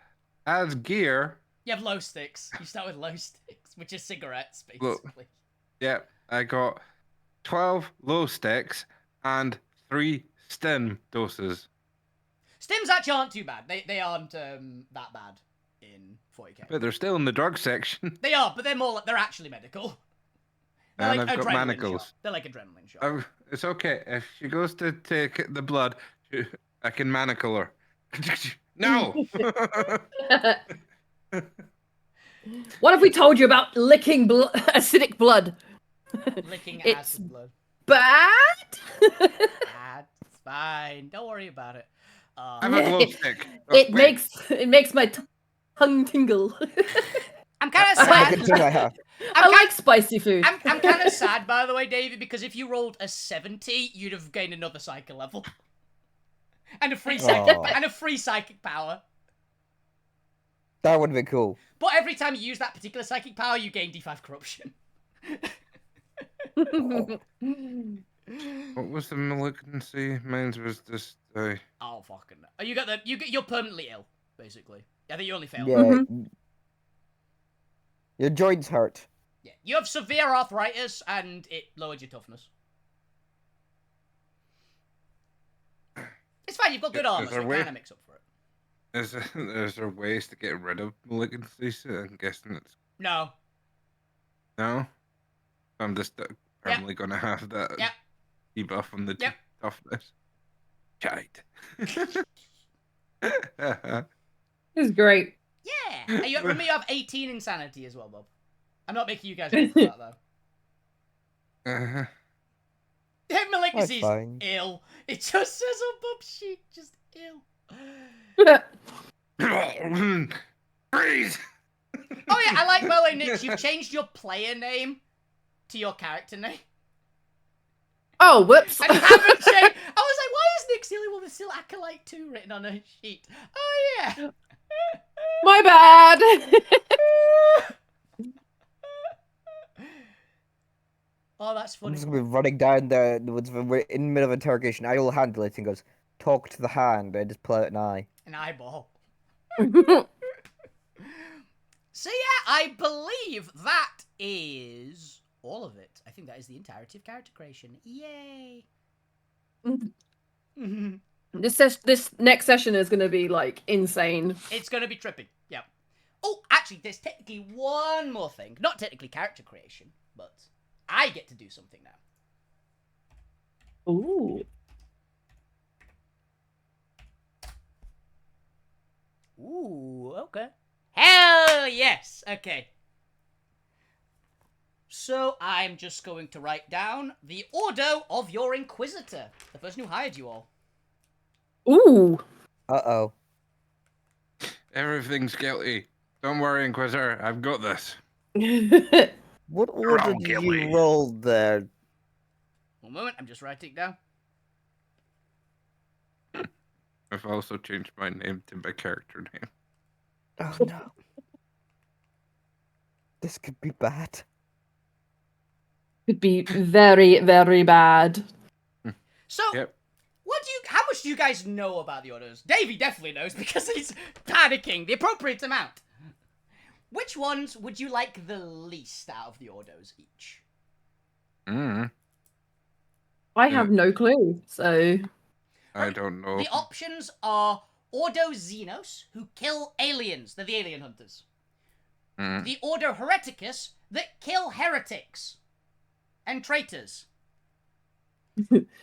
as gear, You have low sticks. You start with low sticks, which is cigarettes, Well- basically. yeah, I got 12 low sticks and 3 stim doses. Stims actually aren't too bad. They aren't that bad in 40k. But they're still in the drug section. They are, but they're more like, they're actually medical. They're And like I've got adrenaline manacles. shot. They're like adrenaline shot. It's okay. If she goes to take the blood, I can manacle her. No! What have we told you about licking acidic blood? Licking it's- acid blood. Bad? That's fine. Don't worry about it. I'm a glow stick. Oh, it wait. makes my tongue tingle. I'm kind of That's a sad. good thing I have. I like spicy food. I'm kind of sad, by the way, David, because if you rolled a 70, you'd have gained another psychic level. And a free psychic, Aw. and a free psychic power. That would be cool. But every time you use that particular psychic power, you gain D5 corruption. What was the malignancy? Mine was just. Oh fucking! Oh, you're permanently ill, basically. I think you only failed. Yeah. Your joints hurt. Yeah, you have severe arthritis, and it lowered your toughness. It's fine. You've got good Is armor, so there it a way? kind of makes up for it. Is there ways to get rid of malignancies? I'm guessing it's No. no. I'm just permanently gonna have that Yep. debuff on the Yep. toughness. Shite. It's great. Yeah. Remember, you have 18 insanity as well, Bob. I'm not making you guys roll for that though. Uh-huh. Hit malignancies. fine. Ill. It just says on Bob's sheet, just ill. Freeze! Oh yeah, I like, by the way, Nick, you've changed your player name to your character name. Oh, whoops. And you haven't changed. I was like, why is Nick the only one with still Acolyte 2 written on her sheet? Oh yeah. My bad. Oh, that's I'm funny. just gonna be running down the woods. We're in the middle of interrogation. I will handle it and goes, talk to the hand. I just pull out an eye. An eyeball. So yeah, I believe that is all of it. I think that is the entirety of character creation. Yay! This next session is going to be like insane. It's gonna be tripping. Yeah. Oh, actually, there's technically one more thing. Not technically character creation, but I get to do something now. Ooh. Ooh, okay. Hell yes! Okay. So I'm just going to write down the order of your Inquisitor, the person who hired you all. Ooh. Uh-oh. Everything's guilty. Don't worry, Inquisitor. I've got this. What all order did guilty. you roll there? One moment, I'm just writing it down. I've also changed my name to my character name. Oh no. This could be bad. Could be very, very bad. So, Yep. how much do you guys know about the orders? Davey definitely knows because he's panicking the appropriate amount. Which ones would you like the least out of the orders each? I have no clue, so... I don't know. The options are Ordo Xenos, who kill aliens. They're the alien hunters. The Ordo Hereticus, that kill heretics and traitors.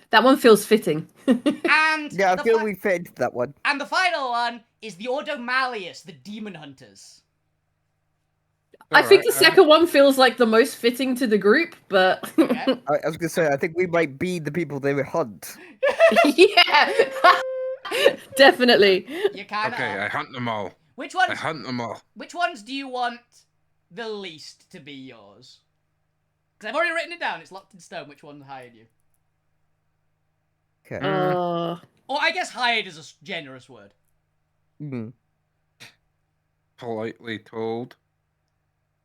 That one feels fitting. And Yeah, I feel we fit into that one. And the final one is the Ordo Malleus, the demon hunters. I think the second one feels like the most fitting to the group, but... Okay. I was gonna say, I think we might be the people they would hunt. Yeah! Definitely. You kind of Okay, I hunt them all. Which I ones? hunt them all. Which ones do you want the least to be yours? Because I've already written it down. It's locked in stone. Which one hired you? Okay. Or I guess hired is a generous word. Politely told.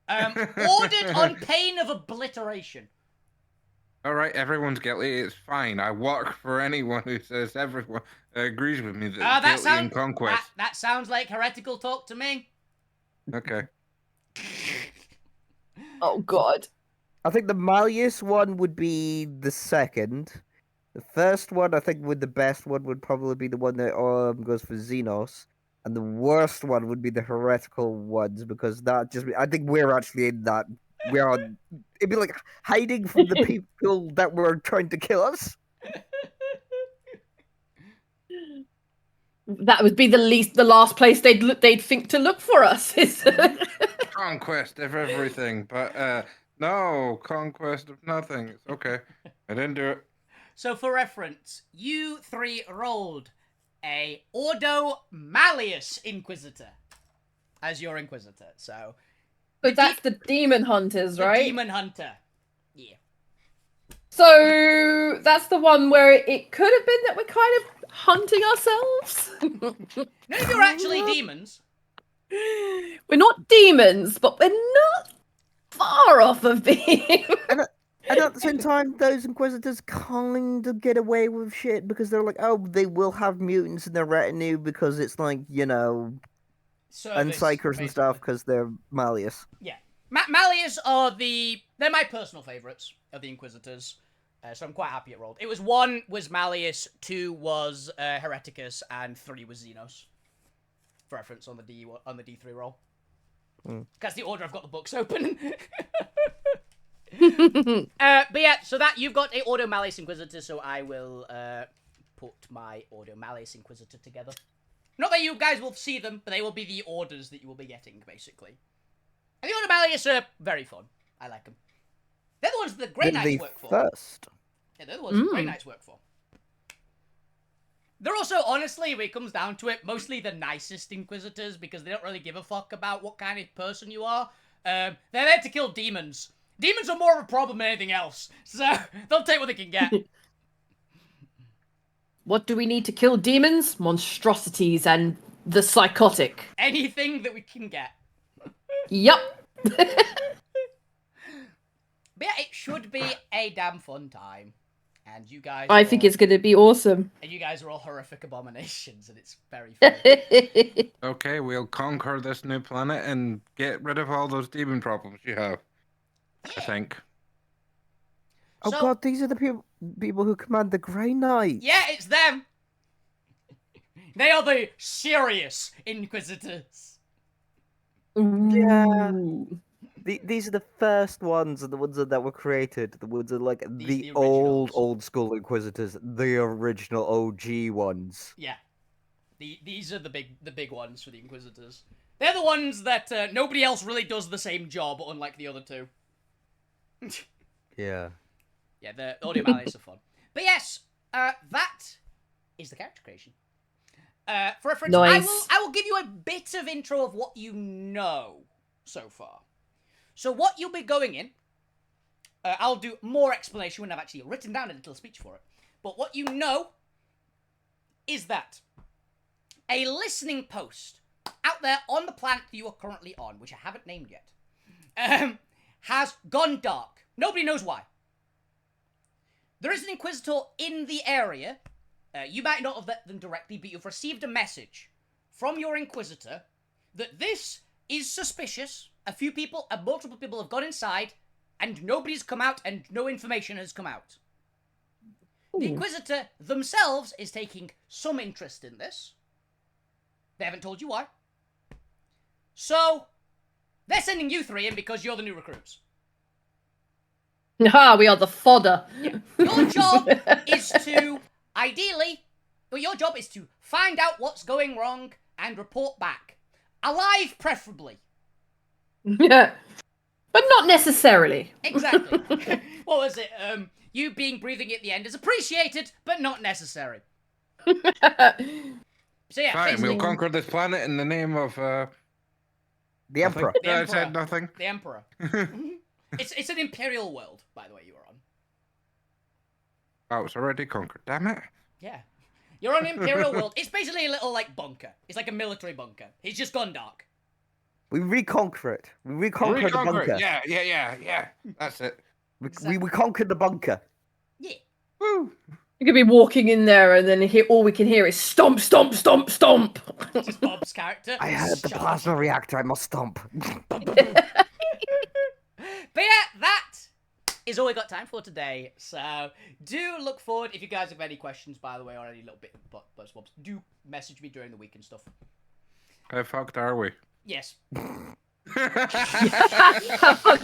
Ordered on pain of obliteration. All right, everyone's guilty. It's fine. I work for anyone who says everyone agrees with me that guilty in conquest. That sounds like heretical talk to me. Okay. Oh, God. I think the Malleus one would be the second. The first one, I think, the best one would probably be the one that goes for Xenos. And the worst one would be the heretical ones, because I think we're actually in that. It'd be like hiding from the people that were trying to kill us. That would be the last place they'd think to look for us. Conquest of everything, but no, conquest of nothing. It's okay. I didn't do it. So for reference, you three rolled a Ordo Malleus Inquisitor as your Inquisitor. So But that's the demon hunters, the right? Demon Hunter. Yeah. So that's the one where it could have been that we're kind of hunting ourselves. None of you are actually demons. We're not demons, but we're not far off of being. And at the same time, those Inquisitors kind of get away with shit because they're like, oh, they will have mutants in their retinue because it's like, and Psychers and stuff because they're Malleus. Yeah. Malleus are they're my personal favourites of the Inquisitors. So I'm quite happy it rolled. It was 1 was Malleus, 2 was Hereticus, and 3 was Xenos. For reference on the D3 roll. That's the order I've got the books open. But yeah, so that you've got a Ordo Malleus Inquisitor, so I will put my Ordo Malleus Inquisitor together. Not that you guys will see them, but they will be the orders that you will be getting, basically. And the Ordo Malleus are very fun. I like them. They're the ones that the Grey Knights work for. First. Yeah, they're the ones that the Grey Knights work for. They're also, honestly, when it comes down to it, mostly the nicest Inquisitors, because they don't really give a fuck about what kind of person you are. They're there to kill demons. Demons are more of a problem than anything else, so they'll take what they can get. What do we need to kill demons? Monstrosities and the psychotic. Anything that we can get. Yup. But yeah, it should be a damn fun time. And you guys I think it's going to be awesome. And you guys are all horrific abominations, and it's very fun. Okay, we'll conquer this new planet and get rid of all those demon problems you have. I think. Oh So- god, these are the people who command the Grey Knights. Yeah, it's them! They are the serious Inquisitors. Yeah. Ooh. These are the first ones, and the ones that were created. The ones that are like These the are the originals. old school Inquisitors, the original OG ones. Yeah. These are the big ones for the Inquisitors. They're the ones that nobody else really does the same job, unlike the other two. Yeah. Yeah, the audio malaise are fun. But yes, that is the character creation. For reference, Nice. I will give you a bit of intro of what you know so far. So what you'll be going in, I'll do more explanation when I've actually written down a little speech for it. But what you know is that a listening post out there on the planet that you are currently on, which I haven't named yet, has gone dark. Nobody knows why. There is an Inquisitor in the area. You might not have met them directly, but you've received a message from your Inquisitor that this is suspicious. A few people, multiple people have gone inside, and nobody's come out, and no information has come out. The Inquisitor themselves is taking some interest in this. They haven't told you why. So, they're sending you three in because you're the new recruits. Ah, we are the fodder. Your job is to, ideally, your job is to find out what's going wrong and report back. Alive, preferably. Yeah. But not necessarily. Exactly. What was it? You being breathing at the end is appreciated, but not necessary. So yeah, Fine, basically, we'll conquer this planet in the name of The Emperor. The I Emperor. said nothing. The Emperor. It's an imperial world, by the way, you are on. Oh, it's already conquered. Damn it. Yeah. You're on imperial world. It's basically a little, like, bunker. It's like a military bunker. It's just gone dark. We reconquer it. We reconquer the Reconquer it. bunker. Yeah. That's it. We conquered the bunker. Yeah. Woo. You could be walking in there and then all we can hear is stomp, stomp, stomp, stomp. Just Bob's character. I heard the Shut plasma reactor. I must stomp. But yeah, that is all we got time for today. So do look forward. If you guys have any questions, by the way, or any little bit of buzz bobs, do message me during the week and stuff. How fucked are we? Yes.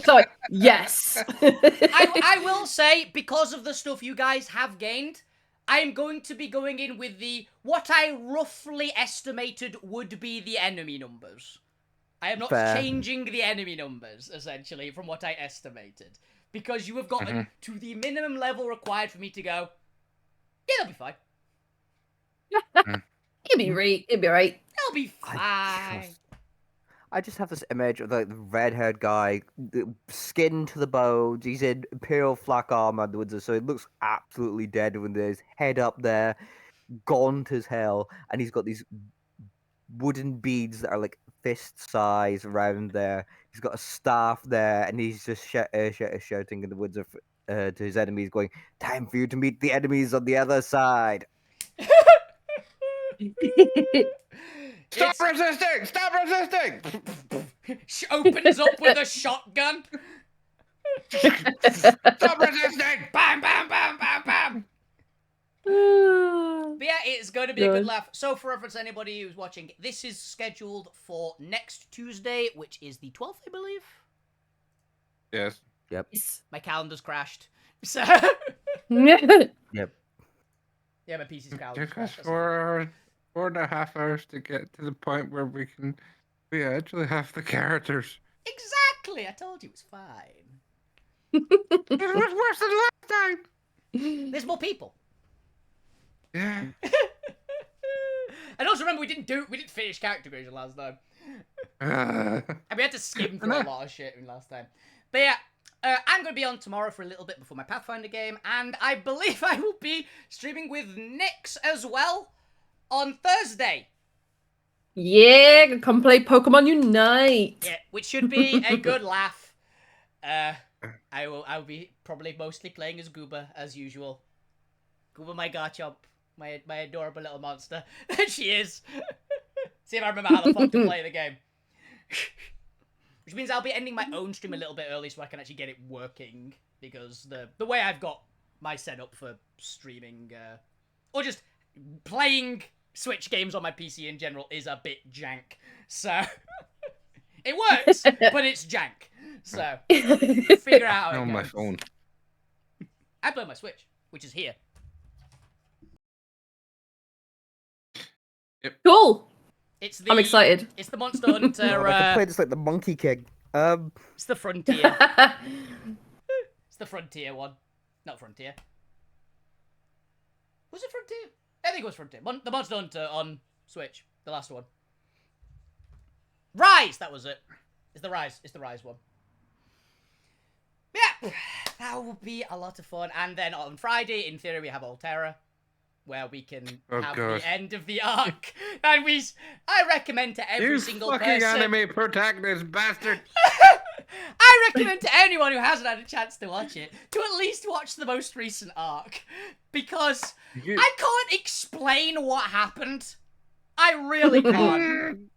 Sorry. Yes. I will say, because of the stuff you guys have gained, I am going to be going in with what I roughly estimated would be the enemy numbers. I am not Fair. changing the enemy numbers, essentially, from what I estimated. Because you have gotten to the minimum level required for me to go, yeah, they'll be fine. It'll be right. It'll be right. They'll be fine. I just have this image of like the red-haired guy, skin to the bones. He's in imperial flak armor and the woods, so he looks absolutely dead with his head up there, gaunt as hell, and he's got these wooden beads that are like fist size around there. He's got a staff there, and he's just shouting in the woods to his enemies, going, "Time for you to meet the enemies on the other side." Stop resisting! Stop resisting! Opens up with a shotgun. Stop resisting! Bam, bam, bam, bam, bam. But yeah, it's going to be a good Good. laugh. So for reference, anybody who's watching, this is scheduled for next Tuesday, which is the 12th, I believe. Yes. Yes. My calendar's crashed. So Yep. yeah, my PC's It calendar's took us crashed. 4.5 hours to get to the point where we actually have the characters. Exactly, I told you it's fine. It was worse than last time. There's more people. Yeah. And also remember, we didn't finish character creation last time. Uh, And we had to skim through a lot of shit last time. But yeah, I'm going to be on tomorrow for a little bit before my Pathfinder game, and I believe I will be streaming with Nyx as well on Thursday. Yeah, come play Pokemon Unite. Yeah, which should be a good laugh. I'll be probably mostly playing as Gooba as usual. Gooba, my Garchomp, my adorable little monster. She is. See if I remember how the fuck to play the game. Which means I'll be ending my own stream a little bit early so I can actually get it working, because the way I've got my setup for streaming, or just playing Switch games on my PC in general is a bit jank. So, it works, but it's jank. So, figure out how it on my goes. phone. I play my Switch, which is here. Cool. It's the, I'm excited. It's the Monster Hunter, I can play this like the Monkey King. it's the Frontier. It's the Frontier one. Not Frontier. Was it Frontier? I think it was Frontier. The Monster Hunter on Switch. The last one. Rise! That was it. It's the Rise. It's the Rise one. Yeah, that will be a lot of fun. And then on Friday, in theory, we have Altera, where we can have the end of the arc. And I recommend to every single person... You fucking anime protagonist bastard! I recommend to anyone who hasn't had a chance to watch it, to at least watch the most recent arc. Because I can't explain what happened. I really can't.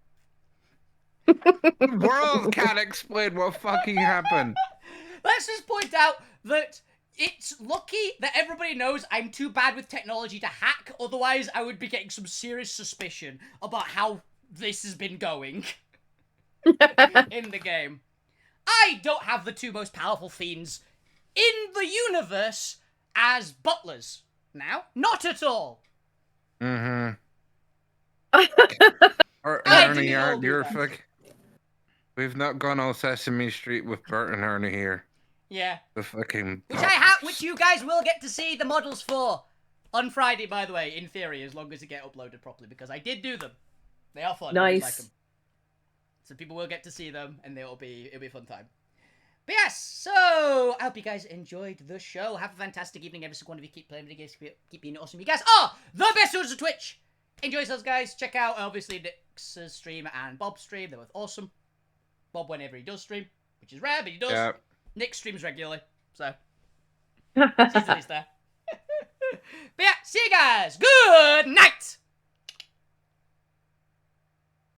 The world can't explain what fucking happened. Let's just point out that it's lucky that everybody knows I'm too bad with technology to hack, otherwise I would be getting some serious suspicion about how this has been going in the game. I don't have the two most powerful fiends in the universe as butlers now. Not at all. Mm-hmm. Ernie, you're fuck. We've not gone all Sesame Street with Bert and Ernie here. Yeah. The fucking... Which you guys will get to see the models for on Friday, by the way, in theory, as long as they get uploaded properly, because I did do them. They are fun. Nice. I like them. So people will get to see them, and it'll be a fun time. But yes, so I hope you guys enjoyed the show. Have a fantastic evening, every single one of you. Keep playing video games, keep being awesome. You guys are the best ones of Twitch. Enjoy yourselves, guys. Check out, obviously, Nick's stream and Bob's stream. They're both awesome. Bob whenever he does stream, which is rare, but he does. Yeah. Nick streams regularly, so he's at least there. But yeah, see you guys. Good night.